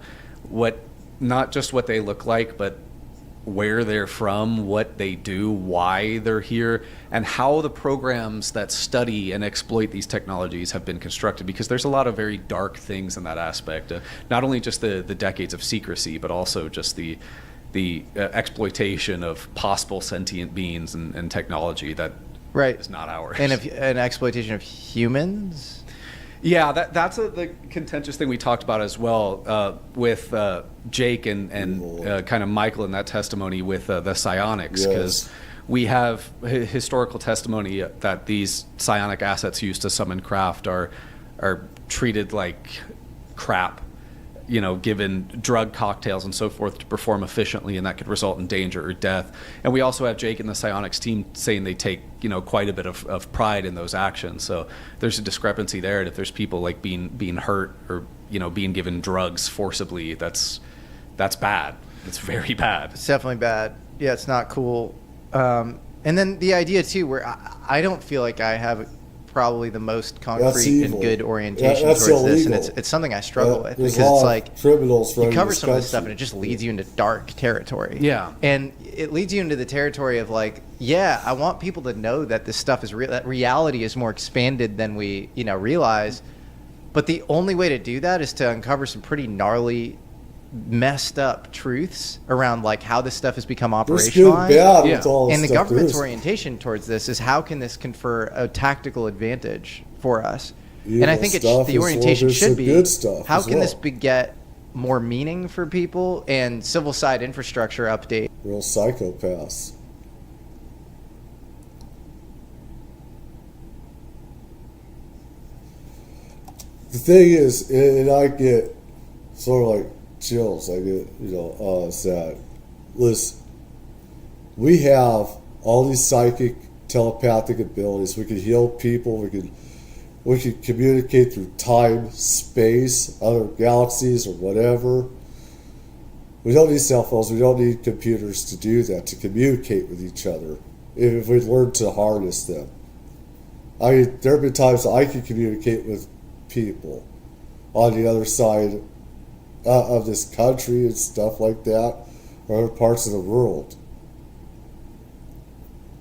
not just what they look like, but where they're from, what they do, why they're here, and how the programs that study and exploit these technologies have been constructed, because there's a lot of very dark things in that aspect. Not only just the decades of secrecy, but also just the exploitation of possible sentient beings and technology that is not ours. And an exploitation of humans? Yeah, that's the contentious thing we talked about as well with Jake and kind of Michael in that testimony with the psionics, because we have historical testimony that these psionic assets used to summon craft are treated like crap, you know, given drug cocktails and so forth to perform efficiently, and that could result in danger or death. And we also have Jake and the psionics team saying they take, you know, quite a bit of pride in those actions. So there's a discrepancy there, and if there's people like being hurt or, you know, being given drugs forcibly, that's bad. It's very bad. It's definitely bad. Yeah, it's not cool. And then the idea too, where I don't feel like I have probably the most concrete and good orientation towards this, and it's something I struggle with, because it's like criminals you cover some of this stuff and it just leads you into dark territory. Yeah, and it leads you into the territory of like, I want people to know that this stuff is real, that reality is more expanded than we, you know, realize. But the only way to do that is to uncover some pretty gnarly, messed up truths around like how this stuff has become operationalized. And the government's orientation towards this is, how can this confer a tactical advantage for us? And I think the orientation should be, how can this beget more meaning for people and civil side infrastructure update? Real psychopaths. The thing is, and I get sort of like chills, I get, you know, sad. Listen, we have all these psychic, telepathic abilities. We can heal people. We can communicate through time, space, other galaxies, or whatever. We don't need cell phones. We don't need computers to do that, to communicate with each other, if we learn to harness them. I mean, there have been times I can communicate with people on the other side of this country and stuff like that, or other parts of the world.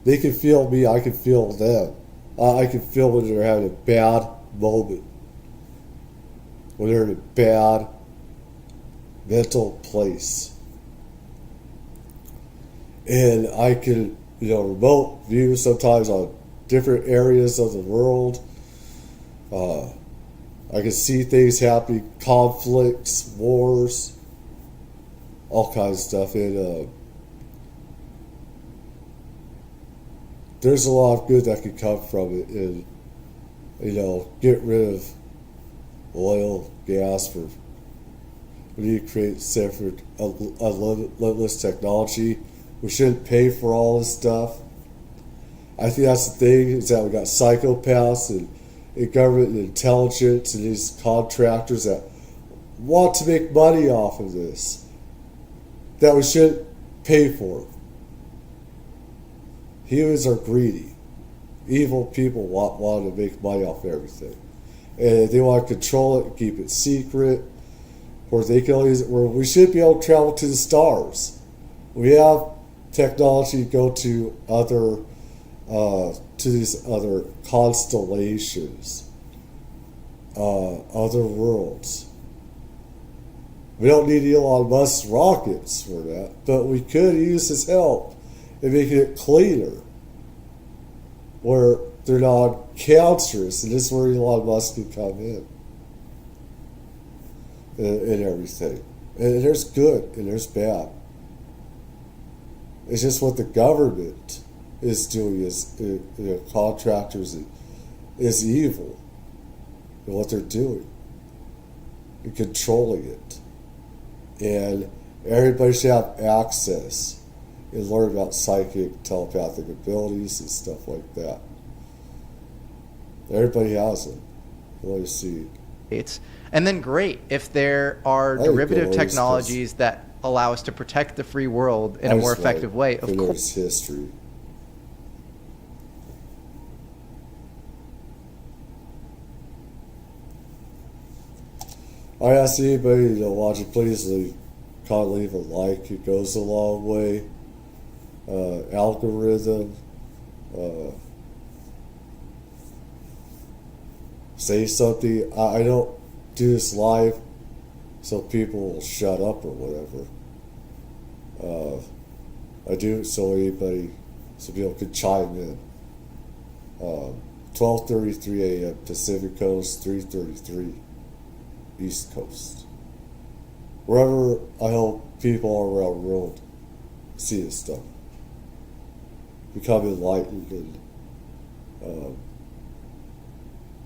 They can feel me, I can feel them. I can feel when they're having a bad moment, when they're in a bad mental place. And I can, you know, remote view sometimes on different areas of the world. I can see things happening, conflicts, wars, all kinds of stuff. And there's a lot of good that can come from it. And, you know, get rid of oil, gas for, we need to create separate, limitless technology. We shouldn't pay for all this stuff. I think that's the thing, is that we got psychopaths and government and intelligence and these contractors that want to make money off of this, that we shouldn't pay for. Humans are greedy. Evil people want to make money off everything. And they want to control it and keep it secret. Or they can use it where we should be able to travel to the stars. We have technology to go to these other constellations, other worlds. We don't need Elon Musk's rockets for that, but we could use his help in making it cleaner, where they're not cancerous, and this is where Elon Musk can come in and everything. And there's good and there's bad. It's just what the government is doing is, contractors is evil in what they're doing and controlling it. And everybody should have access and learn about psychic, telepathic abilities and stuff like that. Everybody has them. What you see. And then great if there are derivative technologies that allow us to protect the free world in a more effective way. Of course, history. I ask anybody to watch it, please leave a like. It goes a long way. Algorithm. Say something. I don't do this live so people will shut up or whatever. I do it so people can chime in. 12:33 a.m. Pacific Coast, 3:33 East Coast. Wherever I hope people all around the world see this stuff. Become enlightened and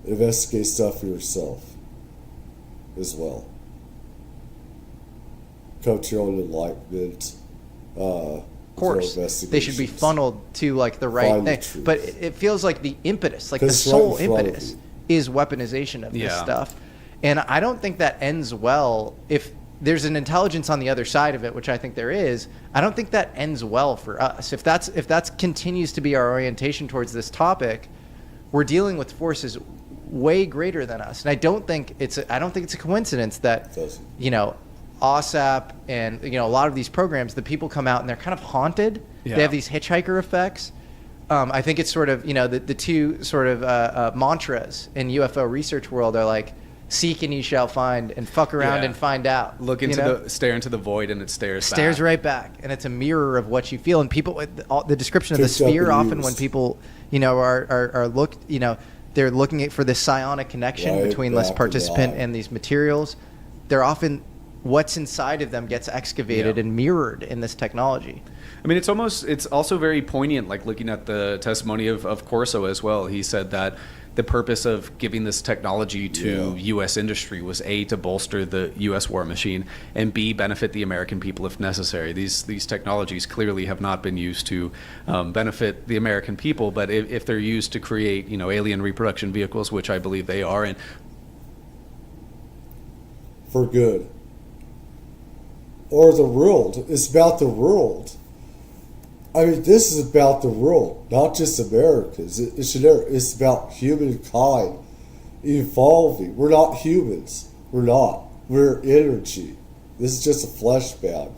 investigate stuff for yourself as well. Come to your own enlightenment. Of course, they should be funneled to like the right thing. But it feels like the impetus, like the sole impetus, is weaponization of this stuff. And I don't think that ends well. If there's an intelligence on the other side of it, which I think there is, I don't think that ends well for us. If that's continues to be our orientation towards this topic, we're dealing with forces way greater than us. And I don't think it's a coincidence that OSAP and a lot of these programs, the people come out and they're kind of haunted. Yeah. They have these hitchhiker effects. I think it's sort of the two sort of mantras in UFO research world are like, seek and ye shall find, and fuck around and find out. Stare into the void and it stares right back, and it's a mirror of what you feel. And people, the description of the sphere, often when people are they're looking for this psionic connection between this participant and these materials. They're often what's inside of them gets excavated and mirrored in this technology. I mean, it's also very poignant, like looking at the testimony of Corso as well. He said that the purpose of giving this technology to U.S. industry was A, to bolster the U.S. war machine, and B, benefit the American people if necessary. These technologies clearly have not been used to benefit the American people, but if they're used to create, alien reproduction vehicles, which I believe they are, and for good, or the world, it's about the world. I mean, this is about the world, not just Americans. It's about humankind evolving. We're not humans. We're not. We're energy. This is just a flesh bag.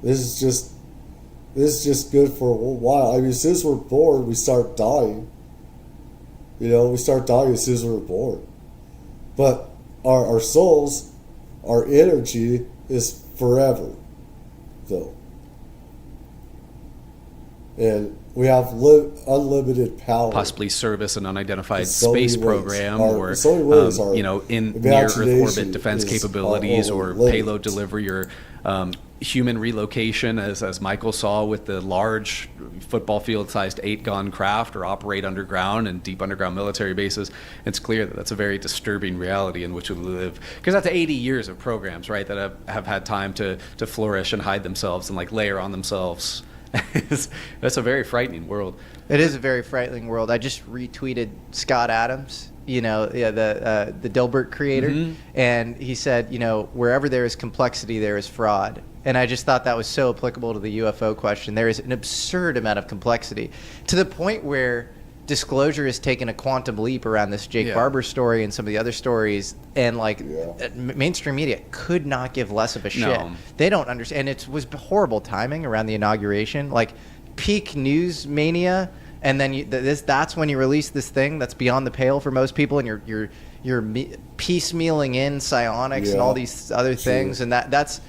This is just good for a while. I mean, as soon as we're born, we start dying. We start dying as soon as we're born. But our souls, our energy is forever, though. And we have unlimited power. Possibly service an unidentified space program, or in near Earth orbit defense capabilities, or payload delivery, or human relocation, as Michael saw with the large football field-sized 8-gun craft, or operate underground and deep underground military bases. It's clear that that's a very disturbing reality in which we live, because that's 80 years of programs, right, that have had time to flourish and hide themselves and like layer on themselves That's a very frightening world. It is a very frightening world. I just retweeted Scott Adams, the Dilbert creator, and he said, wherever there is complexity, there is fraud. And I just thought that was so applicable to the UFO question. There is an absurd amount of complexity to the point where disclosure has taken a quantum leap around this Jake Barber story and some of the other stories, and mainstream media could not give less of a shit. No. They don't understand. And it was horrible timing around the inauguration, like peak news mania, and then that's when you release this thing that's beyond the pale for most people, and you're piecemealing in psionics and all these other things, and that's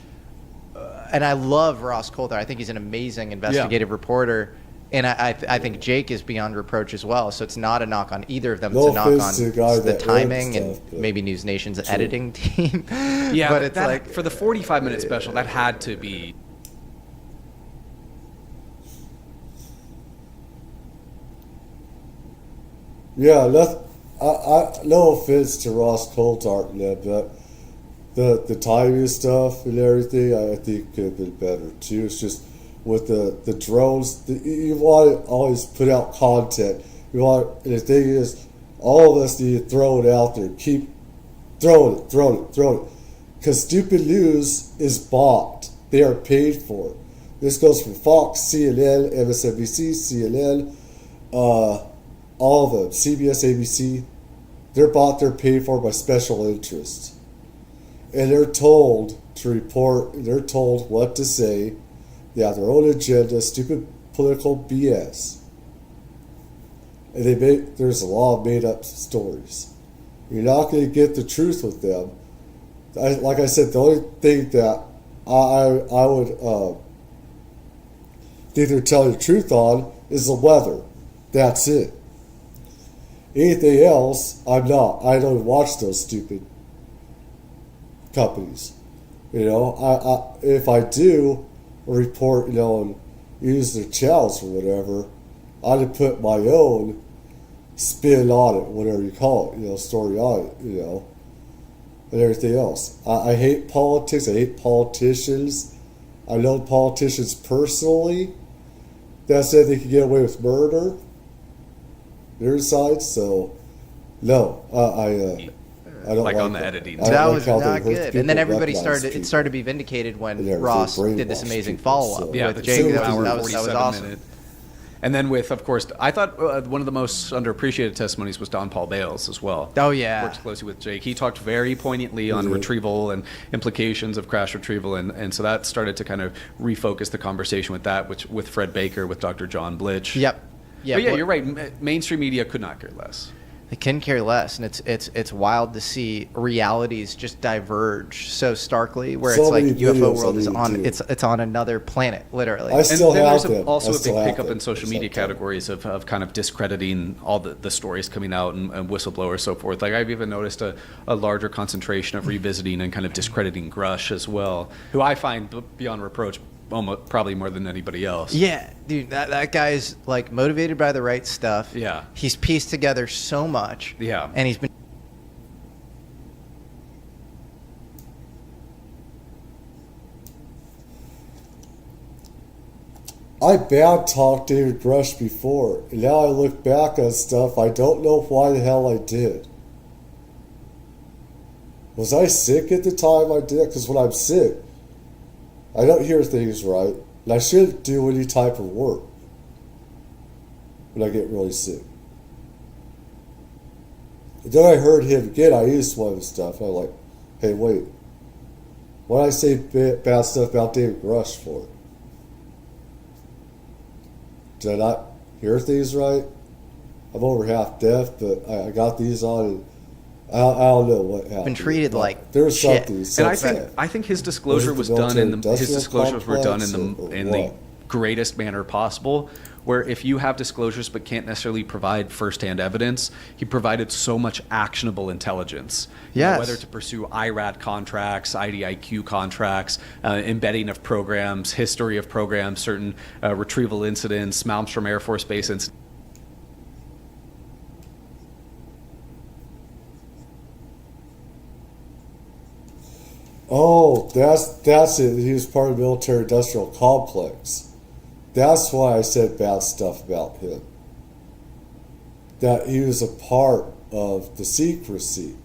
and I love Ross Coulter. I think he's an amazing investigative reporter. And I think Jake is beyond reproach as well. So it's not a knock on either of them. It's a knock on the timing and maybe News Nation's editing team. Yeah, but it's like for the 45-minute special, that had to be. Yeah, no offense to Ross Coulthart, but the timing stuff and everything, I think could have been better too. It's just with the drones, you want to always put out content. And the thing is, all of us need to throw it out there. Keep throwing it. Because stupid news is bought. They are paid for. This goes from Fox, CNN, MSNBC, CNN, all of them, CBS, ABC. They're bought, they're paid for by special interests. And they're told to report, they're told what to say. They have their own agenda, stupid political BS. And there's a lot of made up stories. You're not going to get the truth with them. Like I said, the only thing that I would think they're telling the truth on is the weather. That's it. Anything else, I'm not. I don't watch those stupid companies. If I do report, and use their channels or whatever, I'd put my own spin on it, whatever you call it, story on it, and everything else. I hate politics. I hate politicians. I know politicians personally that said they could get away with murder. Their side, so no, I don't like like on the that. editing. That was not good. And then everybody started to be vindicated when Ross did this amazing follow-up with Jake. That was awesome. Minute. And then with, of course, I thought one of the most underappreciated testimonies was Don Paul Bales as well. Oh, yeah. Works closely with Jake. He talked very poignantly on retrieval and implications of crash retrieval. And so that started to kind of refocus the conversation with that, with Fred Baker, with Dr. John Blitch. Yep. Yeah, but you're right. Mainstream media could not care less. They can care less, and it's wild to see realities just diverge so starkly. Where So it's like many UFO videos world I is need on to do. it's on another planet, literally. I still and have there's them. also I a still big have pickup them. in social media categories of kind of discrediting all the stories coming out and whistleblowers so forth. Like I've even noticed a larger concentration of revisiting and kind of discrediting Grush as well, who I find beyond reproach almost probably more than anybody else. Yeah, dude, that guy's like motivated by the right stuff. Yeah. He's pieced together so much. Yeah. And he's been I bad talked David Grush before, and now I look back on stuff, I don't know why the hell I did. Was I sick at the time I did? Because when I'm sick, I don't hear things right, and I shouldn't do any type of work when I get really sick. And then I heard him again, I used one of his stuff, and I'm like, hey, wait, what did I say bad stuff about David Grush for? Did I not hear things right? I'm over half deaf, but I got these on, and I don't know what happened. been treated like there's shit. something. And I think his disclosure was done his disclosures were done in the greatest manner possible. Where if you have disclosures but can't necessarily provide firsthand evidence, he provided so much actionable intelligence. Yes. Whether to pursue IRAD contracts, IDIQ contracts, embedding of programs, history of programs, certain retrieval incidents, Malmstrom Air Force Base incidents. Oh, that's it. He was part of the military-industrial complex. That's why I said bad stuff about him. That he was a part of the secrecy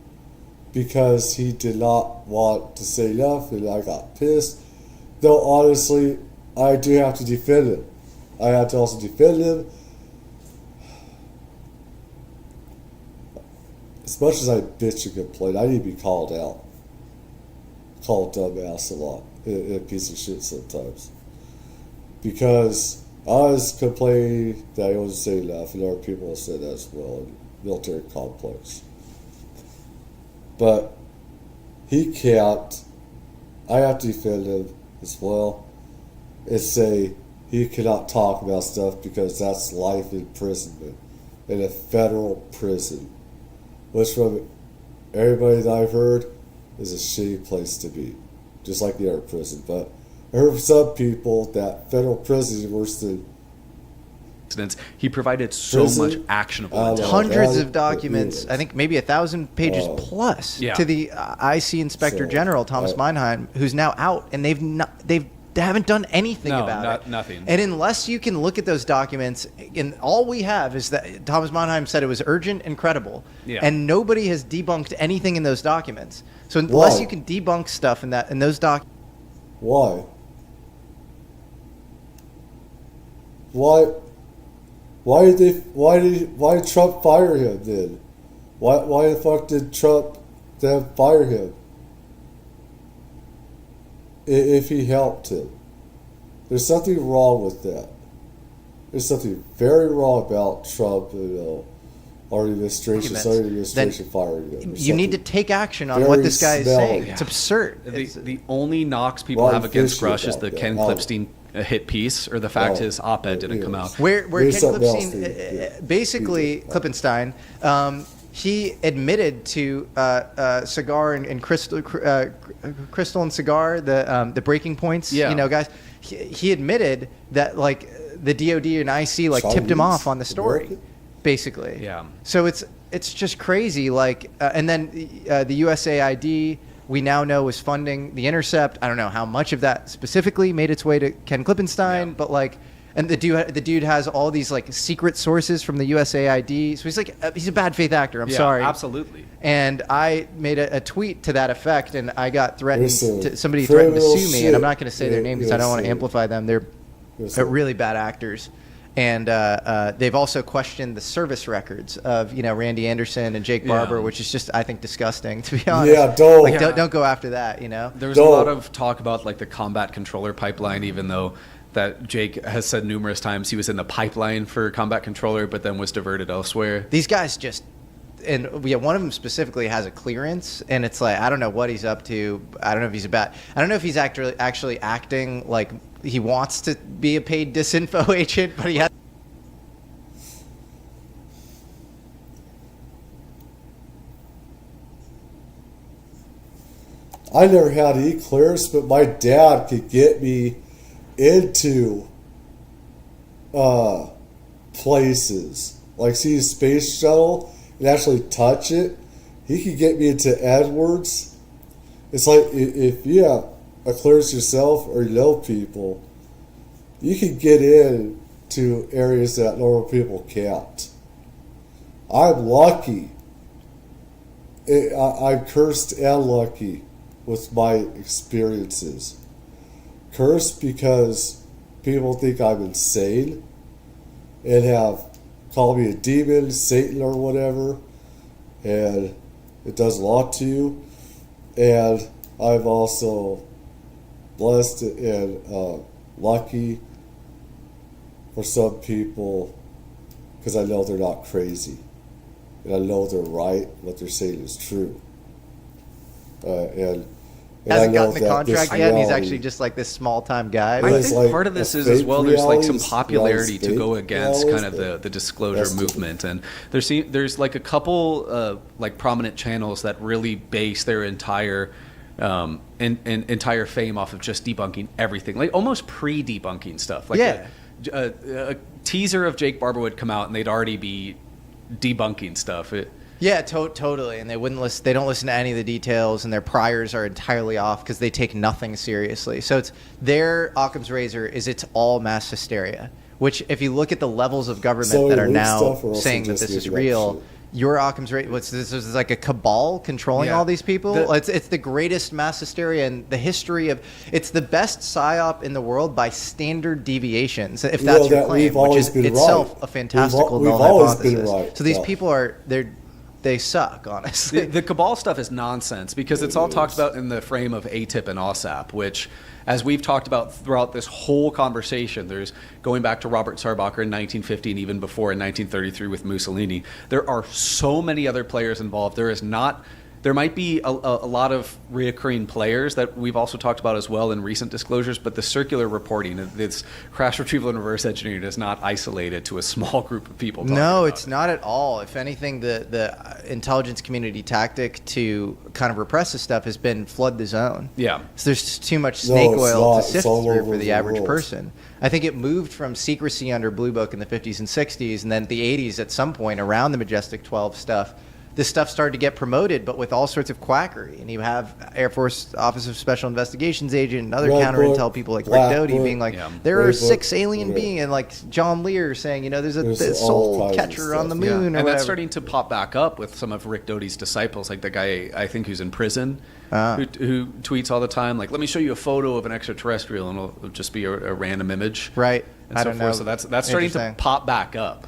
because he did not want to say nothing. I got pissed. Though honestly, I do have to defend him. I have to also defend him. As much as I bitch and complain, I need to be called out. Called dumbass a lot. A piece of shit sometimes. Because I was complaining that I wasn't saying enough, and other people have said that as well in the military complex. But he can't. I have to defend him as well and say he cannot talk about stuff because that's life imprisonment in a federal prison, which from everybody that I've heard is a shitty place to be, just like the other prison. But I heard from some people that federal prison is worse than he provided so much actionable hundreds of documents, I think maybe 1,000 pages plus to the IC Inspector General Thomas Mannheim, who's now out, and they haven't done anything about it. Nothing. And unless you can look at those documents, and all we have is that Thomas Mannheim said it was urgent and credible, and nobody has debunked anything in those documents. So unless you can debunk stuff in those documents, Why did Trump fire him then? Why the fuck did Trump then fire him? If he helped him. There's something wrong with that. There's something very wrong about Trump, our administration firing him. you need to take action on what this guy is saying. It's absurd. The only knocks people have against Grush is the Ken Klipstein hit piece, or the fact his op-ed didn't come out. Where Ken Klipstein, basically Klippenstein, he admitted to Cigar and Crystal and Cigar, the breaking points. Guys, he admitted that like the DOD and IC tipped him off on the story, basically. Yeah. So it's just crazy. And then the USAID, we now know, was funding The Intercept. I don't know how much of that specifically made its way to Ken Klippenstein, but and the dude has all these secret sources from the USAID. So he's a bad faith actor. I'm sorry. Absolutely. And I made a tweet to that effect, and I got threatened. Somebody threatened to sue me, and I'm not going to say their name because I don't want to amplify them. They're really bad actors. And they've also questioned the service records of Randy Anderson and Jake Barber, which is just, I think, disgusting, to be honest. Yeah, don't go after that. There was a lot of talk about the combat controller pipeline, even though that Jake has said numerous times he was in the pipeline for combat controller, but then was diverted elsewhere. These guys just, and one of them specifically has a clearance, and it's I don't know what he's up to. I don't know if he's I don't know if he's actually acting like he wants to be a paid disinfo agent, but he has. I never had e-clearance, but my dad could get me into places. See a space shuttle and actually touch it. He could get me into Edwards. It's if you have a clearance yourself or people, you can get in to areas that normal people can't. I'm lucky. I'm cursed and lucky with my experiences. Cursed because people think I'm insane and have called me a demon, Satan, or whatever, and it does a lot to you. And I'm also blessed and lucky for some people because I know they're not crazy, and I know they're right. What they're saying is true. And hasn't gotten the contract yet, and he's actually just this small-time guy. I think part of this is as well, there's some popularity to go against kind of the disclosure movement, and there's a couple prominent channels that really base their entire entire fame off of just debunking everything, almost pre-debunking stuff. A teaser of Jake Barber would come out, and they'd already be debunking stuff. Yeah, totally. And they wouldn't listen. They don't listen to any of the details, and their priors are entirely off because they take nothing seriously. So it's their Occam's razor is it's all mass hysteria. Which, if you look at the levels of government that are now saying that this is real, your Occam's razor, this is like a cabal controlling all these people. It's the greatest mass hysteria in the history of. It's the best psyop in the world by standard deviations, if that's your claim, which is itself a fantastical null hypothesis. So these people they suck, honestly. The cabal stuff is nonsense because it's all talked about in the frame of ATIP and OSAP, which, as we've talked about throughout this whole conversation, there's going back to Robert Sarbacher in 1950 and even before in 1933 with Mussolini. There are so many other players involved. There might be a lot of reoccurring players that we've also talked about as well in recent disclosures, but the circular reporting, this crash retrieval and reverse engineering is not isolated to a small group of people. No, it's not at all. If anything, the intelligence community tactic to kind of repress this stuff has been flood the zone. Yeah. So there's just too much snake oil to sift through for the average person. I think it moved from secrecy under Blue Book in the 50s and 60s, and then the 80s at some point around the Majestic 12 stuff. This stuff started to get promoted, but with all sorts of quackery. And you have Air Force Office of Special Investigations agent and other counter-intel people like Rick Doty being like, there are 6 alien beings, and like John Lear saying, there's a soul catcher on the moon or whatever. And that's starting to pop back up with some of Rick Doty's disciples, like the guy I think who's in prison, who tweets all the time, like, let me show you a photo of an extraterrestrial, and it'll just be a random image. Right. And so forth. So that's starting to pop back up.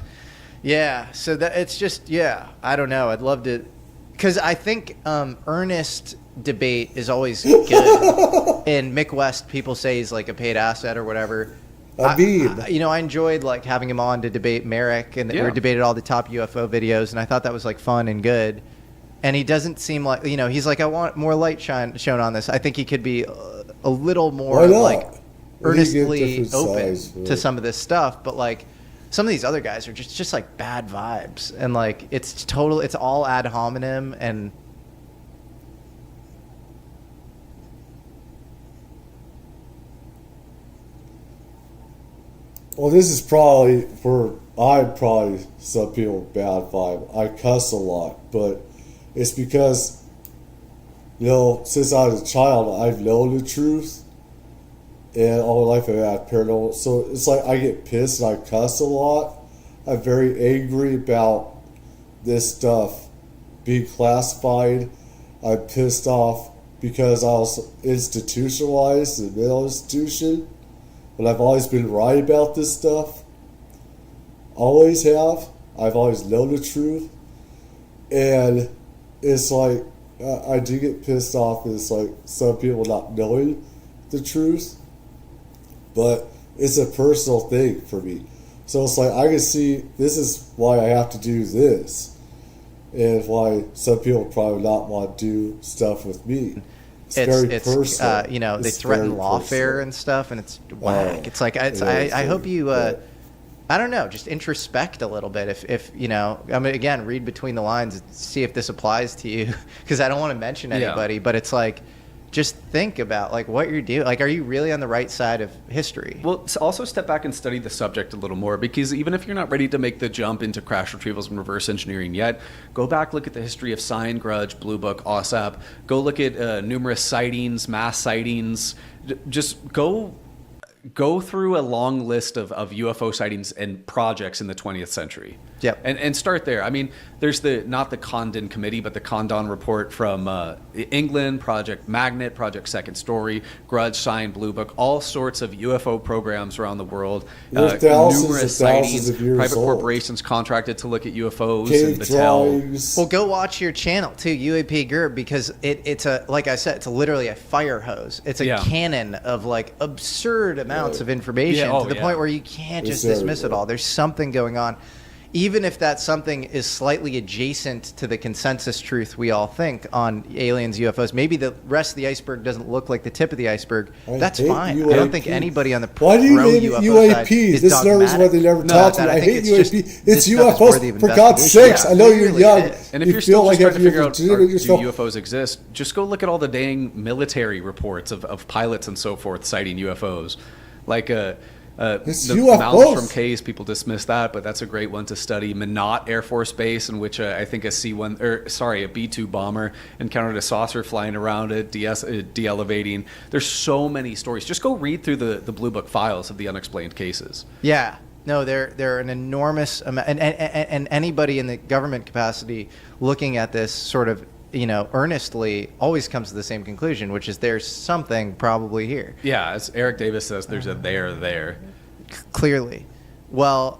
Yeah, so that it's just I don't know. I'd love to, because I think earnest debate is always good. And Mick West, people say he's like a paid asset or whatever. I enjoyed like having him on to debate Merrick, and we debated all the top UFO videos, and I thought that was like fun and good. And he doesn't seem like he's like, I want more light shown on this. I think he could be a little more like earnestly open to some of this stuff, but like. Some of these other guys are just like bad vibes, and like it's all ad hominem, and well, this is probably some people bad vibe. I cuss a lot, but it's because since I was a child, I've known the truth. And all my life I've had paranormal. So it's like I get pissed and I cuss a lot. I'm very angry about this stuff being classified. I'm pissed off because I was institutionalized in a mental institution. But I've always been right about this stuff. Always have. I've always known the truth. And it's like, I do get pissed off. It's like some people not knowing the truth. But it's a personal thing for me. So it's like I can see this is why I have to do this. And why some people probably not want to do stuff with me. It's very personal. They threaten lawfare and stuff, and it's whack. It's like I hope you I don't know, just introspect a little bit. If again, read between the lines and see if this applies to you, because I don't want to mention anybody, but it's like, just think about like what you're doing. Like, are you really on the right side of history? Well, also step back and study the subject a little more, because even if you're not ready to make the jump into crash retrievals and reverse engineering yet, go back, look at the history of Sign, Grudge, Blue Book, OSAP. Go look at numerous sightings, mass sightings. Just go through a long list of UFO sightings and projects in the 20th century. Yep. And start there. I mean, there's not the Condon Committee, but the Condon Report from England, Project Magnet, Project Second Story, Grudge, Sign, Blue Book, all sorts of UFO programs around the world. Numerous sightings, private corporations contracted to look at UFOs and Battelle. Well, go watch your channel too, UAP GURB, because it's like I said, it's literally a fire hose. It's a cannon of like absurd amounts of information to the point where you can't just dismiss it all. There's something going on. Even if that something is slightly adjacent to the consensus truth we all think on aliens, UFOs, maybe the rest of the iceberg doesn't look like the tip of the iceberg. That's fine. I don't think anybody on the pro UFO side is this nervous why they never talk to me. I hate UAP. It's UFOs, for God's sakes. I know you're young. And if you're still just trying to figure out, do UFOs exist, just go look at all the dang military reports of pilots and so forth citing UFOs. Like It's the UFOs. Malmstrom case, people dismiss that, but that's a great one to study. Minot Air Force Base, in which I think a B-2 bomber encountered a saucer flying around it, de-elevating. There's so many stories. Just go read through the Blue Book files of the unexplained cases. Yeah. No, they're an enormous amount, and anybody in the government capacity looking at this sort of, earnestly always comes to the same conclusion, which is there's something probably here. Yeah, as Eric Davis says, there's a there. Clearly. Well,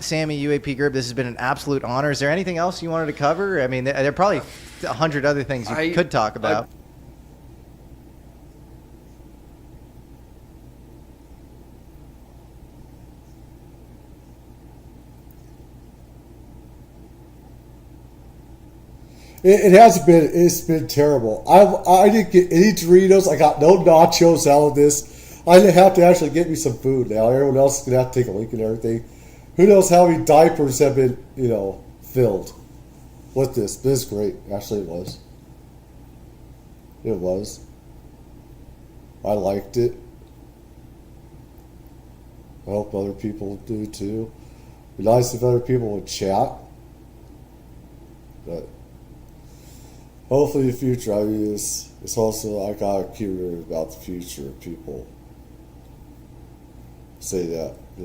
Sammy, UAP Group, this has been an absolute honor. Is there anything else you wanted to cover? I mean, there are probably 100 other things you could talk about. It's been terrible. I didn't get any Doritos. I got no nachos out of this. I have to actually get me some food now. Everyone else is going to have to take a leak and everything. Who knows how many diapers have been, filled with this. This is great. Actually, it was. It was. I liked it. I hope other people do too. It'd be nice if other people would chat. But hopefully the future, I mean, it's also, I got curious about the future. People say that, we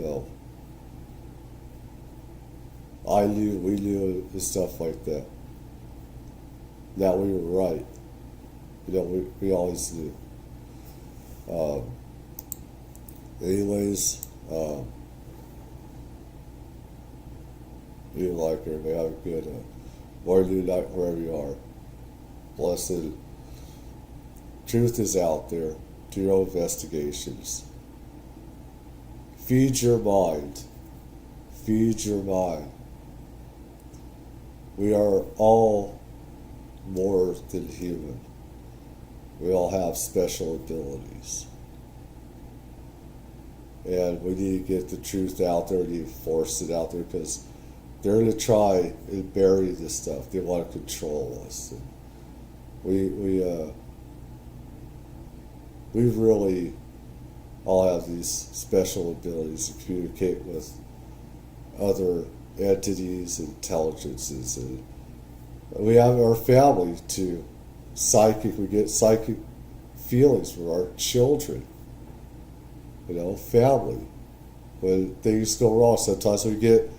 knew, and stuff like that. That we were right. We always knew. Anyways, you like everybody, have a good morning, night, wherever you are. Blessed. Truth is out there. Do your own investigations. Feed your mind. Feed your mind. We are all more than human. We all have special abilities. And we need to get the truth out there. We need to force it out there because they're going to try and bury this stuff. They want to control us. And we really all have these special abilities to communicate with other entities, intelligences, and we have our family too. We get psychic feelings from our children. Family. When things go wrong, sometimes we get